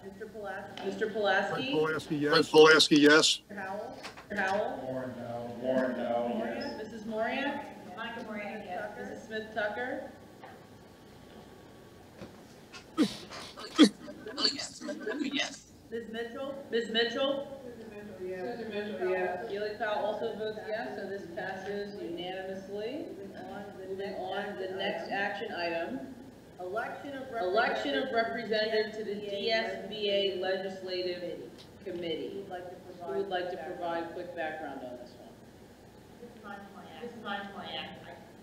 Mr. Pulaski. Mr. Pulaski? Fred Pulaski, yes. Mr. Howell. Mr. Howell? Warren, no. Mrs. Moriak? Monica Moran, yes. Mrs. Smith Tucker? Yes. Ms. Mitchell? Ms. Mitchell? Susan Mitchell, yes. Keely Powell also votes yes, so this passes unanimously. Moving on to the next action item. Election of representative to the DSBA Legislative Committee. Who would like to provide a quick background on this one? This is Monica Moran.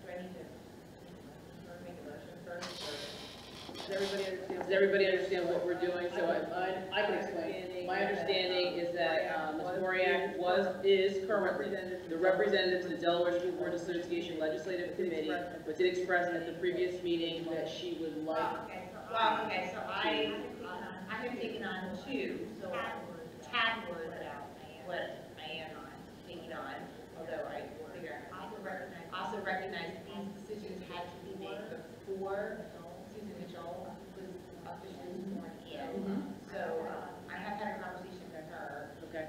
Do I need to make a motion first? Does everybody understand what we're doing? So I can explain. My understanding is that Ms. Moriak is currently the representative to the Delaware School Board Association Legislative Committee, but did express at the previous meeting that she would like. Okay, so I have taken on 2, so Tad would what I am on, taking on, although I figure I also recognize these decisions had to be made before Susan Mitchell was officially sworn in. So I have had a conversation with her. Okay.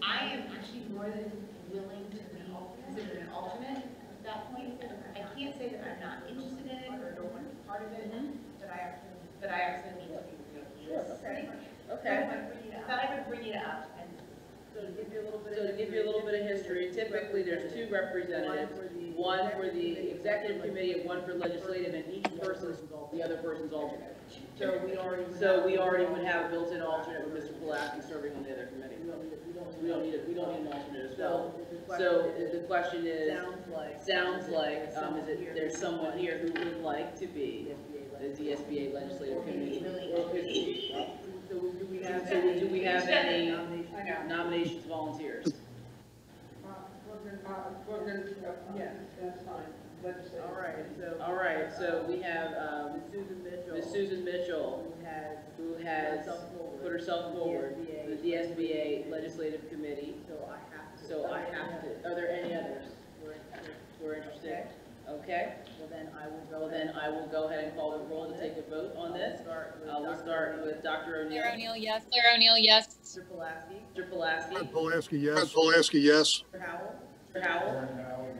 I am actually more than willing to be considered an alternate at that point. can't say that I'm not interested in it or don't want to be part of it, but I actually need to be. Sure, okay. Thought I would bring it up and. So to give you a little bit of history, typically there's two representatives, one for the executive committee and one for legislative, and each person's the other person's alternate. So we already would have a built-in alternate with Mr. Pulaski serving on the other committee. We don't need an alternate as well. So the question is, sounds like, there's someone here who would like to be the DSBA legislative committee. So do we have any nominations, volunteers? Yeah, that's fine. All right, so we have Ms. Susan Mitchell, who has put herself forward for the DSBA Legislative Committee. So I have to, are there any others who are interested? Okay. Well, then I will go ahead and call the roll to take a vote on this. We'll start with Dr. O'Neill. Claire O'Neill, yes. Claire O'Neill, yes. Mr. Pulaski. Mr. Pulaski. Fred Pulaski, yes. Fred Pulaski, yes. Mr. Howell. Mr. Howell.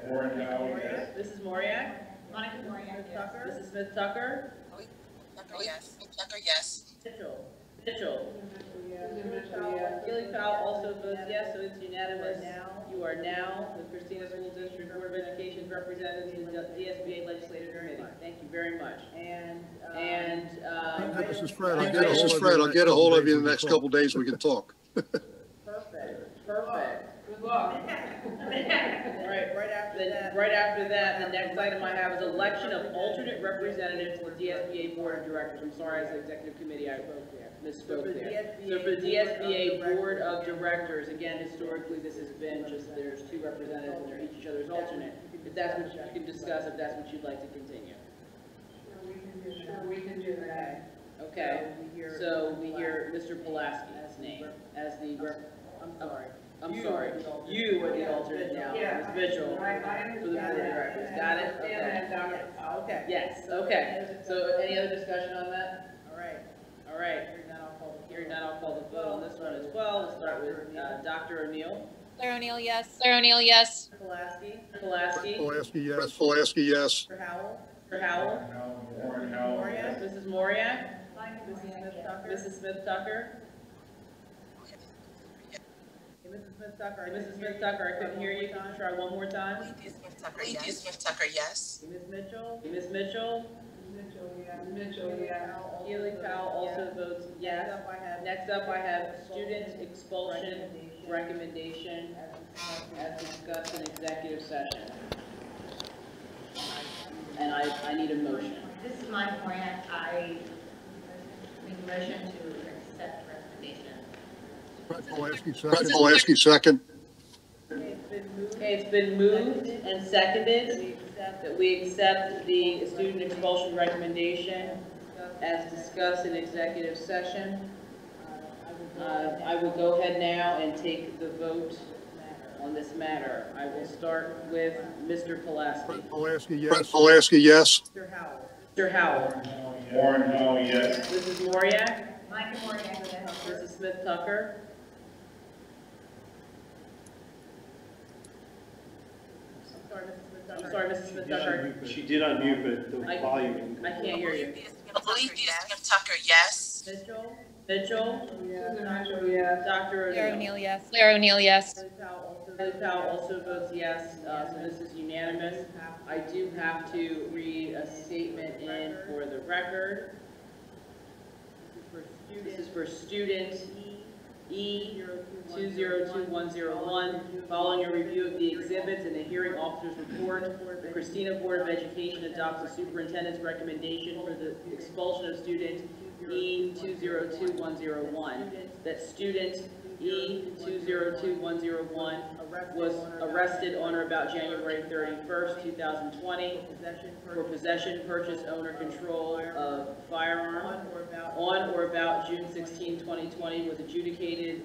Warren Howell, yes. Mrs. Moriak. Monica Moriak, yes. Mrs. Smith Tucker. Yes. Tucker, yes. Mitchell. Mitchell. Susan Mitchell, yes. Keely Powell also votes yes, so it's unanimous. You are now the Christina School District Board of Education's representative in the DSBA Legislative Committee. Thank you very much. This is Fred. I'll get a hold of you in the next couple of days. We can talk. Perfect. Good luck. Right after that, the next item I have is election of alternate representatives to the DSBA Board of Directors. I'm sorry, as the Executive Committee, I misspoke there. So for the DSBA Board of Directors, again, historically, this has been just, there's two representatives and they're each other's alternate. If that's what you can discuss, if that's what you'd like to continue. We can do that. Okay, so we hear Mr. Pulaski's name as the I'm sorry, you are the alternate now, Ms. Mitchell, for the Board of Directors. Got it? Okay. Yes, okay. So any other discussion on that? All right. Hearing none, I'll call the vote on this one as well. We'll start with Dr. O'Neill. Claire O'Neill, yes. Claire O'Neill, yes. Pulaski. Pulaski, yes. Fred Pulaski, yes. Mr. Howell. Mr. Howell. Warren Howell, yes. Mrs. Moriak. Mrs. Smith Tucker. Mrs. Smith Tucker, I couldn't hear you. Can you try one more time? Smith Tucker, yes. Ms. Mitchell. Ms. Mitchell. Mitchell, yeah. Keely Powell also votes yes. Next up, I have student expulsion recommendation as discussed in executive session. And I need a motion. This is my plan. I make a motion to accept the recommendation. Fred Pulaski, second. Fred Pulaski, second. Okay, it's been moved and seconded that we accept the student expulsion recommendation as discussed in executive session. I will go ahead now and take the vote on this matter. I will start with Mr. Pulaski. Fred Pulaski, yes. Fred Pulaski, yes. Mr. Howell. Mr. Howell. Warren Howell, yes. Mrs. Moriak. Monica Moriak, yes. Mrs. Smith Tucker. I'm sorry, Mrs. Smith Tucker. She did unmute, but the volume. I can't hear you. Smith Tucker, yes. Mitchell. Mitchell. Susan Mitchell, yes. Dr. Claire O'Neill. O'Neill, yes. Claire O'Neill, yes. Kelly Powell also votes yes, so this is unanimous. I do have to read a statement in for the record. This is for student E202101. Following a review of the exhibits and the hearing officer's report, the Christina Board of Education adopts the superintendent's recommendation for the expulsion of student E202101. That student E202101 was arrested on or about January 31st, 2020 for possession, purchase, owner, control of firearm. On or about June 16, 2020 was adjudicated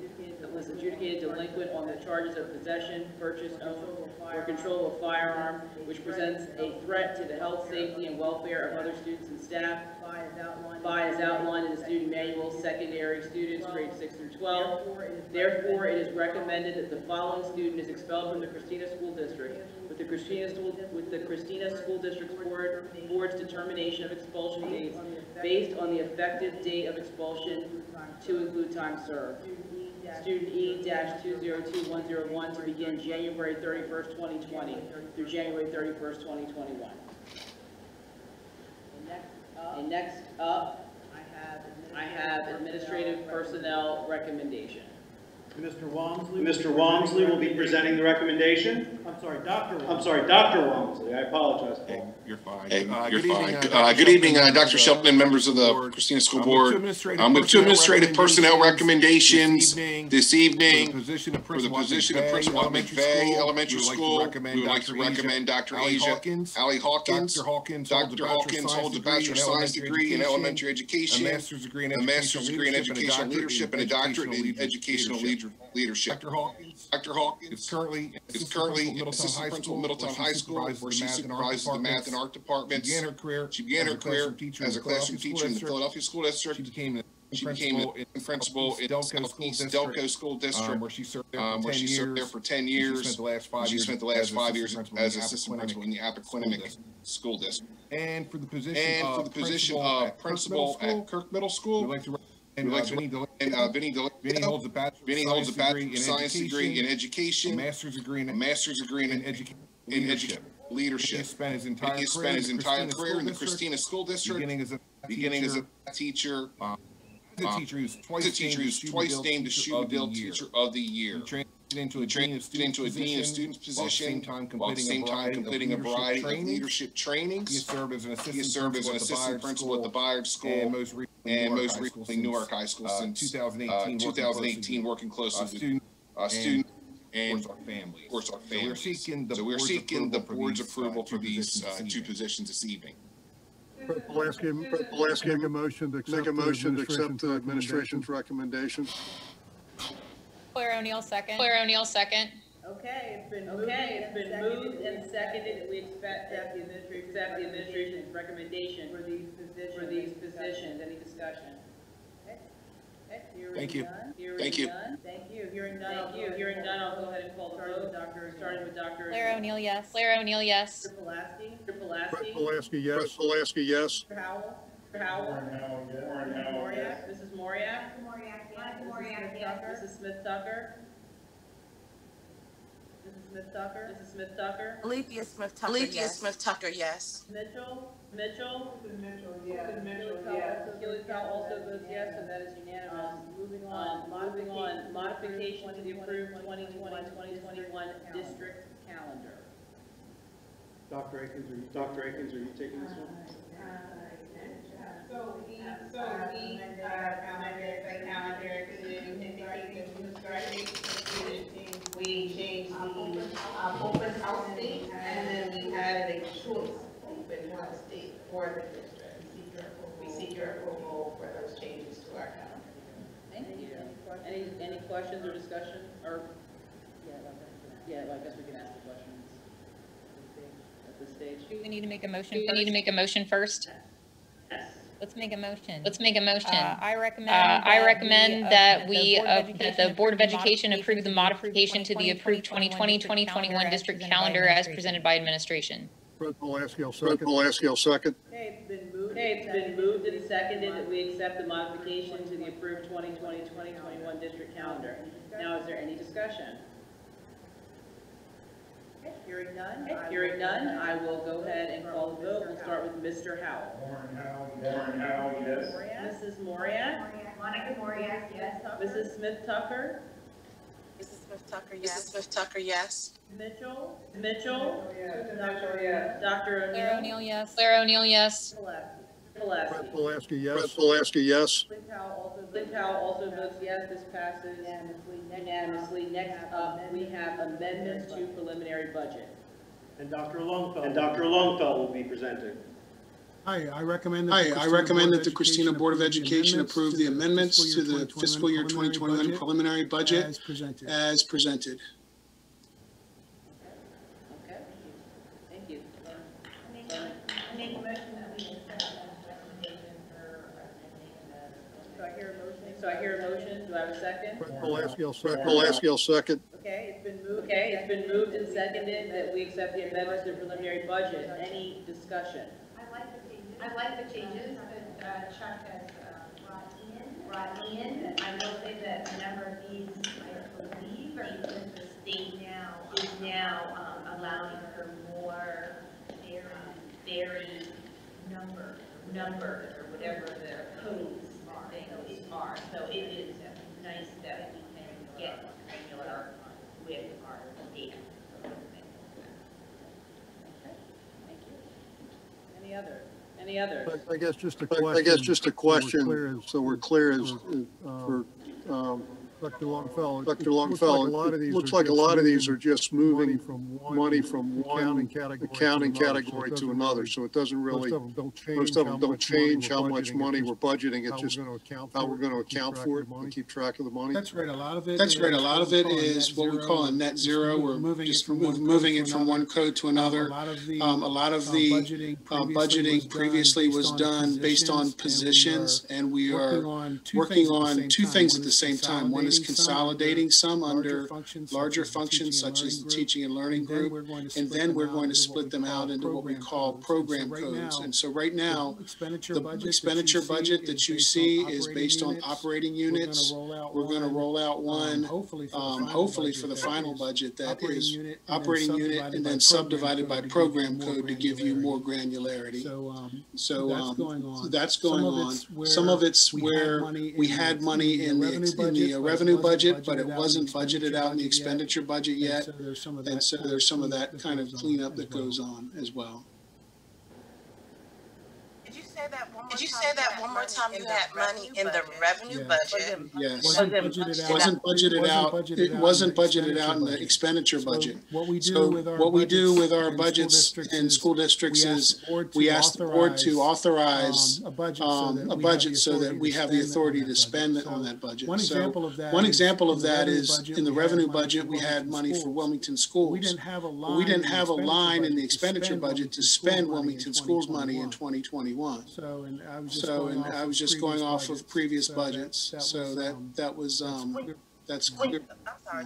delinquent on the charges of possession, purchase, own, or control of firearm, which presents a threat to the health, safety, and welfare of other students and staff. By as outlined in the student manual, secondary students, grades 6 through 12. Therefore, it is recommended that the following student is expelled from the Christina School District with the Christina School District's board's determination of expulsion dates based on the effective date of expulsion to include time served. Student E-202101 to begin January 31st, 2020 through January 31st, 2021. And next up, I have administrative personnel recommendation. Mr. Walmsley will be presenting the recommendation. Dr. Walmsley. I apologize, Paul. You're fine. You're fine. Good evening, Dr. Shelton and members of the Christina School Board. With two administrative personnel recommendations this evening for the position of principal at McVeigh Elementary School. We would like to recommend Dr. Allie Hawkins. Dr. Hawkins holds a Bachelor of Science degree in elementary education, a Master's degree in educational leadership, and a doctorate in educational leadership. Dr. Hawkins is currently assistant principal at Middletown High School, where she supervises the math and art departments. She began her career as a classroom teacher in the Philadelphia School District. She became the principal in Southeast Delco School District, where she served there for 10 years. She spent the last 5 years as assistant principal in the Appoquinimink School District. And for the position of principal at Kirk Middle School, we'd like to Vinny holds a Bachelor of Science degree in education, a Master's degree in education leadership. He spent his entire career in the Christina School District, beginning as a teacher. The teacher who's twice named the Shoe Teacher of the Year. He into a dean of students position while at the same time completing a variety of leadership trainings. He served as an assistant principal at the Bayard School and most recently Newark High School since 2018, working closely with students and of course our families. So we're seeking the board's approval for these two positions this evening. I'll ask you make a motion to accept the administration's recommendation. Claire O'Neill, second. Okay, it's been moved and seconded that we accept the administration's recommendation for these positions. Any discussion? Thank you. Thank you. Hearing none, I'll go ahead and call the vote. Starting with Dr. Claire O'Neill, yes. Mr. Pulaski, yes. Mr. Howell. Mrs. Moriak. Mrs. Smith-Tucker. Alethea Smith-Tucker, yes. Mitchell. Keely Powell also votes yes, so that is unanimous. Moving on, modification to the approved 2020-2021 district calendar. Dr. Akins, are you taking this one? So we amended our calendar to indicate the new start date. We changed the open house date, and then we added a choice open house date for the district. We seek your approval for those changes to our calendar. Thank you. Any questions or discussion? Or yeah, I guess we can ask the questions at this stage. Do we need to make a motion first? Yes. Let's make a motion. I recommend that the Board of Education approve the modification to the approved 2020-2021 district calendar as presented by administration. Fred Pulaski, I'll second. Okay, it's been moved and seconded that we accept the modification to the approved 2020-2021 district calendar. Now, is there any discussion? Hearing none, I will go ahead and call the vote. We'll start with Mr. Howell. Warren Howell, yes. Mrs. Moriak. Monica Moriak, yes. Mrs. Smith-Tucker. Mrs. Smith-Tucker, yes. Mitchell. Claire Dr. O'Neill, yes. Fred Pulaski, yes. Lynn Powell also votes yes. This passes unanimously. Next up, we have amendments to preliminary budget. And Dr. Longfeld will be presenting. I recommend that the Christina Board of Education approve the amendments to the fiscal year 2021 preliminary budget as presented. Okay, thank you. I make a motion that we accept that recommendation for amending the So I hear a motion. Do I have a second? Pulaski, second. Okay, it's been moved. Okay, it's been moved and seconded that we accept the amendments to the preliminary budget. Any discussion? I like the changes that Chuck has brought in. I will say that a number of these, I believe, are because the state is now allowing for more very numbers or whatever the codes are. So it is nice that we can get granular with our data. Any other? I guess just a question. So we're clear as for Dr. Longfellow. Looks like a lot of these are just moving money from one accounting category to another. So it doesn't really, most of them don't change how much money we're budgeting. It's just how we're going to account for it and keep track of the money. That's right. A lot of it is what we call a net zero. We're just moving it from one code to another. A lot of the budgeting previously was done based on positions, and we are working on two things at the same time. One is consolidating some under larger functions such as the teaching and learning group, and then we're going to split them out into what we call program codes. And so right now, the expenditure budget that you see is based on operating units. We're going to roll out one, hopefully for the final budget, that is operating unit and then subdivided by program code to give you more granularity. So that's going on. Some of it's where we had money in the revenue budget, but it wasn't budgeted out in the expenditure budget yet. And so there's some of that kind of cleanup that goes on as well. Did you say that one more time? You had money in the revenue budget? Yes. Wasn't budgeted out. It wasn't budgeted out in the expenditure budget. What we do with our budgets in school districts is we ask the board to authorize a budget so that we have the authority to spend it on that budget. So one example of that is in the revenue budget, we had money for Wilmington schools. We didn't have a line in the expenditure budget to spend Wilmington schools money in 2021. And I was just going off of previous budgets. So that's clear. I'm sorry,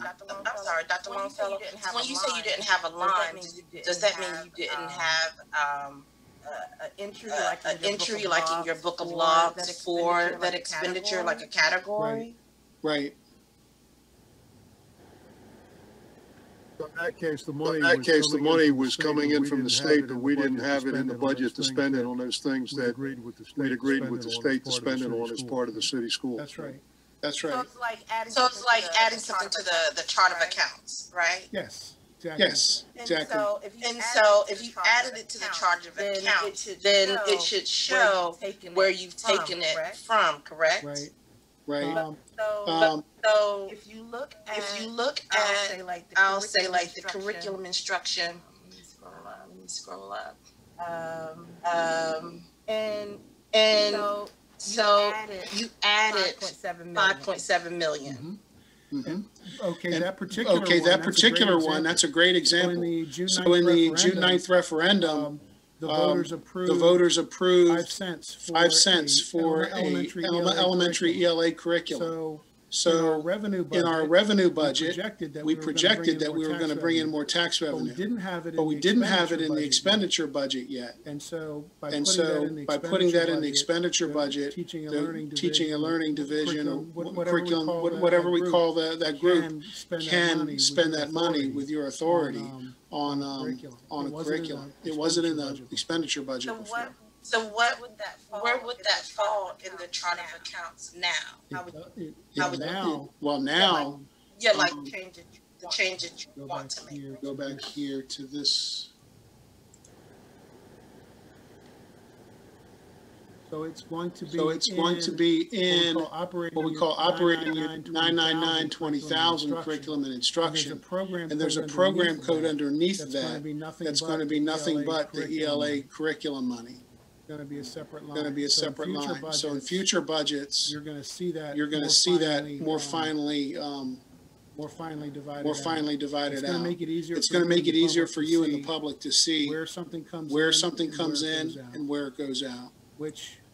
Dr. Longfellow. When you say you didn't have a line, does that mean you didn't have an entry like in your book of logs for that expenditure, like a category? Right. In that case, the money was coming in from the state, but we didn't have it in the budget to spend it on those things that we'd agreed with the state to spend it on as part of the city school. That's right. That's right. So it's like adding something to the chart of accounts, right? Yes. Exactly. Yes, exactly. And so if you added it to the chart of accounts, then it should show where you've taken it from, correct? Right. Right. So if you look at, I'll say like the curriculum instruction. Let me scroll up. And so you added 5.7 million. Mm-hmm. Okay, that particular one, that's a great example. So in the June 9th referendum, the voters approved 5 cents for an elementary ELA curriculum. So in our revenue budget, we projected that we were going to bring in more tax revenue, but we didn't have it in the expenditure budget yet. And so by putting that in the expenditure budget, the teaching and learning division or curriculum, whatever we call that group, can spend that money with your authority on a curriculum. It wasn't in the expenditure budget before. So where would that fall in the chart of accounts now? Now. Yeah, like the changes you want to make. Go back here to this. So it's going to be in what we call operating unit 999 20,000 curriculum and instruction. And there's a program code underneath that that's going to be nothing but the ELA curriculum money. Going to be a separate line. So in future budgets, you're going to see that more finely divided out. It's going to make it easier for you and the public to see where something comes in and where it goes out.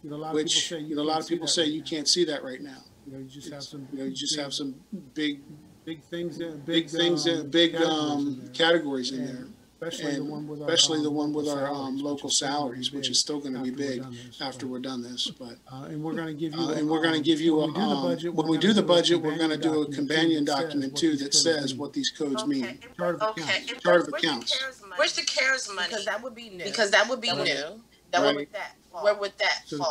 a lot of people say you can't see that right now. You just have some big categories in there. Especially the one with our local salaries, which is still going to be big after we're done this. But and we're going to give you when we do the budget, we're going to do a companion document too that says what these codes mean. Chart of accounts. Where's the CARES money? Because that would be new. Where would that fall?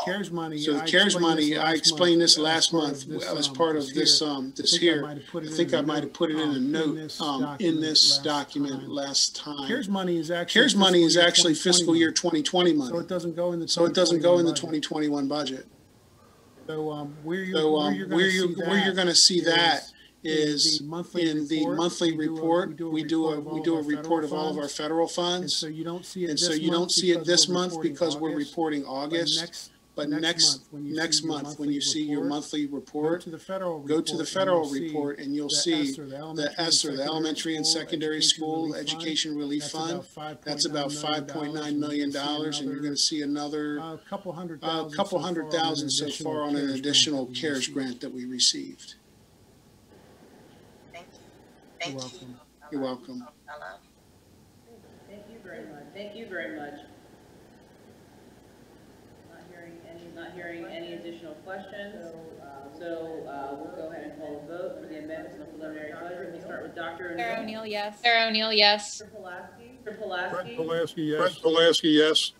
So the CARES money, I explained this last month as part of this here. I think I might have put it in a note in this document last time. CARES money is actually fiscal year 2020 money. So it doesn't go in the 2021 budget. So where you're going to see that is in the monthly report. We do a report of all of our federal funds. And so you don't see it this month because we're reporting August. But next month, when you see your monthly report, go to the federal report and you'll see the ESSER, the Elementary and Secondary School Education Relief Fund. That's about $5.9 million, and you're going to see another couple hundred thousand so far on an additional CARES grant that we received. Thank you. You're welcome. Thank you very much. Thank you very much. Not hearing any additional questions. So we'll go ahead and call a vote for the amendments in the preliminary budget. We'll start with Dr. O'Neill, yes. Sarah O'Neill, yes. Mr. Pulaski. Brett Pulaski, yes.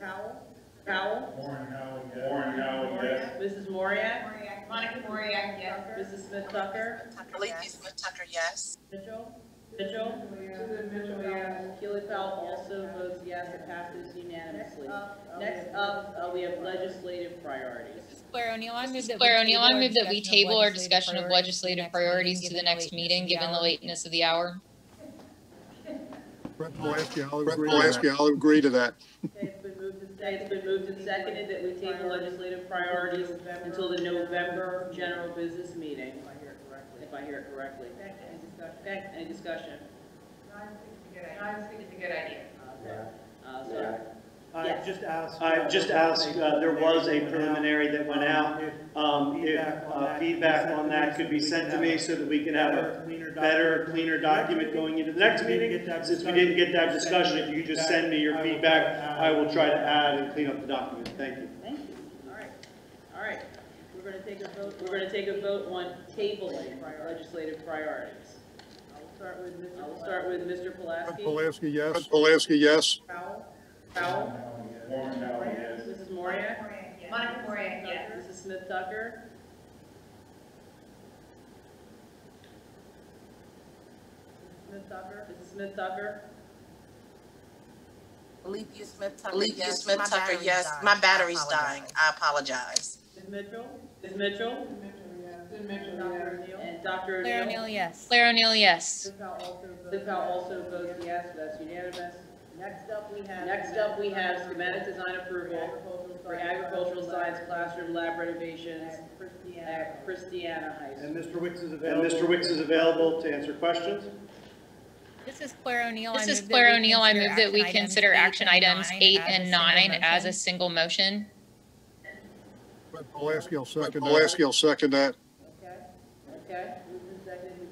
Powell. Warren Howell, yes. Mrs. Moriak. Monica Moriak, yes. Mrs. Smith-Tucker. Alethea Smith-Tucker, yes. Mitchell. Susan Mitchell, yes. Keely Powell also votes yes. It passes unanimously. Next up, we have legislative priorities. Claire O'Neill, I move that we table our discussion of legislative priorities to the next meeting, given the lateness of the hour. Brett Pulaski, I'll agree to that. Okay, it's been moved and seconded that we table legislative priorities until the November general business meeting. If I hear it correctly. Okay, any discussion? I think it's a good idea. I just asked, there was a preliminary that went out. If feedback on that could be sent to me so that we can have a better, cleaner document going into the next meeting. Since we didn't get that discussion, if you could just send me your feedback, I will try to add and clean up the document. Thank you. Thank you. All right. We're going to take a vote. We're going to take a vote on tabling legislative priorities. I'll start with Mr. Pulaski. Pulaski, yes. Brett Pulaski, yes. Powell. Warren Howell, yes. Mrs. Moriak. Monica Moriak, yes. Mrs. Smith-Tucker. Mrs. Smith-Tucker. Alethea Smith-Tucker, yes. My battery's dying. I apologize. Ms. Mitchell. And Dr. Claire O'Neill, yes. Claire O'Neill, yes. Liv Powell also votes yes, so that's unanimous. Next up we have schematic design approval for agricultural science classroom lab renovations at Christiana High School. And Mr. Wicks is available to answer questions. This is Claire O'Neill. I move that we consider action items 8 and 9 as a single motion. Brett Pulaski, I'll second that. Okay.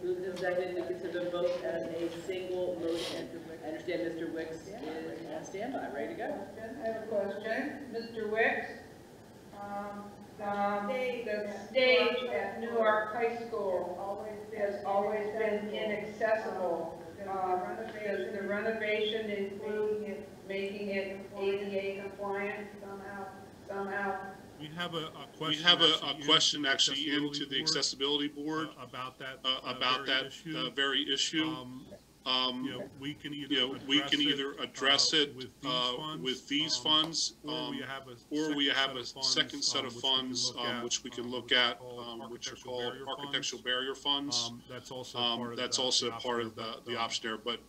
Moved and seconded. We consider them both as a single motion. I understand Mr. Wicks is on standby, ready to go. I have a question. Mr. Wicks, the stage at Newark High School has always been inaccessible. Does the renovation include making it ADA compliant somehow? We have a question actually into the accessibility board about that very issue. We can either address it with these funds, or we have a second set of funds which we can look at, which are called architectural barrier funds. That's also part of the option there. But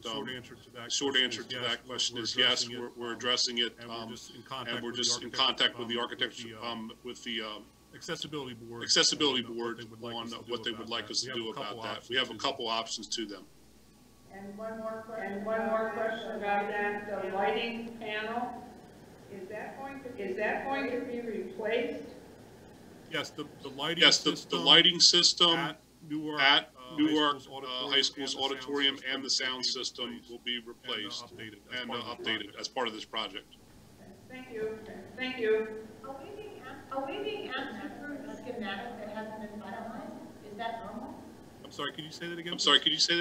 short answer to that question is yes, we're addressing it, and we're just in contact with the architecture, with the accessibility board on what they would like us to do about that. We have a couple options to them. And one more question about that, the lighting panel, is that going to be replaced Yes, the lighting system at Newark High School's auditorium and the sound system will be replaced and updated as part of this project. Thank you. Thank you. Are we being asked to approve a schematic that hasn't been finalized? Is that normal? I'm sorry, could you say that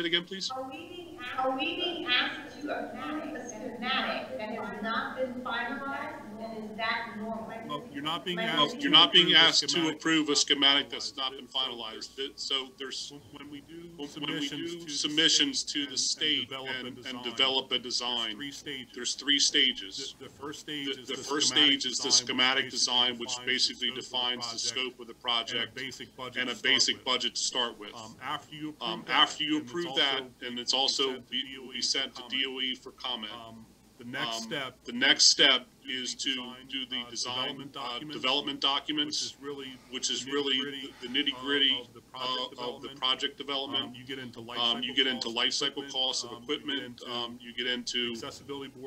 again? Please? Are we being asked to approve a schematic that has not been finalized, and is that normal? Well, you're not being asked to approve a schematic that's not been finalized. So there's, when we do submissions to the state and develop a design, there's 3 stages. The first stage is the schematic design, which basically defines the scope of the project and a basic budget to start with. After you approve that, and it's also be sent to DOE for comment. The next step is to do the design development documents, which is really the nitty-gritty of the project development. You get into life cycle costs of equipment. You get into the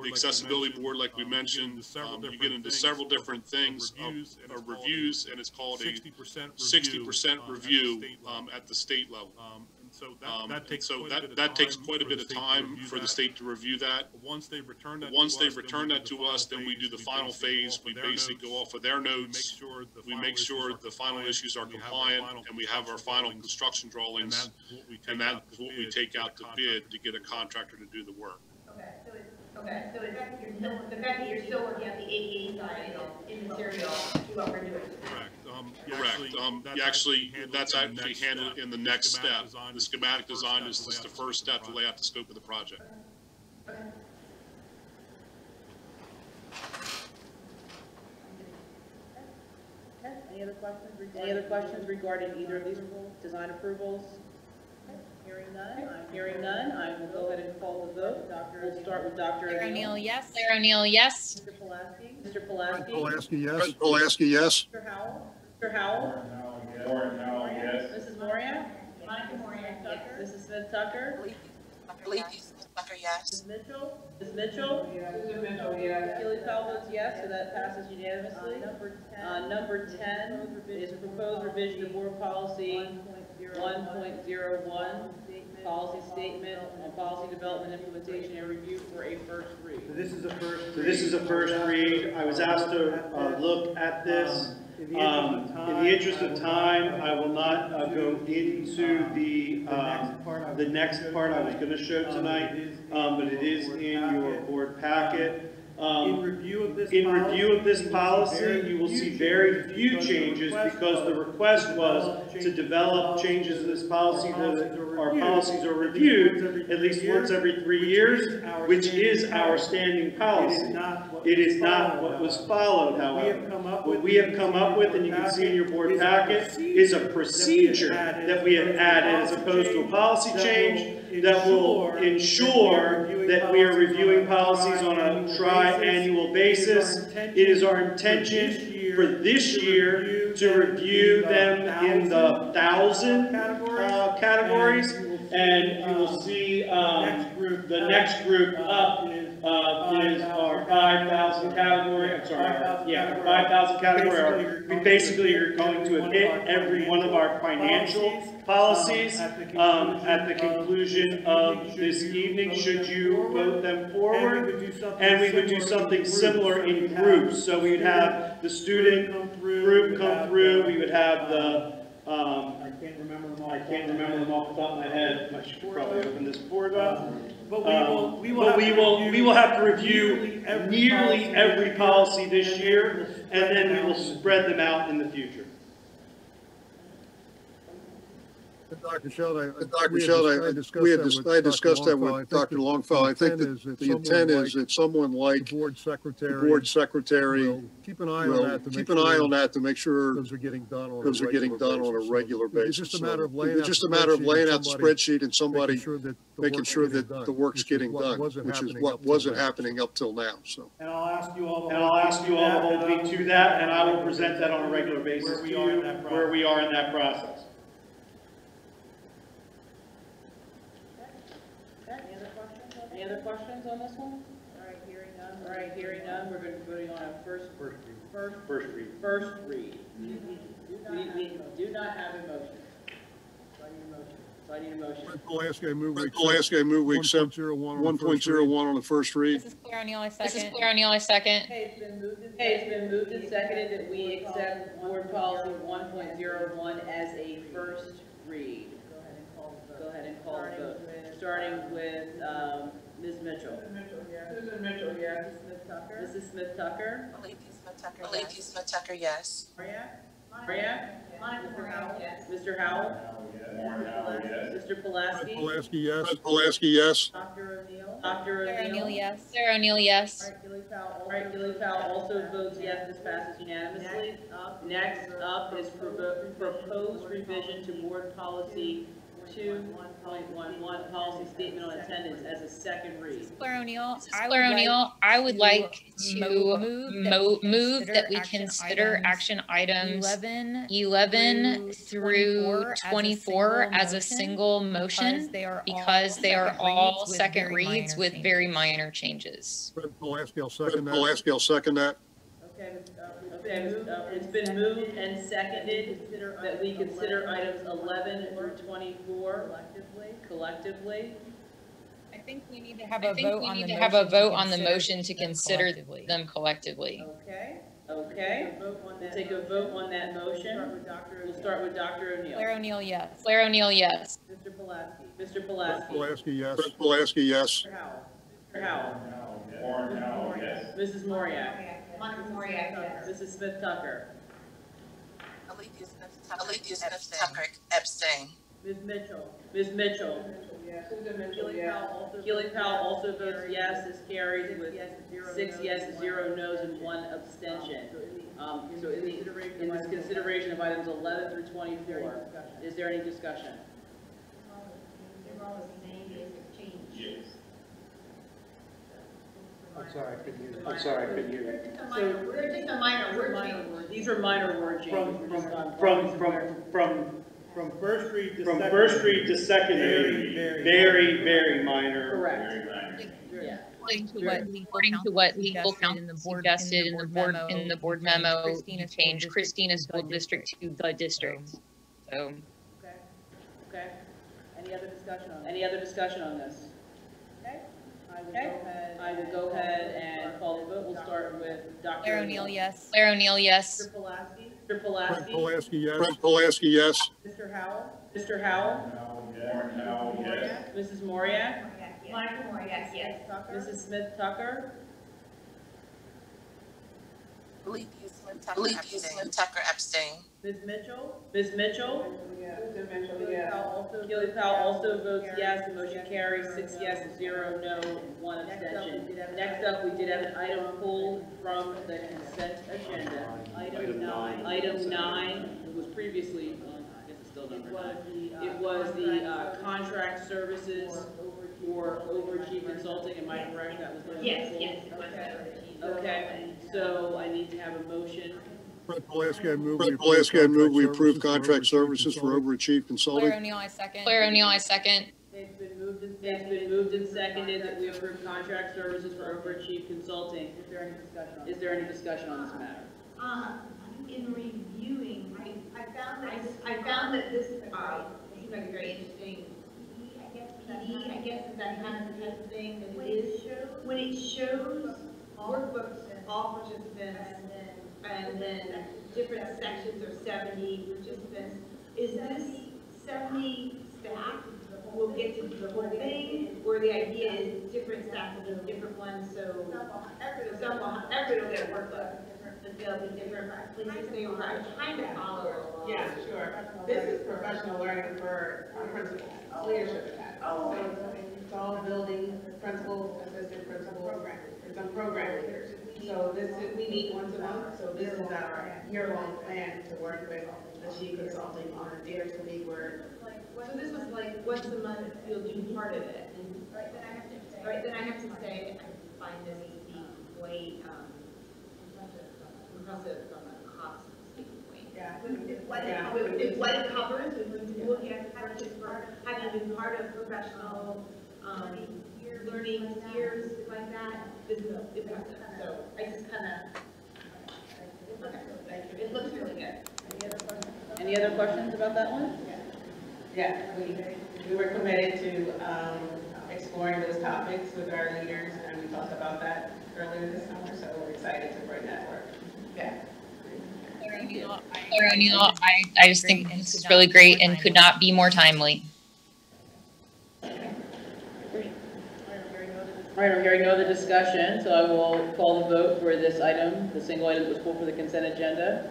accessibility board, like we mentioned. You get into several different things of reviews, and it's called a 60% review at the state level. So that takes quite a bit of time for the state to review that. Once they return that to us, then we do the final phase. We basically go off of their notes. We make sure the final issues are compliant, and we have our final construction drawings, and that's what we take out to bid to get a contractor to do the work. Okay, so the fact that you're still working at the ADA side is immaterial to what we're doing. Correct. That's actually handled in the next step. The schematic design is just the first step to lay out the scope of the project. Okay. Any other questions regarding either of these design approvals? Hearing none, I will go ahead and call the vote. We'll start with Dr. O'Neill, yes. Claire O'Neill, yes. Mr. Pulaski. Mr. Pulaski, yes. Mr. Howell. Warren Howell, yes. Mrs. Moria. Monica Moria, yes. Mrs. Smith-Tucker. Tucker, yes. Ms. Mitchell. Susan Mitchell, yes. Keely Powell votes yes, so that passes unanimously. Number 10 is proposed revision to board policy 1.01, policy statement on policy development, implementation, and review for a first read. So this is a first read. I was asked to look at this. In the interest of time, I will not go into the next part I was going to show tonight, but it is in your board packet. In review of this policy, you will see very few changes because the request was to develop changes to this policy that our policies are reviewed at least once every 3 years, which is our standing policy. It is not what was followed, however. What we have come up with, and you can see in your board packet, is a procedure that we have added as opposed to a policy change that will ensure that we are reviewing policies on a tri-annual basis. It is our intention for this year to review them in the 1,000 categories, and you will see the next group up is our 5,000 category. I'm sorry, yeah, 5,000 category. We basically are going to hit every one of our financial policies at the conclusion of this evening, should you vote them forward. And we would do something similar in groups. So we would have the student group come through. We would have the I can't remember them off the top of my head. I should probably open this board up. But we will have to review nearly every policy this year, and then we will spread them out in the future. Dr. Sheldon, I discussed that with Dr. Longfellow. I think that the intent is that someone like the board secretary will keep an eye on that to make sure those are getting done on a regular basis. It's just a matter of laying out the spreadsheet and somebody making sure that the work's getting done, which is what wasn't happening up till now. So. And I'll ask you all to hold me to that, and I will present that on a regular basis to you where we are in that process. Any other questions on this one? All right, hearing none, we're going to be voting on a first read. We do not have a motion. So I need a motion. Pulaski, I move we accept 1.01 on the first read. This is Claire O'Neill, I second. This is Claire O'Neill, I second. Okay, it's been moved and seconded that we accept board policy 1.01 as a first read. Go ahead and call the vote. Starting with Ms. Mitchell. Susan Mitchell, yes. Mrs. Smith Tucker. Alethea Smith Tucker, yes. Maria. Mr. Howell. Mr. Pulaski. Pulaski, yes. Pulaski, yes. Dr. Claire O'Neill, O'Neill. yes. Sarah O'Neill, yes. All right, Gilly Powell also votes yes, this passes unanimously. Next up is proposed revision to board policy 2.11, policy statement on attendance as a second read. Claire O'Neill, I would like to move that we consider action items 11 through 24 as a single motion because they are all second reads with very minor changes. Pulaski, I'll second that. Pulaski, I'll second that. It's been moved and seconded that we consider items 11 through 24 collectively. I think we need to have a vote on the motion to consider them collectively. Okay. We'll take a vote on that motion. We'll start with Dr. O'Neill. Claire O'Neill, yes. Claire O'Neill, yes. Mr. Pulaski. Mr. Pulaski. Pulaski, yes. Pulaski, yes. Mr. Howell. Mrs. Moriak. Mrs. Smith Tucker. Alethea Smith Tucker, abstain. Ms. Mitchell. Ms. Mitchell. Susan Mitchell, yes. Gilly Powell also votes yes. This carries with 6 yeses, 0 noes, and 1 abstention. So in this consideration of items 11 through 24, is there any discussion? They're all the same basic change. Yes. I'm sorry, I couldn't hear you. They're just a minor word change. These are minor word changes. From first read to second read, very minor. Correct. Yeah. According to what legal counsel suggested in the board memo, you change Christina School District to the district. So. Okay. Any other discussion on this? I will go ahead and call the vote. We'll start with Dr. Claire O'Neill, yes. Claire O'Neill, yes. Mr. Pulaski. Mr. Pulaski. Pulaski, yes. Pulaski, yes. Mr. Howell. Mr. Howell. Yes. Mrs. Moriak. Monica Moriak, yes. Mrs. Smith Tucker. Alethea Smith Tucker, abstain. Ms. Mitchell. Ms. Mitchell. Susan Mitchell, yes. Gilly Powell also votes yes. The motion carries 6 yeses, 0 no, 1 abstention. Next up, we did have an item pulled from the consent agenda. Item 9 was previously, I guess it's still number 9. It was the contract services for Overachieve Consulting. Am I correct? That was the Yes, it was Overachieve. Okay, so I need to have a motion. Pulaski, I move we approve contract services for Overachieve Consulting. Claire O'Neill, I second. Claire O'Neill, I second. It's been moved and seconded that we approve contract services for Overachieve Consulting. Is there any discussion on this matter? In reviewing, I found that this seemed like a very interesting PD, I guess is that kind of the type of thing that it is. When it shows workbooks, all participants, and then different sections or 70 participants, is this 70 staff will get to do the whole thing, or the idea is different staff will do different ones, so everybody will get a workbook, but they'll be different places they will. I'm trying to follow. Yeah, sure. This is professional learning for principals, leadership academy. Oh. So it's all building principals, assistant principals, and some program leaders. So we meet once a month, so this is our year-long plan to work with Achieve Consulting on a Dare to Lead Word. So this was like once a month, you'll do part of it. And then I have to say, I find this to be quite impressive from a cost standpoint. Yeah. What it covers, if you look at purchase for having been part of professional learning years like that, this is impressive. So I just kind of, it looks really good. Any other questions about that one? Yeah, we were committed to exploring those topics with our leaders, and we talked about that earlier this summer, so we're excited to bring that work. Yeah. Laura O'Neill, I just think this is really great and could not be more timely. All right, we're hearing no other discussion, so I will call the vote for this item, the single item that was pulled for the consent agenda.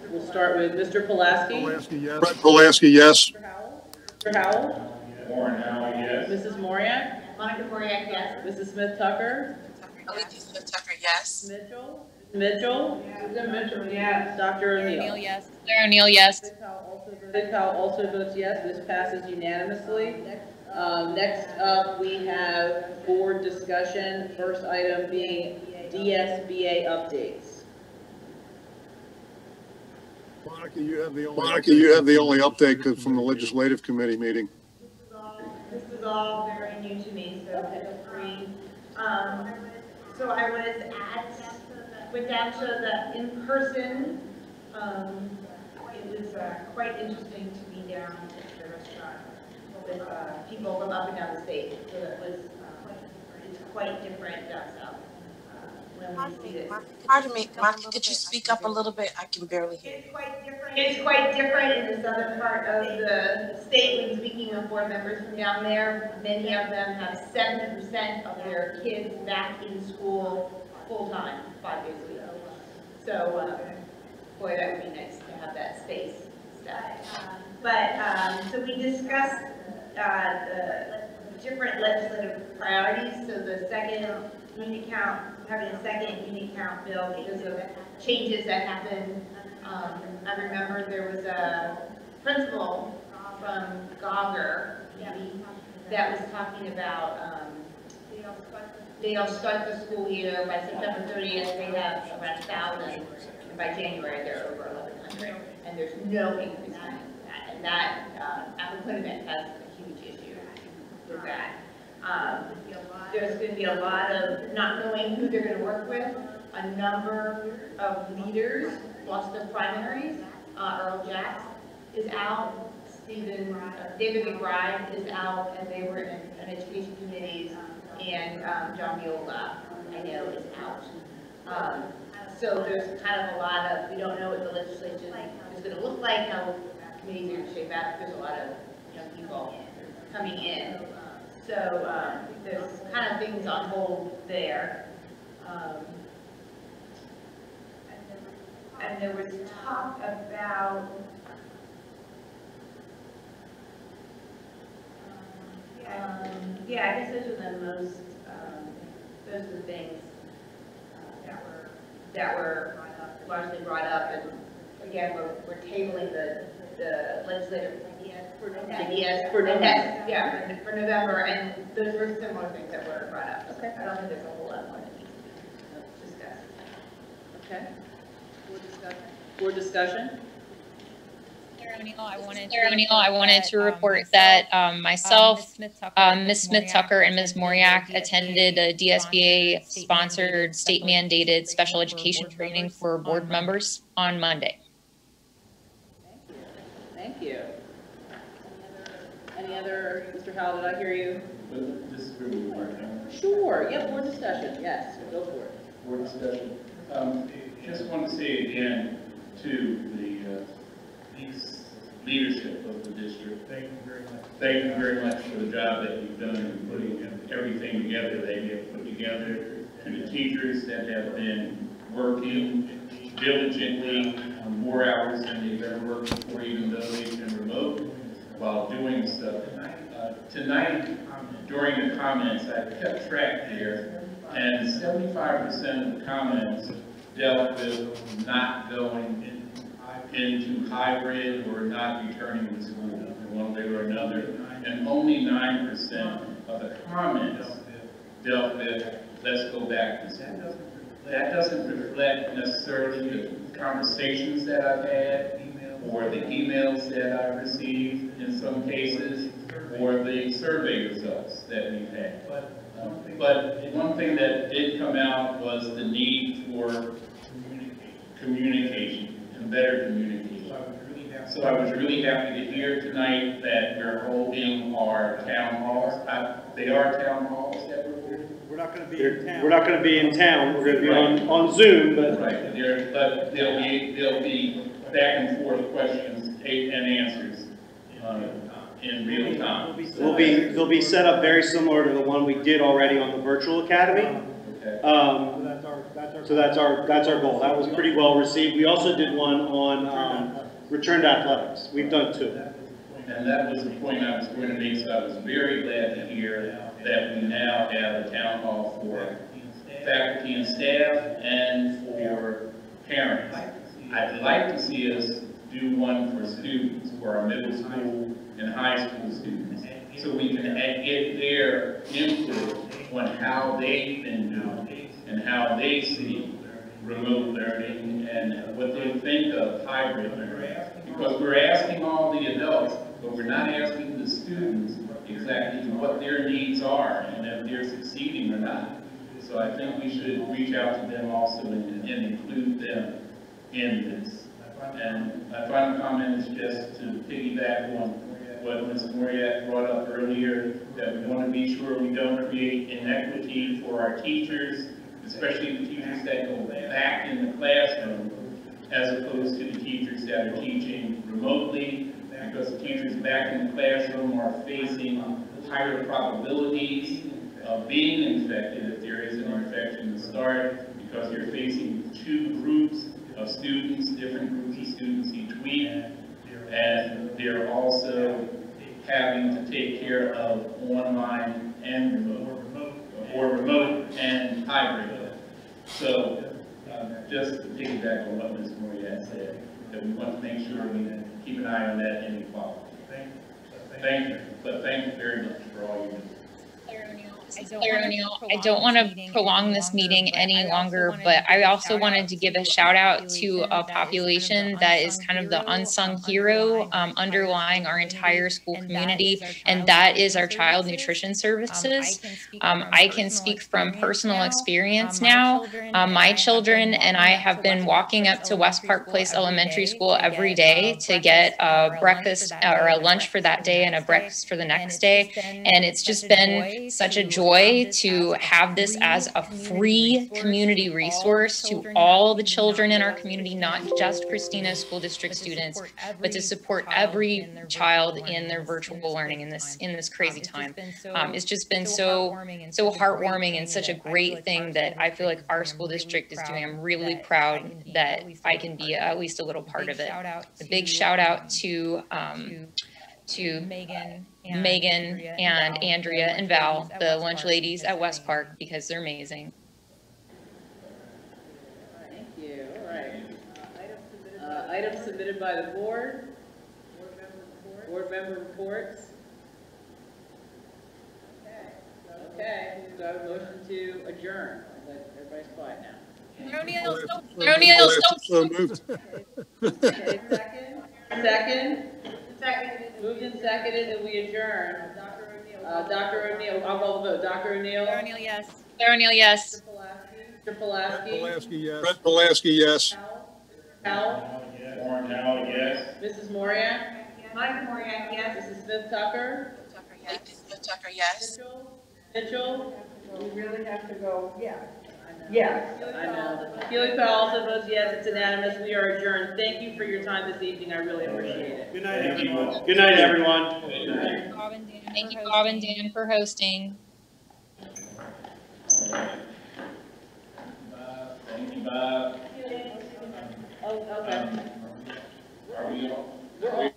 We'll start with Mr. Pulaski. Pulaski, yes. Brett Pulaski, yes. Mr. Howell. Warren Howell, yes. Mrs. Moriak. Monica Moriak, yes. Mrs. Smith Tucker. Alethea Smith Tucker, yes. Mitchell. Mitchell. Mitchell, yes. Dr. O'Neill. O'Neill, yes. Claire O'Neill, yes. Sid Powell also votes yes. This passes unanimously. Next up, we have board discussion. First item being DSBA updates. Monica, you have the only update from the legislative committee meeting. This is all very new to me, so feel free. So I went down to the in-person. It was quite interesting to be down at the restaurant with people from up and down the state. So it was, it's quite different down south. When we see this. Pardon me, Monica, could you speak up a little bit? I can barely hear you. It's quite different in the southern part of the state. When speaking with board members from down there, many of them have 70% of their kids back in school full-time, 5 days a week. So, boy, that would be nice to have that space stuff. So we discussed the different legislative priorities. So the second unit count, having a second unit count bill because of changes that happened. I remember there was a principal from Gauger that was talking about they'll start the school year by September 30th, they have around 1,000, and by January they're over 1,100, and there's no increase in that. And that, Appoquinimink has a huge issue with that. There's going to be a lot of not knowing who they're going to work with. A number of leaders lost their primaries. Earl Jacks is out. David McBride is out, and they were in education committees. And John Viola, I know, is out. So there's kind of a lot of, we don't know what the legislation is going to look like, how committees are going to shape out. There's a lot of young people coming in. So there's kind of things on hold there. And there was talk about yeah, I guess those are the most, those are the things that were largely brought up. And again, we're tabling the legislative ideas for November, and those were similar things that were brought up. Okay. I don't think there's a whole lot more that needs to be discussed. Okay. Board discussion. I wanted to report that myself, Ms. Smith Tucker, and Ms. Moriak attended a DSBA-sponsored, state-mandated special education training for board members on Monday. Thank you. Any other, Mr. Howell, did I hear you? This is really important. Sure. Yep. Board discussion. Yes. Go for it. Board discussion. Just want to say again to the leadership of the district. Thank you very much. Thank you very much for the job that you've done in putting everything together that you have put together. To the teachers that have been working diligently more hours than they've ever worked before, even though they've been remote, while doing stuff. Tonight, during the comments, I kept track here, and 75% of the comments dealt with not going into hybrid or not returning to school in one way or another, and only 9% of the comments dealt with let's go back to school. That doesn't reflect necessarily the conversations that I've had, or the emails that I've received in some cases, or the survey results that we've had. But one thing that did come out was the need for communication and better communication. So I was really happy to hear tonight that we're holding our town halls. They are town halls that we're not going to be in town. We're not going to be in town. We're going to be on Zoom, but right. But there'll be back and forth questions and answers in real time. They'll be set up very similar to the one we did already on the virtual academy. So that's our goal. That was pretty well received. We also did one on return to athletics. We've done 2. And that was the point I was going to make, so I was very glad to hear that we now have a town hall for faculty and staff and for parents. I'd like to see us do one for students, for our middle school and high school students, so we can get their input on how they've been doing and how they see remote learning and what they think of hybrid learning. Because we're asking all the adults, but we're not asking the students exactly what their needs are and if they're succeeding or not. So I think we should reach out to them also and include them in this. And my final comment is just to piggyback on what Ms. Moriat brought up earlier, that we want to be sure we don't create inequity for our teachers, especially the teachers that go back in the classroom, as opposed to the teachers that are teaching remotely, because the teachers back in the classroom are facing higher probabilities of being infected if there is an infection to start, because you're facing 2 groups of students, different groups of students each week, and they're also having to take care of online and remote, or remote and hybrid. So just to piggyback on what Ms. Moriat said, that we want to make sure we keep an eye on that inequality. Thank you, but thank you very much for all you do. I don't want to prolong this meeting any longer, but I also wanted to give a shout out to a population that is kind of the unsung hero underlying our entire school community, and that is our child nutrition services. I can speak from personal experience now. My children and I have been walking up to West Park Place Elementary School every day to get a breakfast or a lunch for that day and a breakfast for the next day, and it's just been such a joy to have this as a free community resource to all the children in our community, not just Christina School District students, but to support every child in their virtual learning in this crazy time. It's just been so heartwarming and such a great thing that I feel like our school district is doing. I'm really proud that I can be at least a little part of it. A big shout out to Megan and Andrea and Val, the lunch ladies at West Park, because they're amazing. Thank you. All right. Items submitted by the board. Board member reports. Okay. So I have a motion to adjourn. Everybody's quiet now. O'Neill, So moved. Okay, second. Moved and seconded that we adjourn. Dr. O'Neill, I'll call the vote. Dr. O'Neill? Claire O'Neill, yes. Claire O'Neill, yes. Mr. Pulaski? Brett Pulaski, yes. Howell? Warren Howell, yes. Mrs. Moriak? Mike Moriak, yes. Mrs. Smith Tucker? Smith Tucker, yes. Mitchell? We really have to go, yeah. Yes. I know. Keely Powell also votes yes. It's unanimous. We are adjourned. Thank you for your time this evening. I really appreciate it. Good night, everyone. Good night, everyone. Thank you, Bob and Dan, for hosting. Thank you, Bob. Oh, okay. Are we all?